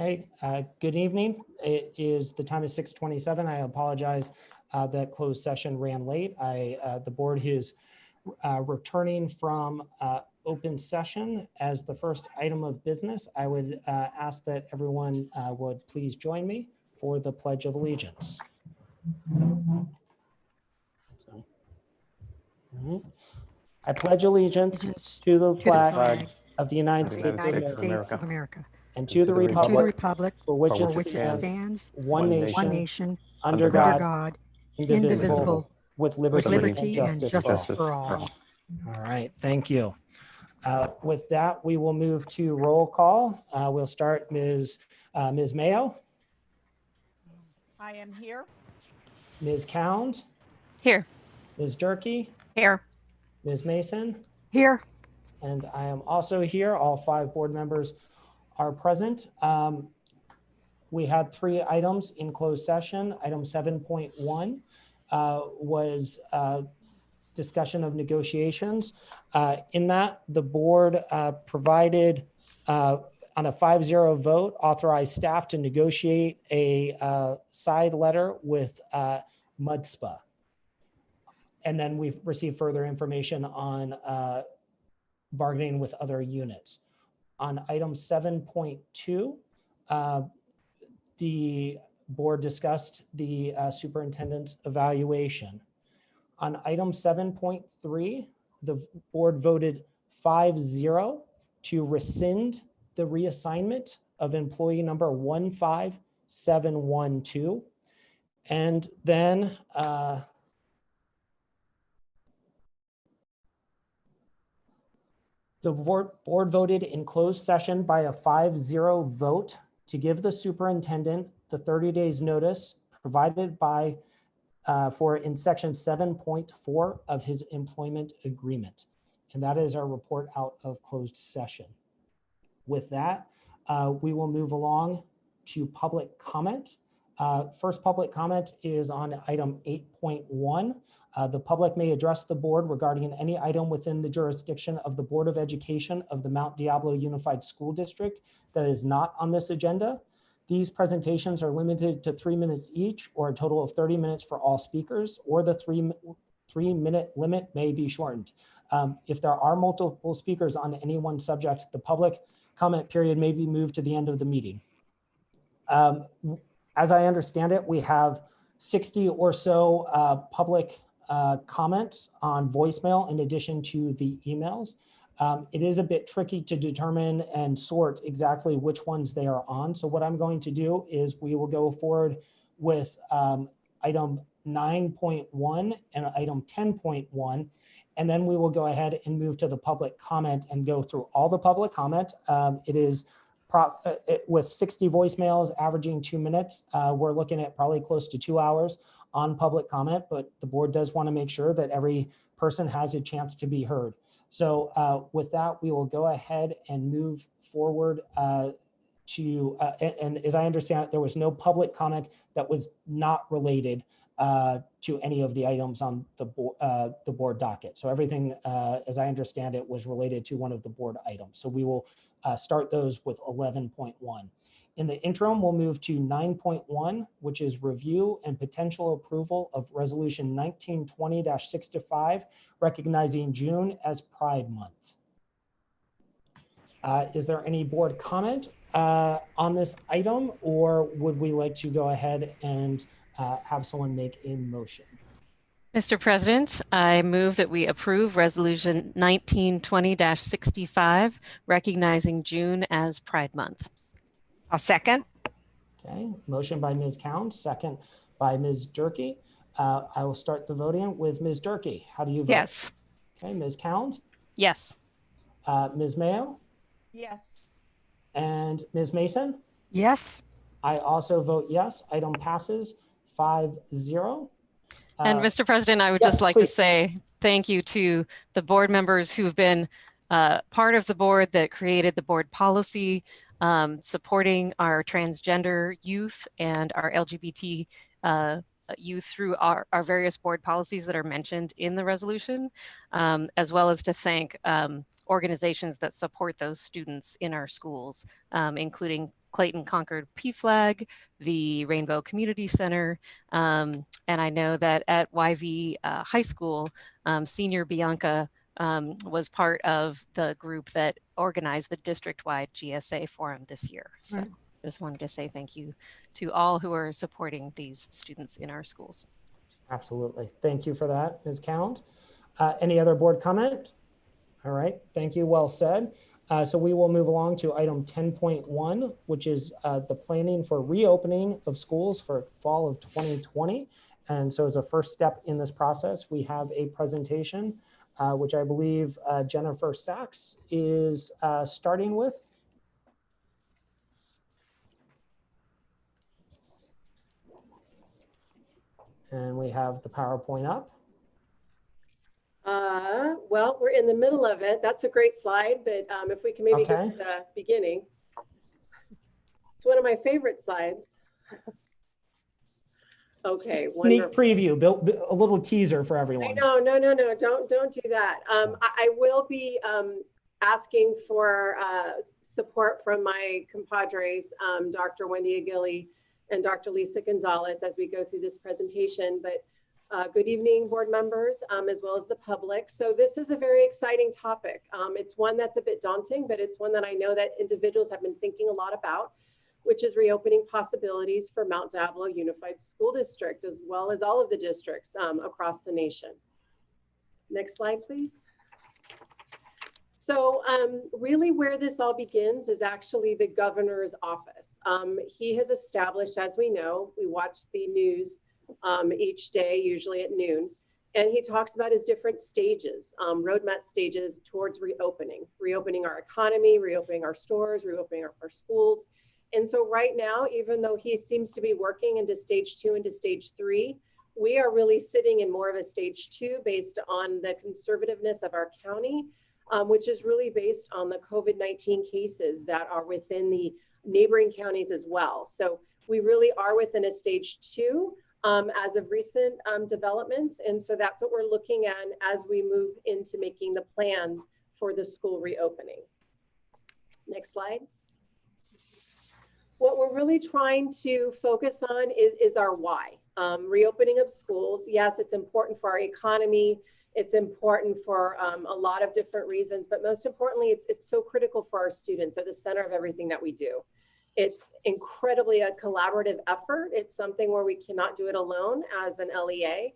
Hey, good evening. It is, the time is 6:27. I apologize that closed session ran late. The board is returning from open session. As the first item of business, I would ask that everyone would please join me for the Pledge of Allegiance. So, I pledge allegiance to the flag of the United States of America and to the republic for which it stands, one nation, under God, indivisible, with liberty and justice for all. All right, thank you. With that, we will move to roll call. We'll start Ms. Mayo. I am here. Ms. Cound. Here. Ms. Durkee. Here. Ms. Mason. Here. And I am also here. All 5 board members are present. We had 3 items in closed session. Item 7.1 was discussion of negotiations. In that, the board provided on a 5-0 vote, authorized staff to negotiate a side letter with MUDSPA. And then we've received further information on bargaining with other units. On item 7.2, the board discussed the superintendent's evaluation. On item 7.3, the board voted 5-0 to rescind the reassignment of employee number 15712. And then the board voted in closed session by a 5-0 vote to give the superintendent the 30 days notice provided by for in section 7.4 of his employment agreement. And that is our report out of closed session. With that, we will move along to public comment. First public comment is on item 8.1. The public may address the board regarding any item within the jurisdiction of the Board of Education of the Mount Diablo Unified School District that is not on this agenda. These presentations are limited to 3 minutes each, or a total of 30 minutes for all speakers, or the 3-minute limit may be shortened. If there are multiple speakers on any one subject, the public comment period may be moved to the end of the meeting. As I understand it, we have 60 or so public comments on voicemail in addition to the emails. It is a bit tricky to determine and sort exactly which ones they are on. So what I'm going to do is we will go forward with item 9.1 and item 10.1, and then we will go ahead and move to the public comment and go through all the public comment. It is with 60 voicemails averaging 2 minutes. We're looking at probably close to 2 hours on public comment, but the board does want to make sure that every person has a chance to be heard. So with that, we will go ahead and move forward and as I understand it, there was no public comment that was not related to any of the items on the board docket. So everything, as I understand it, was related to one of the board items. So we will start those with 11.1. In the interim, we'll move to 9.1, which is review and potential approval of resolution 1920-65, recognizing June as Pride Month. Is there any board comment on this item, or would we like to go ahead and have someone make a motion? Mr. President, I move that we approve resolution 1920-65, recognizing June as Pride Month. I'll second. Okay, motion by Ms. Cound, second by Ms. Durkee. I will start the voting with Ms. Durkee. How do you vote? Yes. Okay, Ms. Cound, Yes. Ms. Mayo, Yes. and Ms. Mason. Yes. I also vote yes. Item passes 5-0. And Mr. President, I would yes, just like please. to say thank you to the board members who've been part of the board that created the board policy, supporting our transgender youth and our LGBT you through our various board policies that are mentioned in the resolution, as well as to thank organizations that support those students in our schools, including Clayton Concord PFLAG, the Rainbow Community Center, and I know that at YV High School, Senior Bianca was part of the group that organized the district-wide GSA forum this year. So Right. just wanted to say thank you to all who are supporting these students in our schools. Absolutely. Thank you for that, Ms. Count. Any other board comment? All right, thank you, well said. So we will move along to item 10.1, which is the planning for reopening of schools for fall of 2020. And so as a first step in this process, we have a presentation, which I believe Jennifer Sachs is starting with. And we have the PowerPoint up. Well, we're in the middle of it. That's a great slide, but if we can maybe go Okay. to the beginning. It's one of my favorite slides. Okay, Sneak wonderful. preview, built a little teaser for everyone. No, don't do that. I will be asking for support from my compadres, Dr. Wendy Aguili and Dr. Lisa Gonzalez as we go through this presentation. But good evening, board members, as well as the public. So this is a very exciting topic. It's one that's a bit daunting, but it's one that I know that individuals have been thinking a lot about, which is reopening possibilities for Mount Diablo Unified School District, as well as all of the districts across the nation. Next slide, please. So really where this all begins is actually the governor's office. He has established, as we know, we watch the news each day, usually at noon, and he talks about his different stages, roadmap stages towards reopening our economy, reopening our stores, reopening our schools. And so right now, even though he seems to be working into stage 2 into stage 3, we are really sitting in more of a stage 2 based on the conservativeness of our county, which is really based on the COVID-19 cases that are within the neighboring counties as well. So we really are within a stage 2 as of recent developments. And so that's what we're looking at as we move into making the plans for the school reopening. Next slide. What we're really trying to focus on is our why. Reopening of schools, yes, it's important for our economy. It's important for a lot of different reasons, but most importantly, it's so critical for our students. They're the center of everything that we do. It's incredibly a collaborative effort. It's something where we cannot do it alone as an LEA.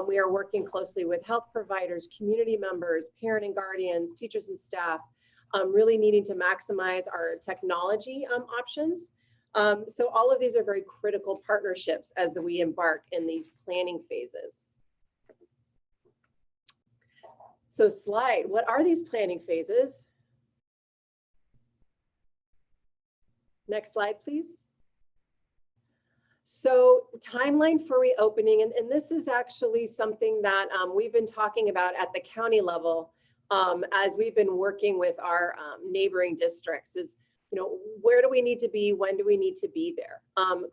We are working closely with health providers, community members, parent and guardians, teachers and staff, really needing to maximize our technology options. So all of these are very critical partnerships as we embark in these planning phases. So slide, what are these planning phases? Next slide, please. So timeline for reopening, and this is actually something that we've been talking about at the county level as we've been working with our neighboring districts is, where do we need to be? When do we need to be there?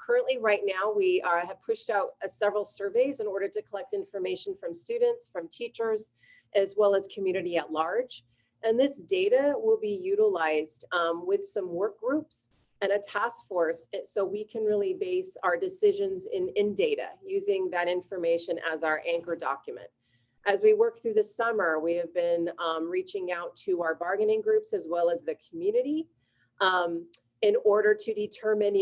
Currently, right now, we have pushed out several surveys in order to collect information from students, from teachers, as well as community at large. And this data will be utilized with some work groups and a task force so we can really base our decisions in data using that information as our anchor document. As we work through the summer, we have been reaching out to our bargaining groups as well as the community in order to determine,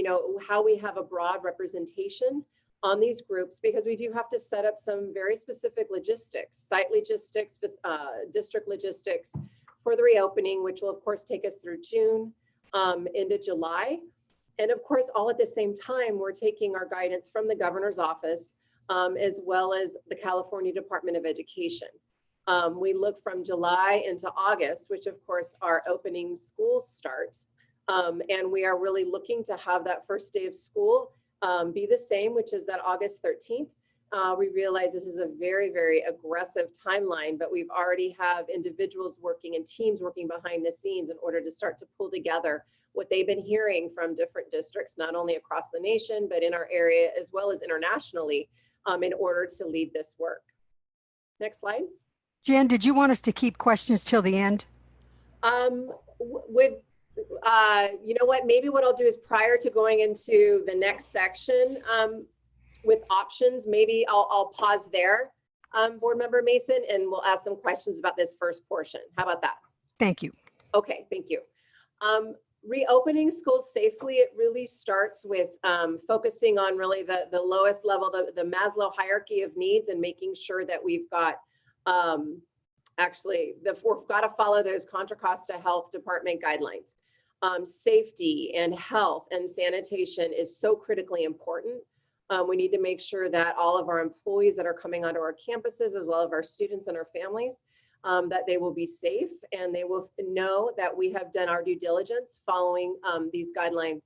how we have a broad representation on these groups, because we do have to set up some very specific logistics, site logistics, district logistics for the reopening, which will of course take us through June into July. And of course, all at the same time, we're taking our guidance from the governor's office as well as the California Department of Education. We look from July into August, which of course our opening schools start. And we are really looking to have that first day of school be the same, which is that August 13th. We realize this is a very, very aggressive timeline, but we've already have individuals working and teams working behind the scenes in order to start to pull together what they've been hearing from different districts, not only across the nation, but in our area as well as internationally, in order to lead this work. Next slide. Jen, did you want us to keep questions till the end? You know what, maybe what I'll do is prior to going into the next section with options, maybe I'll pause there, Board Member Mason, and we'll ask some questions about this first portion. How about that? Thank you. Okay, thank you. Reopening schools safely, it really starts with focusing on really the lowest level, the Maslow hierarchy of needs, and making sure that we've got we've got to follow those Contra Costa Health Department guidelines. Safety and health and sanitation is so critically important. We need to make sure that all of our employees that are coming onto our campuses, as well as our students and our families, that they will be safe and they will know that we have done our due diligence following these guidelines.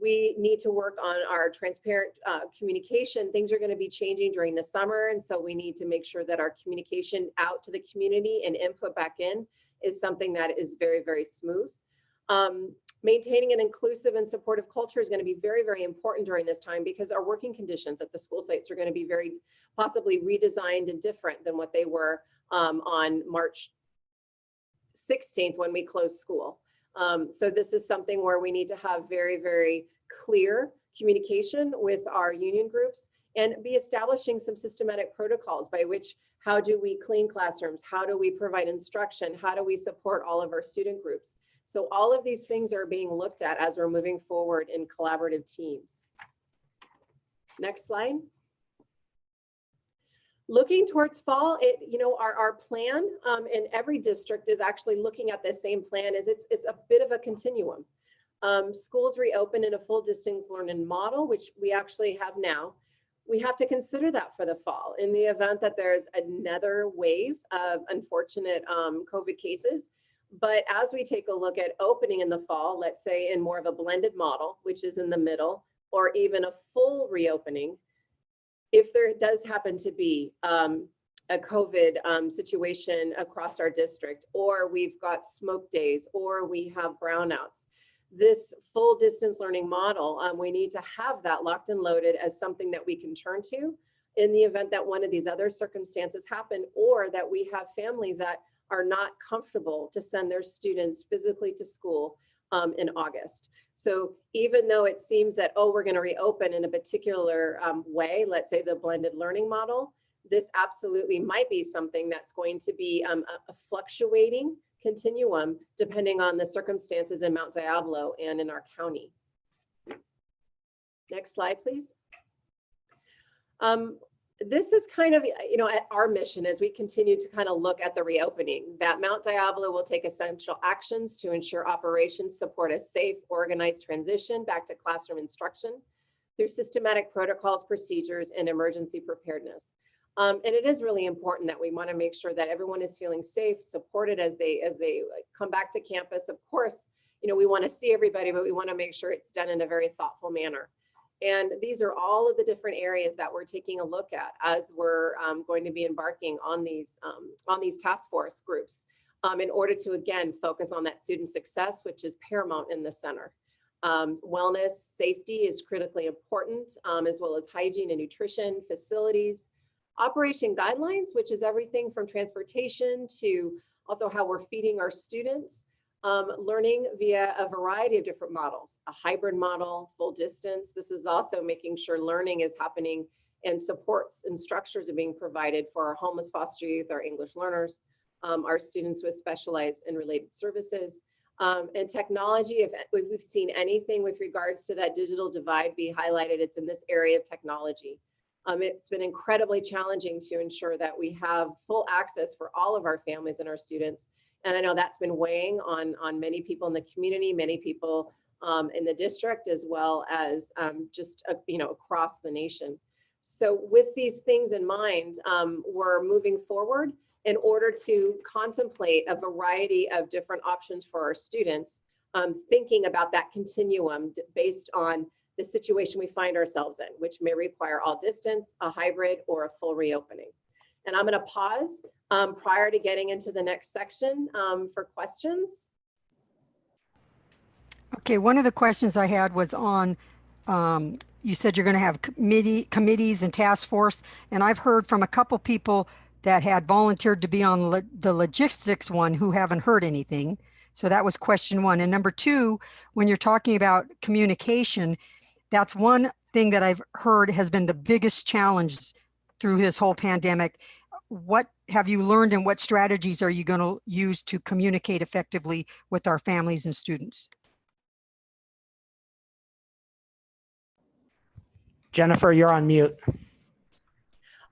We need to work on our transparent communication. Things are going to be changing during the summer, and so we need to make sure that our communication out to the community and input back in is something that is very, very smooth. Maintaining an inclusive and supportive culture is going to be very, very important during this time, because our working conditions at the school sites are going to be very possibly redesigned and different than what they were on March 16th when we closed school. So this is something where we need to have very, very clear communication with our union groups and be establishing some systematic protocols by which, how do we clean classrooms? How do we provide instruction? How do we support all of our student groups? So all of these things are being looked at as we're moving forward in collaborative teams. Next slide. Looking towards fall, our plan in every district is actually looking at the same plan. It's a bit of a continuum. Schools reopen in a full distance learning model, which we actually have now. We have to consider that for the fall in the event that there's another wave of unfortunate COVID cases. But as we take a look at opening in the fall, let's say in more of a blended model, which is in the middle, or even a full reopening, if there does happen to be a COVID situation across our district, or we've got smoke days, or we have brownouts, this full distance learning model, we need to have that locked and loaded as something that we can turn to in the event that one of these other circumstances happen, or that we have families that are not comfortable to send their students physically to school in August. So even though it seems that, oh, we're going to reopen in a particular way, let's say the blended learning model, this absolutely might be something that's going to be a fluctuating continuum depending on the circumstances in Mount Diablo and in our county. Next slide, please. This is kind of, our mission as we continue to kind of look at the reopening, that Mount Diablo will take essential actions to ensure operations support a safe, organized transition back to classroom instruction through systematic protocols, procedures, and emergency preparedness. And it is really important that we want to make sure that everyone is feeling safe, supported as they come back to campus. Of course, we want to see everybody, but we want to make sure it's done in a very thoughtful manner. And these are all of the different areas that we're taking a look at as we're going to be embarking on these task force groups in order to, again, focus on that student success, which is paramount in the center. Wellness, safety is critically important, as well as hygiene and nutrition, facilities, operation guidelines, which is everything from transportation to also how we're feeding our students. Learning via a variety of different models, a hybrid model, full distance. This is also making sure learning is happening and supports and structures are being provided for our homeless foster youth, our English learners, our students with specialized and related services. And technology, if we've seen anything with regards to that digital divide be highlighted, it's in this area of technology. It's been incredibly challenging to ensure that we have full access for all of our families and our students. And I know that's been weighing on many people in the community, many people in the district, as well as just across the nation. So with these things in mind, we're moving forward in order to contemplate a variety of different options for our students, thinking about that continuum based on the situation we find ourselves in, which may require all distance, a hybrid, or a full reopening. And I'm going to pause prior to getting into the next section for questions. Okay, one of the questions I had was on you said you're going to have committees and task force. And I've heard from a couple people that had volunteered to be on the logistics one who haven't heard anything. So that was question one. And number two, when you're talking about communication, that's one thing that I've heard has been the biggest challenge through this whole pandemic. What have you learned and what strategies are you going to use to communicate effectively with our families and students? Jennifer, you're on mute.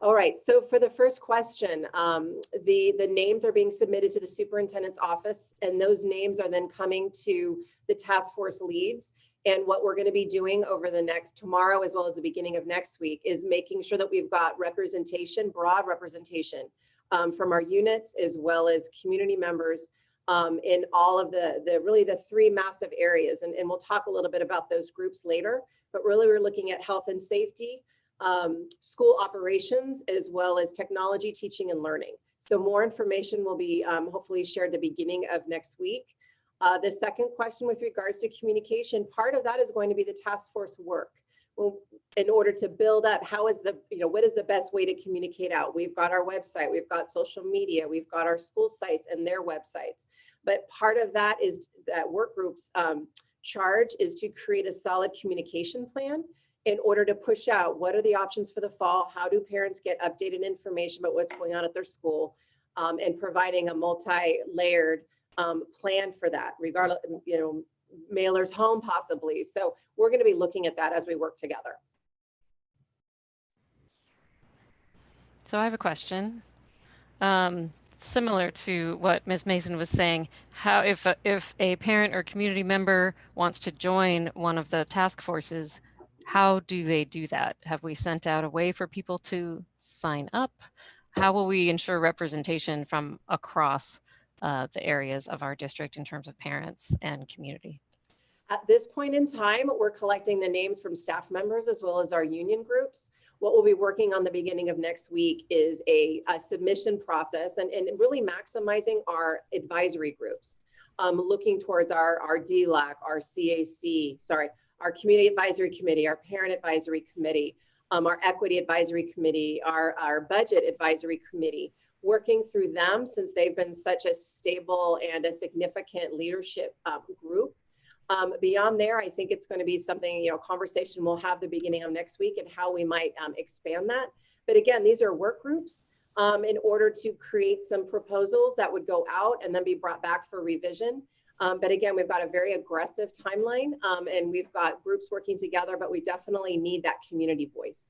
All right, so for the first question, the names are being submitted to the superintendent's office, and those names are then coming to the task force leads. And what we're going to be doing over the next tomorrow, as well as the beginning of next week, is making sure that we've got representation, broad representation from our units, as well as community members in all of the three massive areas. And we'll talk a little bit about those groups later, but really we're looking at health and safety, school operations, as well as technology, teaching and learning. So more information will be hopefully shared at the beginning of next week. The second question with regards to communication, part of that is going to be the task force work. Well, in order to build up, what is the best way to communicate out? We've got our website, we've got social media, we've got our school sites and their websites. But part of that is that work group's charge is to create a solid communication plan in order to push out what are the options for the fall, how do parents get updated information about what's going on at their school, and providing a multi-layered plan for that, regardless, mailers home possibly. So we're going to be looking at that as we work together. So I have a question. Similar to what Ms. Mason was saying, how if a parent or community member wants to join one of the task forces, how do they do that? Have we sent out a way for people to sign up? How will we ensure representation from across the areas of our district in terms of parents and community? At this point in time, we're collecting the names from staff members as well as our union groups. What we'll be working on the beginning of next week is a submission process and really maximizing our advisory groups, looking towards our DLAC, our CAC, our Community Advisory Committee, our Parent Advisory Committee, our Equity Advisory Committee, our Budget Advisory Committee, working through them since they've been such a stable and a significant leadership group. Beyond there, I think it's going to be something, conversation we'll have the beginning of next week and how we might expand that. But again, these are work groups in order to create some proposals that would go out and then be brought back for revision. But again, we've got a very aggressive timeline and we've got groups working together, but we definitely need that community voice.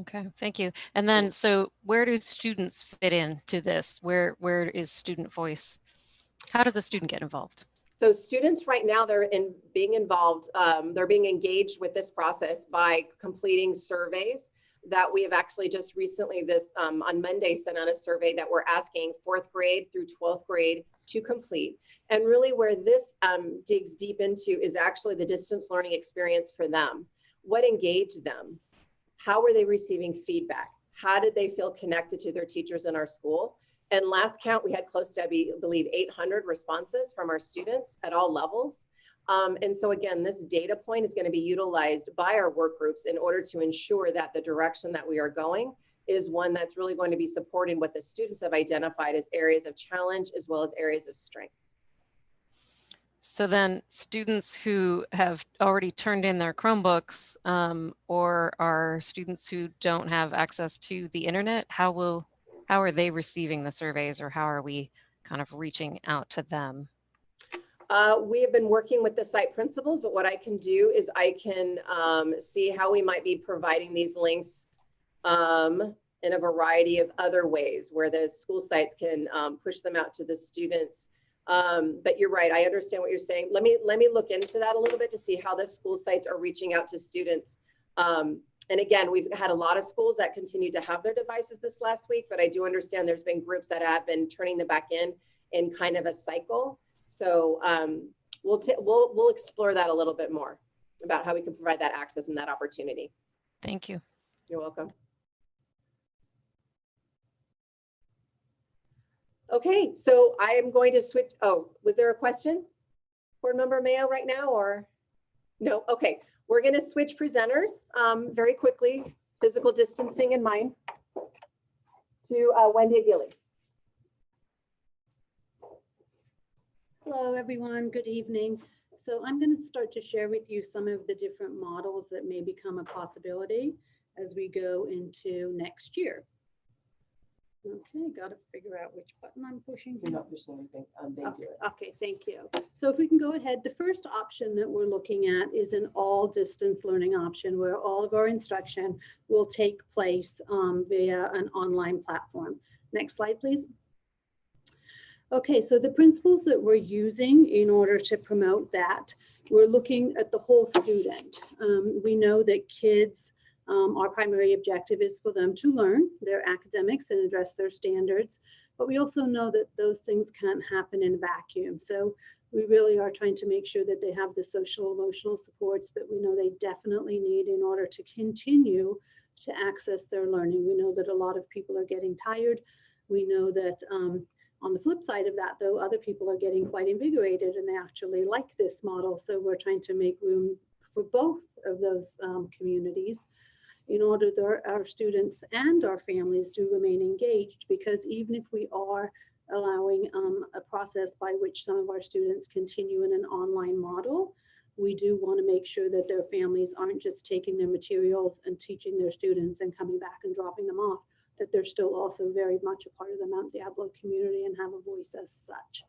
Okay, thank you. And then, so where do students fit into this? Where is student voice? How does a student get involved? So students right now, they're being involved, they're being engaged with this process by completing surveys that we have actually just recently on Monday sent out a survey that we're asking 4th grade through 12th grade to complete. And really where this digs deep into is actually the distance learning experience for them. What engaged them? How were they receiving feedback? How did they feel connected to their teachers in our school? And last count, we had close to, I believe, 800 responses from our students at all levels. And so again, this data point is going to be utilized by our work groups in order to ensure that the direction that we are going is one that's really going to be supporting what the students have identified as areas of challenge as well as areas of strength. So then students who have already turned in their Chromebooks or are students who don't have access to the internet, how are they receiving the surveys, or how are we kind of reaching out to them? We have been working with the site principals, but what I can do is I can see how we might be providing these links in a variety of other ways where the school sites can push them out to the students. But you're right, I understand what you're saying. Let me look into that a little bit to see how the school sites are reaching out to students. And again, we've had a lot of schools that continue to have their devices this last week, but I do understand there's been groups that have been turning them back in kind of a cycle. So we'll explore that a little bit more about how we can provide that access and that opportunity. Thank you. You're welcome. Okay, so I am going to switch. Oh, was there a question? Board Member Mayo right now, or? No, okay. We're going to switch presenters very quickly, physical distancing in mind, to Wendy Gilly. Hello, everyone. Good evening. So I'm going to start to share with you some of the different models that may become a possibility as we go into next year. Okay, got to figure out which button I'm pushing. You're not pushing anything. They do it. Okay, thank you. So if we can go ahead, the first option that we're looking at is an all distance learning option where all of our instruction will take place via an online platform. Next slide, please. Okay, so the principles that we're using in order to promote that, we're looking at the whole student. We know that kids, our primary objective is for them to learn their academics and address their standards, but we also know that those things can't happen in a vacuum. So we really are trying to make sure that they have the social emotional supports that we know they definitely need in order to continue to access their learning. We know that a lot of people are getting tired. We know that on the flip side of that, though, other people are getting quite invigorated and they actually like this model. So we're trying to make room for both of those communities in order that our students and our families do remain engaged, because even if we are allowing a process by which some of our students continue in an online model, we do want to make sure that their families aren't just taking their materials and teaching their students and coming back and dropping them off, that they're still also very much a part of the Mount Diablo community and have a voice as such.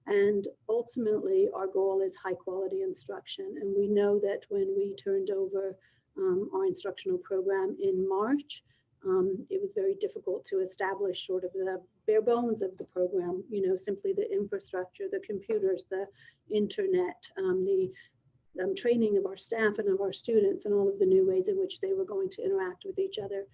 And ultimately, our goal is high quality instruction. And we know that when we turned over our instructional program in March, it was very difficult to establish sort of the bare bones of the program, you know, simply the infrastructure, the computers, the internet, the training of our staff and of our students, and all of the new ways in which they were going to interact with each other.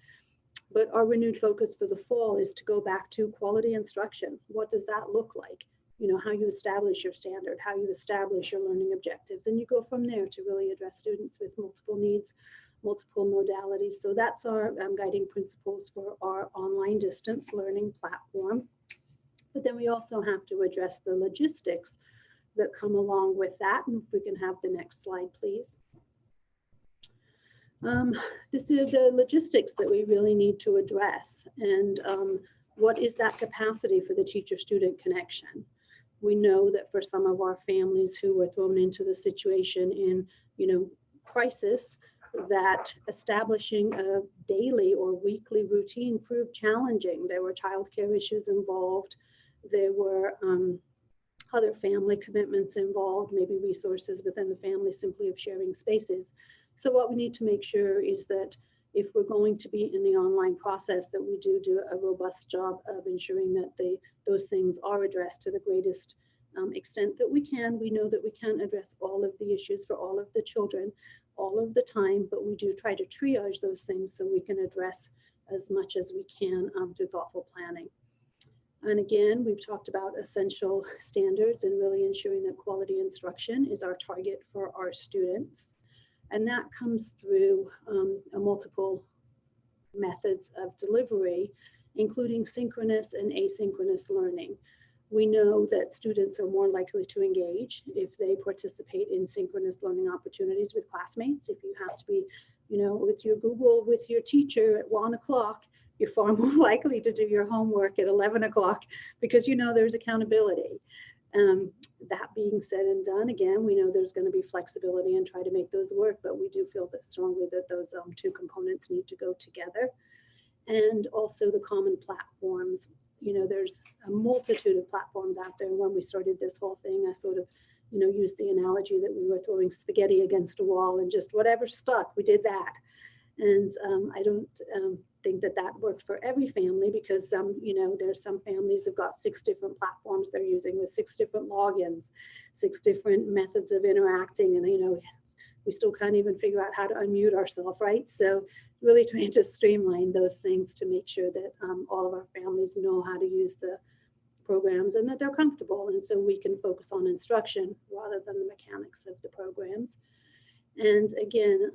But our renewed focus for the fall is to go back to quality instruction. What does that look like? You know, how you establish your standard, how you establish your learning objectives, and you go from there to really address students with multiple needs, multiple modalities. So that's our guiding principles for our online distance learning platform. But then we also have to address the logistics that come along with that. And if we can have the next slide, please. This is the logistics that we really need to address. And what is that capacity for the teacher-student connection? We know that for some of our families who were thrown into the situation in, you know, crisis, that establishing a daily or weekly routine proved challenging. There were childcare issues involved. There were other family commitments involved, maybe resources within the family simply of sharing spaces. So what we need to make sure is that if we're going to be in the online process, that we do a robust job of ensuring that those things are addressed to the greatest extent that we can. We know that we can't address all of the issues for all of the children all of the time, but we do try to triage those things so we can address as much as we can through thoughtful planning. And again, we've talked about essential standards and really ensuring that quality instruction is our target for our students. And that comes through multiple methods of delivery, including synchronous and asynchronous learning. We know that students are more likely to engage if they participate in synchronous learning opportunities with classmates. If you have to be, you know, with your Google, with your teacher at 1 o'clock, you're far more likely to do your homework at 11 o'clock because you know there's accountability. That being said and done, again, we know there's going to be flexibility and try to make those work, but we do feel that strongly that those two components need to go together. And also the common platforms. You know, there's a multitude of platforms out there. And when we started this whole thing, I sort of, you know, used the analogy that we were throwing spaghetti against a wall and just whatever stuck, we did that. And I don't think that that worked for every family because some, you know, there's some families have got 6 different platforms they're using with 6 different logins, 6 different methods of interacting. And, you know, we still can't even figure out how to unmute ourselves, right? So really trying to streamline those things to make sure that all of our families know how to use the programs and that they're comfortable. And so we can focus on instruction rather than the mechanics of the programs. And again,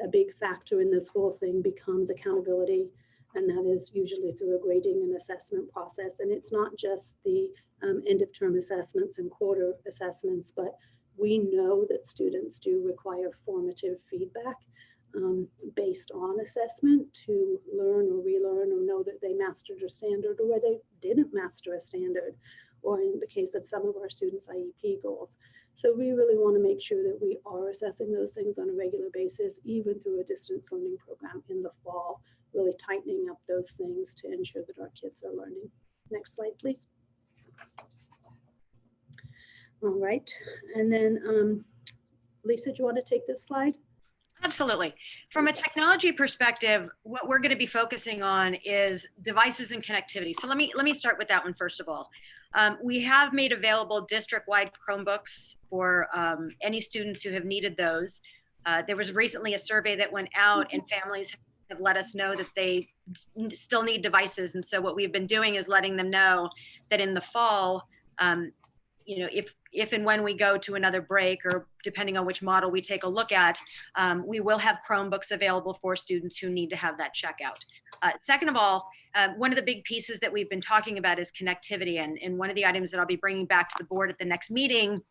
a big factor in this whole thing becomes accountability, and that is usually through a grading and assessment process. And it's not just the end of term assessments and quarter assessments, but We know that students do require formative feedback based on assessment to learn or relearn or know that they mastered a standard or where they didn't master a standard, or in the case of some of our students, IEP goals. So we really want to make sure that we are assessing those things on a regular basis, even through a distance learning program in the fall, really tightening up those things to ensure that our kids are learning. Next slide, please. All right, and then Lisa, do you want to take this slide? Absolutely. From a technology perspective, what we're going to be focusing on is devices and connectivity. So let me start with that one first of all. We have made available district-wide Chromebooks for any students who have needed those. There was recently a survey that went out, and families have let us know that they still need devices. And so what we've been doing is letting them know that in the fall, you know, if and when we go to another break, or depending on which model we take a look at, we will have Chromebooks available for students who need to have that checkout. Second of all, one of the big pieces that we've been talking about is connectivity. And one of the items that I'll be bringing back to the board at the next meeting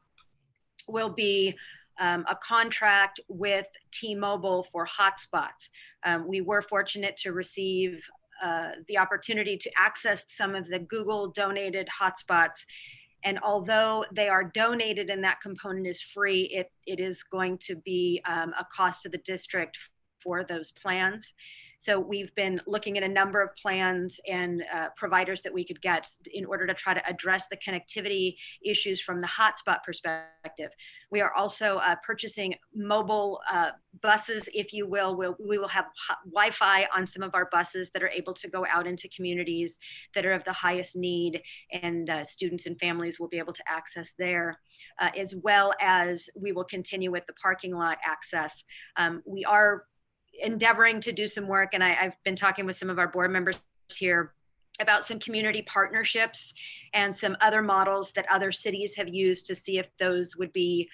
will be a contract with T-Mobile for hotspots. We were fortunate to receive the opportunity to access some of the Google donated hotspots. And although they are donated and that component is free, it is going to be a cost to the district for those plans. So we've been looking at a number of plans and providers that we could get in order to try to address the connectivity issues from the hotspot perspective. We are also purchasing mobile buses, if you will. We will have Wi-Fi on some of our buses that are able to go out into communities that are of the highest need, and students and families will be able to access there, as well as we will continue with the parking lot access. We are endeavoring to do some work, and I've been talking with some of our board members here about some community partnerships and some other models that other cities have used to see if those would be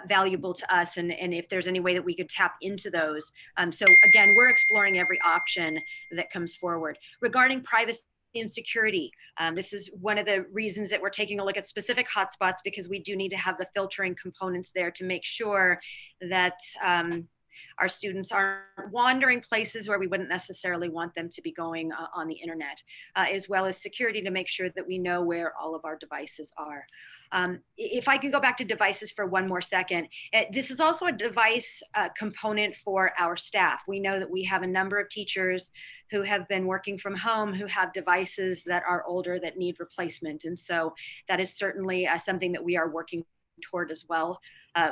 valuable to us, and if there's any way that we could tap into those. So again, we're exploring every option that comes forward. Regarding privacy and security, this is one of the reasons that we're taking a look at specific hotspots, because we do need to have the filtering components there to make sure that our students aren't wandering places where we wouldn't necessarily want them to be going on the internet, as well as security to make sure that we know where all of our devices are. If I can go back to devices for one more second, this is also a device component for our staff. We know that we have a number of teachers who have been working from home who have devices that are older that need replacement. And so that is certainly something that we are working toward as well.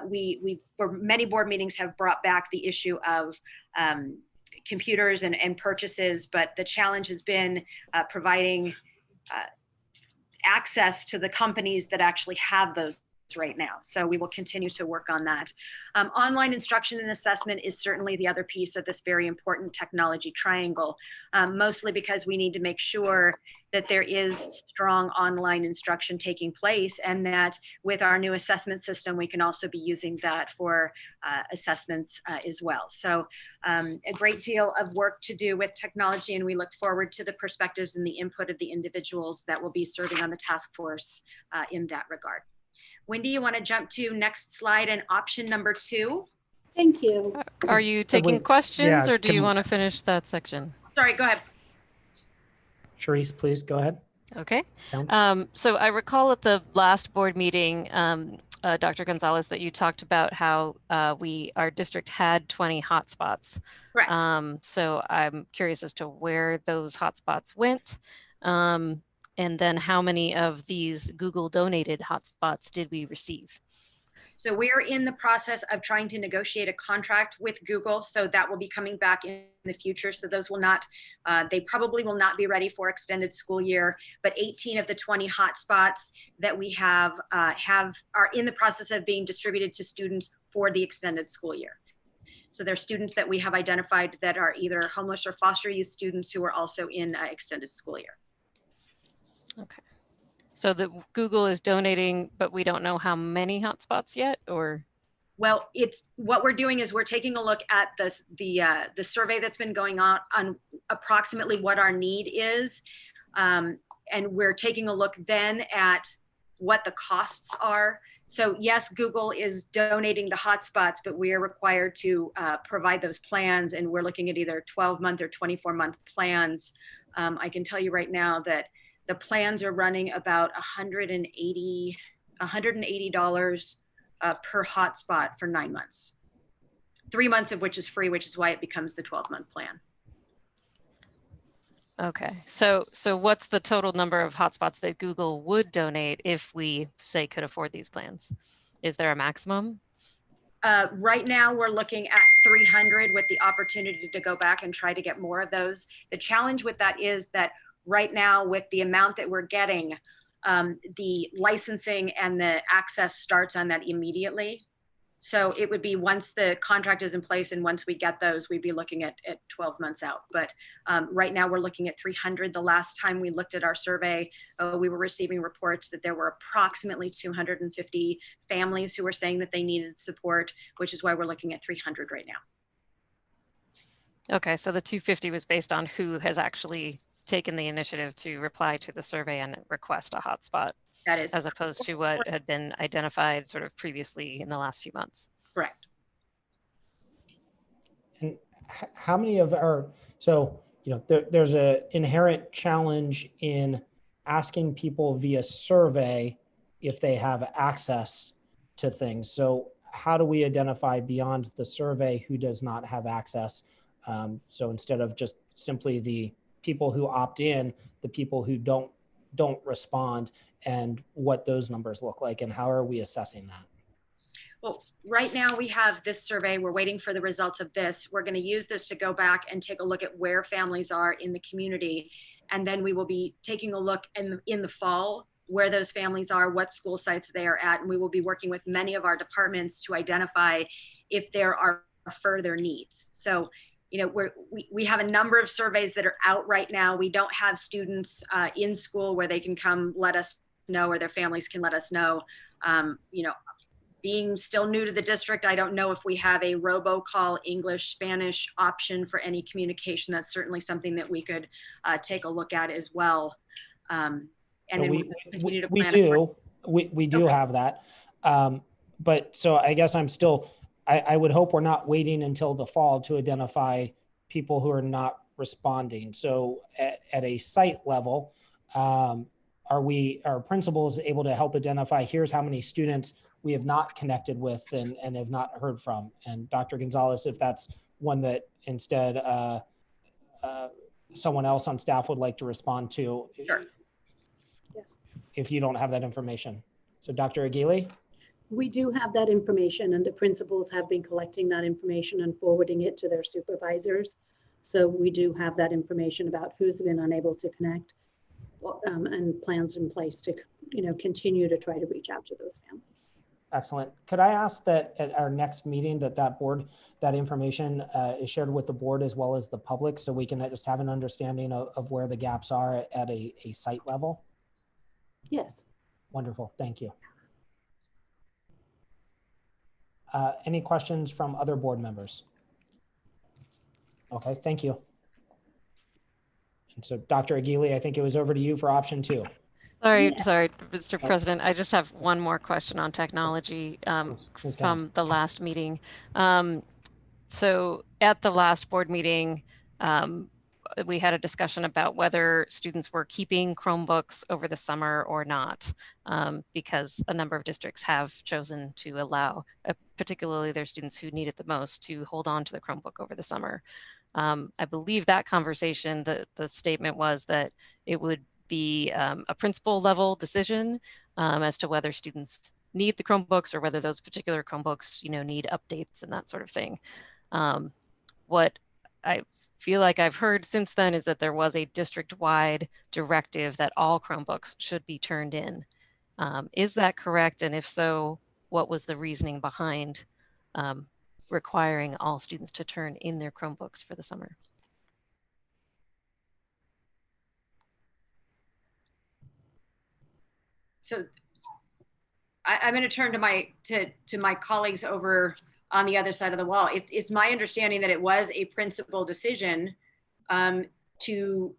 We for many board meetings have brought back the issue of computers and purchases, but the challenge has been providing access to the companies that actually have those right now. So we will continue to work on that. Online instruction and assessment is certainly the other piece of this very important technology triangle, mostly because we need to make sure that there is strong online instruction taking place, and that with our new assessment system, we can also be using that for assessments as well. So a great deal of work to do with technology, and we look forward to the perspectives and the input of the individuals that will be serving on the task force in that regard. Wendy, you want to jump to next slide and option number 2? Thank you. Are you taking questions, yeah, or do you can- want to finish that section? Sorry, go ahead. Charisse, please go ahead. Okay. Down. So I recall at the last board meeting, Dr. Gonzalez, that you talked about how our district had 20 hotspots. Correct. So I'm curious as to where those hotspots went. And then how many of these Google donated hotspots did we receive? So we're in the process of trying to negotiate a contract with Google. So that will be coming back in the future. So those will not, they probably will not be ready for extended school year, but 18 of the 20 hotspots that we have are in the process of being distributed to students for the extended school year. So there are students that we have identified that are either homeless or foster youth students who are also in extended school year. Okay. So the Google is donating, but we don't know how many hotspots yet, or? Well, it's what we're doing is we're taking a look at the survey that's been going on approximately what our need is, and we're taking a look then at what the costs are. So yes, Google is donating the hotspots, but we are required to provide those plans, and we're looking at either 12-month or 24-month plans. I can tell you right now that the plans are running about $180 per hotspot for 9 months. 3 months of which is free, which is why it becomes the 12-month plan. Okay, so what's the total number of hotspots that Google would donate if we, say, could afford these plans? Is there a maximum? Right now, we're looking at 300 with the opportunity to go back and try to get more of those. The challenge with that is that right now, with the amount that we're getting, the licensing and the access starts on that immediately. So it would be once the contract is in place and once we get those, we'd be looking at 12 months out. But right now we're looking at 300. The last time we looked at our survey, we were receiving reports that there were approximately 250 families who were saying that they needed support, which is why we're looking at 300 right now. Okay, so the 250 was based on who has actually taken the initiative to reply to the survey and request a hotspot, That is as opposed to what had been identified sort of previously in the last few months. correct. And how many of our, so, there's a inherent challenge in asking people via survey if they have access to things. So how do we identify beyond the survey who does not have access? So instead of just simply the people who opt in, the people who don't respond, and what those numbers look like, and how are we assessing that? Well, right now we have this survey. We're waiting for the results of this. We're going to use this to go back and take a look at where families are in the community. And then we will be taking a look in the fall where those families are, what school sites they are at. And we will be working with many of our departments to identify if there are further needs. So, we have a number of surveys that are out right now. We don't have students in school where they can come let us know, or their families can let us know. Being still new to the district, I don't know if we have a robocall English, Spanish option for any communication. That's certainly something that we could take a look at as well. And So then we continue to we plan do we do Okay. have that, but so I guess I would hope we're not waiting until the fall to identify people who are not responding. So at a site level, are principals able to help identify, here's how many students we have not connected with and have not heard from? And Dr. Gonzalez, if that's one that instead someone else on staff would like to respond to, Sure. Yes. if you don't have that information. So Dr. Aguili? We do have that information, and the principals have been collecting that information and forwarding it to their supervisors. So we do have that information about who's been unable to connect, and plans in place to, continue to try to reach out to those families. Excellent. Could I ask that at our next meeting that information is shared with the board as well as the public, so we can just have an understanding of where the gaps are at a site level? Yes. Wonderful. Thank you. Any questions from other board members? Okay, thank you. And so Dr. Aguili, I think it was over to you for option 2. Sorry, Yeah. Mr. President. I just have one more question on technology Ms. Gunn. from the last meeting. So at the last board meeting, we had a discussion about whether students were keeping Chromebooks over the summer or not, because a number of districts have chosen to allow, particularly their students who need it the most, to hold on to the Chromebook over the summer. I believe that conversation, the statement was that it would be a principal level decision as to whether students need the Chromebooks or whether those particular Chromebooks, need updates and that sort of thing. What I feel like I've heard since then is that there was a district-wide directive that all Chromebooks should be turned in. Is that correct? And if so, what was the reasoning behind requiring all students to turn in their Chromebooks for the summer? So I'm going to turn to my colleagues over on the other side of the wall. It's my understanding that it was a principal decision to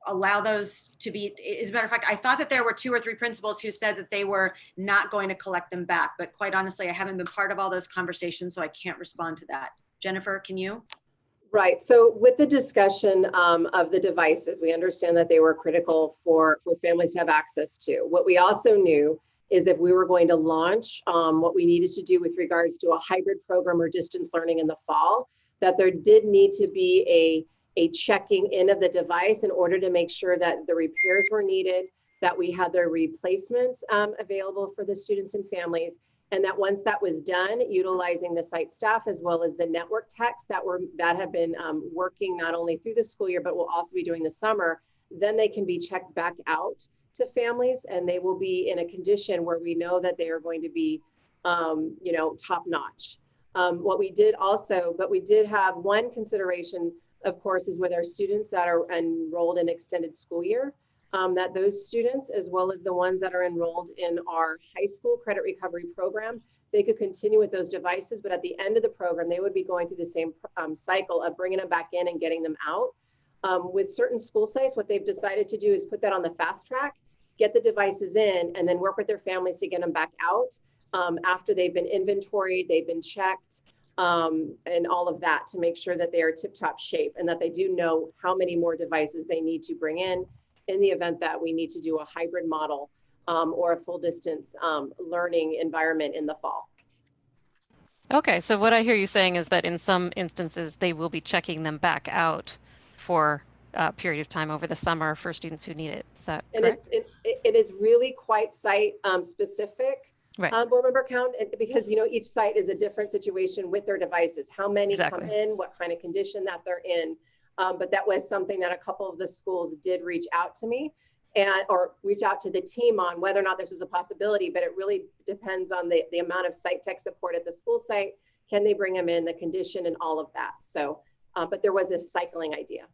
allow those to be, as a matter of fact, I thought that there were 2 or 3 principals who said that they were not going to collect them back, but quite honestly, I haven't been part of all those conversations, so I can't respond to that. Jennifer, can you? Right. So with the discussion of the devices, we understand that they were critical for families to have access to. What we also knew is if we were going to launch what we needed to do with regards to a hybrid program or distance learning in the fall, that there did need to be a checking in of the device in order to make sure that the repairs were needed, that we had their replacements available for the students and families, and that once that was done, utilizing the site staff as well as the network techs that have been working not only through the school year, but will also be doing the summer, then they can be checked back out to families, and they will be in a condition where we know that they are going to be, top notch. What we did also, but we did have one consideration, of course, is with our students that are enrolled in extended school year. That those students, as well as the ones that are enrolled in our high school credit recovery program, they could continue with those devices, but at the end of the program, they would be going through the same cycle of bringing them back in and getting them out. With certain school sites, what they've decided to do is put that on the fast track, get the devices in, and then work with their families to get them back out after they've been inventoried, they've been checked, and all of that to make sure that they are tip-top shape and that they do know how many more devices they need to bring in the event that we need to do a hybrid model or a full distance learning environment in the fall. Okay, so what I hear you saying is that in some instances, they will be checking them back out for a period of time over the summer for students who need it. Is that correct? And it is really quite site specific. Right. Board member count, because each site is a different situation with their devices. How many come in, what kind of condition that they're in. But that was something that a couple of the schools did reach out to me or reach out to the team on whether or not this was a possibility, but it really depends on the amount of site tech support at the school site. Can they bring them in, the condition and all of that? So, but there was a cycling idea.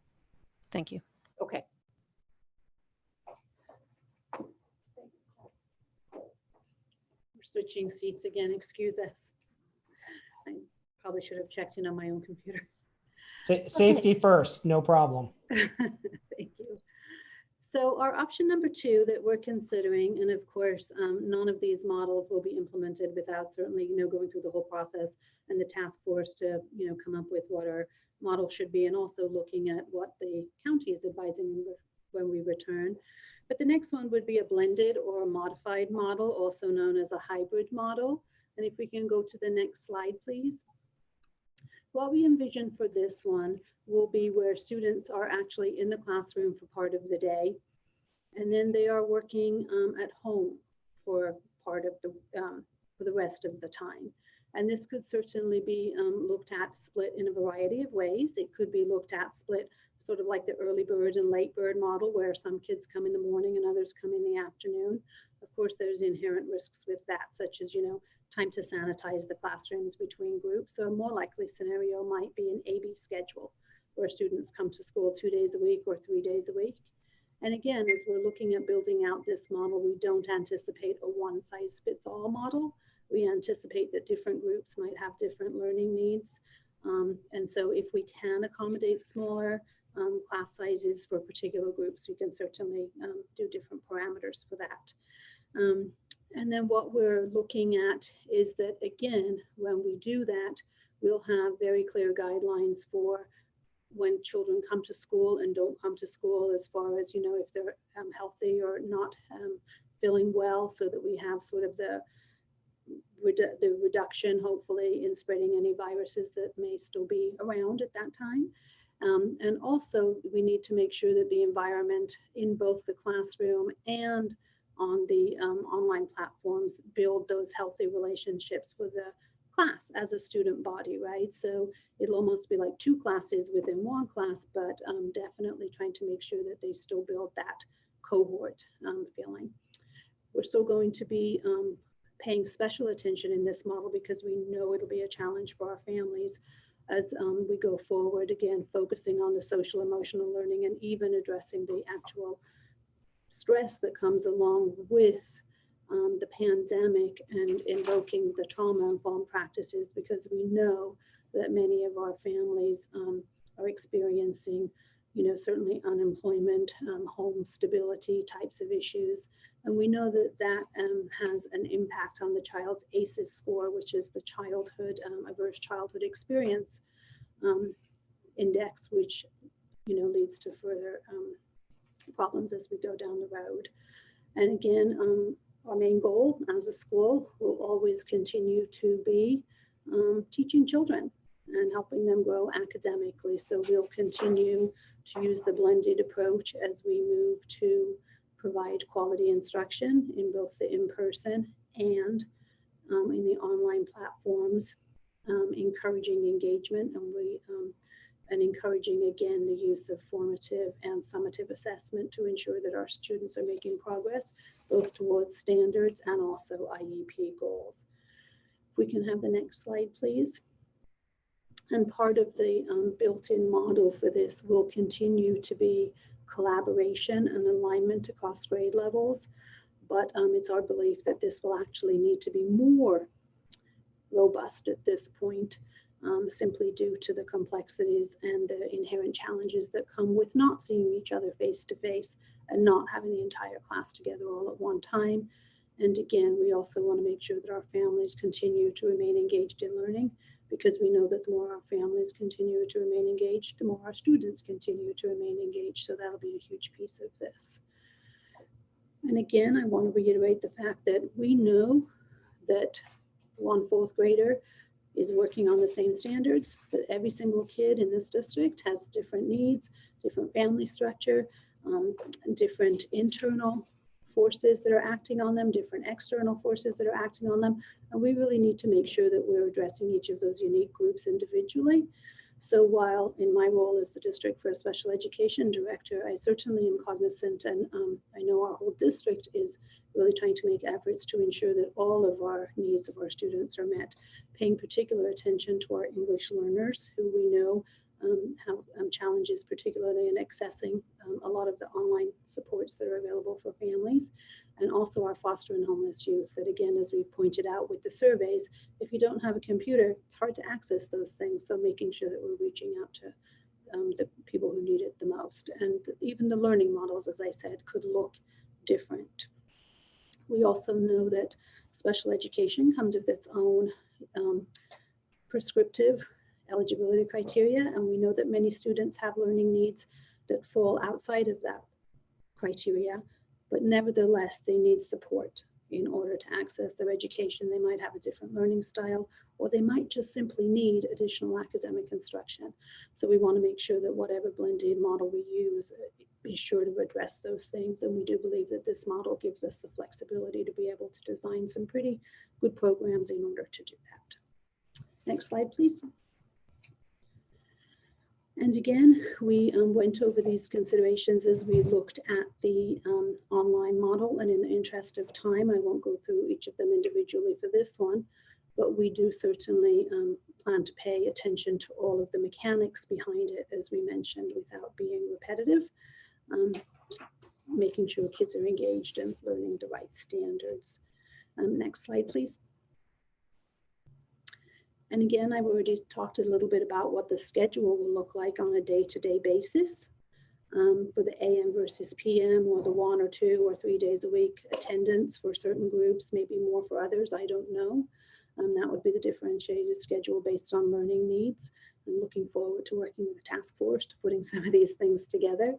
Thank you. Okay. We're switching seats again, excuse us. I probably should have checked in on my own computer. Safety first, no problem. Thank you. So our option number 2 that we're considering, and of course, none of these models will be implemented without certainly, going through the whole process and the task force to, come up with what our model should be, and also looking at what the county is advising when we return. But the next one would be a blended or a modified model, also known as a hybrid model. And if we can go to the next slide, please. What we envision for this one will be where students are actually in the classroom for part of the day, and then they are working at home for part of for the rest of the time. And this could certainly be looked at split in a variety of ways. It could be looked at split sort of like the early bird and late bird model, where some kids come in the morning and others come in the afternoon. Of course, there's inherent risks with that, such as, time to sanitize the classrooms between groups. So a more likely scenario might be an AB schedule, where students come to school 2 days a week or 3 days a week. And again, as we're looking at building out this model, we don't anticipate a one-size-fits-all model. We anticipate that different groups might have different learning needs. And so if we can accommodate smaller class sizes for particular groups, we can certainly do different parameters for that. And then what we're looking at is that, again, when we do that, we'll have very clear guidelines for when children come to school and don't come to school, as far as, if they're healthy or not feeling well, so that we have sort of the reduction, hopefully, in spreading any viruses that may still be around at that time. And also, we need to make sure that the environment in both the classroom and on the online platforms build those healthy relationships with the class as a student body, right? So it'll almost be like 2 classes within 1 class, but definitely trying to make sure that they still build that cohort feeling. We're still going to be paying special attention in this model because we know it'll be a challenge for our families as we go forward, again, focusing on the social emotional learning and even addressing the actual stress that comes along with the pandemic and invoking the trauma-informed practices, because we know that many of our families are experiencing certainly unemployment, home stability types of issues. And we know that that has an impact on the child's ACEs score, which is the childhood, adverse childhood experience index, which, leads to further problems as we go down the road. And again, our main goal as a school will always continue to be teaching children and helping them grow academically. So we'll continue to use the blended approach as we move to provide quality instruction in both the in-person and in the online platforms, encouraging engagement, and encouraging again the use of formative and summative assessment to ensure that our students are making progress both towards standards and also IEP goals. If we can have the next slide, please. And part of the built-in model for this will continue to be collaboration and alignment across grade levels. But it's our belief that this will actually need to be more robust at this point, simply due to the complexities and the inherent challenges that come with not seeing each other face to face and not having the entire class together all at one time. And again, we also want to make sure that our families continue to remain engaged in learning, because we know that the more our families continue to remain engaged, the more our students continue to remain engaged. So that'll be a huge piece of this. And again, I want to reiterate the fact that we know that one fourth grader is working on the same standards, that every single kid in this district has different needs, different family structure, different internal forces that are acting on them, different external forces that are acting on them. And we really need to make sure that we're addressing each of those unique groups individually. So while in my role as the District for a Special Education Director, I certainly am cognizant, and I know our whole district is really trying to make efforts to ensure that all of our needs of our students are met, paying particular attention to our English learners who we know have challenges, particularly in accessing a lot of the online supports that are available for families, and also our foster and homeless youth that, again, as we pointed out with the surveys, if you don't have a computer, it's hard to access those things. So making sure that we're reaching out to the people who need it the most. And even the learning models, as I said, could look different. We also know that special education comes with its own prescriptive eligibility criteria, and we know that many students have learning needs that fall outside of that criteria, but nevertheless they need support in order to access their education. They might have a different learning style, or they might just simply need additional academic instruction. So we want to make sure that whatever blended model we use is sure to address those things, and we do believe that this model gives us the flexibility to be able to design some pretty good programs in order to do that. Next slide, please. And again, we went over these considerations as we looked at the online model, and in the interest of time, I won't go through each of them individually for this one, but we do certainly plan to pay attention to all of the mechanics behind it, as we mentioned, without being repetitive, making sure kids are engaged and learning the right standards. Next slide, please. And again, I've already talked a little bit about what the schedule will look like on a day-to-day basis for the AM versus PM, or the 1 or 2 or 3 days a week attendance for certain groups, maybe more for others, I don't know. That would be the differentiated schedule based on learning needs. I'm looking forward to working with the task force to putting some of these things together.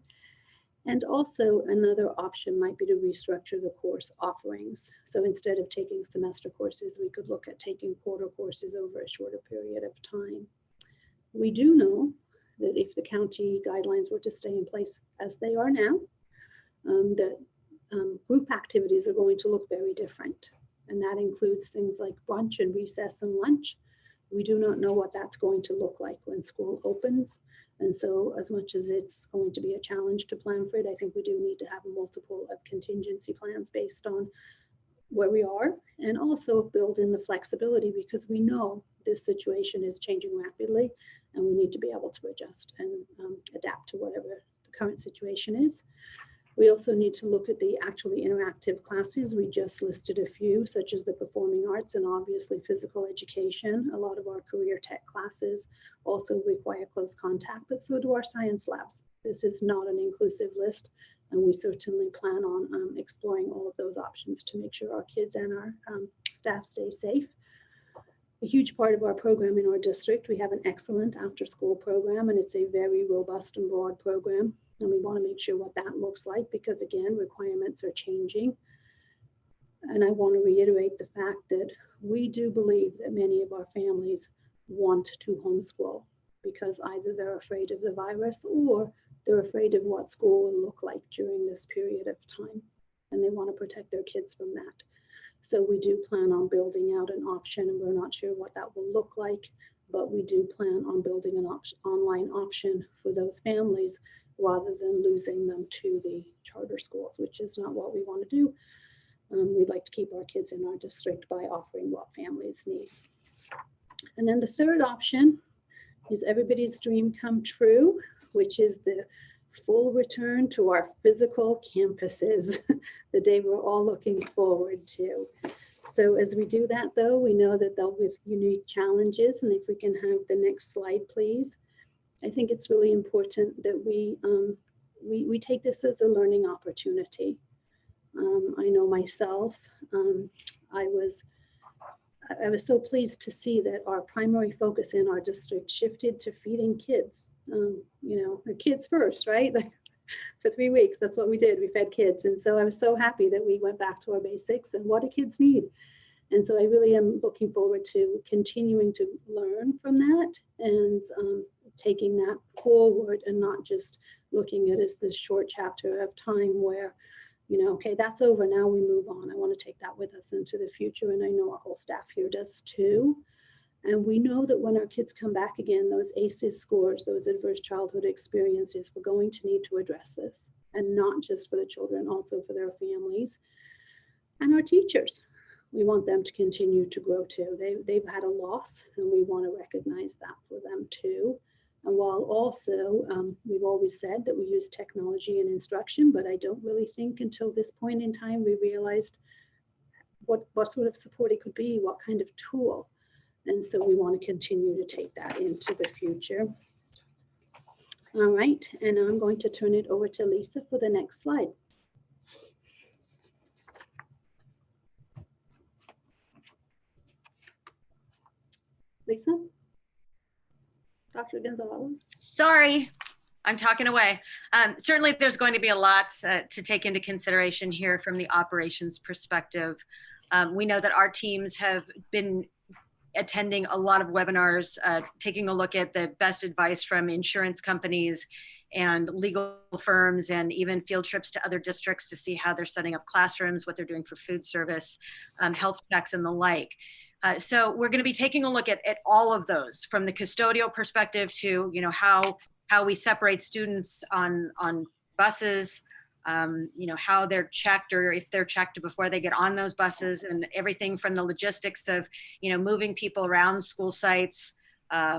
And also another option might be to restructure the course offerings. So instead of taking semester courses, we could look at taking quarter courses over a shorter period of time. We do know that if the county guidelines were to stay in place as they are now, that group activities are going to look very different. And that includes things like brunch and recess and lunch. We do not know what that's going to look like when school opens. And so as much as it's going to be a challenge to plan for it, I think we do need to have multiple contingency plans based on where we are, and also build in the flexibility, because we know this situation is changing rapidly and we need to be able to adjust and adapt to whatever the current situation is. We also need to look at the actually interactive classes. We just listed a few, such as the performing arts and obviously physical education. A lot of our career tech classes also require close contact, but so do our science labs. This is not an inclusive list, and we certainly plan on exploring all of those options to make sure our kids and our staff stay safe. A huge part of our program in our district, we have an excellent after-school program, and it's a very robust and broad program. And we want to make sure what that looks like because, again, requirements are changing. And I want to reiterate the fact that we do believe that many of our families want to homeschool because either they're afraid of the virus or they're afraid of what school will look like during this period of time. And they want to protect their kids from that. So we do plan on building out an option, and we're not sure what that will look like, but we do plan on building an online option for those families rather than losing them to the charter schools, which is not what we want to do. We'd like to keep our kids in our district by offering what families need. And then the third option is everybody's dream come true, which is the full return to our physical campuses, the day we're all looking forward to. So as we do that, though, we know that there'll be unique challenges. And if we can have the next slide, please. I think it's really important that we take this as a learning opportunity. I know myself, I was so pleased to see that our primary focus in our district shifted to feeding kids. You know, the kids first, right? For 3 weeks, that's what we did. We fed kids. And so I was so happy that we went back to our basics and what do kids need? And so I really am looking forward to continuing to learn from that and taking that forward and not just looking at it as this short chapter of time where, you know, okay, that's over, now we move on. I want to take that with us into the future. And I know our whole staff here does too. And we know that when our kids come back again, those ACEs scores, those adverse childhood experiences, we're going to need to address this, and not just for the children, also for their families and our teachers. We want them to continue to grow too. They've had a loss, and we want to recognize that for them too. And while also, we've always said that we use technology in instruction, but I don't really think until this point in time, we realized what sort of support it could be, what kind of tool. And so we want to continue to take that into the future. All right, and I'm going to turn it over to Lisa for the next slide. Lisa? Dr. Gonzalez? Sorry, I'm talking away. Certainly there's going to be a lot to take into consideration here from the operations perspective. We know that our teams have been attending a lot of webinars, taking a look at the best advice from insurance companies and legal firms, and even field trips to other districts to see how they're setting up classrooms, what they're doing for food service, health checks and the like. So we're going to be taking a look at all of those, from the custodial perspective to, you know, how we separate students on buses, you know, how they're checked, or if they're checked before they get on those buses, and everything from the logistics of, you know, moving people around school sites,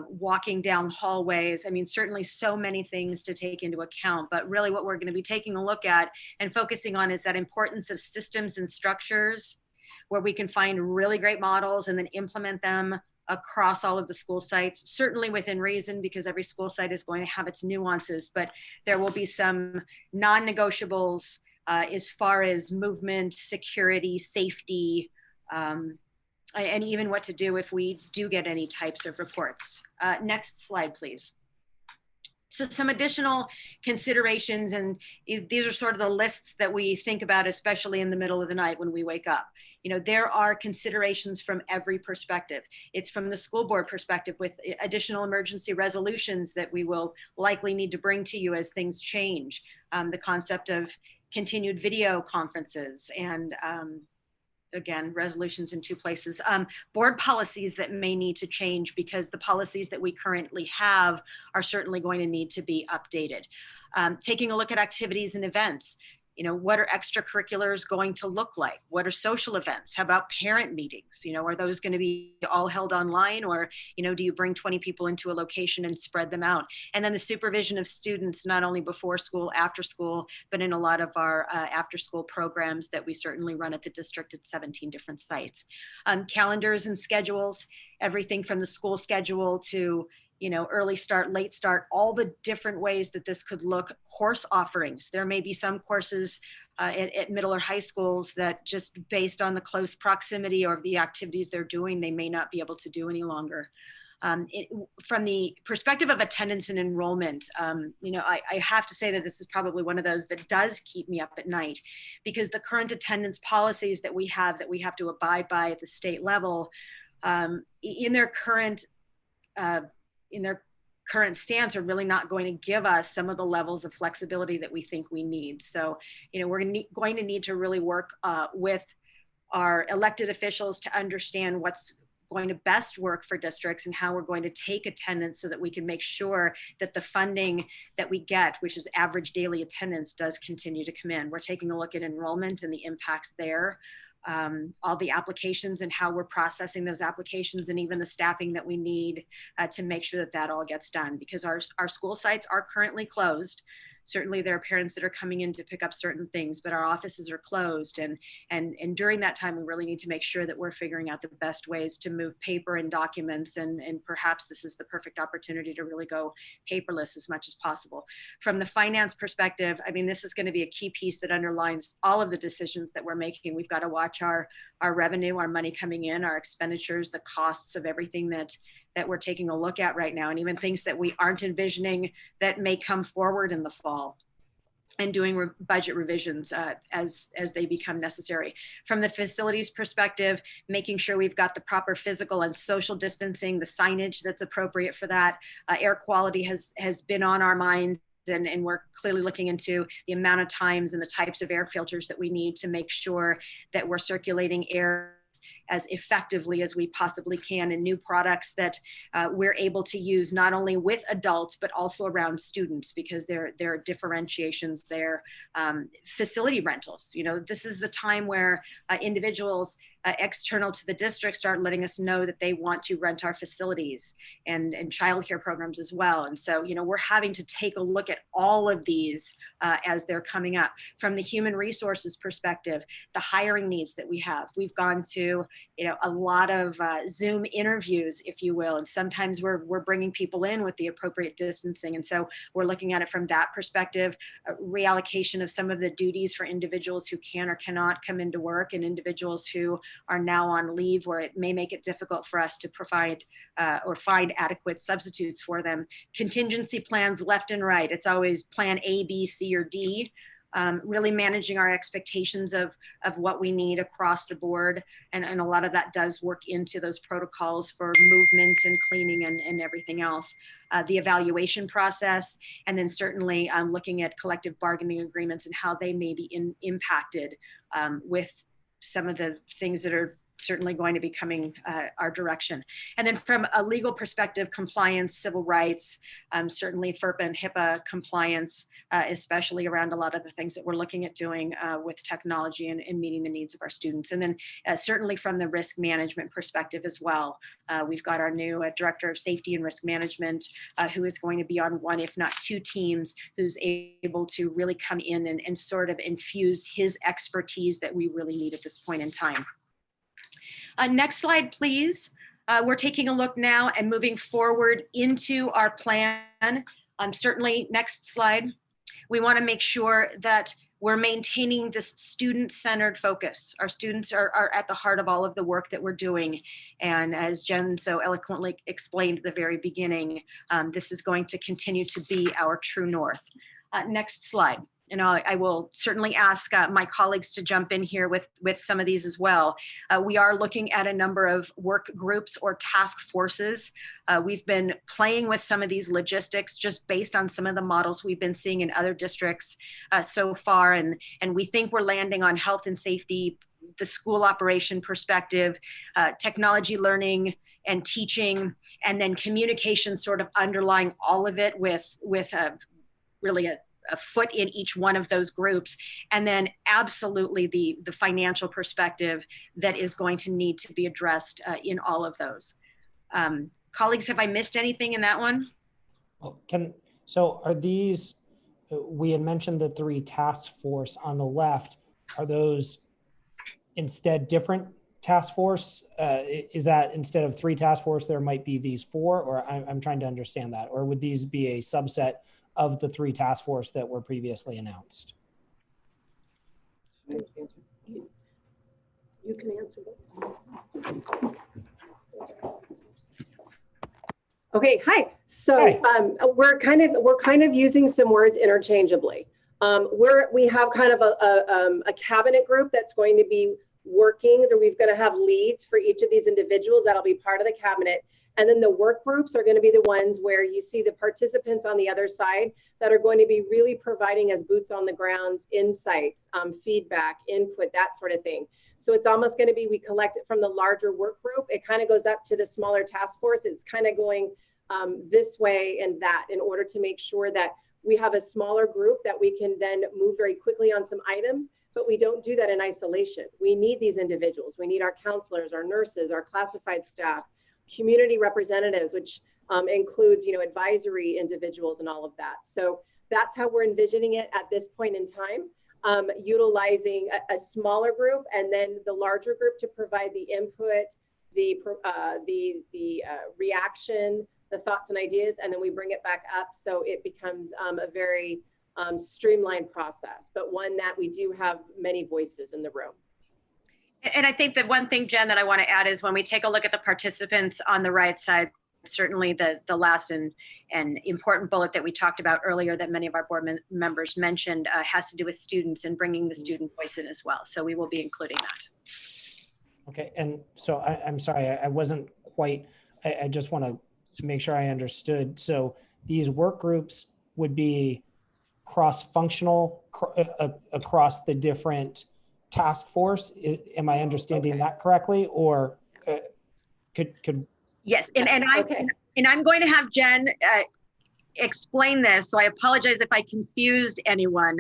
walking down hallways. I mean, certainly so many things to take into account, but really what we're going to be taking a look at and focusing on is that importance of systems and structures where we can find really great models and then implement them across all of the school sites, certainly within reason, because every school site is going to have its nuances, but there will be some non-negotiables as far as movement, security, safety, and even what to do if we do get any types of reports. Next slide, please. So some additional considerations, and these are sort of the lists that we think about, especially in the middle of the night when we wake up. You know, there are considerations from every perspective. It's from the school board perspective with additional emergency resolutions that we will likely need to bring to you as things change. The concept of continued video conferences and again, resolutions in 2 places. Board policies that may need to change because the policies that we currently have are certainly going to need to be updated. Taking a look at activities and events. what are extracurriculars going to look like? What are social events? How about parent meetings? Are those going to be all held online, or, do you bring 20 people into a location and spread them out? And then the supervision of students, not only before school, after school, but in a lot of our after school programs that we certainly run at the district at 17 different sites. Calendars and schedules, everything from the school schedule to early start, late start, all the different ways that this could look. Course offerings. There may be some courses at middle or high schools that, just based on the close proximity or the activities they're doing, they may not be able to do any longer. From the perspective of attendance and enrollment, I have to say that this is probably one of those that does keep me up at night, because the current attendance policies that we have to abide by at the state level, in their current stance, are really not going to give us some of the levels of flexibility that we think we need. So, we're going to need to really work with our elected officials to understand what's going to best work for districts and how we're going to take attendance so that we can make sure that the funding that we get, which is average daily attendance, does continue to come in. We're taking a look at enrollment and the impacts there. All the applications and how we're processing those applications, and even the staffing that we need to make sure that all gets done, because our school sites are currently closed. Certainly there are parents that are coming in to pick up certain things, but our offices are closed. And during that time, we really need to make sure that we're figuring out the best ways to move paper and documents. And perhaps this is the perfect opportunity to really go paperless as much as possible. From the finance perspective, this is going to be a key piece that underlines all of the decisions that we're making. We've got to watch our revenue, our money coming in, our expenditures, the costs of everything that we're taking a look at right now, and even things that we aren't envisioning that may come forward in the fall, and doing budget revisions as they become necessary. From the facilities perspective, making sure we've got the proper physical and social distancing, the signage that's appropriate for that. Air quality has been on our minds. And we're clearly looking into the amount of times and the types of air filters that we need to make sure that we're circulating air as effectively as we possibly can, and new products that we're able to use not only with adults but also around students, because there are differentiations there. Facility rentals, this is the time where individuals external to the district start letting us know that they want to rent our facilities, and childcare programs as well. And so, we're having to take a look at all of these as they're coming up. From the human resources perspective, the hiring needs that we have. We've gone to, a lot of Zoom interviews, if you will, and sometimes we're bringing people in with the appropriate distancing. And so we're looking at it from that perspective, reallocation of some of the duties for individuals who can or cannot come into work, and individuals who are now on leave, where it may make it difficult for us to provide or find adequate substitutes for them. Contingency plans left and right. It's always plan A, B, C, or D. Really managing our expectations of what we need across the board. And a lot of that does work into those protocols for movement and cleaning and everything else. The evaluation process, and then certainly looking at collective bargaining agreements and how they may be impacted with some of the things that are certainly going to be coming our direction. And then from a legal perspective, compliance, civil rights, certainly FERPA and HIPAA compliance, especially around a lot of the things that we're looking at doing with technology and meeting the needs of our students. And then certainly from the risk management perspective as well. We've got our new Director of Safety and Risk Management who is going to be on one, if not two teams, who's able to really come in and sort of infuse his expertise that we really need at this point in time. Next slide, please. We're taking a look now and moving forward into our plan. Certainly, next slide. We want to make sure that we're maintaining this student-centered focus. Our students are at the heart of all of the work that we're doing. And as Jen so eloquently explained at the very beginning, this is going to continue to be our true north. Next slide. And I will certainly ask my colleagues to jump in here with some of these as well. We are looking at a number of work groups or task forces. We've been playing with some of these logistics just based on some of the models we've been seeing in other districts so far. And we think we're landing on health and safety, the school operation perspective, technology learning and teaching, and then communication sort of underlying all of it with really a foot in each one of those groups. And then absolutely the financial perspective that is going to need to be addressed in all of those. Colleagues, have I missed anything in that one? Well, so are these, we had mentioned the 3 task force on the left, are those instead different task force? Is that instead of 3 task force, there might be these 4, or I'm trying to understand that, or would these be a subset of the 3 task force that were previously announced? You can answer that. Okay, hi. So we're kind of using some words interchangeably. We have kind of a cabinet group that's going to be working. We've got to have leads for each of these individuals that'll be part of the cabinet. And then the work groups are going to be the ones where you see the participants on the other side that are going to be really providing us boots on the ground insights, feedback, input, that sort of thing. So it's almost going to be, we collect it from the larger work group. It kind of goes up to the smaller task force. It's kind of going this way and that in order to make sure that we have a smaller group that we can then move very quickly on some items, but we don't do that in isolation. We need these individuals. We need our counselors, our nurses, our classified staff, community representatives, which includes, advisory individuals and all of that. So that's how we're envisioning it at this point in time, utilizing a smaller group and then the larger group to provide the input, the reaction, the thoughts and ideas, and then we bring it back up so it becomes a very streamlined process, but one that we do have many voices in the room. And I think that one thing, Jen, that I want to add is when we take a look at the participants on the right side, certainly the last and important bullet that we talked about earlier that many of our board members mentioned has to do with students and bringing the student voice in as well. So we will be including that. Okay, and so I'm sorry, I wasn't quite, I just want to make sure I understood. So these work groups would be cross-functional across the different task force. Am I understanding that correctly, or could? Yes, and I'm going to have Jen explain this. So I apologize if I confused anyone.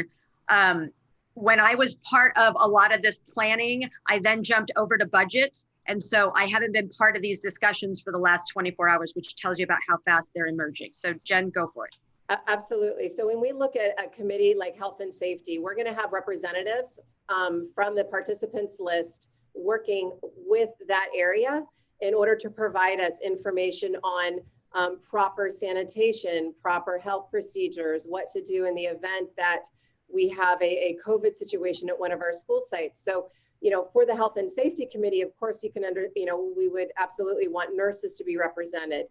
When I was part of a lot of this planning, I then jumped over to budget. And so I haven't been part of these discussions for the last 24 hours, which tells you about how fast they're emerging. So Jen, go for it. Absolutely. So when we look at a committee like health and safety, we're going to have representatives from the participants list working with that area in order to provide us information on proper sanitation, proper health procedures, what to do in the event that we have a COVID situation at one of our school sites. So, for the health and safety committee, of course, we would absolutely want nurses to be represented,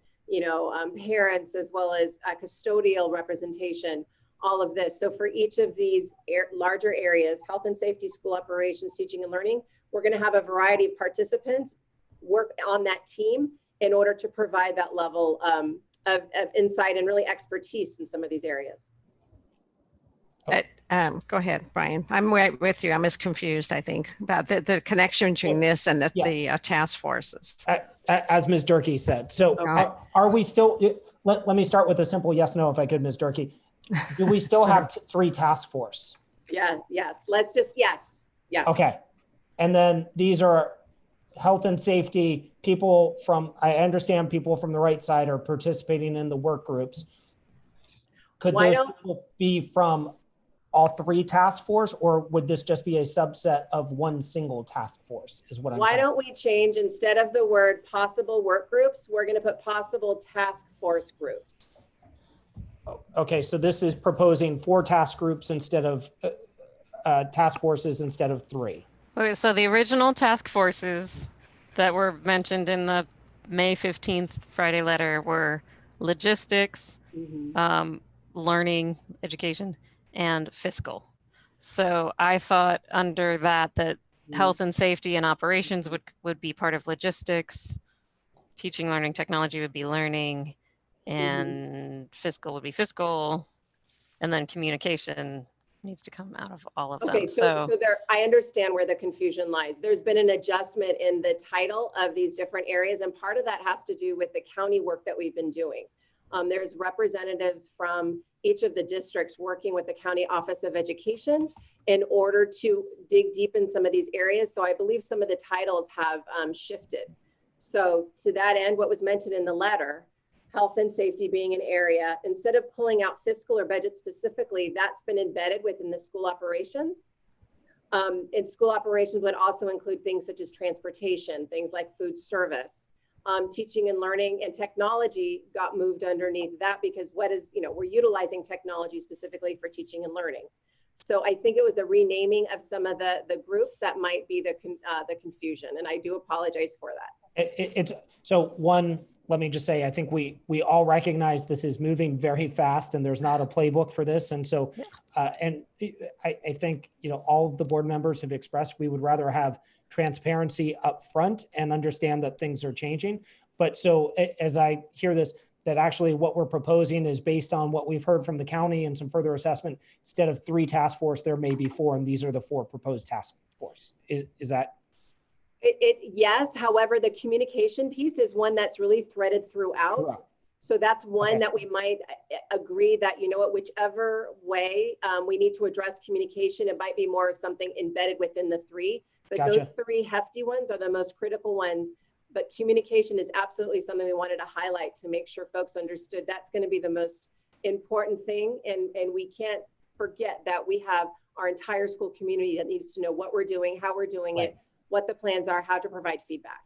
parents, as well as custodial representation, all of this. So for each of these larger areas, health and safety, school operations, teaching and learning, we're going to have a variety of participants work on that team in order to provide that level of insight and really expertise in some of these areas. Go ahead, Brian. I'm right with you. I'm as confused, I think, about the connection between this and the task forces. As Ms. Durkee said. So are we still, let me start with a simple yes, no, if I could, Ms. Durkee. Do we still have 3 task force? Yeah, yes. Let's just, yes. Okay. And then these are health and safety people from, I understand people from the right side are participating in the work groups. Could those people be from all 3 task force, or would this just be a subset of one single task force is what I'm Why don't we change, instead of the word possible work groups, we're going to put possible task force groups. Okay, so this is proposing 4 task groups instead of task forces instead of 3. Okay, so the original task forces that were mentioned in the May 15th Friday letter were logistics, learning, education, and fiscal. So I thought under that health and safety and operations would be part of logistics, teaching, learning, technology would be learning, and fiscal would be fiscal, and then communication needs to come out of all of them. Okay, so there, I understand where the confusion lies. There's been an adjustment in the title of these different areas, and part of that has to do with the county work that we've been doing. There's representatives from each of the districts working with the County Office of Education in order to dig deep in some of these areas. So I believe some of the titles have shifted. So to that end, what was mentioned in the letter, health and safety being an area, instead of pulling out fiscal or budget specifically, that's been embedded within the school operations. And school operations would also include things such as transportation, things like food service, teaching and learning, and technology got moved underneath that because we're utilizing technology specifically for teaching and learning. So I think it was a renaming of some of the groups that might be the confusion, and I do apologize for that. Let me just say, I think we all recognize this is moving very fast and there's not a playbook for this. And so, and I think, all of the board members have expressed we would rather have transparency up front and understand that things are changing. But so as I hear this, that actually what we're proposing is based on what we've heard from the county and some further assessment. Instead of 3 task force, there may be 4, and these are the 4 proposed task force. Is that? Yes. However, the communication piece is one that's really threaded throughout. So that's one that we might agree that, whichever way we need to address communication, it might be more something embedded within the 3. But those 3 hefty ones are the most critical ones. But communication is absolutely something we wanted to highlight to make sure folks understood that's going to be the most important thing. And we can't forget that we have our entire school community that needs to know what we're doing, how we're doing it, what the plans are, how to provide feedback.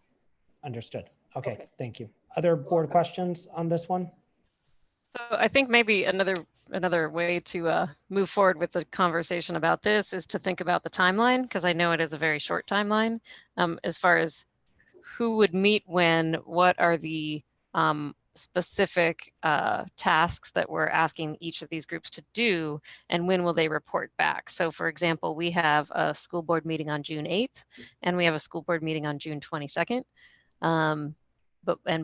Understood. Okay. Thank you. Other board questions on this one? So I think maybe another way to move forward with the conversation about this is to think about the timeline, because I know it is a very short timeline as far as who would meet when, what are the specific tasks that we're asking each of these groups to do, and when will they report back. So for example, we have a school board meeting on June 8th, and we have a school board meeting on June 22nd. And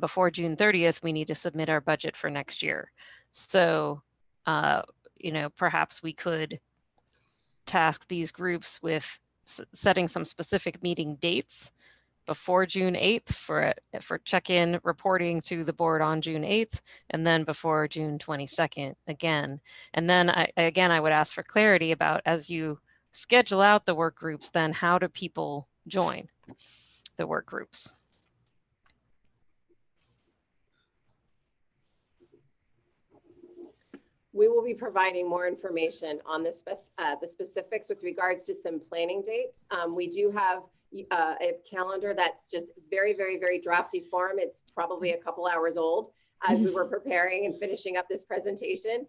before June 30th, we need to submit our budget for next year. So, perhaps we could task these groups with setting some specific meeting dates before June 8th for check-in reporting to the board on June 8th, and then before June 22nd again. And then I would ask for clarity about, as you schedule out the work groups, then how do people join the work groups? We will be providing more information on the specifics with regards to some planning dates. We do have a calendar that's just very, very, very drafty form. It's probably a couple hours old as we were preparing and finishing up this presentation.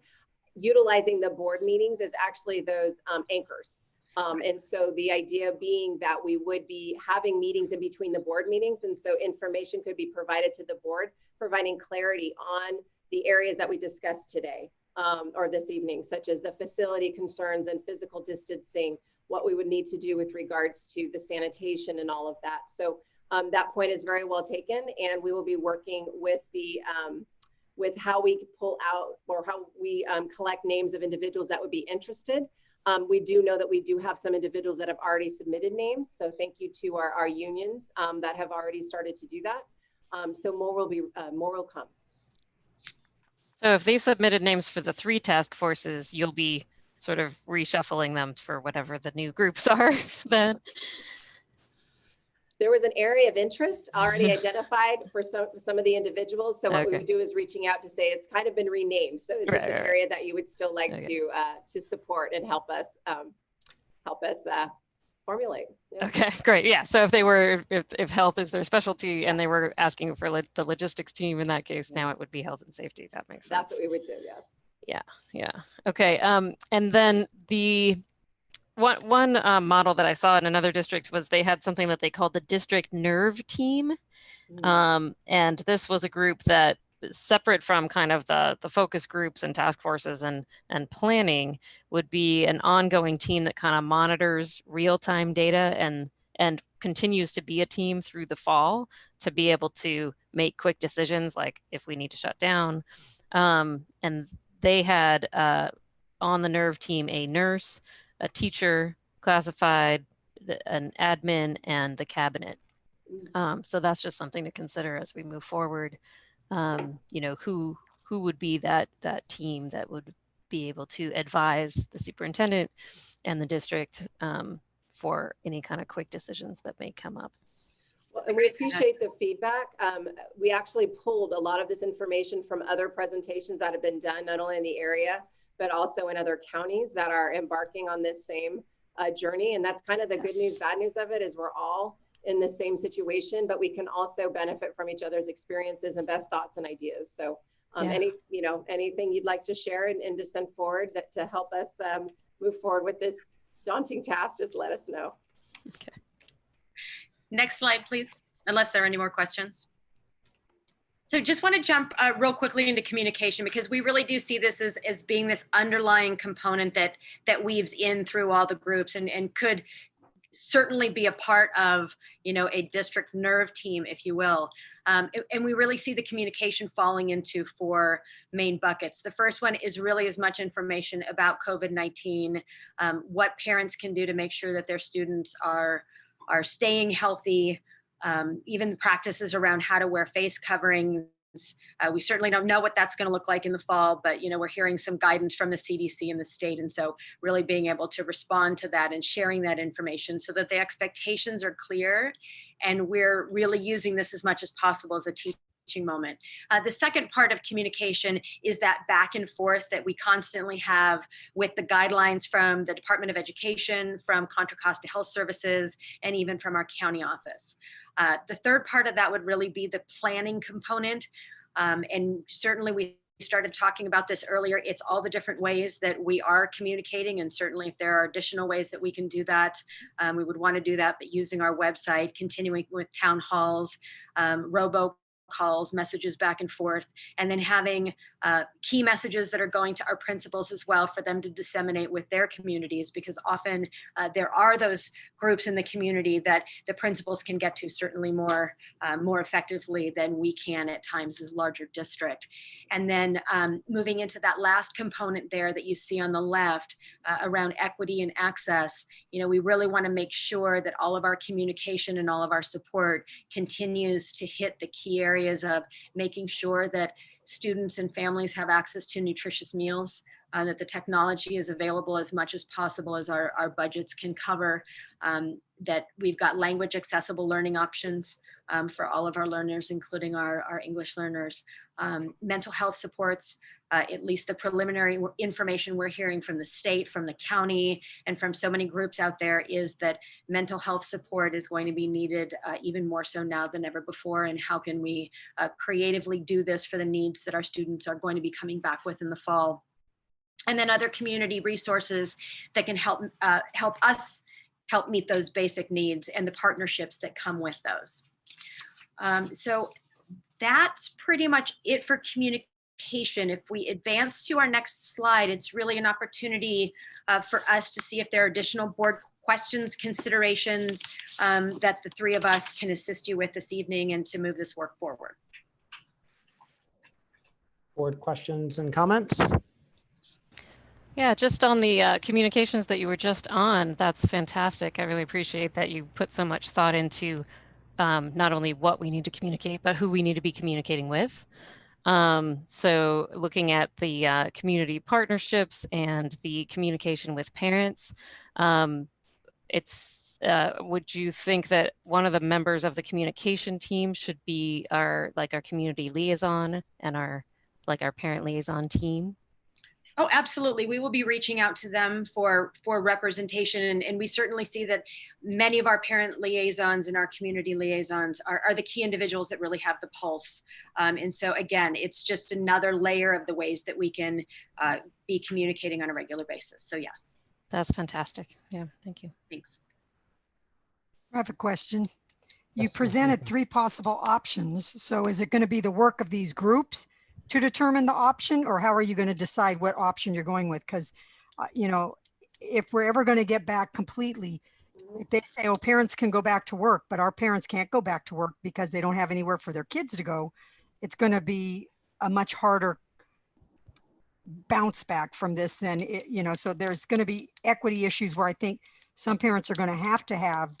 Utilizing the board meetings is actually those anchors. And so the idea being that we would be having meetings in between the board meetings. And so information could be provided to the board, providing clarity on the areas that we discussed today or this evening, such as the facility concerns and physical distancing, what we would need to do with regards to the sanitation and all of that. So that point is very well taken, and we will be working with the with how we pull out or how we collect names of individuals that would be interested. We do know that we do have some individuals that have already submitted names. So thank you to our unions that have already started to do that. So more will come. So if they submitted names for the 3 task forces, you'll be sort of reshuffling them for whatever the new groups are then? There was an area of interest already identified for some of the individuals. So what we would do is reaching out to say it's kind of been renamed. So is this an area that you would still like to support and help us formulate? Yeah. Okay, great. Yeah. So if health is their specialty and they were asking for the logistics team in that case, now it would be health and safety. That makes sense. That's what we would do. Yes. Yeah. Okay. And then the one model that I saw in another district was they had something that they called the district nerve team. And this was a group that, separate from kind of the focus groups and task forces and planning, would be an ongoing team that kind of monitors real-time data and continues to be a team through the fall to be able to make quick decisions, like if we need to shut down. And they had on the nerve team a nurse, a teacher, classified, an admin, and the cabinet. So that's just something to consider as we move forward. Who who would be that team that would be able to advise the superintendent and the district for any kind of quick decisions that may come up. Well, and we appreciate the feedback. We actually pulled a lot of this information from other presentations that have been done, not only in the area, but also in other counties that are embarking on this same journey. And that's kind of the good news, bad news of it, is we're all in the same situation, but we can also benefit from each other's experiences and best thoughts and ideas. So anything you'd like to share and to send forward that to help us move forward with this daunting task, just let us know. Okay. Next slide, please, unless there are any more questions. So just want to jump real quickly into communication, because we really do see this as being this underlying component that weaves in through all the groups and could certainly be a part of, a district nerve team, if you will. And we really see the communication falling into 4 main buckets. The first one is really as much information about COVID-19, what parents can do to make sure that their students are staying healthy, even the practices around how to wear face coverings. We certainly don't know what that's going to look like in the fall, but we're hearing some guidance from the CDC and the state. And so really being able to respond to that and sharing that information so that the expectations are clear and we're really using this as much as possible as a teaching moment. The second part of communication is that back and forth that we constantly have with the guidelines from the Department of Education, from Contra Costa Health Services, and even from our county office. The third part of that would really be the planning component. And certainly we started talking about this earlier. It's all the different ways that we are communicating. And certainly if there are additional ways that we can do that, we would want to do that, but using our website, continuing with town halls, robo calls, messages back and forth, and then having key messages that are going to our principals as well for them to disseminate with their communities, because often there are those groups in the community that the principals can get to certainly more effectively than we can at times as a larger district. And then moving into that last component there that you see on the left around equity and access, we really want to make sure that all of our communication and all of our support continues to hit the key areas of making sure that students and families have access to nutritious meals, that the technology is available as much as possible as our budgets can cover, that we've got language accessible learning options for all of our learners, including our English learners, mental health supports. At least the preliminary information we're hearing from the state, from the county, and from so many groups out there is that mental health support is going to be needed even more so now than ever before. And how can we creatively do this for the needs that our students are going to be coming back with in the fall? And then other community resources that can help us help meet those basic needs and the partnerships that come with those. So that's pretty much it for communication. If we advance to our next slide, it's really an opportunity for us to see if there are additional board questions, considerations that the 3 of us can assist you with this evening and to move this work forward. Board questions and comments? Yeah, just on the communications that you were just on, that's fantastic. I really appreciate that you put so much thought into not only what we need to communicate, but who we need to be communicating with. So looking at the community partnerships and the communication with parents, would you think that one of the members of the communication team should be our community liaison and our parent liaison team? Oh, absolutely. We will be reaching out to them for representation. And we certainly see that many of our parent liaisons and our community liaisons are the key individuals that really have the pulse. And so again, it's just another layer of the ways that we can be communicating on a regular basis. So yes. That's fantastic. Yeah, thank you. Thanks. I have a question. You Yes, presented 3 possible options. So is it going to be the work of these groups to determine the option, or how are you going to decide what option you're going with? Because, if we're ever going to get back completely, if they say, oh, parents can go back to work, but our parents can't go back to work because they don't have anywhere for their kids to go, it's going to be a much harder bounce back from this than, so there's going to be equity issues where I think some parents are going to have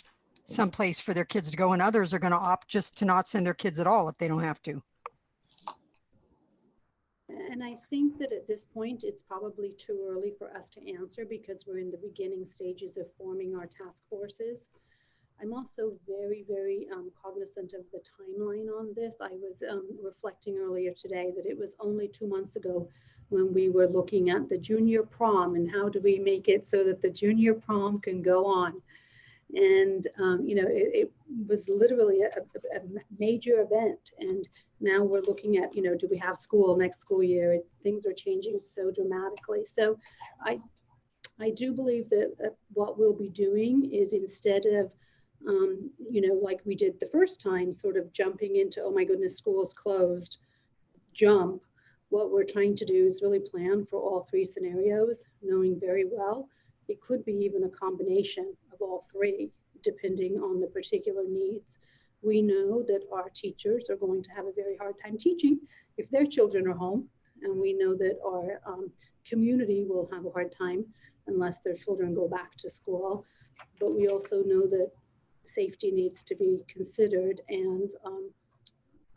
some place for their kids to go, and others are going to opt just to not send their kids at all if they don't have to. I think that at this point, it's probably too early for us to answer because we're in the beginning stages of forming our task forces. I'm also very, very cognizant of the timeline on this. I was reflecting earlier today that it was only 2 months ago when we were looking at the junior prom and how do we make it so that the junior prom can go on. And, you know, it was literally a major event. And now we're looking at, you know, do we have school next school year? Things are changing so dramatically. So I do believe that what we'll be doing is instead of, you know, like we did the first time, sort of jumping into, oh my goodness, school's closed, jump. What we're trying to do is really plan for all three scenarios, knowing very well it could be even a combination of all three, depending on the particular needs. We know that our teachers are going to have a very hard time teaching if their children are home, and we know that our community will have a hard time unless their children go back to school. But we also know that safety needs to be considered, and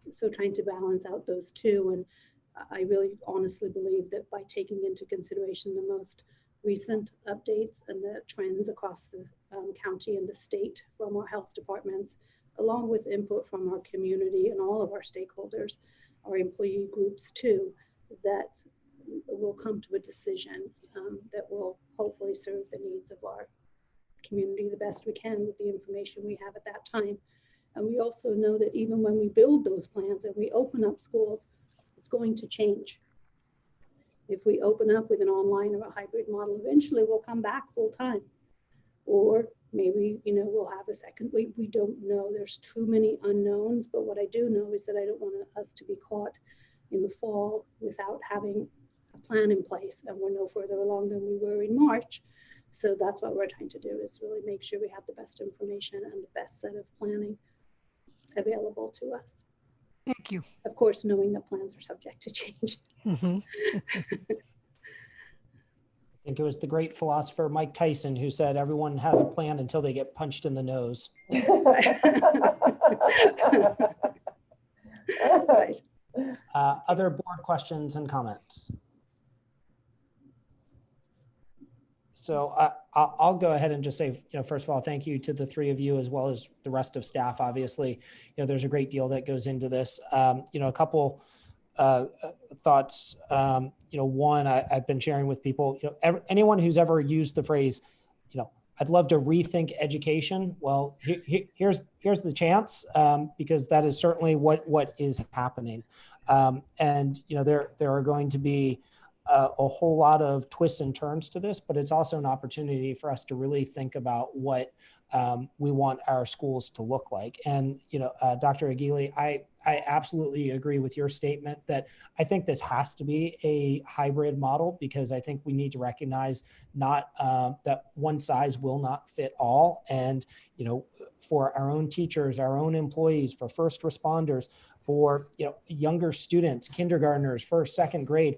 so trying to balance out those two. And I really honestly believe that by taking into consideration the most recent updates and the trends across the county and the state from our health departments, along with input from our community and all of our stakeholders, our employee groups too, that we'll come to a decision that will hopefully serve the needs of our community the best we can with the information we have at that time. And we also know that even when we build those plans and we open up schools, it's going to change. If we open up with an online or a hybrid model, eventually we'll come back full time. Or maybe, you know, we'll have a second week. We don't know. There's too many unknowns. But what I do know is that I don't want us to be caught in the fall without having a plan in place. And we're no further along than we were in March. So that's what we're trying to do, is really make sure we have the best information and the best set of planning available to us. Thank you. Of course, knowing that plans are subject to change. Mhm. I think it was the great philosopher Mike Tyson who said everyone has a plan until they get punched in the nose. Right. Other board questions and comments? So I'll go ahead and just say, you know, first of all, thank you to the three of you as well as the rest of staff. Obviously, you know, there's a great deal that goes into this. You know, a couple thoughts. You know, one, I've been sharing with people, you know, anyone who's ever used the phrase, you know, I'd love to rethink education. Well, here's the chance, because that is certainly what is happening. And, you know, there are going to be a whole lot of twists and turns to this, but it's also an opportunity for us to really think about what we want our schools to look like. And, you know, Dr. Aguili, I absolutely agree with your statement that I think this has to be a hybrid model, because I think we need to recognize not that one size will not fit all. And, you know, for our own teachers, our own employees, for first responders, for, you know, younger students, kindergartners, first, second grade,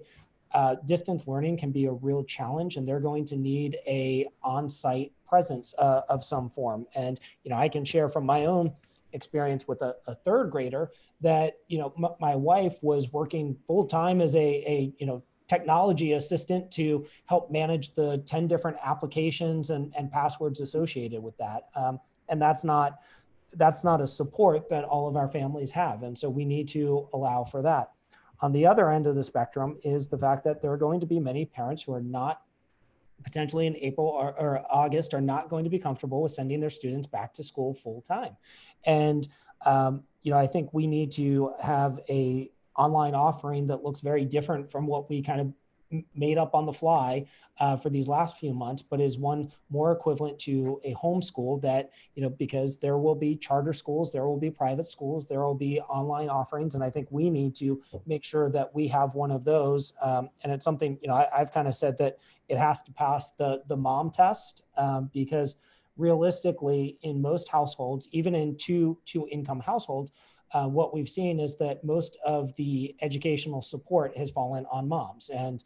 distance learning can be a real challenge, and they're going to need a on-site presence of some form. And, you know, I can share from my own experience with a third grader that, you know, my wife was working full-time as a you know, technology assistant to help manage the 10 different applications and passwords associated with that. And that's not a support that all of our families have. And so we need to allow for that. On the other end of the spectrum is the fact that there are going to be many parents who are not, potentially in April or August, are not going to be comfortable with sending their students back to school full time. And, you know, I think we need to have a online offering that looks very different from what we kind of made up on the fly for these last few months, but is one more equivalent to a homeschool that, you know, because there will be charter schools, there will be private schools, there will be online offerings. And I think we need to make sure that we have one of those. And it's something, you know, I've kind of said that it has to pass the mom test, because realistically in most households, even in two income households, what we've seen is that most of the educational support has fallen on moms. And,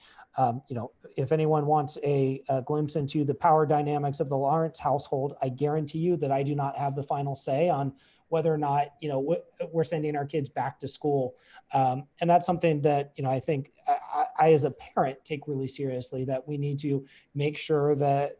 you know, if anyone wants a glimpse into the power dynamics of the Lawrence household, I guarantee you that I do not have the final say on whether or not, we're sending our kids back to school. And that's something that, I think I as a parent take really seriously, that we need to make sure that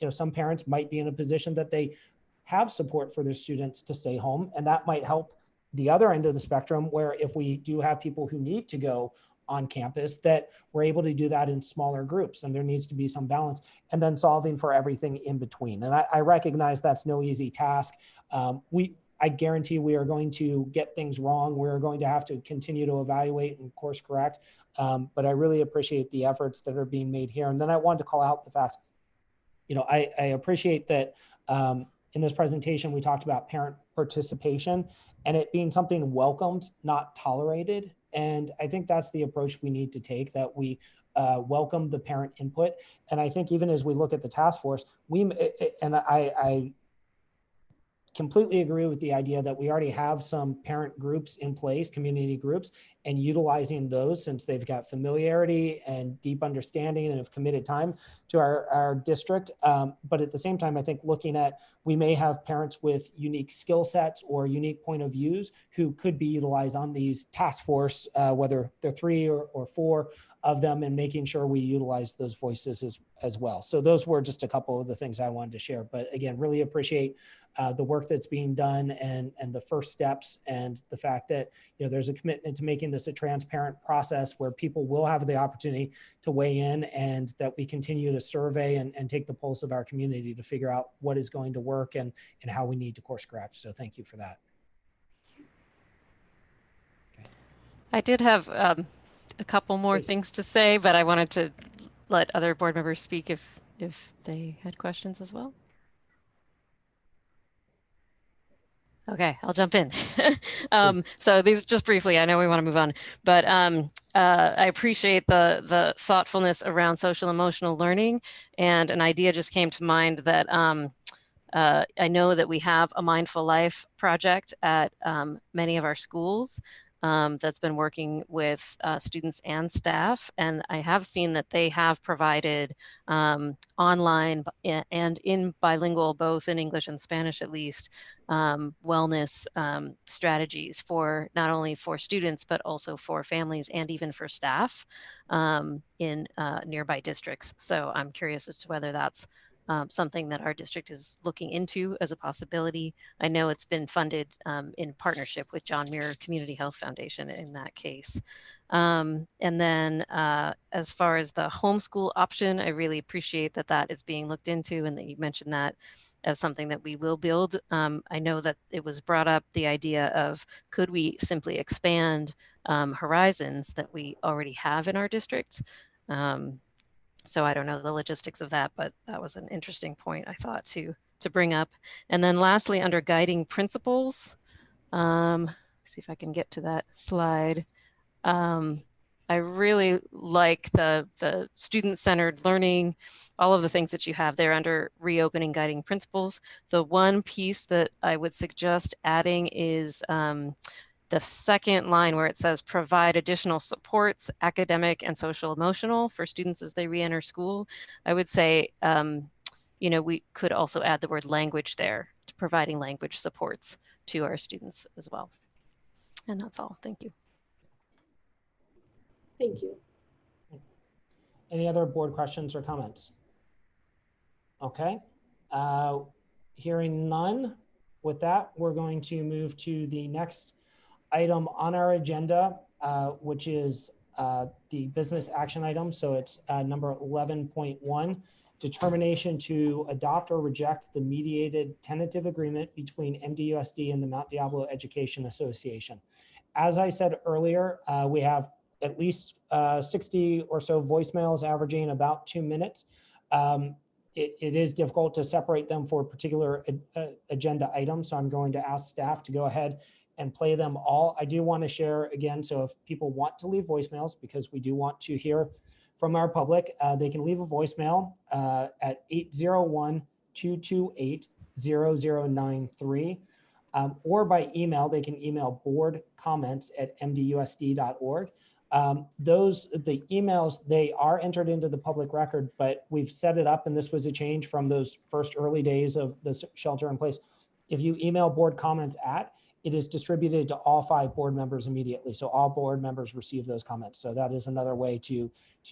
some parents might be in a position that they have support for their students to stay home. And that might help the other end of the spectrum, where if we do have people who need to go on campus, that we're able to do that in smaller groups, and there needs to be some balance, and then solving for everything in between. And I recognize that's no easy task. I guarantee we are going to get things wrong. We're going to have to continue to evaluate and course correct. But I really appreciate the efforts that are being made here. And then I wanted to call out the fact, I appreciate that in this presentation, we talked about parent participation and it being something welcomed, not tolerated. And I think that's the approach we need to take, that we welcome the parent input. And I think even as we look at the task force, I completely agree with the idea that we already have some parent groups in place, community groups, and utilizing those, since they've got familiarity and deep understanding and have committed time to our district. But at the same time, I think looking at, we may have parents with unique skill sets or unique point of views who could be utilized on these task force, whether they're 3 or 4 of them, and making sure we utilize those voices as well. So those were just a couple of the things I wanted to share. But again, really appreciate the work that's being done and the first steps, and the fact that there's a commitment to making this a transparent process where people will have the opportunity to weigh in, and that we continue to survey and take the pulse of our community to figure out what is going to work and how we need to course correct. So thank you for that. Okay. I did have a couple more Please. things to say, but I wanted to let other board members speak if they had questions as well. Okay, I'll jump in. So these, just briefly, I know we want to move on, but I appreciate the thoughtfulness around social emotional learning, and an idea just came to mind that I know that we have a Mindful Life project at many of our schools that's been working with students and staff. And I have seen that they have provided online and in bilingual, both in English and Spanish at least, wellness strategies for not only for students, but also for families and even for staff in nearby districts. So I'm curious as to whether that's something that our district is looking into as a possibility. I know it's been funded in partnership with John Muir Community Health Foundation in that case. And then as far as the homeschool option, I really appreciate that that is being looked into, and that you mentioned that as something that we will build. I know that it was brought up, the idea of, could we simply expand horizons that we already have in our district? So I don't know the logistics of that, but that was an interesting point I thought to bring up. And then lastly, under guiding principles, see if I can get to that slide. I really like the student-centered learning, all of the things that you have there under reopening guiding principles. The one piece that I would suggest adding is the second line where it says provide additional supports, academic and social emotional, for students as they re-enter school. I would say, we could also add the word language there, to providing language supports to our students as well. And that's all. Thank you. Thank you. Any other board questions or comments? Okay, hearing none. With that, we're going to move to the next item on our agenda, which is the business action item. So it's number 11.1, determination to adopt or reject the mediated tentative agreement between MDUSD and the Mount Diablo Education Association. As I said earlier, we have at least 60 or so voicemails averaging about 2 minutes. It is difficult to separate them for particular agenda items, so I'm going to ask staff to go ahead and play them all. I do want to share again, so if people want to leave voicemails, because we do want to hear from our public, they can leave a voicemail at 801-228-0093, or by email. They can email boardcomments@mdusd.org. The emails, they are entered into the public record, but we've set it up, and this was a change from those first early days of the shelter in place. If you email board comments it is distributed to all 5 board members immediately. So all board members receive those comments. So that is another way to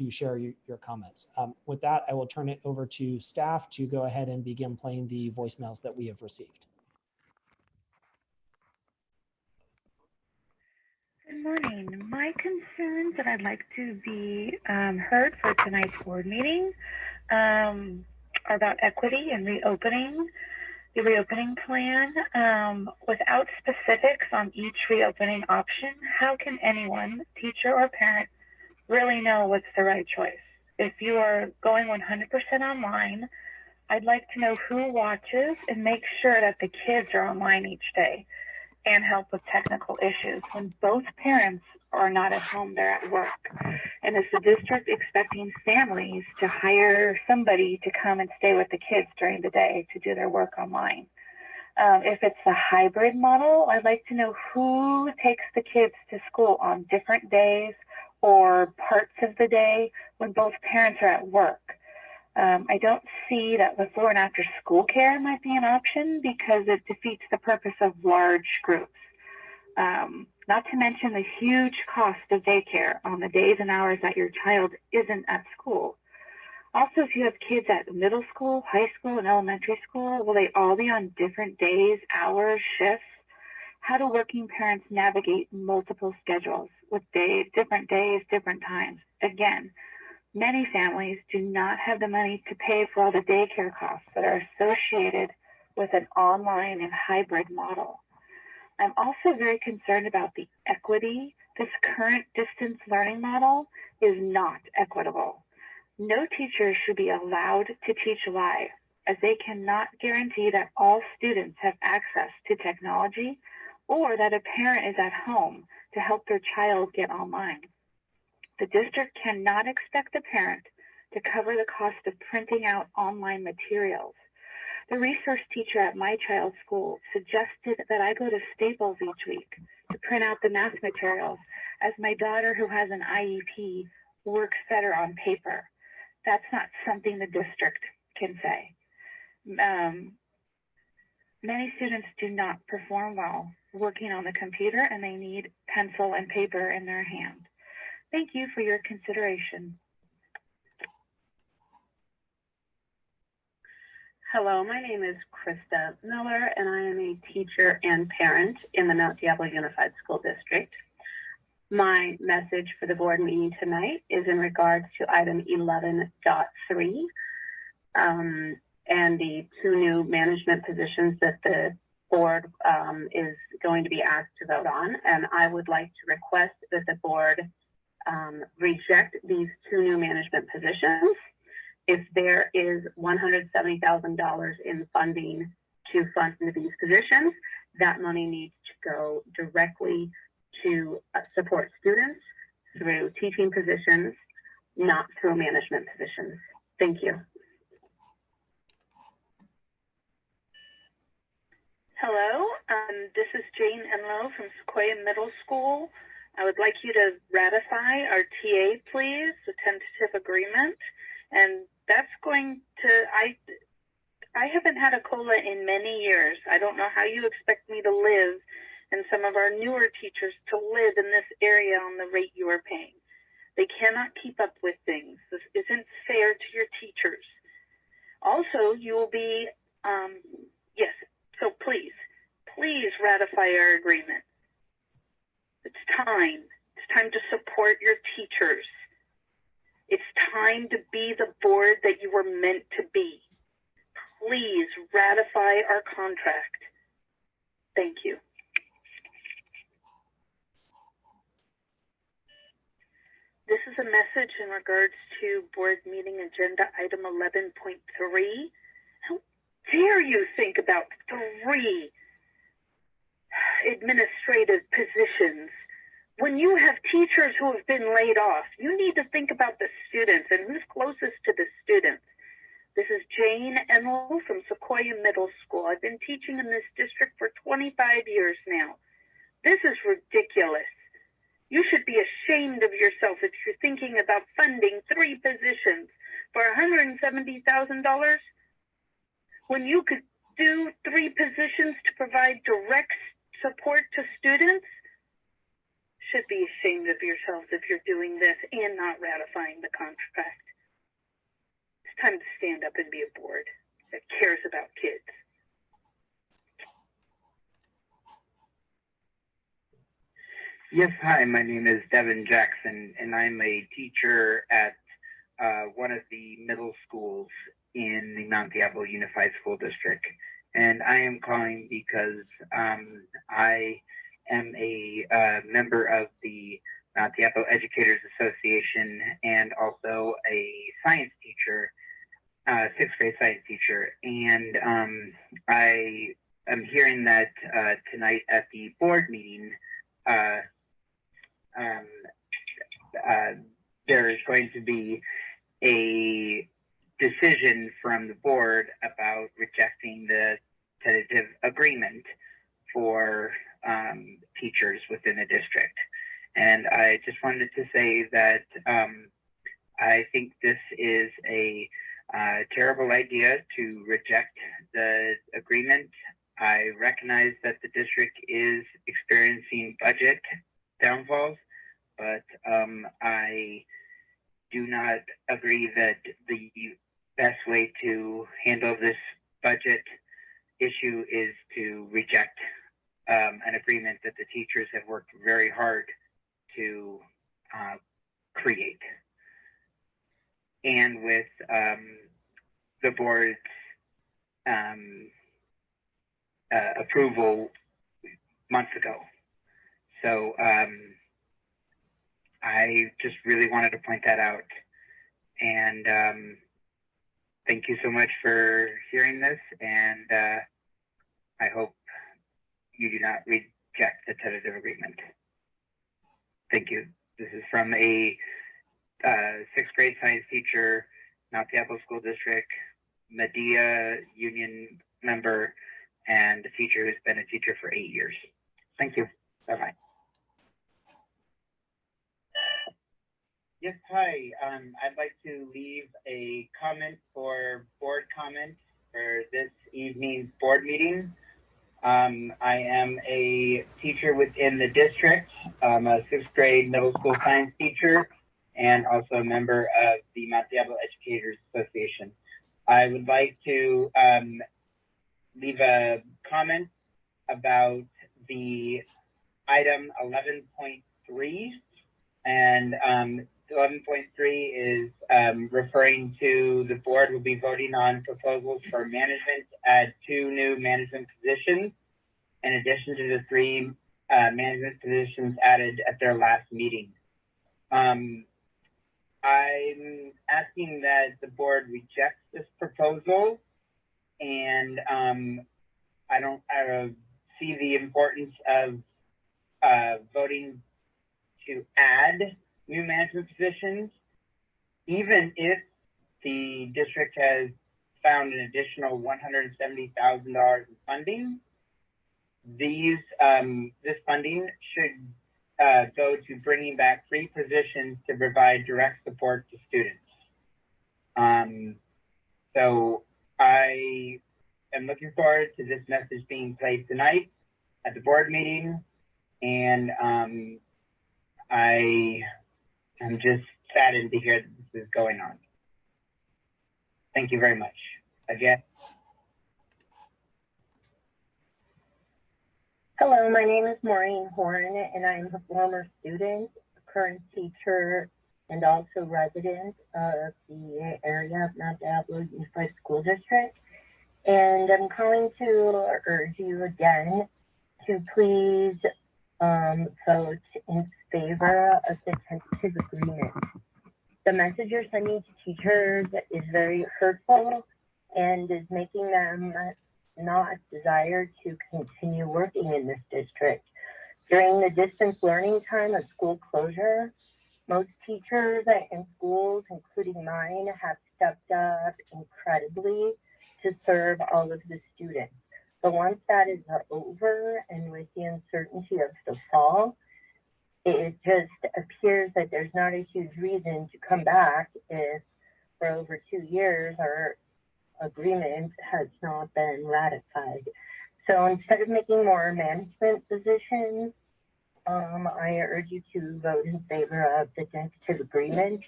share your comments. With that, I will turn it over to staff to go ahead and begin playing the voicemails that we have received. Good morning. My concerns that I'd like to be heard for tonight's board meeting are about equity and reopening, the reopening plan. Without specifics on each reopening option, how can anyone, teacher or parent, really know what's the right choice? If you are going 100% online, I'd like to know who watches and make sure that the kids are online each day and help with technical issues. When both parents are not at home, they're at work. And is the district expecting families to hire somebody to come and stay with the kids during the day to do their work online? If it's a hybrid model, I'd like to know who takes the kids to school on different days or parts of the day when both parents are at work. I don't see that before and after school care might be an option because it defeats the purpose of large groups. Not to mention the huge cost of daycare on the days and hours that your child isn't at school. Also, if you have kids at middle school, high school, and elementary school, will they all be on different days, hours, shifts? How do working parents navigate multiple schedules with different days, different times? Again, many families do not have the money to pay for all the daycare costs that are associated with an online and hybrid model. I'm also very concerned about the equity. This current distance learning model is not equitable. No teacher should be allowed to teach live, as they cannot guarantee that all students have access to technology or that a parent is at home to help their child get online. The district cannot expect the parent to cover the cost of printing out online materials. The resource teacher at my child's school suggested that I go to Staples each week to print out the math materials, as my daughter, who has an IEP, works better on paper. That's not something the district can say. Many students do not perform well working on the computer, and they need pencil and paper in their hand. Thank you for your consideration. Hello, my name is Krista Miller, and I am a teacher and parent in the Mount Diablo Unified School District. My message for the board meeting tonight is in regards to item 11.3 and the 2 new management positions that the board is going to be asked to vote on. And I would like to request that the board reject these 2 new management positions. If there is $170,000 in funding to fund these positions, that money needs to go directly to support students through teaching positions, not through management positions. Thank you. Hello, this is Jane Enlow from Sequoia Middle School. I would like you to ratify our TA, please, the tentative agreement. And that's going to, I haven't had a COLA in many years. I don't know how you expect me to live and some of our newer teachers to live in this area on the rate you are paying. They cannot keep up with things. This isn't fair to your teachers. Also, you will be, yes, so please ratify our agreement. It's time. It's time to support your teachers. It's time to be the board that you were meant to be. Please ratify our contract. Thank you. This is a message in regards to board meeting agenda item 11.3. How dare you think about 3 administrative positions when you have teachers who have been laid off? You need to think about the students and who's closest to the students. This is Jane Enlow from Sequoia Middle School. I've been teaching in this district for 25 years now. This is ridiculous. You should be ashamed of yourself if you're thinking about funding 3 positions for $170,000 when you could do 3 positions to provide direct support to students? Should be ashamed of yourselves if you're doing this and not ratifying the contract. It's time to stand up and be a board that cares about kids. Yes, hi, my name is Devin Jackson, and I'm a teacher at one of the middle schools in the Mount Diablo Unified School District. And I am calling because I am a member of the Mount Diablo Educators Association and also a science teacher, 6th grade science teacher. And I am hearing that tonight at the board meeting, there is going to be a decision from the board about rejecting the tentative agreement for teachers within the district. And I just wanted to say that I think this is a terrible idea to reject the agreement. I recognize that the district is experiencing budget downfalls, but I do not agree that the best way to handle this budget issue is to reject an agreement that the teachers have worked very hard to create. And with the board's approval months ago. So I just really wanted to point that out. And thank you so much for hearing this. And I hope you do not reject the tentative agreement. Thank you. This is from a 6th grade science teacher, Mount Diablo School District, Medea Union member, and a teacher who's been a teacher for 8 years. Thank you. Bye-bye. Yes, hi. I'd like to leave a comment for board comment for this evening's board meeting. I am a teacher within the district. I'm a 6th grade middle school science teacher and also a member of the Mount Diablo Educators Association. I would like to leave a comment about the item 11.3, and 11.3 is referring to the board will be voting on proposals for management to add 2 new management positions in addition to the 3 management positions added at their last meeting. I'm asking that the board rejects this proposal, and I don't see the importance of voting to add new management positions, even if the district has found an additional $170,000 in funding. This funding should go to bringing back 3 positions to provide direct support to students. So I am looking forward to this message being played tonight at the board meeting, and I am just saddened to hear that this is going on. Thank you very much. Again. Hello, my name is Maureen Horn, and I'm a former student, current teacher, and also resident of the area of Mount Diablo Unified School District. And I'm calling to urge you again to please vote in favor of the tentative agreement. The message you're sending to teachers is very hurtful and is making them not desire to continue working in this district. During the distance learning time of school closure, most teachers in schools, including mine, have stepped up incredibly to serve all of the students. But once that is over, and with the uncertainty of the fall, it just appears that there's not a huge reason to come back if for over 2 years our agreement has not been ratified. So instead of making more management positions, I urge you to vote in favor of the tentative agreement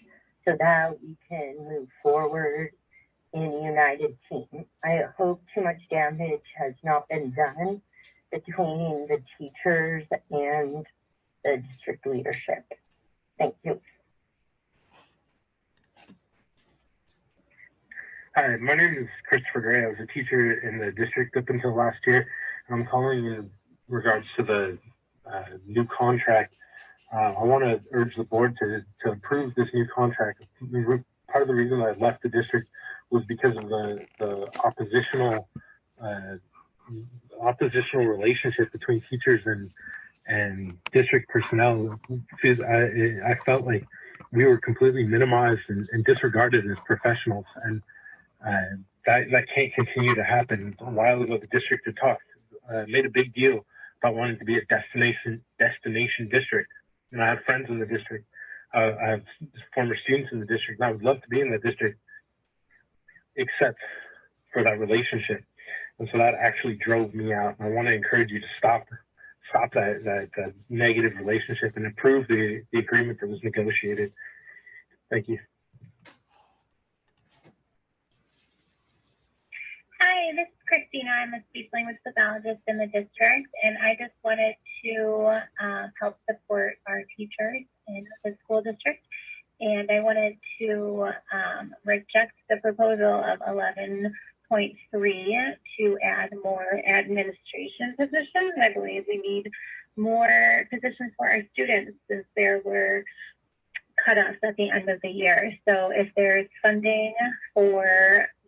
so that we can move forward in a united team. I hope too much damage has not been done between the teachers and the district leadership. Thank you. Hi, my name is Christopher Gray. I was a teacher in the district up until last year. I'm calling in regards to the new contract. I want to urge the board to approve this new contract. Part of the reason I left the district was because of the oppositional relationship between teachers and district personnel. I felt like we were completely minimized and disregarded as professionals, and that can't continue to happen. A while ago, the district had talked, made a big deal about wanting to be a destination district. And I have friends in the district. I have former students in the district, and I would love to be in the district, except for that relationship. And so that actually drove me out. I want to encourage you to stop that negative relationship and approve the agreement that was negotiated. Thank you. Hi, this is Christina. I'm a speech language pathologist in the district, and I just wanted to help support our teachers in the school district. And I wanted to reject the proposal of 11.3 to add more administration positions. I believe we need more positions for our students since there were cutoffs at the end of the year. So if there's funding for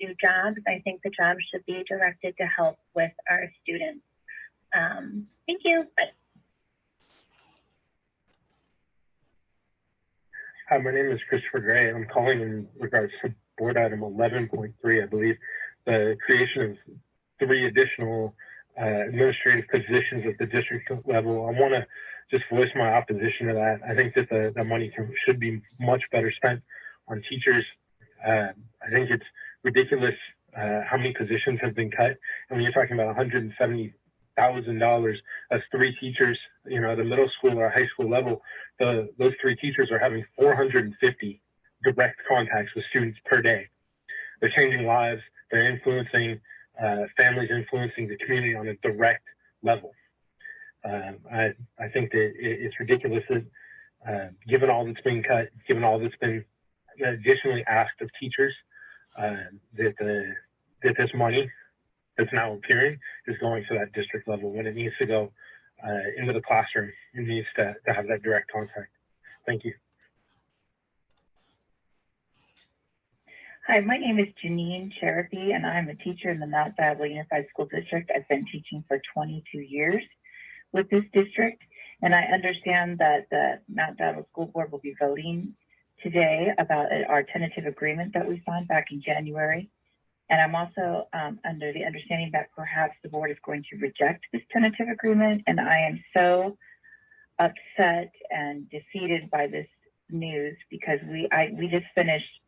new jobs, I think the jobs should be directed to help with our students. Thank you. Bye. Hi, my name is Christopher Gray. I'm calling in regards to board item 11.3, I believe, the creation of 3 additional administrative positions at the district level. I want to just voice my opposition to that. I think that the money should be much better spent on teachers. I think it's ridiculous how many positions have been cut. And when you're talking about $170,000 as 3 teachers, you know, at a middle school or a high school level, those 3 teachers are having 450 direct contacts with students per day. They're changing lives. They're influencing families, influencing the community on a direct level. I think that it's ridiculous that given all that's being cut, given all that's been additionally asked of teachers, that this money that's now appearing is going to that district level when it needs to go into the classroom. It needs to have that direct contact. Thank you. Hi, my name is Janine Cherokee, and I'm a teacher in the Mount Diablo Unified School District. I've been teaching for 22 years with this district, and I understand that the Mount Diablo School Board will be voting today about our tentative agreement that we signed back in January. And I'm also under the understanding that perhaps the board is going to reject this tentative agreement, and I am so upset and defeated by this news because we just finished,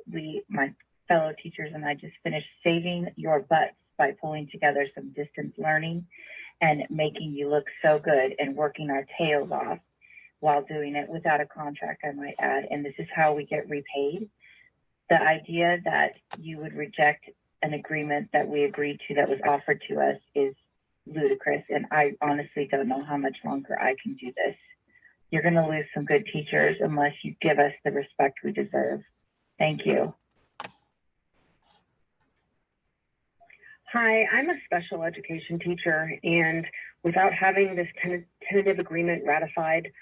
my fellow teachers and I just finished saving your butts by pulling together some distance learning and making you look so good and working our tails off while doing it without a contract, I might add. And this is how we get repaid. The idea that you would reject an agreement that we agreed to that was offered to us is ludicrous. And I honestly don't know how much longer I can do this. You're going to lose some good teachers unless you give us the respect we deserve. Thank you. Hi, I'm a special education teacher, and without having this tentative agreement ratified,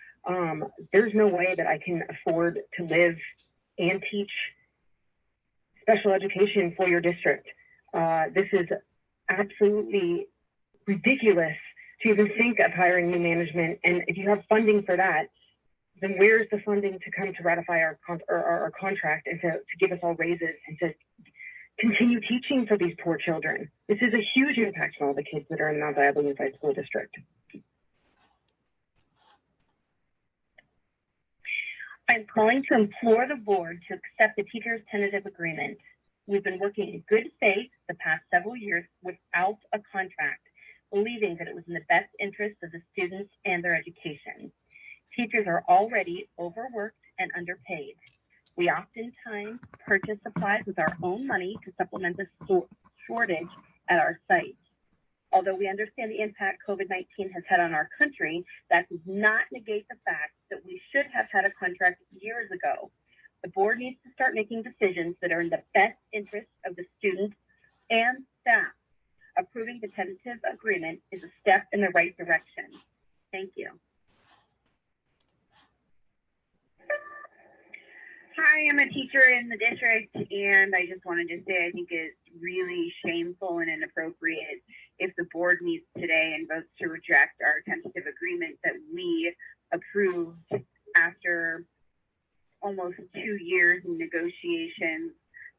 there's no way that I can afford to live and teach special education for your district. This is absolutely ridiculous to even think of hiring new management, and if you have funding for that, then where's the funding to come to ratify our contract and to give us all raises and to continue teaching for these poor children? This is a huge impact on all the kids that are in Mount Diablo Unified School District. I'm calling to implore the board to accept the teacher's tentative agreement. We've been working in good faith the past several years without a contract, believing that it was in the best interest of the students and their education. Teachers are already overworked and underpaid. We oftentimes purchase supplies with our own money to supplement the shortage at our sites. Although we understand the impact COVID-19 has had on our country, that does not negate the fact that we should have had a contract years ago. The board needs to start making decisions that are in the best interest of the students and staff. Approving the tentative agreement is a step in the right direction. Thank you. Hi, I'm a teacher in the district, and I just wanted to say I think it's really shameful and inappropriate if the board meets today and votes to reject our tentative agreement that we approved after almost 2 years in negotiations.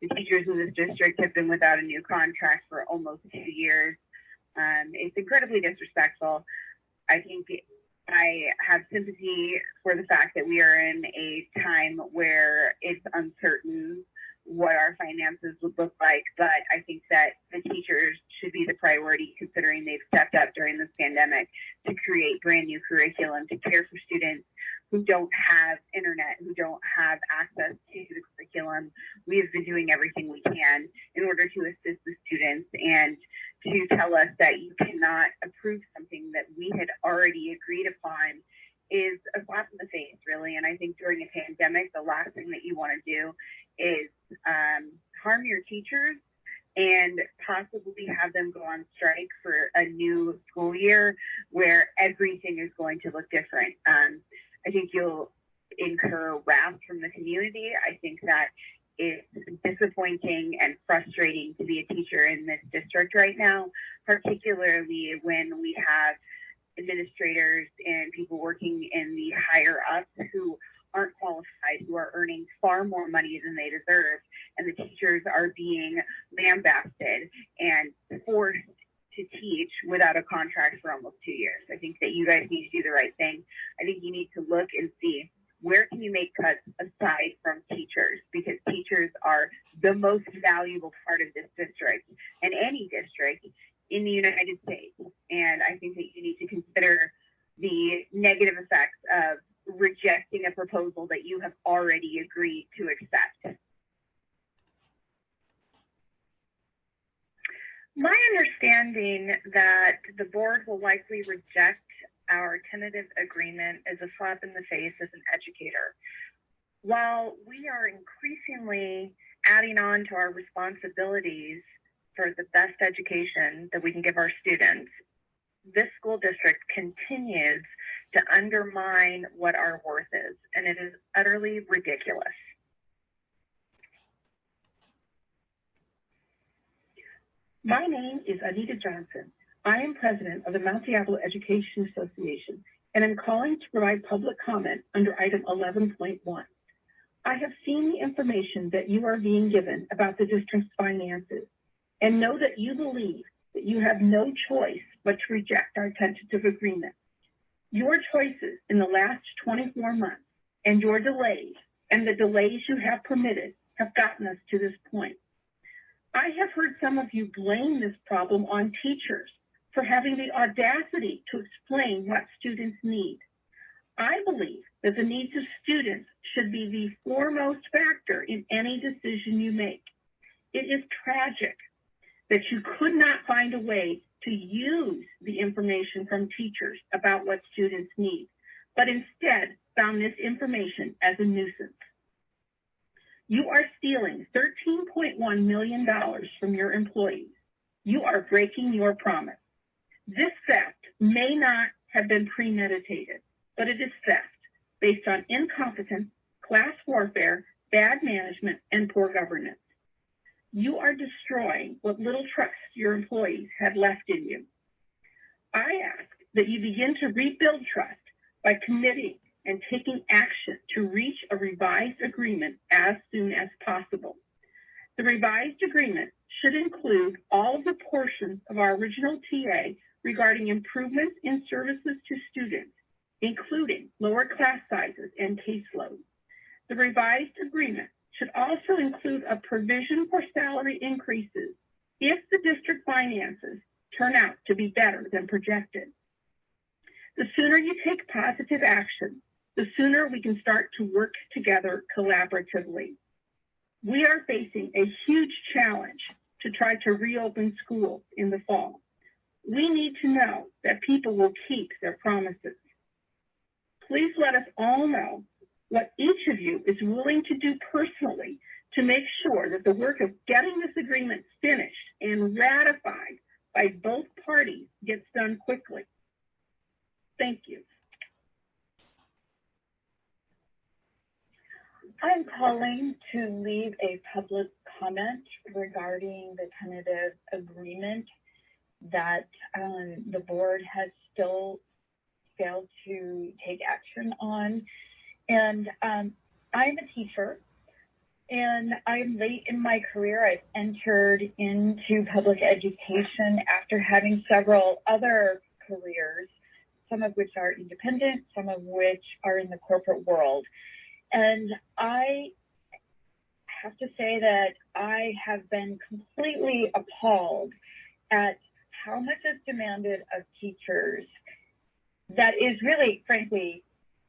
The teachers in this district have been without a new contract for almost 2 years. It's incredibly disrespectful. I think I have sympathy for the fact that we are in a time where it's uncertain what our finances would look like, but I think that the teachers should be the priority, considering they've stepped up during this pandemic to create brand new curriculum to care for students who don't have internet, who don't have access to the curriculum. We have been doing everything we can in order to assist the students, and to tell us that you cannot approve something that we had already agreed upon is a slap in the face, really. And I think during a pandemic, the last thing that you want to do is harm your teachers and possibly have them go on strike for a new school year where everything is going to look different. I think you'll incur wrath from the community. I think that it's disappointing and frustrating to be a teacher in this district right now, particularly when we have administrators and people working in the higher ups who aren't qualified, who are earning far more money than they deserve, and the teachers are being lambasted and forced to teach without a contract for almost 2 years. I think that you guys need to do the right thing. I think you need to look and see where can you make cuts aside from teachers, because teachers are the most valuable part of this district and any district in the United States. And I think that you need to consider the negative effects of rejecting a proposal that you have already agreed to accept. My understanding that the board will likely reject our tentative agreement is a slap in the face as an educator. While we are increasingly adding on to our responsibilities for the best education that we can give our students, this school district continues to undermine what our worth is, and it is utterly ridiculous. My name is Anita Johnson. I am president of the Mount Diablo Education Association, and I'm calling to provide public comment under item 11.1. I have seen the information that you are being given about the district's finances and know that you believe that you have no choice but to reject our tentative agreement. Your choices in the last 24 months and your delays and the delays you have permitted have gotten us to this point. I have heard some of you blame this problem on teachers for having the audacity to explain what students need. I believe that the needs of students should be the foremost factor in any decision you make. It is tragic that you could not find a way to use the information from teachers about what students need, but instead found this information as a nuisance. You are stealing $13.1 million from your employees. You are breaking your promise. This theft may not have been premeditated, but it is theft based on incompetence, class warfare, bad management, and poor governance. You are destroying what little trust your employees had left in you. I ask that you begin to rebuild trust by committing and taking action to reach a revised agreement as soon as possible. The revised agreement should include all of the portions of our original TA regarding improvements in services to students, including lower class sizes and caseload. The revised agreement should also include a provision for salary increases if the district finances turn out to be better than projected. The sooner you take positive action, the sooner we can start to work together collaboratively. We are facing a huge challenge to try to reopen schools in the fall. We need to know that people will keep their promises. Please let us all know what each of you is willing to do personally to make sure that the work of getting this agreement finished and ratified by both parties gets done quickly. Thank you. I'm calling to leave a public comment regarding the tentative agreement that the board has still failed to take action on. And I'm a teacher, and I'm late in my career. I've entered into public education after having several other careers, some of which are independent, some of which are in the corporate world. And I have to say that I have been completely appalled at how much is demanded of teachers that is really, frankly,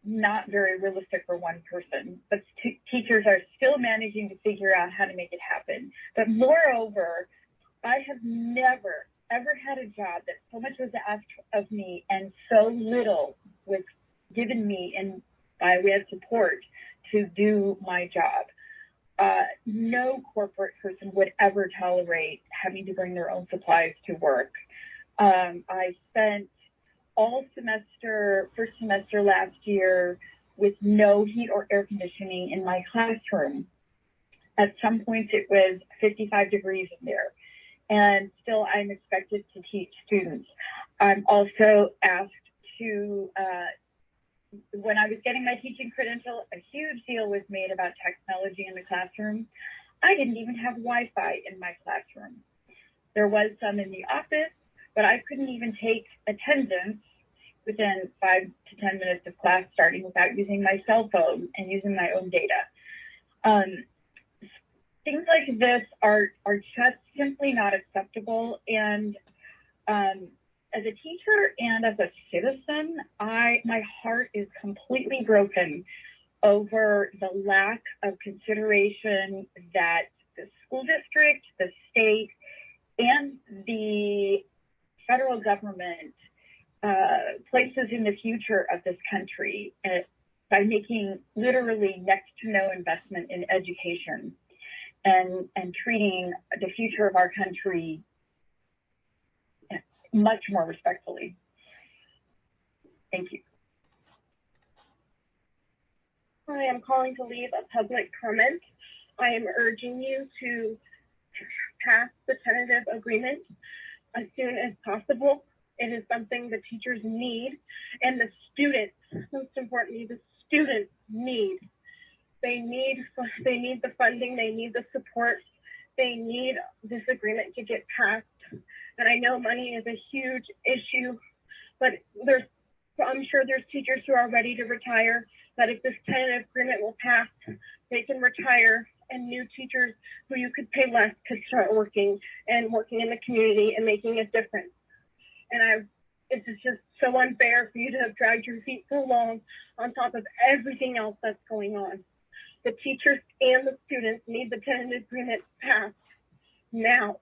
not very realistic for one person, but teachers are still managing to figure out how to make it happen. But moreover, I have never, ever had a job that so much was asked of me and so little was given me in by way of support to do my job. No corporate person would ever tolerate having to bring their own supplies to work. I spent all semester, first semester last year with no heat or air conditioning in my classroom. At some points it was 55 degrees in there, and still I'm expected to teach students. I'm also asked to, when I was getting my teaching credential, a huge deal was made about technology in the classroom. I didn't even have Wi-Fi in my classroom. There was some in the office, but I couldn't even take attendance within 5 to 10 minutes of class starting without using my cell phone and using my own data. Things like this are just simply not acceptable. And as a teacher and as a citizen, my heart is completely broken over the lack of consideration that the school district, the state, and the federal government places in the future of this country by making literally next to no investment in education and treating the future of our country much more respectfully. Thank you. Hi, I'm calling to leave a public comment. I am urging you to pass the tentative agreement as soon as possible. It is something the teachers need, and the students, most importantly, the students need. They need the funding, they need the support, they need this agreement to get passed. And I know money is a huge issue, but I'm sure there's teachers who are ready to retire, that if this tentative agreement will pass, they can retire, and new teachers who you could pay less could start working in the community and making a difference. And it's just so unfair for you to have dragged your feet so long on top of everything else that's going on. The teachers and the students need the tentative agreement passed now.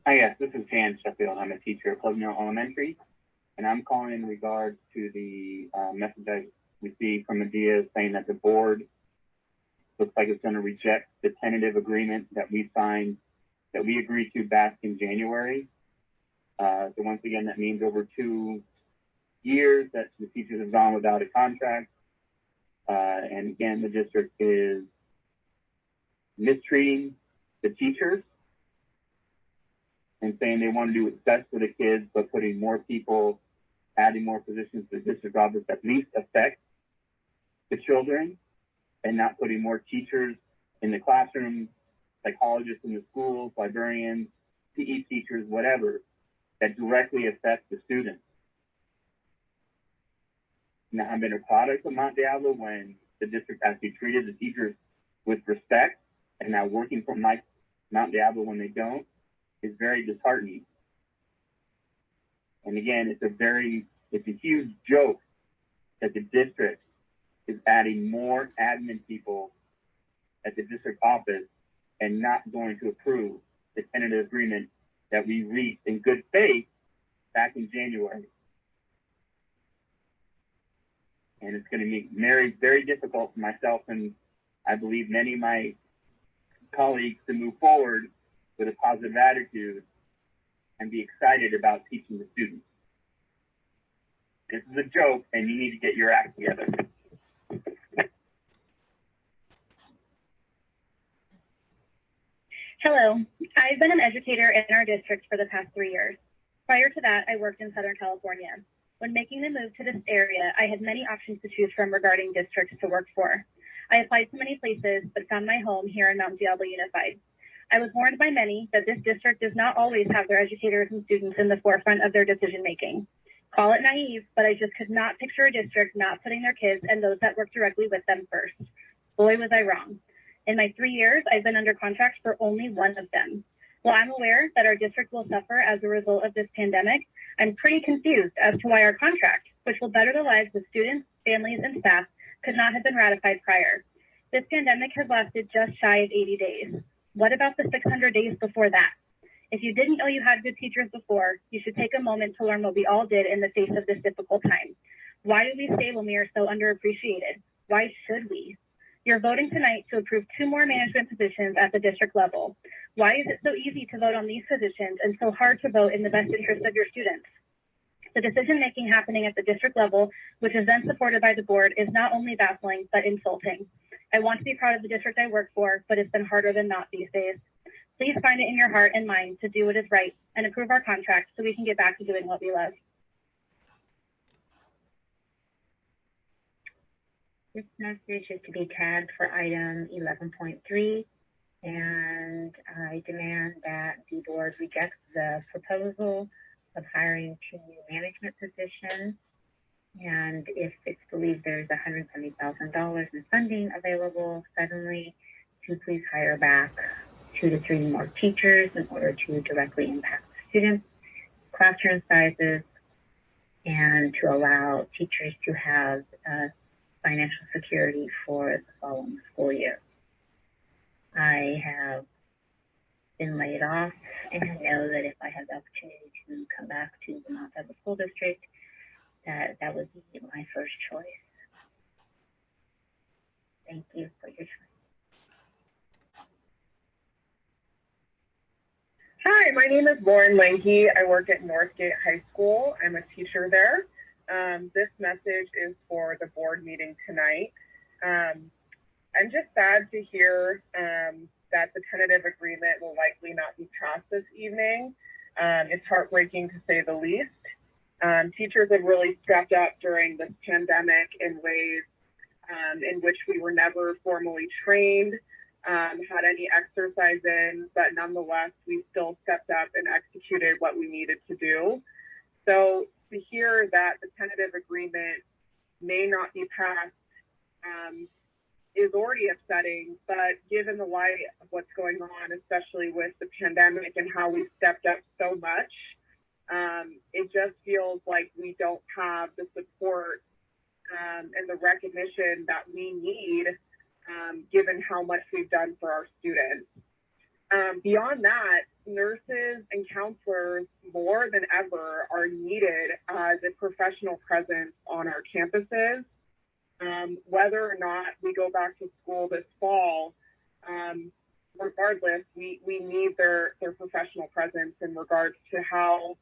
Hi, yes, this is Jan Sheffield. I'm a teacher at Pleasant Hill Elementary, and I'm calling in regards to the message I received from Medea saying that the board looks like it's going to reject the tentative agreement that we signed, that we agreed to back in January. So once again, that means over 2 years that the teachers have gone without a contract. And again, the district is mistreating the teachers and saying they want to do what's best for the kids, but putting more people, adding more positions to the district office that least affect the children, and not putting more teachers in the classroom, psychologists in the schools, librarians, PE teachers, whatever, that directly affect the students. Now, I've been a product of Mount Diablo when the district actually treated the teachers with respect, and now working for Mount Diablo when they don't is very disheartening. And again, it's a huge joke that the district is adding more admin people at the district office and not going to approve the tentative agreement that we reached in good faith back in January. And it's going to make very, very difficult for myself and I believe many of my colleagues to move forward with a positive attitude and be excited about teaching the students. This is a joke and you need to get your act together. Hello, I've been an educator in our district for the past 3 years. Prior to that, I worked in Southern California. When making the move to this area, I had many options to choose from regarding districts to work for. I applied to many places, but found my home here in Mount Diablo Unified. I was warned by many that this district does not always have their educators and students in the forefront of their decision-making. Call it naive, but I just could not picture a district not putting their kids and those that work directly with them first. Boy, was I wrong. In my 3 years, I've been under contract for only one of them. While I'm aware that our district will suffer as a result of this pandemic, I'm pretty confused as to why our contract, which will better the lives of students, families, and staff, could not have been ratified prior. This pandemic has lasted just shy of 80 days. What about the 600 days before that? If you didn't know you had good teachers before, you should take a moment to learn what we all did in the face of this difficult time. Why do we stay when we are so underappreciated? Why should we? You're voting tonight to approve 2 more management positions at the district level. Why is it so easy to vote on these positions and so hard to vote in the best interest of your students? The decision-making happening at the district level, which is then supported by the board, is not only baffling, but insulting. I want to be proud of the district I work for, but it's been harder than not these days. Please find it in your heart and mind to do what is right and approve our contract so we can get back to doing what we love. This message is to be tagged for item 11.3, and I demand that the board rejects the proposal of hiring 2 new management positions. And if it's believed there's $170,000 in funding available suddenly, to please hire back 2 to 3 more teachers in order to directly impact students, classroom sizes, and to allow teachers to have financial security for the following school year. I have been laid off, and I know that if I have the opportunity to come back to the Mount Diablo School District, that would be my first choice. Thank you for your time. Hi, my name is Lauren Lanke. I work at Northgate High School. I'm a teacher there. This message is for the board meeting tonight. I'm just sad to hear that the tentative agreement will likely not be passed this evening. It's heartbreaking to say the least. Teachers have really stepped up during this pandemic in ways in which we were never formally trained, had any exercise in, but nonetheless, we still stepped up and executed what we needed to do. So to hear that the tentative agreement may not be passed is already upsetting, but given the light of what's going on, especially with the pandemic and how we stepped up so much, it just feels like we don't have the support and the recognition that we need, given how much we've done for our students. Beyond that, nurses and counselors more than ever are needed as a professional presence on our campuses. Whether or not we go back to school this fall, regardless, we need their professional presence in regards to how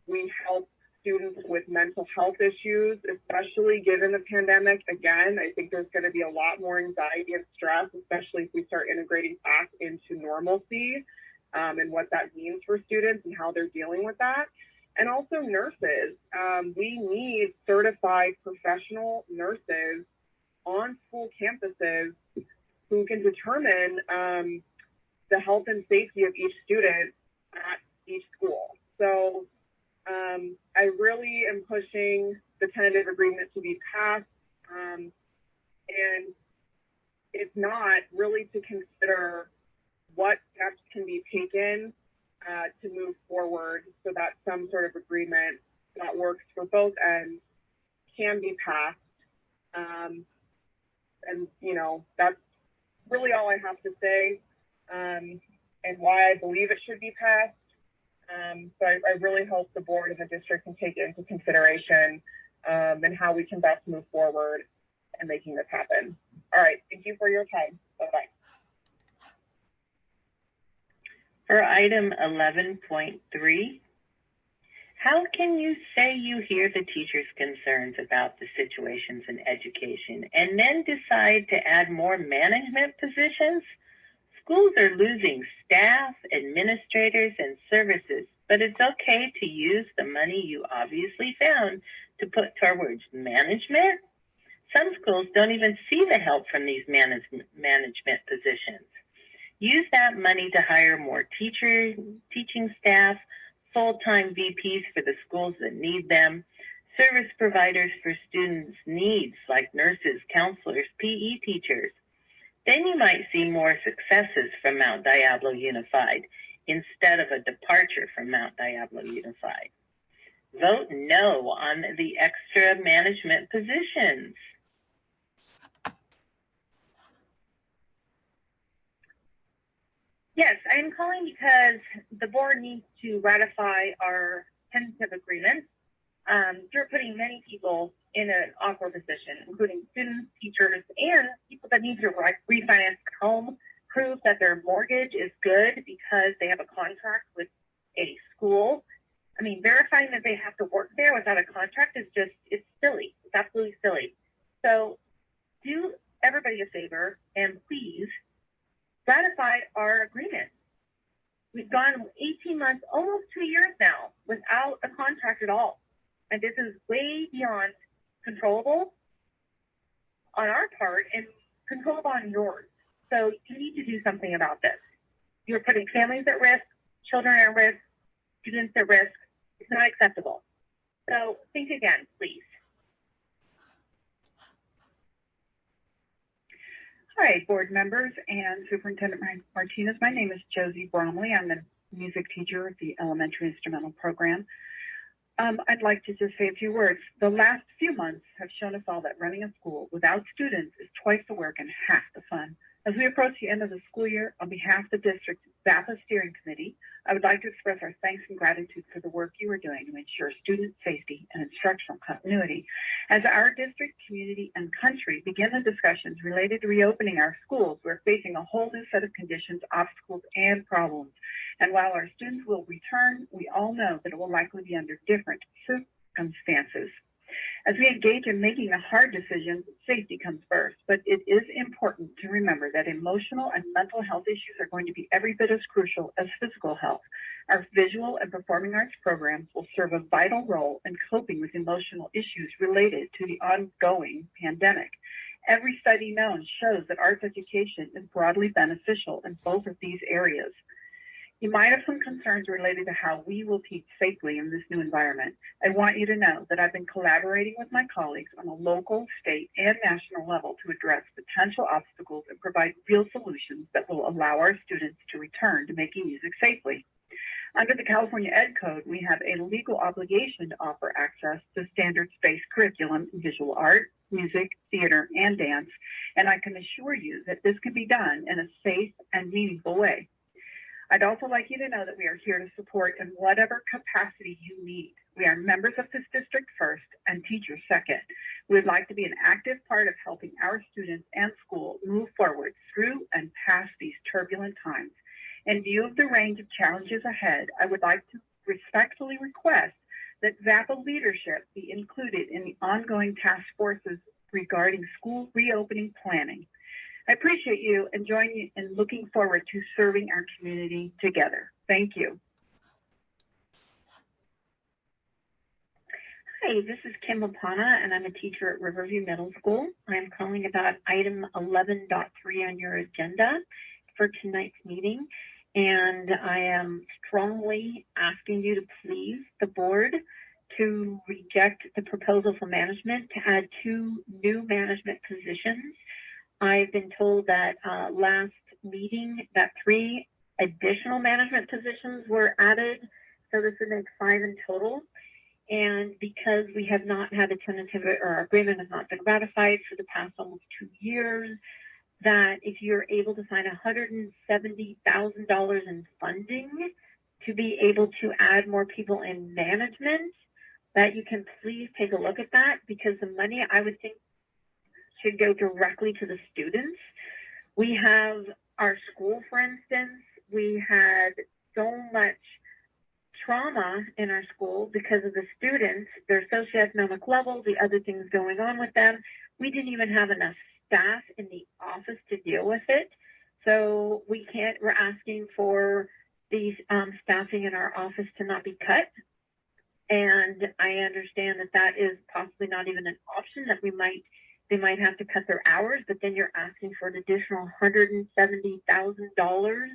we help students with mental health issues, especially given the pandemic. Again, I think there's going to be a lot more anxiety and stress, especially if we start integrating back into normalcy and what that means for students and how they're dealing with that. And also nurses. We need certified professional nurses on school campuses who can determine the health and safety of each student at each school. So I really am pushing the tentative agreement to be passed. And if not, really to consider what steps can be taken to move forward so that some sort of agreement that works for both ends can be passed. And, you know, that's really all I have to say, and why I believe it should be passed. So I really hope the board and the district can take it into consideration and how we can best move forward in making this happen. All right, thank you for your time. Bye-bye. For item 11.3, how can you say you hear the teachers' concerns about the situations in education and then decide to add more management positions? Schools are losing staff, administrators, and services, but it's okay to use the money you obviously found to put towards management. Some schools don't even see the help from these management positions. Use that money to hire more teaching staff, full-time VPs for the schools that need them, service providers for students' needs like nurses, counselors, PE teachers. Then you might see more successes from Mount Diablo Unified instead of a departure from Mount Diablo Unified. Vote no on the extra management positions. Yes, I am calling because the board needs to ratify our tentative agreement. You're putting many people in an awkward position, including students, teachers, and people that need to refinance their home, prove that their mortgage is good because they have a contract with a school. I mean, verifying that they have to work there without a contract is just, it's silly. It's absolutely silly. So do everybody a favor and please ratify our agreement. We've gone 18 months, almost 2 years now, without a contract at all. And this is way beyond controllable on our part and controllable on yours. So you need to do something about this. You're putting families at risk, children at risk, students at risk. It's not acceptable. So think again, please. All right, board members and Superintendent Martinez. My name is Josie Bromley. I'm the music teacher at the Elementary Instrumental Program. I'd like to just say a few words. The last few months have shown us all that running a school without students is twice the work and half the fun. As we approach the end of the school year, on behalf of the district's VAPA Steering Committee, I would like to express our thanks and gratitude for the work you are doing to ensure student safety and instructional continuity. As our district, community, and country begin the discussions related to reopening our schools, we're facing a whole new set of conditions, obstacles, and problems. And while our students will return, we all know that it will likely be under different circumstances. As we engage in making the hard decisions, safety comes first, but it is important to remember that emotional and mental health issues are going to be every bit as crucial as physical health. Our visual and performing arts programs will serve a vital role in coping with emotional issues related to the ongoing pandemic. Every study known shows that arts education is broadly beneficial in both of these areas. You might have some concerns related to how we will teach safely in this new environment. I want you to know that I've been collaborating with my colleagues on a local, state, and national level to address potential obstacles and provide real solutions that will allow our students to return to making music safely. Under the California Ed Code, we have a legal obligation to offer access to standards-based curriculum in visual art, music, theater, and dance, and I can assure you that this can be done in a safe and meaningful way. I'd also like you to know that we are here to support in whatever capacity you need. We are members of this district first and teachers second. We would like to be an active part of helping our students and school move forward through and past these turbulent times. In view of the range of challenges ahead, I would like to respectfully request that VAPA leadership be included in the ongoing task forces regarding school reopening planning. I appreciate you and join you in looking forward to serving our community together. Thank you. Hi, this is Kim Lapana, and I'm a teacher at Riverview Middle School. I'm calling about item 11.3 on your agenda for tonight's meeting. And I am strongly asking you to please, the board, to reject the proposal for management to add 2 new management positions. I've been told that last meeting that 3 additional management positions were added. So this would make 5 in total. And because we have not had a tentative, or our agreement has not been ratified for the past almost 2 years, that if you're able to find $170,000 in funding to be able to add more people in management, that you can please take a look at that, because the money, I would think, should go directly to the students. We have our school, for instance, we had so much trauma in our school because of the students, their socioeconomic level, the other things going on with them. We didn't even have enough staff in the office to deal with it. So we're asking for the staffing in our office to not be cut. And I understand that that is possibly not even an option, that they might have to cut their hours, but then you're asking for an additional $170,000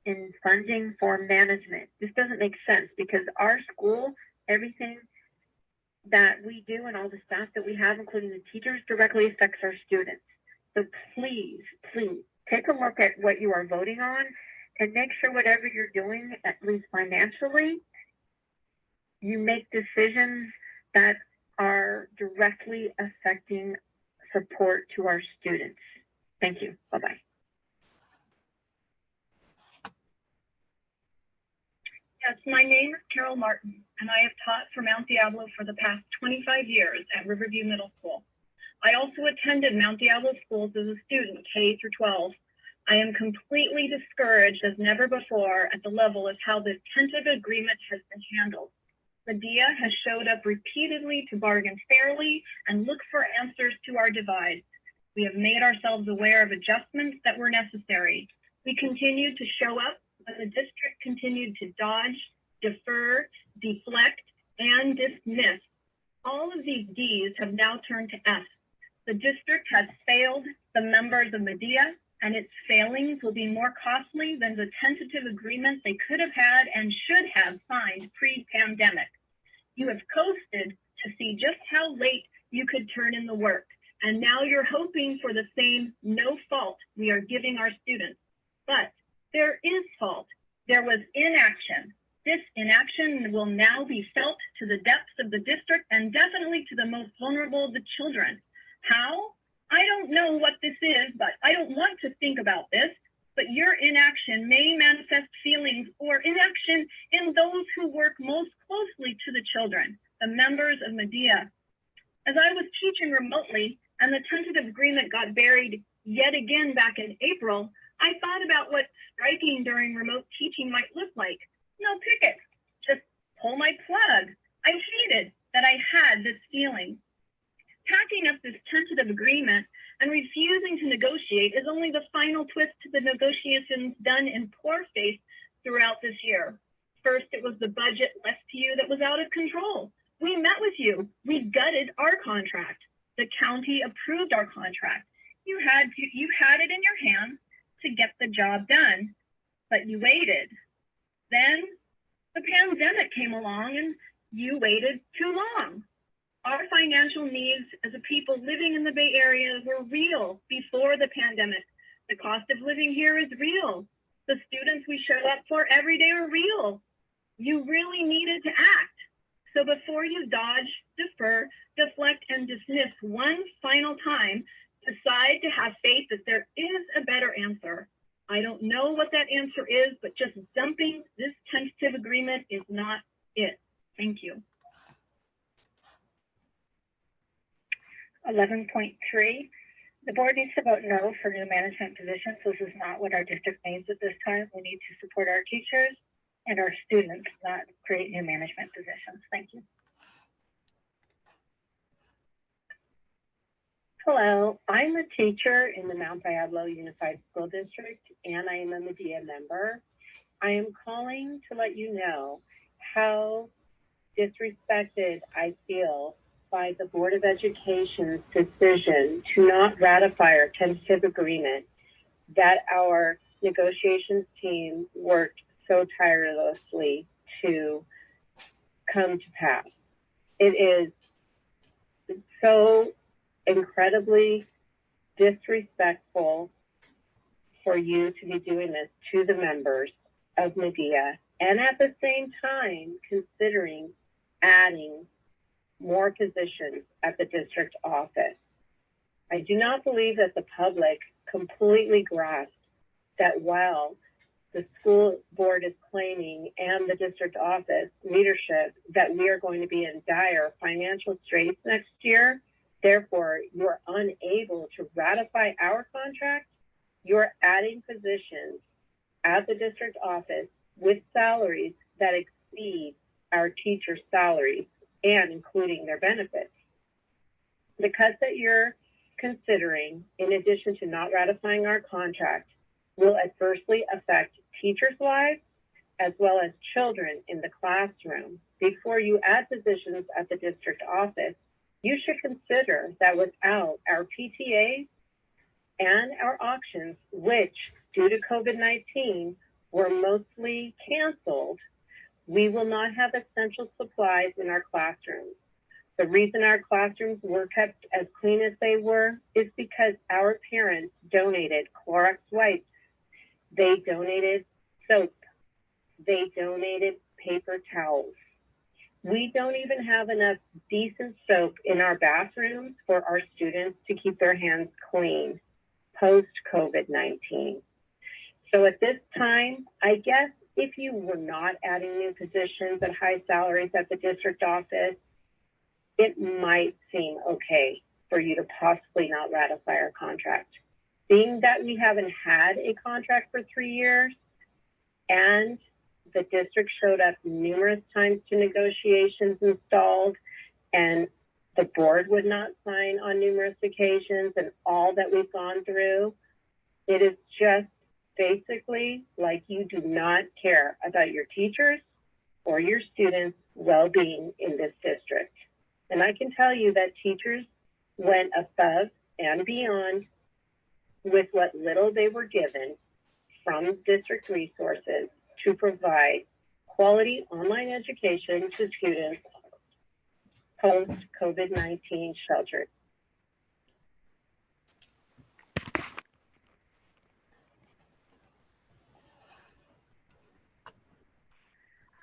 in funding for management. This doesn't make sense, because our school, everything that we do and all the staff that we have, including the teachers, directly affects our students. So please, please take a look at what you are voting on and make sure whatever you're doing, at least financially, you make decisions that are directly affecting support to our students. Thank you. Bye-bye. Yes, my name is Carol Martin, and I have taught for Mount Diablo for the past 25 years at Riverview Middle School. I also attended Mount Diablo schools as a student, K through 12. I am completely discouraged as never before at the level of how the tentative agreement has been handled. Medea has showed up repeatedly to bargain fairly and look for answers to our divides. We have made ourselves aware of adjustments that were necessary. We continued to show up, but the district continued to dodge, defer, deflect, and dismiss. All of these Ds have now turned to S. The district has failed the members of Medea, and its failings will be more costly than the tentative agreement they could have had and should have signed pre-pandemic. You have coasted to see just how late you could turn in the work, and now you're hoping for the same no fault we are giving our students. But there is fault. There was inaction. This inaction will now be felt to the depths of the district and definitely to the most vulnerable of the children. How? I don't know what this is, but I don't want to think about this. But your inaction may manifest feelings or inaction in those who work most closely to the children, the members of Medea. As I was teaching remotely and the tentative agreement got buried yet again back in April, I thought about what striking during remote teaching might look like. No pickets, just pull my plug. I hated that I had this feeling. Packing up this tentative agreement and refusing to negotiate is only the final twist to the negotiations done in poor faith throughout this year. First, it was the budget left to you that was out of control. We met with you. We gutted our contract. The county approved our contract. You had it in your hands to get the job done, but you waited. Then the pandemic came along and you waited too long. Our financial needs as a people living in the Bay Area were real before the pandemic. The cost of living here is real. The students we show up for every day are real. You really needed to act. So before you dodge, defer, deflect, and dismiss one final time, decide to have faith that there is a better answer. I don't know what that answer is, but just dumping this tentative agreement is not it. Thank you. 11.3, the board needs to vote no for new management positions. This is not what our district needs at this time. We need to support our teachers and our students, not create new management positions. Thank you. Hello, I'm a teacher in the Mount Diablo Unified School District, and I am a Medea member. I am calling to let you know how disrespected I feel by the Board of Education's decision to not ratify our tentative agreement, that our negotiations team worked so tirelessly to come to pass. It is so incredibly disrespectful for you to be doing this to the members of Medea, and at the same time considering adding more positions at the district office. I do not believe that the public completely grasped that while the school board is claiming and the district office leadership that we are going to be in dire financial straits next year, therefore you're unable to ratify our contract, you're adding positions at the district office with salaries that exceed our teachers' salaries and including their benefits. The cuts that you're considering, in addition to not ratifying our contract, will adversely affect teachers' lives as well as children in the classroom. Before you add positions at the district office, you should consider that without our PTAs and our auctions, which due to COVID-19 were mostly canceled, we will not have essential supplies in our classrooms. The reason our classrooms were kept as clean as they were is because our parents donated Clorox wipes. They donated soap. They donated paper towels. We don't even have enough decent soap in our bathrooms for our students to keep their hands clean post-COVID-19. So at this time, I guess if you were not adding new positions at high salaries at the district office, it might seem okay for you to possibly not ratify our contract. Being that we haven't had a contract for 3 years and the district showed up numerous times to negotiations and stalled, and the board would not sign on numerous occasions, and all that we've gone through, it is just basically like you do not care about your teachers or your students' well-being in this district. And I can tell you that teachers went above and beyond with what little they were given from district resources to provide quality online education to students post-COVID-19 shelter.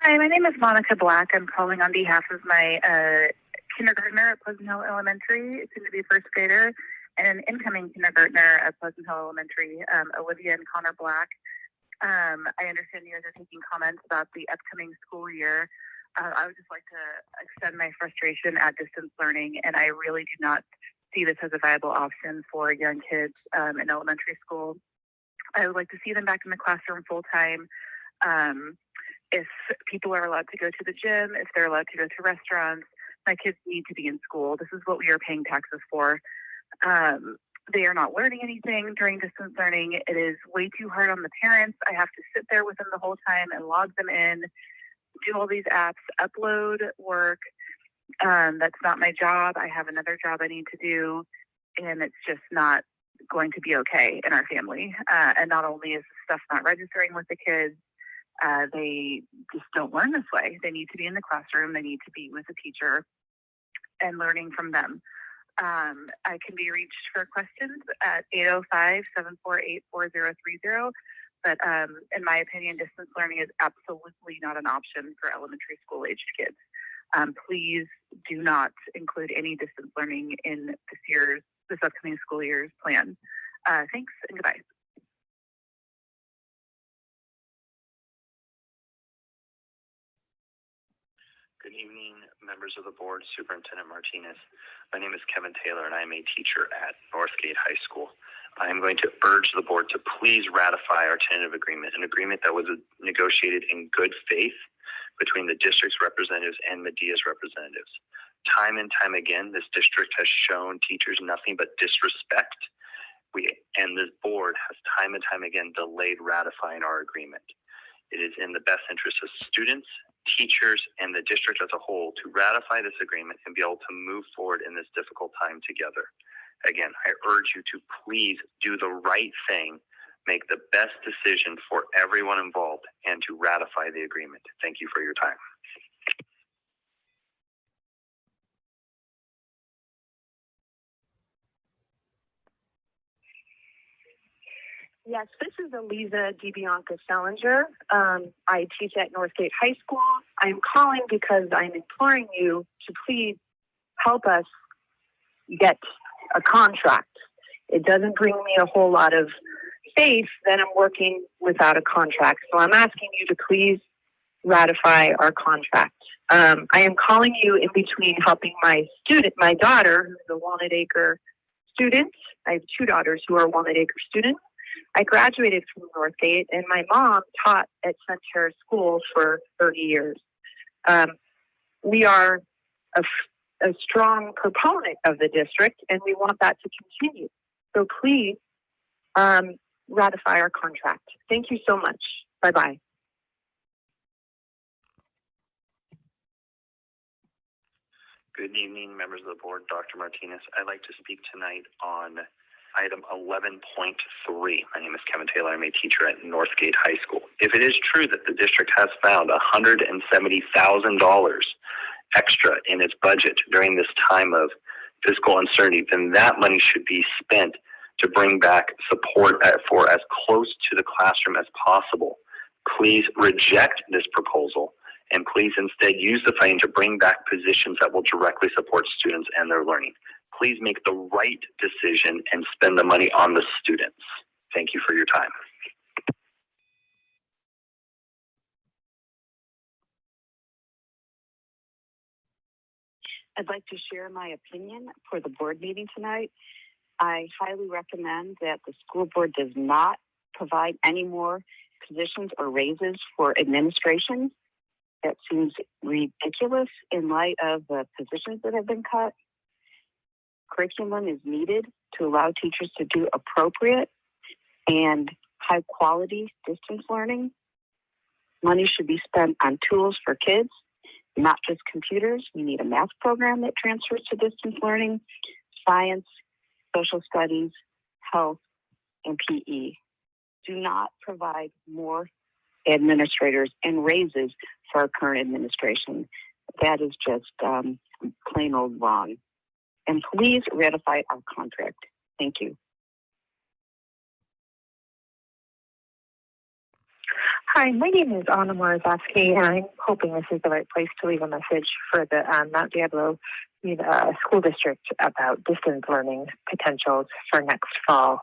Hi, my name is Monica Black. I'm calling on behalf of my kindergartner at Pleasant Hill Elementary, soon to be first grader, and an incoming kindergartner at Pleasant Hill Elementary, Olivia and Connor Black. I understand you guys are taking comments about the upcoming school year. I would just like to extend my frustration at distance learning, and I really do not see this as a viable option for young kids in elementary school. I would like to see them back in the classroom full time. If people are allowed to go to the gym, if they're allowed to go to restaurants, my kids need to be in school. This is what we are paying taxes for. They are not learning anything during distance learning. It is way too hard on the parents. I have to sit there with them the whole time and log them in, do all these apps, upload work. That's not my job. I have another job I need to do, and it's just not going to be okay in our family. And not only is stuff not registering with the kids, they just don't learn this way. They need to be in the classroom. They need to be with a teacher and learning from them. I can be reached for questions at 805-748-4030. But in my opinion, distance learning is absolutely not an option for elementary school aged kids. Please do not include any distance learning in this upcoming school year's plan. Thanks and goodbye. Good evening, members of the board, Superintendent Martinez. My name is Kevin Taylor, and I am a teacher at Northgate High School. I am going to urge the board to please ratify our tentative agreement, an agreement that was negotiated in good faith between the district's representatives and Medea's representatives. Time and time again, this district has shown teachers nothing but disrespect. And this board has time and time again delayed ratifying our agreement. It is in the best interest of students, teachers, and the district as a whole to ratify this agreement and be able to move forward in this difficult time together. Again, I urge you to please do the right thing make the best decision for everyone involved and to ratify the agreement. Thank you for your time. Yes, this is Eliza DeBianca Selinger. I teach at Northgate High School. I'm calling because I'm imploring you to please help us get a contract. It doesn't bring me a whole lot of faith that I'm working without a contract. So I'm asking you to please ratify our contract. I am calling you in between helping my daughter, who's a Walnut Acre student. I have two daughters who are Walnut Acre students. I graduated from Northgate, and my mom taught at St. Terre School for 30 years. We are a strong proponent of the district, and we want that to continue. So please ratify our contract. Thank you so much. Bye-bye. Good evening, members of the board. Dr. Martinez. I'd like to speak tonight on item 11.3. My name is Kevin Taylor. I'm a teacher at Northgate High School. If it is true that the district has found $170,000 extra in its budget during this time of fiscal uncertainty, then that money should be spent to bring back support for as close to the classroom as possible. Please reject this proposal, and please instead use the funding to bring back positions that will directly support students and their learning. Please make the right decision and spend the money on the students. Thank you for your time. I'd like to share my opinion for the board meeting tonight. I highly recommend that the school board does not provide any more positions or raises for administration. That seems ridiculous in light of the positions that have been cut. Curriculum is needed to allow teachers to do appropriate and high quality distance learning. Money should be spent on tools for kids, not just computers. We need a math program that transfers to distance learning, science, social studies, health, and PE. Do not provide more administrators and raises for our current administration. That is just plain old wrong. And please ratify our contract. Thank you. Hi, my name is Anna Morozowski, and I'm hoping this is the right place to leave a message for the Mount Diablo School District about distance learning potentials for next fall.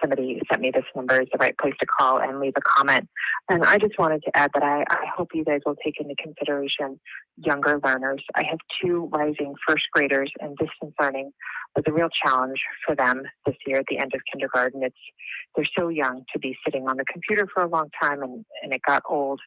Somebody sent me this number is the right place to call and leave a comment. And I just wanted to add that I hope you guys will take into consideration younger learners. I have two rising first graders, and distance learning was a real challenge for them this year at the end of kindergarten. They're so young to be sitting on the computer for a long time, and it got old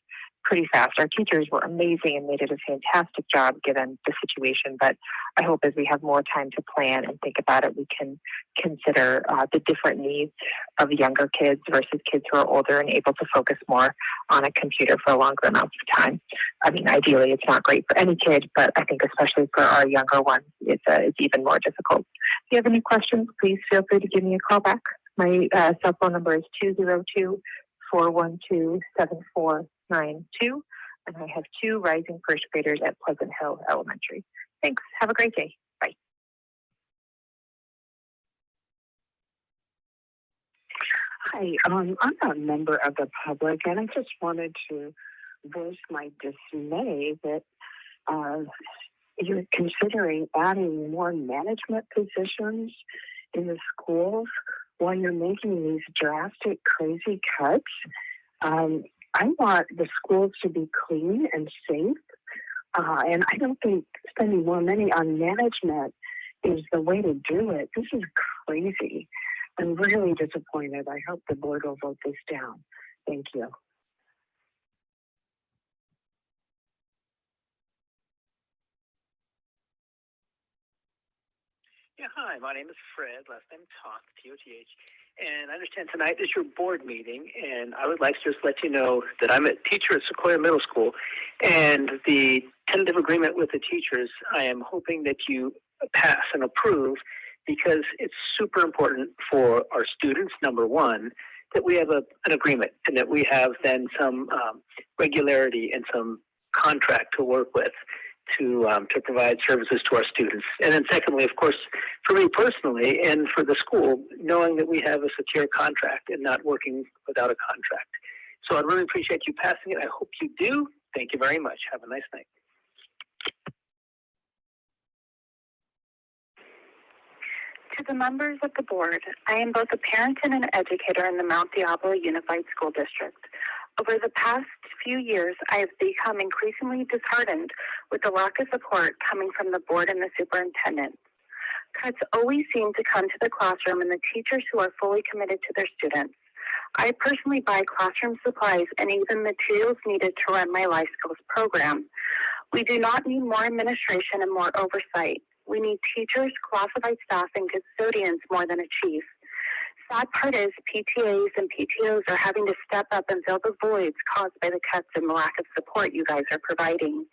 pretty fast. Our teachers were amazing and they did a fantastic job given the situation, but I hope as we have more time to plan and think about it, we can consider the different needs of younger kids versus kids who are older and able to focus more on a computer for longer amounts of time. I mean, ideally, it's not great for any kid, but I think especially for our younger ones, it's even more difficult. If you have any questions, please feel free to give me a call back. My cell phone number is 202-412-7492, and I have two rising first graders at Pleasant Hill Elementary. Thanks. Have a great day. Bye. Hi, I'm a member of the public, and I just wanted to voice my dismay that you're considering adding more management positions in the schools while you're making these drastic, crazy cuts. I want the schools to be clean and safe, and I don't think spending more money on management is the way to do it. This is crazy. I'm really disappointed. I hope the board will vote this down. Thank you. Yeah, hi, my name is Fred, last name Toth, T-O-T-H, and I understand tonight is your board meeting, and I would like to just let you know that I'm a teacher at Sequoia Middle School, and the tentative agreement with the teachers, I am hoping that you pass and approve because it's super important for our students, number one, that we have an agreement and that we have then some regularity and some contract to work with to provide services to our students. And then secondly, of course, for me personally and for the school, knowing that we have a secure contract and not working without a contract. So I'd really appreciate you passing it. I hope you do. Thank you very much. Have a nice night. To the members of the board, I am both a parent and an educator in the Mount Diablo Unified School District. Over the past few years, I have become increasingly disheartened with the lack of support coming from the board and the superintendent. Cuts always seem to come to the classroom and the teachers who are fully committed to their students. I personally buy classroom supplies and even materials needed to run my Life Skills program. We do not need more administration and more oversight. We need teachers, classified staff, and custodians more than a chief. Sad part is PTAs and PTOs are having to step up and fill the voids caused by the cuts and the lack of support you guys are providing.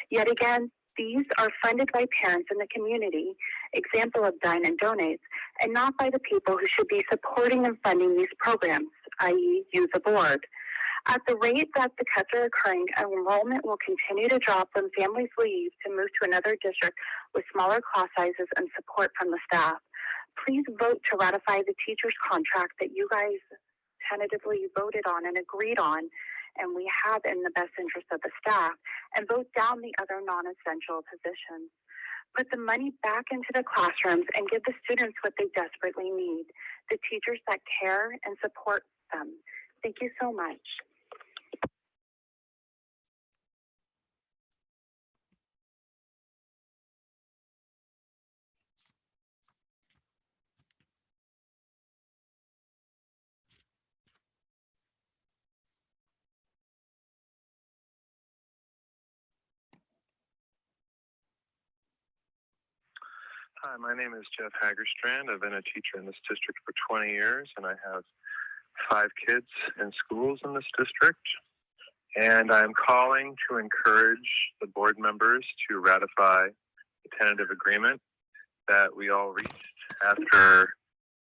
Yet again, these are funded by parents in the community, example of Dine and Donates, and not by the people who should be supporting and funding these programs, i.e. you, the board. At the rate that the cuts are occurring, enrollment will continue to drop when families leave to move to another district with smaller class sizes and support from the staff. Please vote to ratify the teacher's contract that you guys tentatively voted on and agreed on, and we have in the best interest of the staff, and vote down the other non-essential positions. Put the money back into the classrooms and give the students what they desperately need, the teachers that care and support them. Thank you so much. Hi, my name is Jeff Hagerstrand. I've been a teacher in this district for 20 years, and I have 5 kids in schools in this district. And I'm calling to encourage the board members to ratify the tentative agreement that we all reached after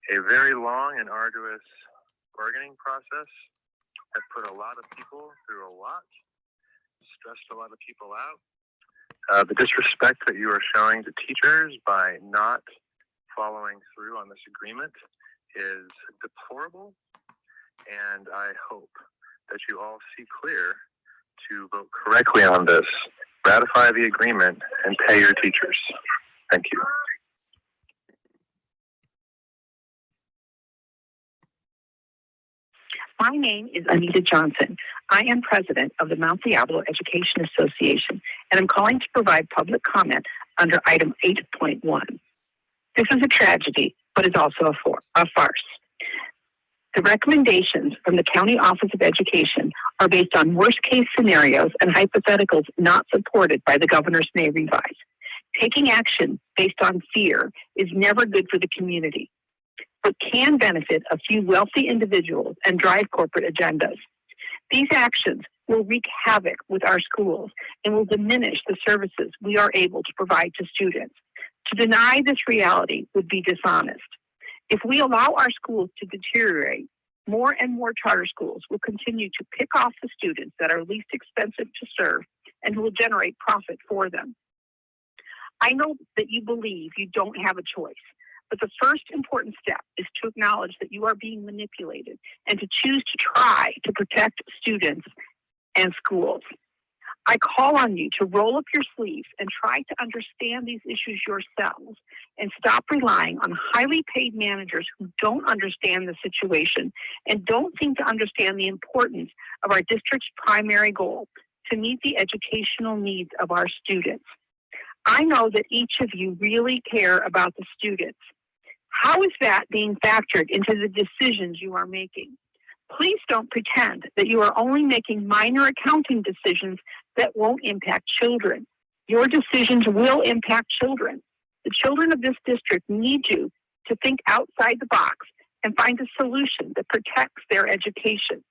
a very long and arduous bargaining process that put a lot of people through a lot, stressed a lot of people out. The disrespect that you are showing to teachers by not following through on this agreement is deplorable, and I hope that you all see clear to vote correctly on this, ratify the agreement, and pay your teachers. Thank you. My name is Anita Johnson. I am president of the Mount Diablo Education Association, and I'm calling to provide public comment under item 8.1. This is a tragedy, but it's also a farce. The recommendations from the County Office of Education are based on worst-case scenarios and hypotheticals not supported by the Governor's May Revise. Taking action based on fear is never good for the community, but can benefit a few wealthy individuals and drive corporate agendas. These actions will wreak havoc with our schools and will diminish the services we are able to provide to students. To deny this reality would be dishonest. If we allow our schools to deteriorate, more and more charter schools will continue to pick off the students that are least expensive to serve and who will generate profit for them. I know that you believe you don't have a choice, but the first important step is to acknowledge that you are being manipulated and to choose to try to protect students and schools. I call on you to roll up your sleeves and try to understand these issues yourselves and stop relying on highly paid managers who don't understand the situation and don't seem to understand the importance of our district's primary goal, to meet the educational needs of our students. I know that each of you really care about the students. How is that being factored into the decisions you are making? Please don't pretend that you are only making minor accounting decisions that won't impact children. Your decisions will impact children. The children of this district need you to think outside the box and find a solution that protects their education.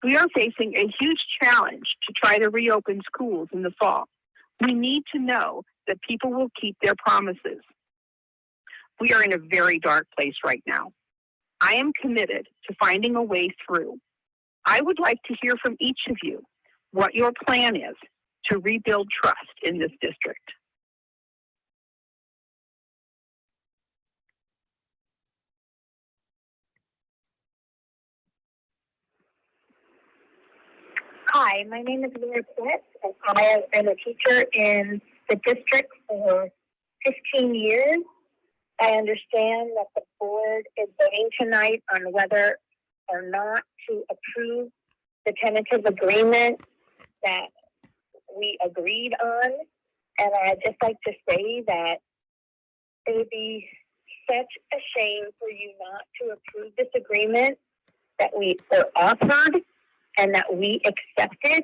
We are facing a huge challenge to try to reopen schools in the fall. We need to know that people will keep their promises. We are in a very dark place right now. I am committed to finding a way through. I would like to hear from each of you what your plan is to rebuild trust in this district. Hi, my name is Laura Pitt, and I have been a teacher in the district for 15 years. I understand that the board is voting tonight on whether or not to approve the tentative agreement that we agreed on. And I'd just like to say that it would be such a shame for you not to approve this agreement that we were offered and that we accepted,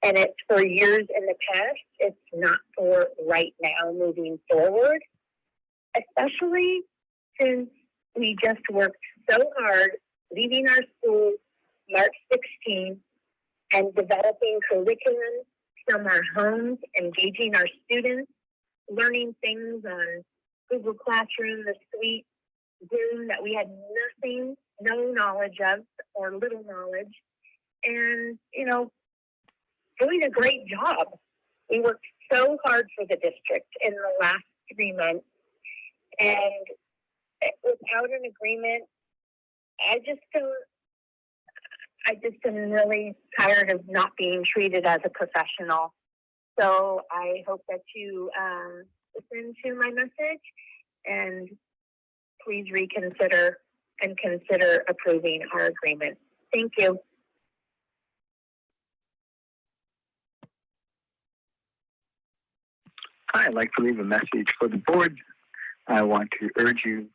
and it's for years in the past. It's not for right now moving forward, especially since we just worked so hard leaving our school March 16th and developing curriculum from our homes, engaging our students, learning things on Google Classroom, the suite, Zoom that we had no knowledge of or little knowledge. And, doing a great job. We worked so hard for the district in the last 3 months. And without an agreement, I just am really tired of not being treated as a professional. So I hope that you listen to my message and please reconsider and consider approving our agreement. Thank you. Hi, I'd like to leave a message for the board. I want to urge you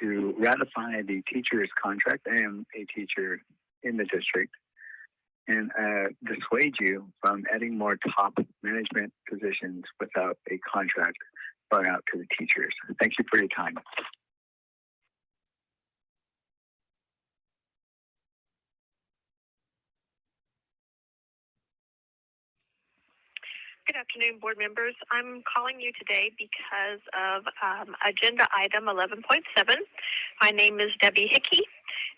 to ratify the teacher's contract. I am a teacher in the district, and dissuade you from adding more top management positions without a contract going out to the teachers. Thank you for your time. Good afternoon, board members. I'm calling you today because of agenda item 11.7. My name is Debbie Hickey,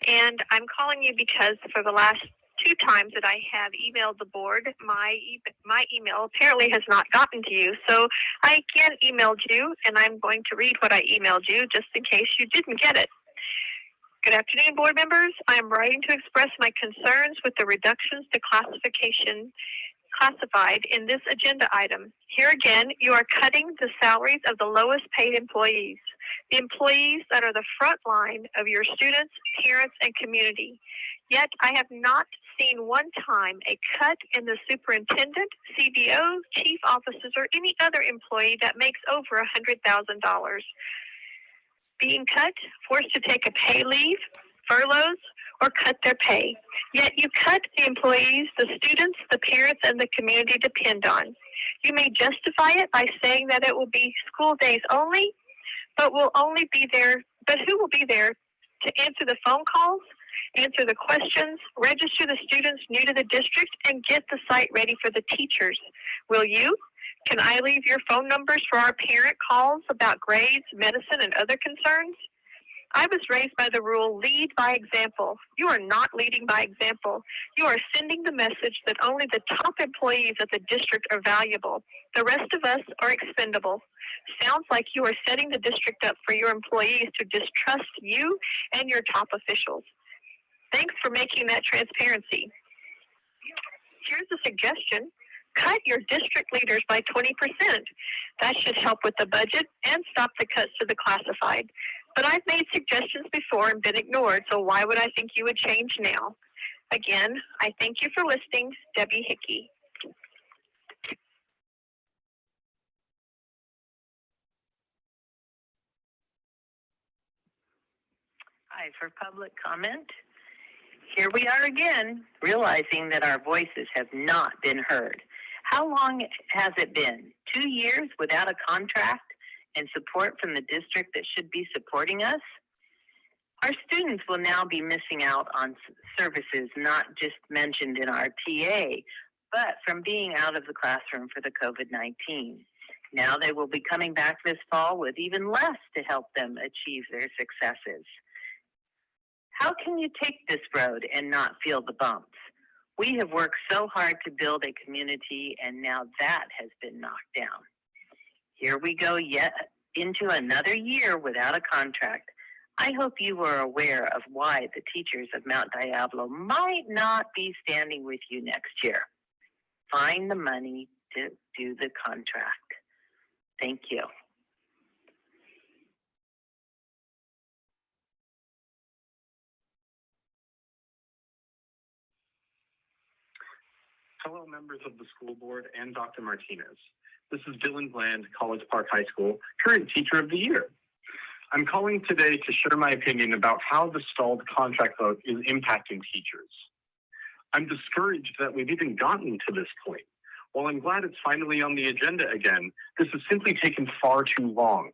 and I'm calling you because for the last 2 times that I have emailed the board, my email apparently has not gotten to you. So I again emailed you, and I'm going to read what I emailed you just in case you didn't get it. Good afternoon, board members. I am writing to express my concerns with the reductions to classified in this agenda item. Here again, you are cutting the salaries of the lowest paid employees, the employees that are the front line of your students, parents, and community. Yet I have not seen one time a cut in the superintendent, CBO, chief officers, or any other employee that makes over $100,000. Being cut, forced to take a pay leave, furloughs, or cut their pay. Yet you cut the employees the students, the parents, and the community depend on. You may justify it by saying that it will be school days only, but who will be there to answer the phone calls, answer the questions, register the students new to the district, and get the site ready for the teachers? Will you? Can I leave your phone numbers for our parent calls about grades, medicine, and other concerns? I was raised by the rule, lead by example. You are not leading by example. You are sending the message that only the top employees of the district are valuable. The rest of us are expendable. Sounds like you are setting the district up for your employees to distrust you and your top officials. Thanks for making that transparency. Here's a suggestion. Cut your district leaders by 20%. That should help with the budget and stop the cuts to the classified. But I've made suggestions before and been ignored, so why would I think you would change now? Again, I thank you for listening. Debbie Hickey. Hi, for public comment. Here we are again, realizing that our voices have not been heard. How long has it been? 2 years without a contract and support from the district that should be supporting us? Our students will now be missing out on services not just mentioned in our TA, but from being out of the classroom for the COVID-19. Now they will be coming back this fall with even less to help them achieve their successes. How can you take this road and not feel the bumps? We have worked so hard to build a community, and now that has been knocked down. Here we go yet into another year without a contract. I hope you are aware of why the teachers of Mount Diablo might not be standing with you next year. Find the money to do the contract. Thank you. Hello, members of the school board and Dr. Martinez. This is Dylan Bland, College Park High School, current Teacher of the Year. I'm calling today to share my opinion about how the stalled contract vote is impacting teachers. I'm discouraged that we've even gotten to this point. While I'm glad it's finally on the agenda again, this has simply taken far too long.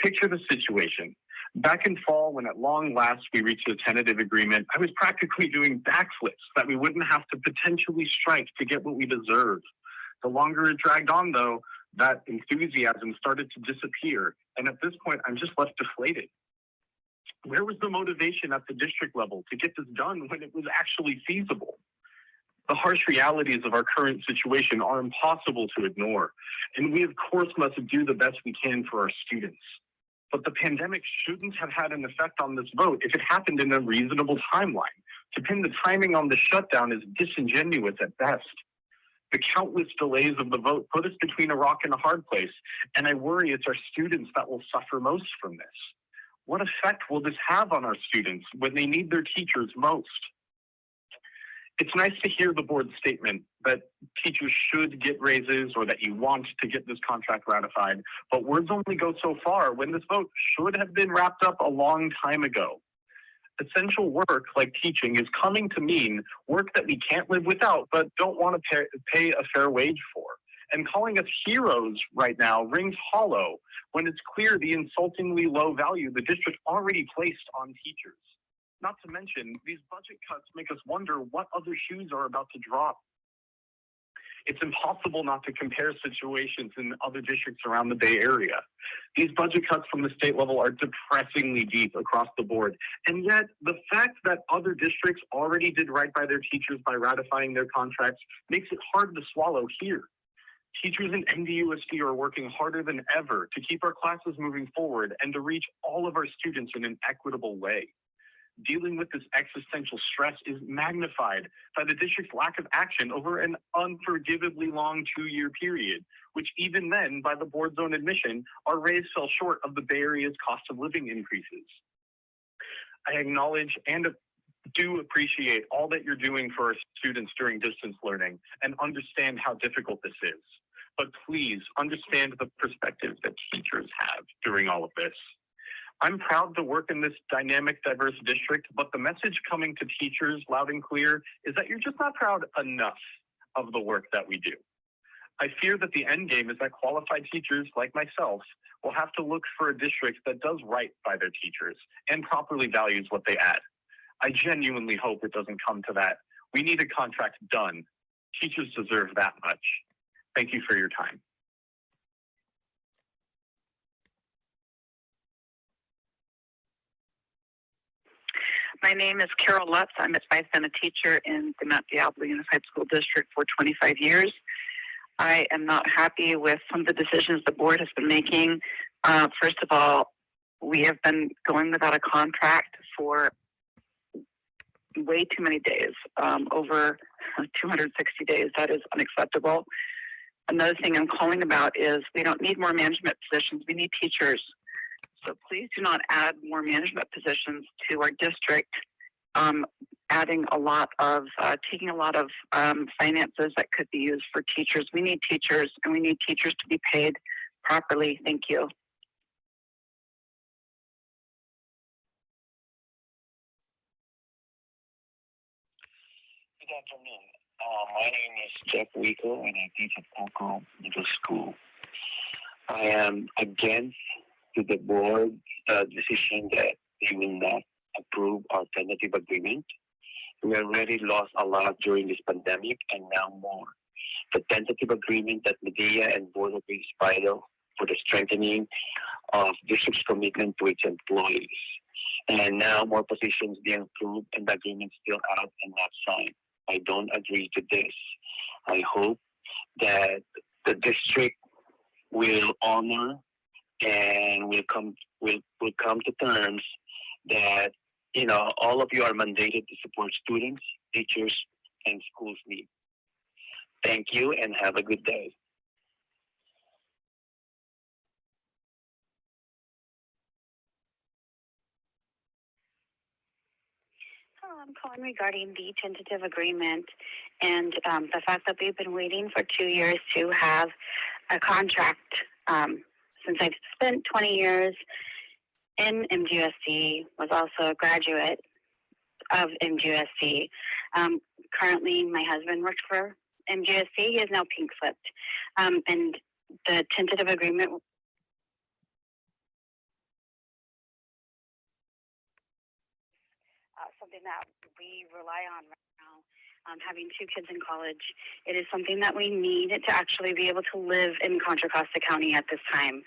Picture the situation. Back in fall, when at long last we reached a tentative agreement, I was practically doing backflips that we wouldn't have to potentially strike to get what we deserve. The longer it dragged on, though, that enthusiasm started to disappear, and at this point, I'm just left deflated. Where was the motivation at the district level to get this done when it was actually feasible? The harsh realities of our current situation are impossible to ignore, and we, of course, must do the best we can for our students. But the pandemic shouldn't have had an effect on this vote if it happened in a reasonable timeline. To pin the timing on the shutdown is disingenuous at best. The countless delays of the vote put us between a rock and a hard place, and I worry it's our students that will suffer most from this. What effect will this have on our students when they need their teachers most? It's nice to hear the board's statement that teachers should get raises or that you want to get this contract ratified, but words only go so far when this vote should have been wrapped up a long time ago. Essential work like teaching is coming to mean work that we can't live without but don't want to pay a fair wage for. And calling us heroes right now rings hollow when it's clear the insultingly low value the district already placed on teachers. Not to mention, these budget cuts make us wonder what other shoes are about to drop. It's impossible not to compare situations in other districts around the Bay Area. These budget cuts from the state level are depressingly deep across the board. And yet, the fact that other districts already did right by their teachers by ratifying their contracts makes it hard to swallow here. Teachers in NDUSD are working harder than ever to keep our classes moving forward and to reach all of our students in an equitable way. Dealing with this existential stress is magnified by the district's lack of action over an unforgivably long 2-year period, which even then, by the board's own admission, our raise fell short of the Bay Area's cost of living increases. I acknowledge and do appreciate all that you're doing for our students during distance learning and understand how difficult this is. But please understand the perspective that teachers have during all of this. I'm proud to work in this dynamic, diverse district, but the message coming to teachers loud and clear is that you're just not proud enough of the work that we do. I fear that the end game is that qualified teachers like myself will have to look for a district that does right by their teachers and properly values what they add. I genuinely hope it doesn't come to that. We need a contract done. Teachers deserve that much. Thank you for your time. My name is Carol Lutz. I've been a teacher in the Mount Diablo Unified School District for 25 years. I am not happy with some of the decisions the board has been making. First of all, we have been going without a contract for way too many days, over 260 days. That is unacceptable. Another thing I'm calling about is we don't need more management positions. We need teachers. So please do not add more management positions to our district, taking a lot of finances that could be used for teachers. We need teachers, and we need teachers to be paid properly. Thank you. Good afternoon. My name is Jeff Wico, and I teach at Coco Middle School. I am against the board's decision that they will not approve our tentative agreement. We already lost a lot during this pandemic and now more. The tentative agreement that Medea and board agreed is vital for the strengthening of district's commitment to its employees. And now more positions being approved and the agreement still out and not signed. I don't agree to this. I hope that the district will honor and will come to terms that, you know, all of you are mandated to support students, teachers, and schools' needs. Thank you and have a good day. I'm calling regarding the tentative agreement and the fact that we've been waiting for 2 years to have a contract. Since I've spent 20 years in MGUSD, was also a graduate of MGUSD. Currently, my husband works for MGUSD. He is now pink slipped. And the tentative agreement something that we rely on right now. Having 2 kids in college, it is something that we need to actually be able to live in Contra Costa County at this time.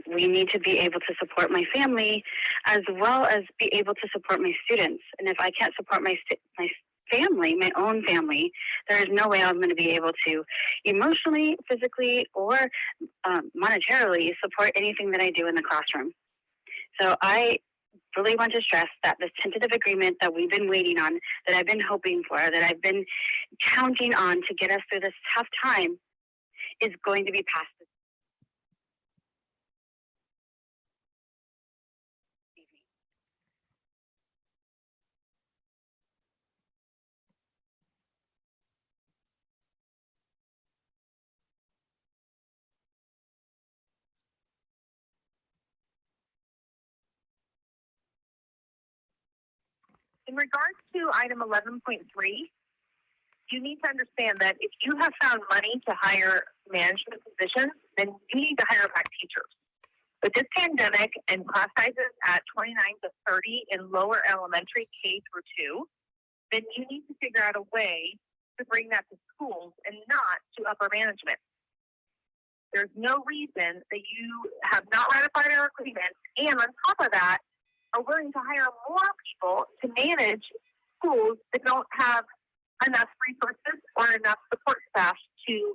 We need to be able to support my family as well as be able to support my students. And if I can't support my family, my own family, there is no way I'm going to be able to emotionally, physically, or monetarily support anything that I do in the classroom. So I really want to stress that this tentative agreement that we've been waiting on, that I've been hoping for, that I've been counting on to get us through this tough time, is going to be passed. In regards to item 11.3, you need to understand that if you have found money to hire management positions, then you need to hire back teachers. With this pandemic and class sizes at 29 to 30 in lower elementary K through 2, then you need to figure out a way to bring that to schools and not to upper management. There's no reason that you have not ratified our agreement, and on top of that, are willing to hire more people to manage schools that don't have enough resources or enough support staff to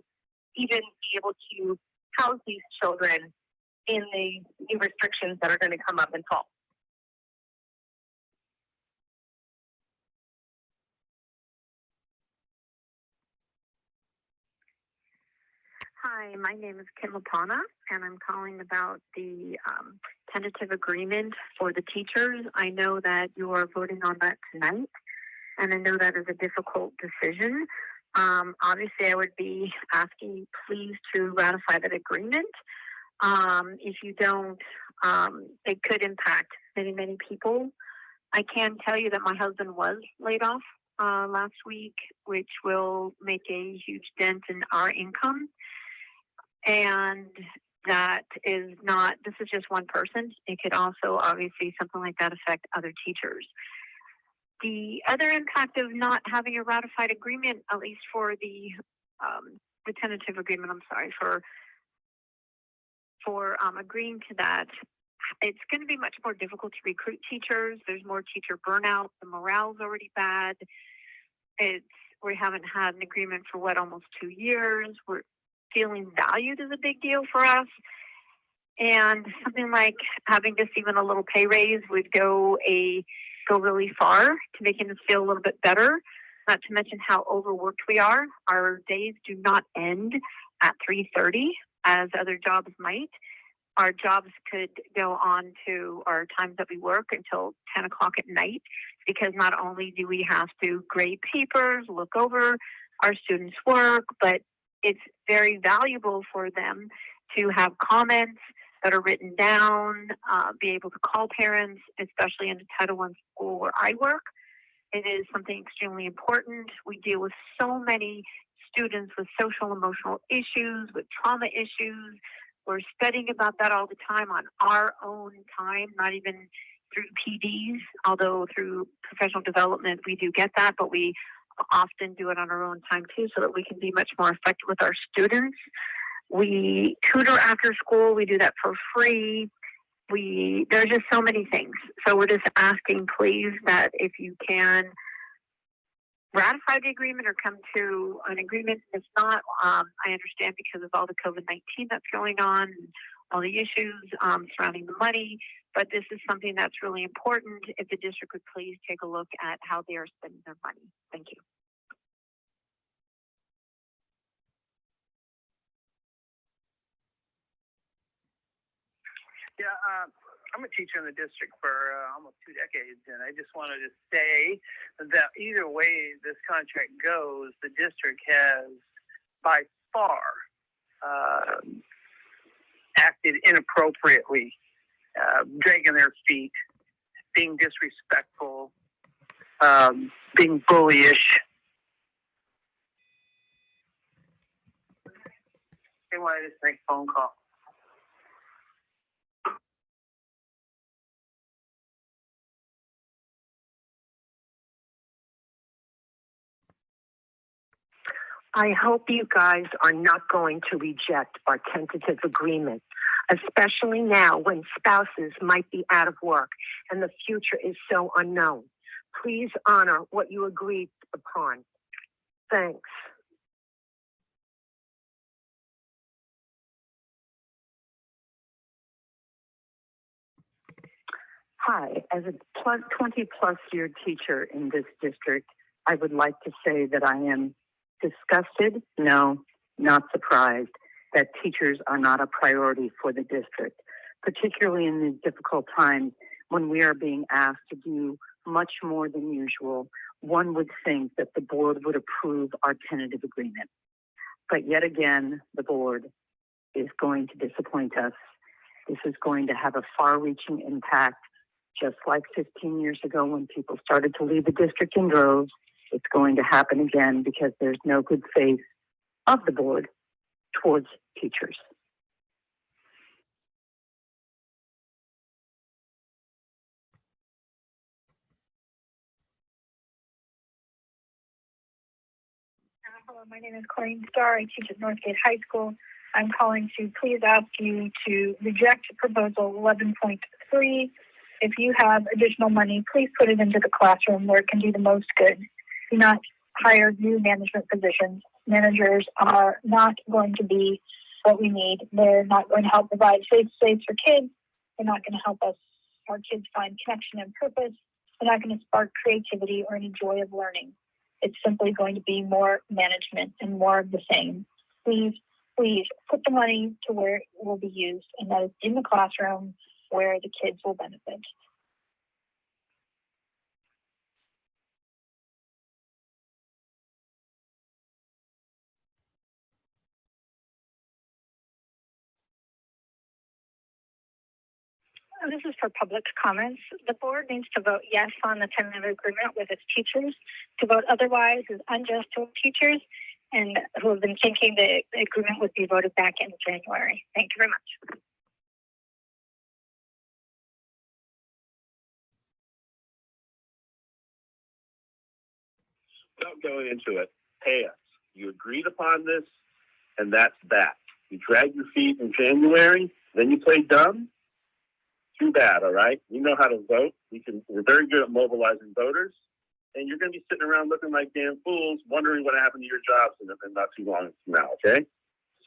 even be able to house these children in the new restrictions that are going to come up in fall. Hi, my name is Kim Lapana, and I'm calling about the tentative agreement for the teachers. I know that you are voting on that tonight, and I know that is a difficult decision. Obviously, I would be asking you please to ratify that agreement. If you don't, it could impact many, many people. I can tell you that my husband was laid off last week, which will make a huge dent in our income. And that is not, this is just one person. It could also, obviously, something like that affect other teachers. The other impact of not having a ratified agreement, at least for the tentative agreement, I'm sorry, for agreeing to that, it's going to be much more difficult to recruit teachers. There's more teacher burnout. The morale's already bad. We haven't had an agreement for almost 2 years. We're feeling valued is a big deal for us. And something like having just even a little pay raise would go really far to making us feel a little bit better. Not to mention how overworked we are. Our days do not end at 3:30 as other jobs might. Our jobs could go on to our times that we work until 10 o'clock at night, because not only do we have to grade papers, look over our students' work, but it's very valuable for them to have comments that are written down, be able to call parents, especially in a Title I school where I work. It is something extremely important. We deal with so many students with social emotional issues, with trauma issues. We're studying about that all the time on our own time, not even through PDs, although through professional development we do get that, but we often do it on our own time too, so that we can be much more effective with our students. We tutor after school. We do that for free. there's just so many things. So we're just asking, please, that if you can ratify the agreement or come to an agreement. If not, I understand because of all the COVID-19 that's going on, and all the issues surrounding the money, but this is something that's really important. If the district would please take a look at how they are spending their money. Thank you. Yeah, I'm a teacher in the district for almost 2 decades, and I just wanted to say that either way this contract goes, the district has by far acted inappropriately, dragging their feet, being disrespectful, being bullyish. They wanted to make a phone call. I hope you guys are not going to reject our tentative agreement, especially now when spouses might be out of work and the future is so unknown. Please honor what you agreed upon. Thanks. Hi, as a 20-plus year teacher in this district, I would like to say that I am disgusted, no, not surprised, that teachers are not a priority for the district, particularly in these difficult times when we are being asked to do much more than usual. One would think that the board would approve our tentative agreement. But yet again, the board is going to disappoint us. This is going to have a far-reaching impact, just like 15 years ago when people started to leave the district in droves. It's going to happen again because there's no good faith of the board towards teachers. Hello, my name is Corrine Starr. I teach at Northgate High School. I'm calling to please ask you to reject proposal 11.3. If you have additional money, please put it into the classroom where it can do the most good. Do not hire new management positions. Managers are not going to be what we need. They're not going to help provide safe space for kids. They're not going to help our kids find connection and purpose. They're not going to spark creativity or any joy of learning. It's simply going to be more management and more of the same. Please put the money to where it will be used, and that is in the classroom where the kids will benefit. This is for public comments. The board needs to vote yes on the tentative agreement with its teachers. To vote otherwise is unjust to teachers and who have been thinking the agreement would be voted back in January. Thank you very much. Without going into it, pay us. You agreed upon this, and that's that. You dragged your feet in January, then you play dumb. Too bad, all right? We know how to vote. We're very good at mobilizing voters, and you're going to be sitting around looking like damn fools, wondering what happened to your jobs in not too long from now, okay?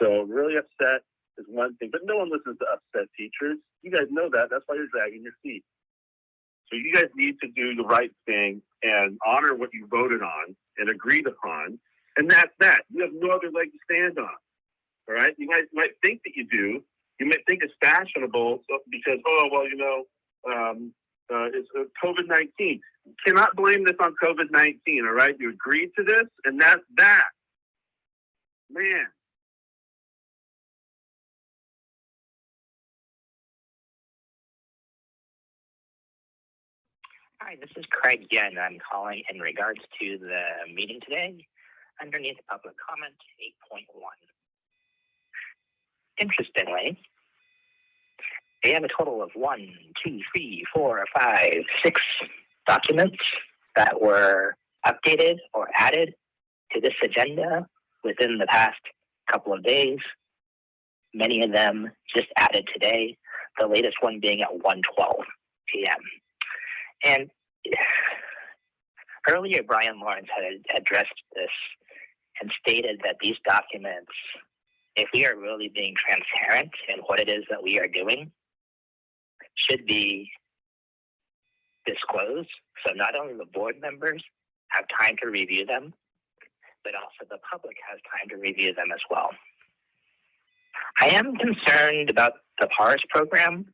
So really upset is one thing, but no one listens to upset teachers. You guys know that. That's why you're dragging your feet. So you guys need to do the right thing and honor what you voted on and agreed upon, and that's that. You have no other leg to stand on, all right? You guys might think that you do. You might think it's fashionable because, it's COVID-19. You cannot blame this on COVID-19, all right? You agreed to this, and that's that. Man. Hi, this is Craig Yen. I'm calling in regards to the meeting today underneath public comment 8.1. Interestingly, they have a total of 6 documents that were updated or added to this agenda within the past couple of days. Many of them just added today. the latest one being at 1:12 p.m. And earlier, Brian Lawrence had addressed this and stated that these documents, if we are really being transparent in what it is that we are doing, should be disclosed. So not only the board members have time to review them, but also the public has time to review them as well. I am concerned about the PARS program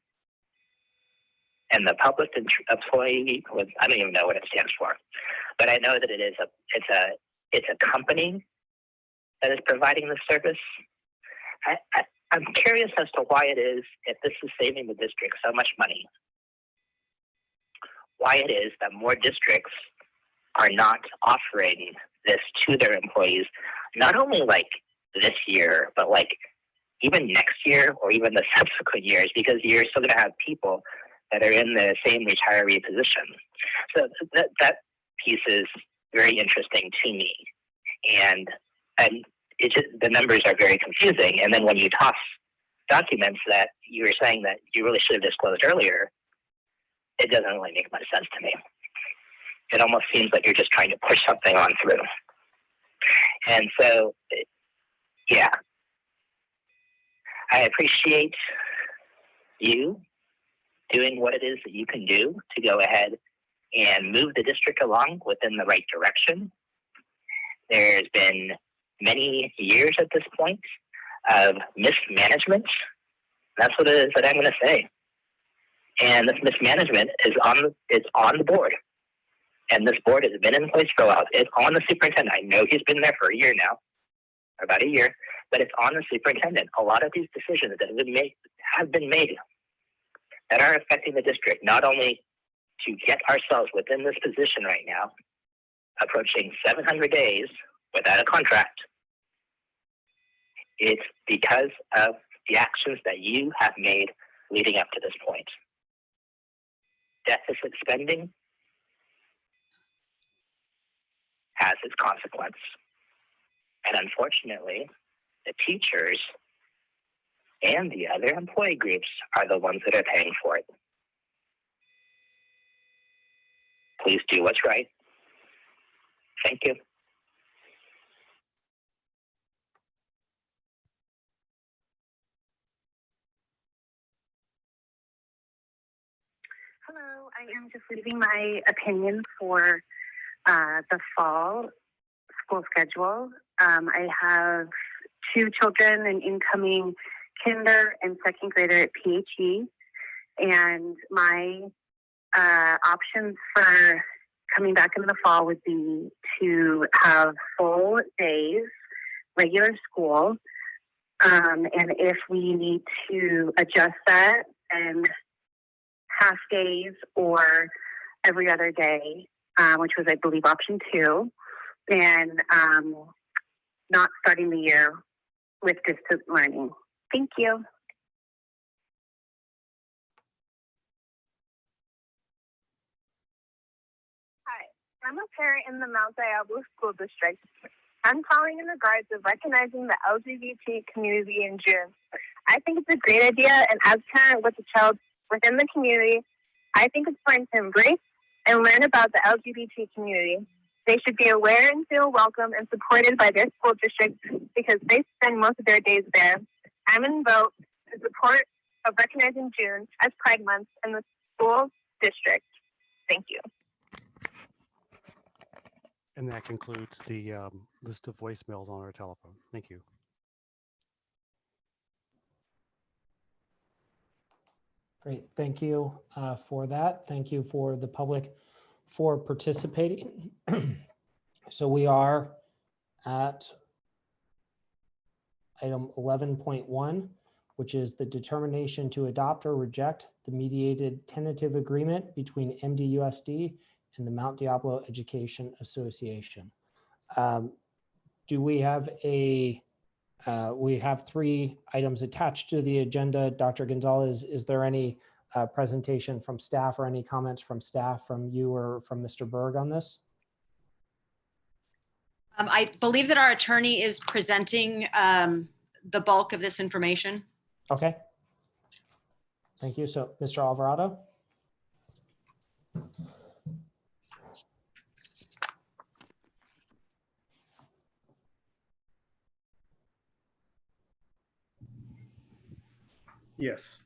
and the public employee. I don't even know what it stands for, but I know that it's a company that is providing the service. I'm curious as to why it is, if this is saving the district so much money, why it is that more districts are not offering this to their employees, not only like this year, but like even next year or even the subsequent years, because you're still going to have people that are in the same retiree position. So that piece is very interesting to me. And it just, the numbers are very confusing. And then when you toss documents that you were saying that you really should have disclosed earlier, it doesn't really make much sense to me. It almost seems like you're just trying to push something on through. And so, yeah, I appreciate you doing what it is that you can do to go ahead and move the district along within the right direction. There's been many years at this point of mismanagement. That's what it is that I'm going to say. And this mismanagement is on the board. And this board has been in place for a while. It's on the superintendent. I know he's been there for a year now, about a year, but it's on the superintendent. A lot of these decisions that have been made that are affecting the district, not only to get ourselves within this position right now, approaching 700 days without a contract, it's because of the actions that you have made leading up to this point. Deficit spending has its consequence. And unfortunately, the teachers and the other employee groups are the ones that are paying for it. Please do what's right. Thank you. Hello, I am just leaving my opinion for the fall school schedule. I have 2 children, an incoming kinder and second grader at PHE, and my options for coming back in the fall would be to have full days, regular school, and if we need to adjust that and half days or every other day, which was, I believe, option 2, and not starting the year with distance learning. Thank you. Hi, I'm a parent in the Mount Diablo School District. I'm calling in regards of recognizing the LGBT community in June. I think it's a great idea, and as a parent with a child within the community, I think it's important to embrace and learn about the LGBT community. They should be aware and feel welcome and supported by their school district because they spend most of their days there. I'm in vote in support of recognizing June as Pride Month in the school district. Thank you. And that concludes the list of voicemails on our telephone. Thank you. Great. Thank you for that. Thank you for the public for participating. So we are at item 11.1, which is the determination to adopt or reject the mediated tentative agreement between MDUSD and the Mount Diablo Education Association. Do we have we have 3 items attached to the agenda. Dr. Gonzalez, is there any presentation from staff or any comments from staff from you or from Mr. Berg on this? I believe that our attorney is presenting the bulk of this information. Okay. Thank you. So, Mr. Alvarado? Yes.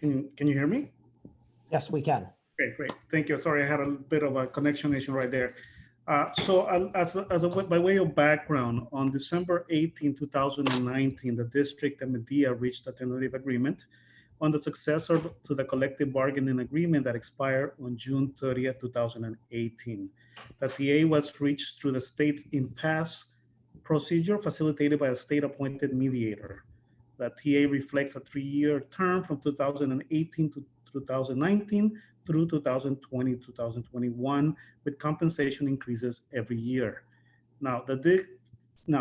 Can you hear me? Yes, we can. Okay, great. Thank you. Sorry, I had a bit of a connection issue right there. By way of background, on December 18, 2019, the district and Medea reached a tentative agreement on the successor to the collective bargaining agreement that expired on June 30th, 2018. The TA was reached through the state's impasse procedure facilitated by a state-appointed mediator. The TA reflects a 3-year term from 2018 to 2019 through 2020-2021 with compensation increases every year. Now,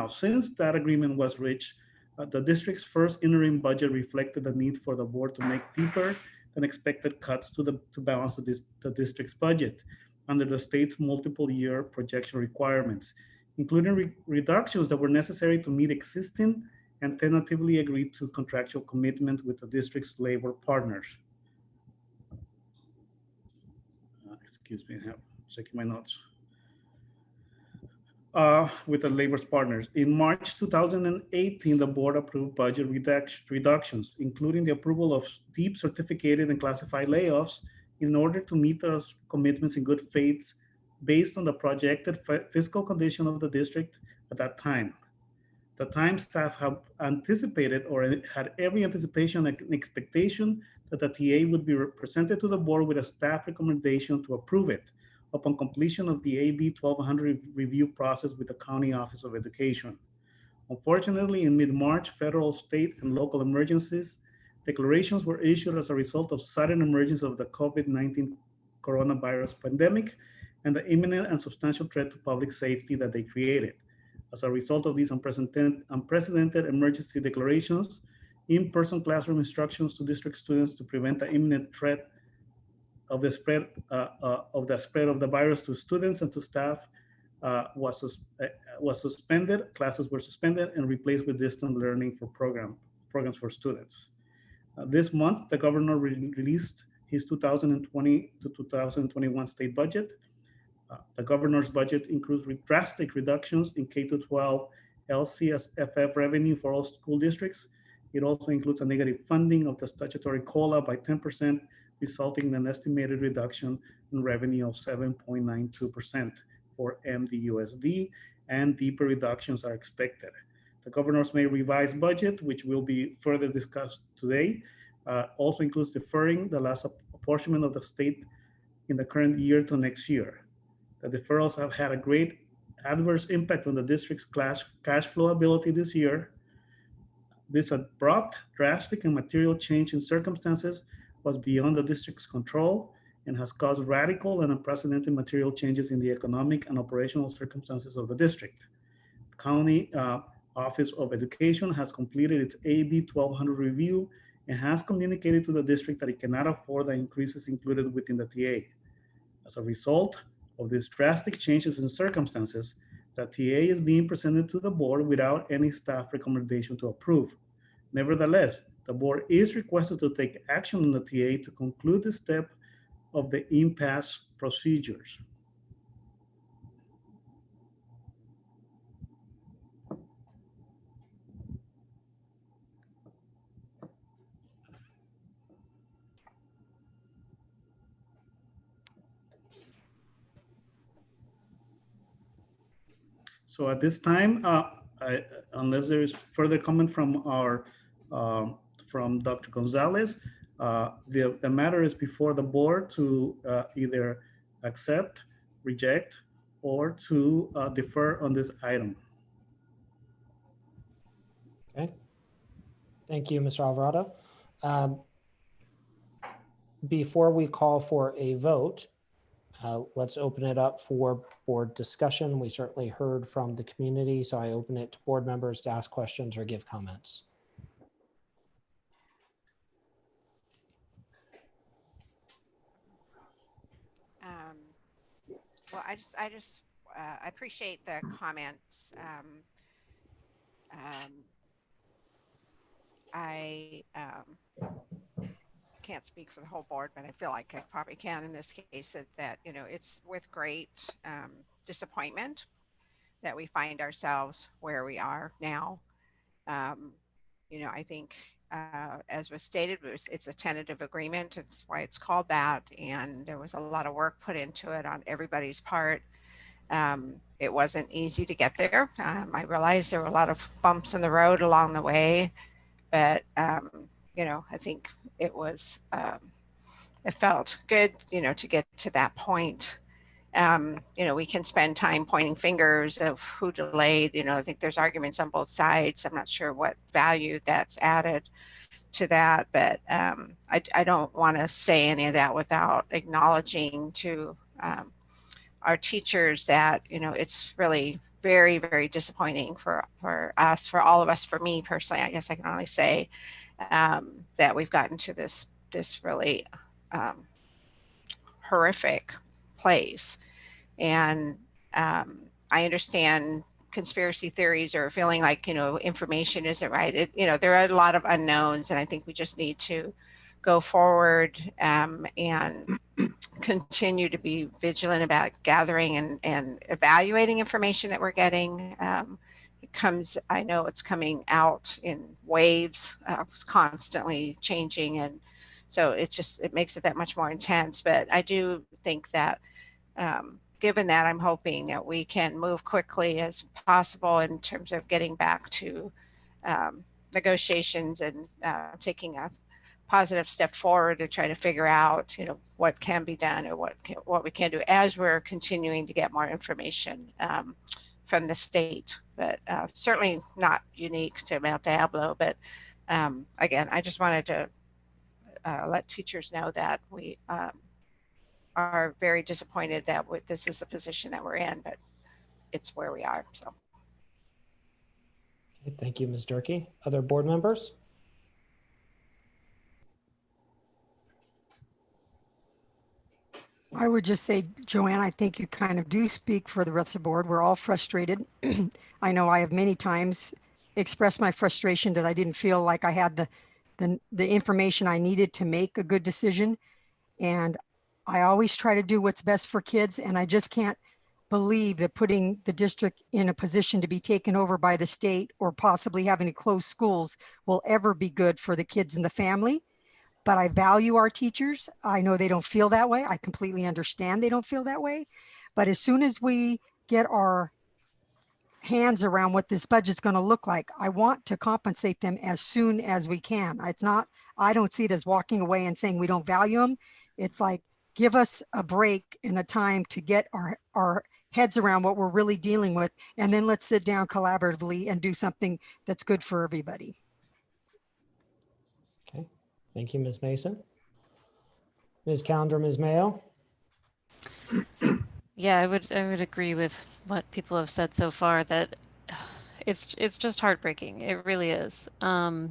since that agreement was reached, the district's first interim budget reflected the need for the board to make deeper than expected cuts to balance the district's budget under the state's multiple year projection requirements, including reductions that were necessary to meet existing and tentatively agreed to contractual commitments with the district's labor partners. Excuse me, I'm checking my notes. With the labor partners. In March 2018, the board approved budget reductions, including the approval of deep certificated and classified layoffs in order to meet those commitments in good faith based on the projected fiscal condition of the district at that time. The time staff have anticipated or had every anticipation and expectation that the TA would be presented to the board with a staff recommendation to approve it upon completion of the AB 1200 review process with the County Office of Education. Unfortunately, in mid-March, federal, state, and local emergencies declarations were issued as a result of sudden emergence of the COVID-19 coronavirus pandemic and the imminent and substantial threat to public safety that they created. As a result of these unprecedented emergency declarations, in-person classroom instructions to district students to prevent the imminent threat of the spread of the virus to students and to staff was suspended. Classes were suspended and replaced with distant learning for programs for students. This month, the governor released his 2020 to 2021 state budget. The governor's budget includes drastic reductions in K-12 LCSFF revenue for all school districts. It also includes a negative funding of the statutory COLA by 10%, resulting in an estimated reduction in revenue of 7.92% for MDUSD, and deeper reductions are expected. The governor's May revised budget, which will be further discussed today, also includes deferring the last apportionment of the state in the current year to next year. The deferrals have had a great adverse impact on the district's cash flow ability this year. This abrupt, drastic, and material change in circumstances was beyond the district's control and has caused radical and unprecedented material changes in the economic and operational circumstances of the district. The County Office of Education has completed its AB 1200 review and has communicated to the district that it cannot afford the increases included within the TA. As a result of these drastic changes in circumstances, the TA is being presented to the board without any staff recommendation to approve. Nevertheless, the board is requested to take action on the TA to conclude the step of the impasse procedures. So at this time, unless there is further comment from from Dr. Gonzalez, the matter is before the board to either accept, reject, or to defer on this item. Okay. Thank you, Mr. Alvarado. Before we call for a vote, let's open it up for board discussion. We certainly heard from the community, so I open it to board members to ask questions or give comments. Well, I appreciate the comments. I can't speak for the whole board, but I feel like I probably can in this case that you know, it's with great disappointment that we find ourselves where we are now. You know, I think as was stated, it's a tentative agreement. It's why it's called that. And there was a lot of work put into it on everybody's part. It wasn't easy to get there. I realized there were a lot of bumps in the road along the way, but you know, I think it was, it felt good, you know, to get to that point. You know, we can spend time pointing fingers of who delayed. You know, I think there's arguments on both sides. I'm not sure what value that's added to that, but I don't want to say any of that without acknowledging to our teachers that, you know, it's really very, very disappointing for us, for all of us, for me personally. I guess I can only say that we've gotten to this really horrific place. And I understand conspiracy theories or feeling like, you know, information isn't right. You know, there are a lot of unknowns, and I think we just need to go forward and continue to be vigilant about gathering and evaluating information that we're getting. I know it's coming out in waves, it's constantly changing. And so it makes it that much more intense. But I do think that given that, I'm hoping that we can move quickly as possible in terms of getting back to negotiations and taking a positive step forward to try to figure out, you know, what can be done or what we can do as we're continuing to get more information from the state. But certainly not unique to Mount Diablo. But again, I just wanted to let teachers know that we are very disappointed that this is the position that we're in, but it's where we are. So. Okay, thank you, Ms. Durkee. Other board members? I would just say, Joanne, I think you kind of do speak for the rest of the board. We're all frustrated. I know I have many times expressed my frustration that I didn't feel like I had the information I needed to make a good decision. And I always try to do what's best for kids. And I just can't believe that putting the district in a position to be taken over by the state or possibly having to close schools will ever be good for the kids and the family. But I value our teachers. I know they don't feel that way. I completely understand they don't feel that way. But as soon as we get our hands around what this budget's going to look like, I want to compensate them as soon as we can. I don't see it as walking away and saying we don't value them. It's like, give us a break and a time to get our heads around what we're really dealing with. And then let's sit down collaboratively and do something that's good for everybody. Okay. Thank you, Ms. Mason. Ms. Calendar, Ms. Mayo? Yeah, I would agree with what people have said so far, that it's just heartbreaking. It really is. You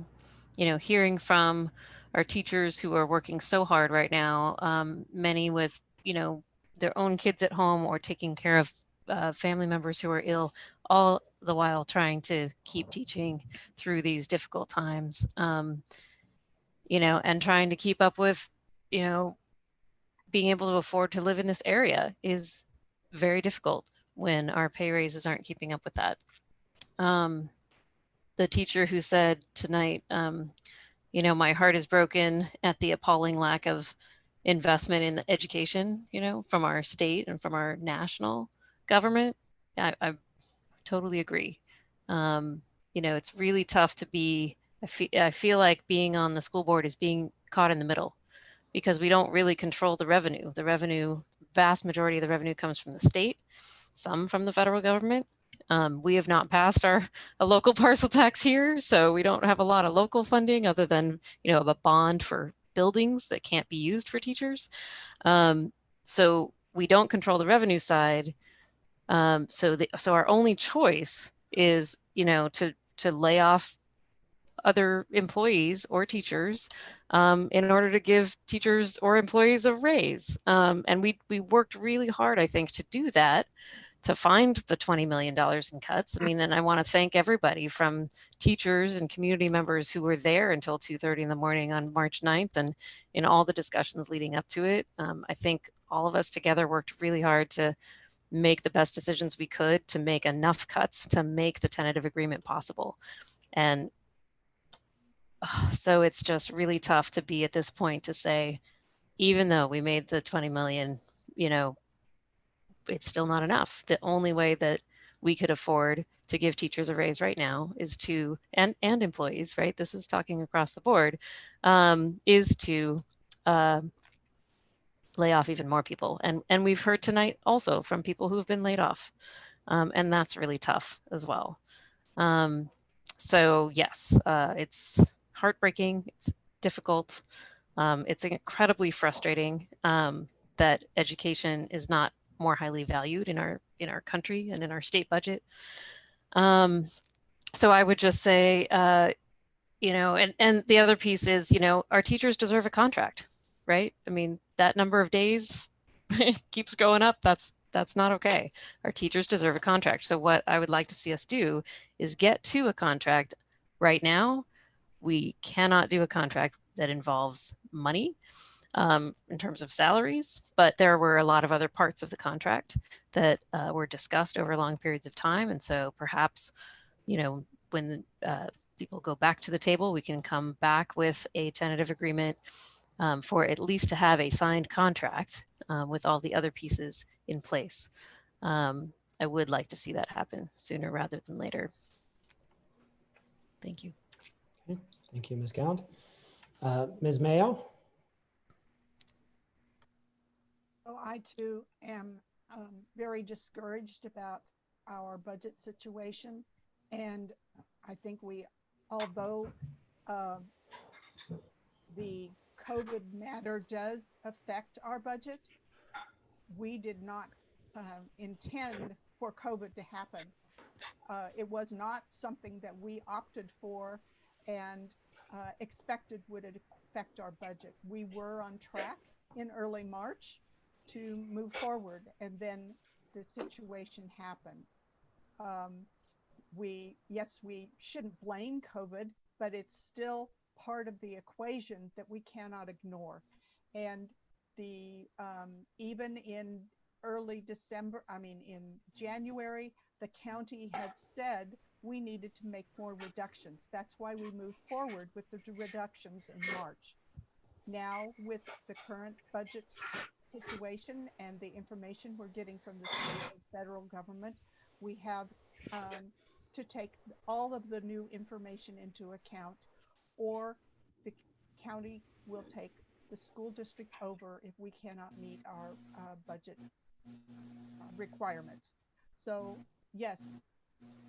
know, hearing from our teachers who are working so hard right now, many with, you know, their own kids at home or taking care of family members who are ill, all the while trying to keep teaching through these difficult times. You know, and trying to keep up with, you know, being able to afford to live in this area is very difficult when our pay raises aren't keeping up with that. The teacher who said tonight, you know, my heart is broken at the appalling lack of investment in education, you know, from our state and from our national government. I totally agree. You know, it's really tough to be, I feel like being on the school board is being caught in the middle, because we don't really control the revenue. The revenue, vast majority of the revenue comes from the state, some from the federal government. We have not passed a local parcel tax here, so we don't have a lot of local funding other than, you know, a bond for buildings that can't be used for teachers. So we don't control the revenue side. So our only choice is, you know, to lay off other employees or teachers in order to give teachers or employees a raise. And we worked really hard, I think, to do that, to find the $20 million in cuts. I mean, and I want to thank everybody from teachers and community members who were there until 2:30 in the morning on March 9th and in all the discussions leading up to it. I think all of us together worked really hard to make the best decisions we could to make enough cuts to make the tentative agreement possible. And so it's just really tough to be at this point to say, even though we made the 20 million, you know, it's still not enough. The only way that we could afford to give teachers a raise right now is to, and employees, right? This is talking across the board, is to lay off even more people. And we've heard tonight also from people who've been laid off. And that's really tough as well. So yes, it's heartbreaking, it's difficult. It's incredibly frustrating that education is not more highly valued in our country and in our state budget. So I would just say, you know, and the other piece is, you know, our teachers deserve a contract, right? I mean, that number of days keeps going up. That's not okay. Our teachers deserve a contract. So what I would like to see us do is get to a contract right now. We cannot do a contract that involves money in terms of salaries, but there were a lot of other parts of the contract that were discussed over long periods of time. And so perhaps, you know, when people go back to the table, we can come back with a tentative agreement for at least to have a signed contract with all the other pieces in place. I would like to see that happen sooner rather than later. Thank you. Okay. Thank you, Ms. Gownd. Ms. Mayo? Oh, I too am very discouraged about our budget situation. And I think although the COVID matter does affect our budget, we did not intend for COVID to happen. It was not something that we opted for and expected would affect our budget. We were on track in early March to move forward, and then the situation happened. We shouldn't blame COVID, but it's still part of the equation that we cannot ignore. And even in in January, the county had said we needed to make more reductions. That's why we moved forward with the reductions in March. Now, with the current budget situation and the information we're getting from the state and federal government, we have to take all of the new information into account, or the county will take the school district over if we cannot meet our budget requirements. So yes,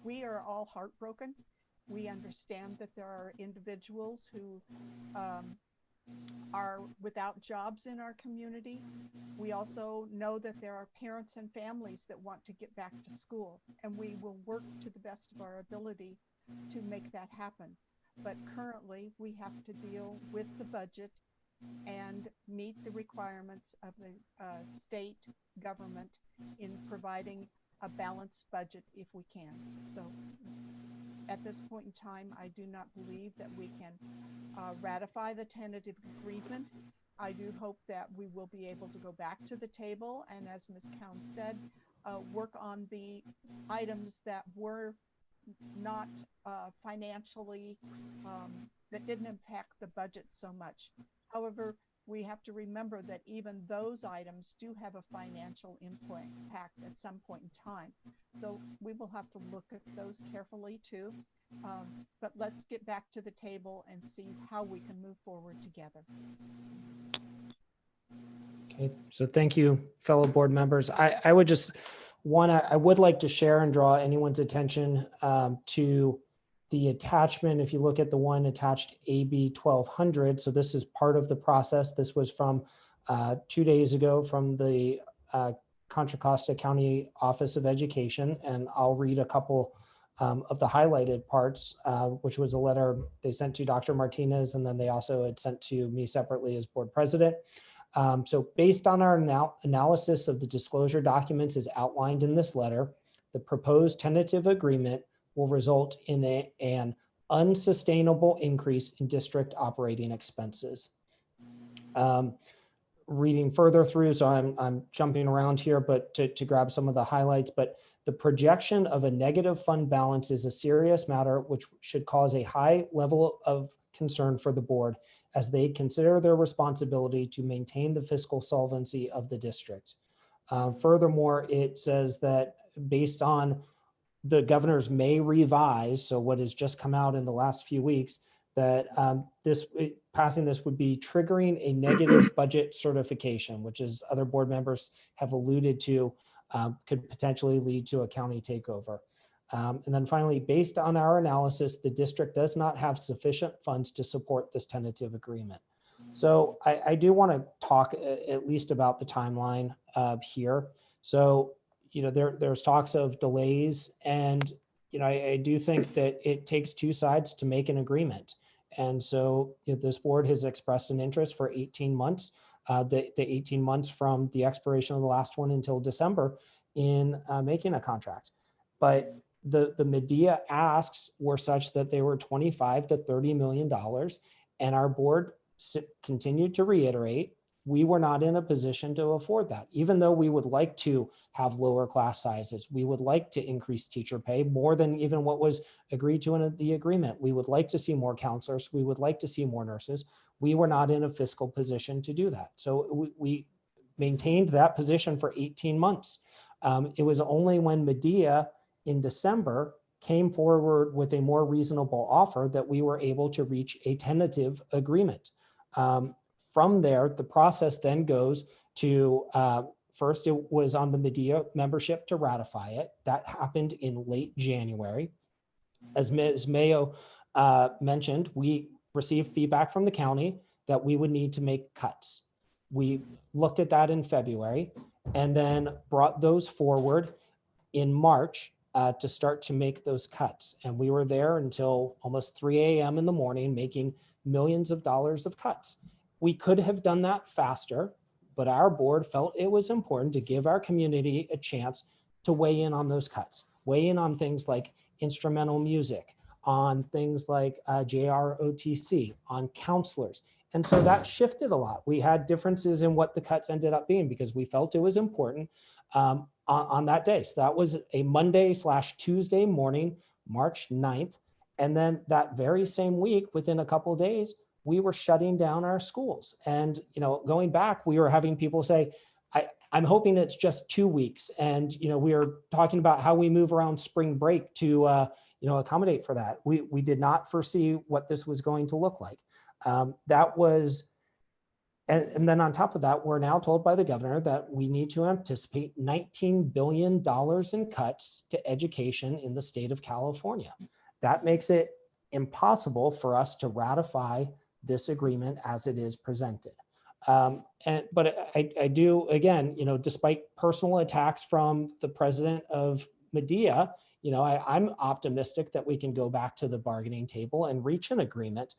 we are all heartbroken. We understand that there are individuals who are without jobs in our community. We also know that there are parents and families that want to get back to school, and we will work to the best of our ability to make that happen. But currently, we have to deal with the budget and meet the requirements of the state government in providing a balanced budget if we can. So at this point in time, I do not believe that we can ratify the tentative agreement. I do hope that we will be able to go back to the table and, as Ms. Cowan said, work on the items that were not financially, that didn't impact the budget so much. However, we have to remember that even those items do have a financial impact at some point in time. So we will have to look at those carefully too. But let's get back to the table and see how we can move forward together. Okay, so thank you, fellow board members. I would like to share and draw anyone's attention to the attachment. If you look at the one attached, AB 1200, so this is part of the process. This was from 2 days ago from the Contra Costa County Office of Education, and I'll read a couple of the highlighted parts, which was a letter they sent to Dr. Martinez, and then they also had sent to me separately as board president. So based on our analysis of the disclosure documents as outlined in this letter, the proposed tentative agreement will result in an unsustainable increase in district operating expenses. Reading further through, so I'm jumping around here, but to grab some of the highlights, but the projection of a negative fund balance is a serious matter which should cause a high level of concern for the board as they consider their responsibility to maintain the fiscal solvency of the district. Furthermore, it says that based on the governor's May revise, so what has just come out in the last few weeks, that passing this would be triggering a negative budget certification, which as other board members have alluded to, could potentially lead to a county takeover. And then finally, based on our analysis, the district does not have sufficient funds to support this tentative agreement. So I do want to talk at least about the timeline here. So, there's talks of delays, and, I do think that it takes two sides to make an agreement. And so this board has expressed an interest for 18 months, the 18 months from the expiration of the last one until December in making a contract. But the Medea asks were such that they were $25 to $30 million. And our board continued to reiterate, we were not in a position to afford that. Even though we would like to have lower class sizes, we would like to increase teacher pay more than even what was agreed to in the agreement. We would like to see more counselors. We would like to see more nurses. We were not in a fiscal position to do that. So we maintained that position for 18 months. It was only when Medea in December came forward with a more reasonable offer that we were able to reach a tentative agreement. From there, the process then goes to, first it was on the Medea membership to ratify it. That happened in late January. As Ms. Mayo mentioned, we received feedback from the county that we would need to make cuts. We looked at that in February and then brought those forward in March to start to make those cuts. And we were there until almost 3 a.m. in the morning making millions of dollars of cuts. We could have done that faster, but our board felt it was important to give our community a chance to weigh in on those cuts, weigh in on things like instrumental music, on things like JROTC, on counselors. And so that shifted a lot. We had differences in what the cuts ended up being because we felt it was important on that day. So that was a Monday/Tuesday morning, March 9th. And then that very same week, within a couple of days, we were shutting down our schools. And, going back, we were having people say, I'm hoping it's just 2 weeks. And, we are talking about how we move around spring break to, accommodate for that. We did not foresee what this was going to look like. That was, and then on top of that, we're now told by the governor that we need to anticipate $19 billion in cuts to education in the state of California. That makes it impossible for us to ratify this agreement as it is presented. But I do, again, despite personal attacks from the president of Medea, I'm optimistic that we can go back to the bargaining table and reach an agreement,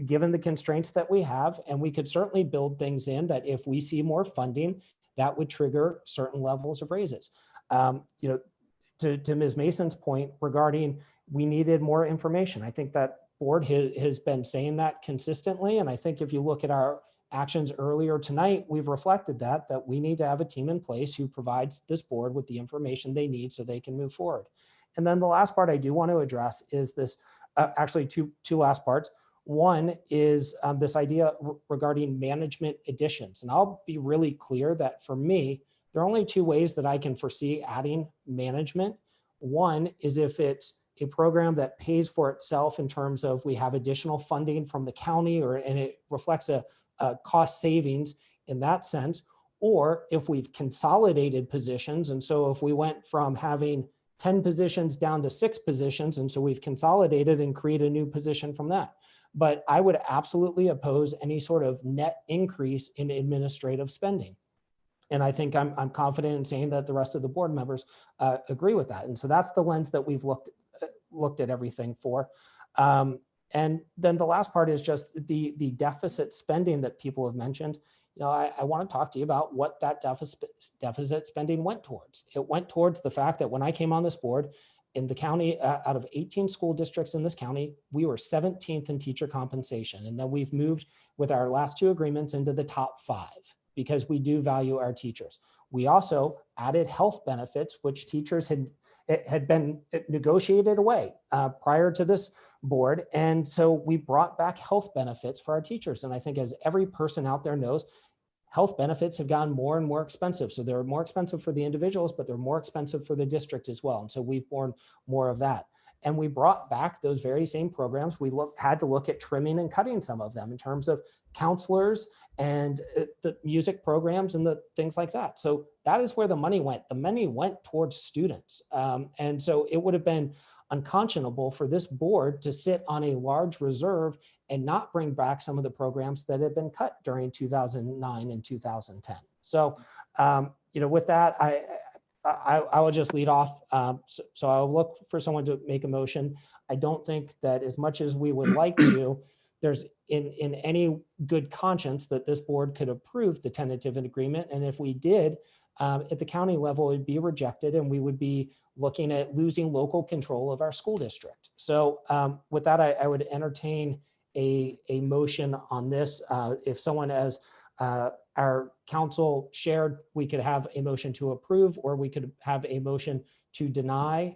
given the constraints that we have. And we could certainly build things in that if we see more funding, that would trigger certain levels of raises. To Ms. Mason's point regarding we needed more information, I think that board has been saying that consistently. And I think if you look at our actions earlier tonight, we've reflected that we need to have a team in place who provides this board with the information they need so they can move forward. And then the last part I do want to address is this, actually two last parts. One is this idea regarding management additions. And I'll be really clear that for me, there are only two ways that I can foresee adding management. One is if it's a program that pays for itself in terms of we have additional funding from the county and it reflects a cost savings in that sense, or if we've consolidated positions. And so if we went from having 10 positions down to 6 positions, and so we've consolidated and create a new position from that. But I would absolutely oppose any sort of net increase in administrative spending. And I think I'm confident in saying that the rest of the board members agree with that. And so that's the lens that we've looked at everything for. And then the last part is just the deficit spending that people have mentioned. You know, I want to talk to you about what that deficit spending went towards. It went towards the fact that when I came on this board in the county, out of 18 school districts in this county, we were 17th in teacher compensation. And then we've moved with our last 2 agreements into the top 5 because we do value our teachers. We also added health benefits, which teachers had been negotiated away prior to this board. And so we brought back health benefits for our teachers. And I think as every person out there knows, health benefits have gotten more and more expensive. So they're more expensive for the individuals, but they're more expensive for the district as well. And so we've borne more of that. And we brought back those very same programs. We had to look at trimming and cutting some of them in terms of counselors and the music programs and the things like that. So that is where the money went. The money went towards students. And so it would have been unconscionable for this board to sit on a large reserve and not bring back some of the programs that had been cut during 2009 and 2010. So, you know, with that, I will just lead off. So I'll look for someone to make a motion. I don't think that as much as we would like to, there's in any good conscience that this board could approve the tentative agreement. And if we did, at the county level, it'd be rejected and we would be looking at losing local control of our school district. So with that, I would entertain a motion on this. If someone as our council shared, we could have a motion to approve, or we could have a motion to deny.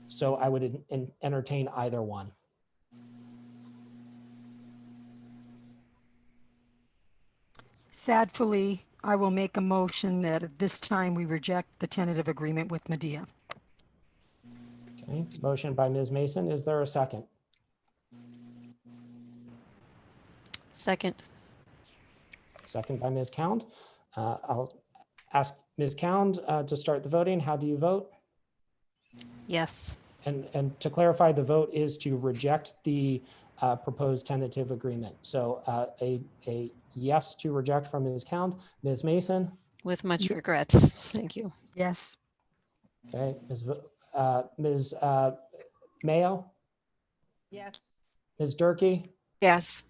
So I would entertain either one. Sadly, I will make a motion that at this time we reject the tentative agreement with Medea. Okay, motion by Ms. Mason. Is there a second? Second. Second by Ms. Cound. I'll ask Ms. Cound to start the voting. How do you vote? Yes. And to clarify, the vote is to reject the proposed tentative agreement. So a yes to reject from Ms. Cound. Ms. Mason? With much regret. Thank you. Yes. Okay, Ms. Mayo? Yes. Ms. Durkee? Yes.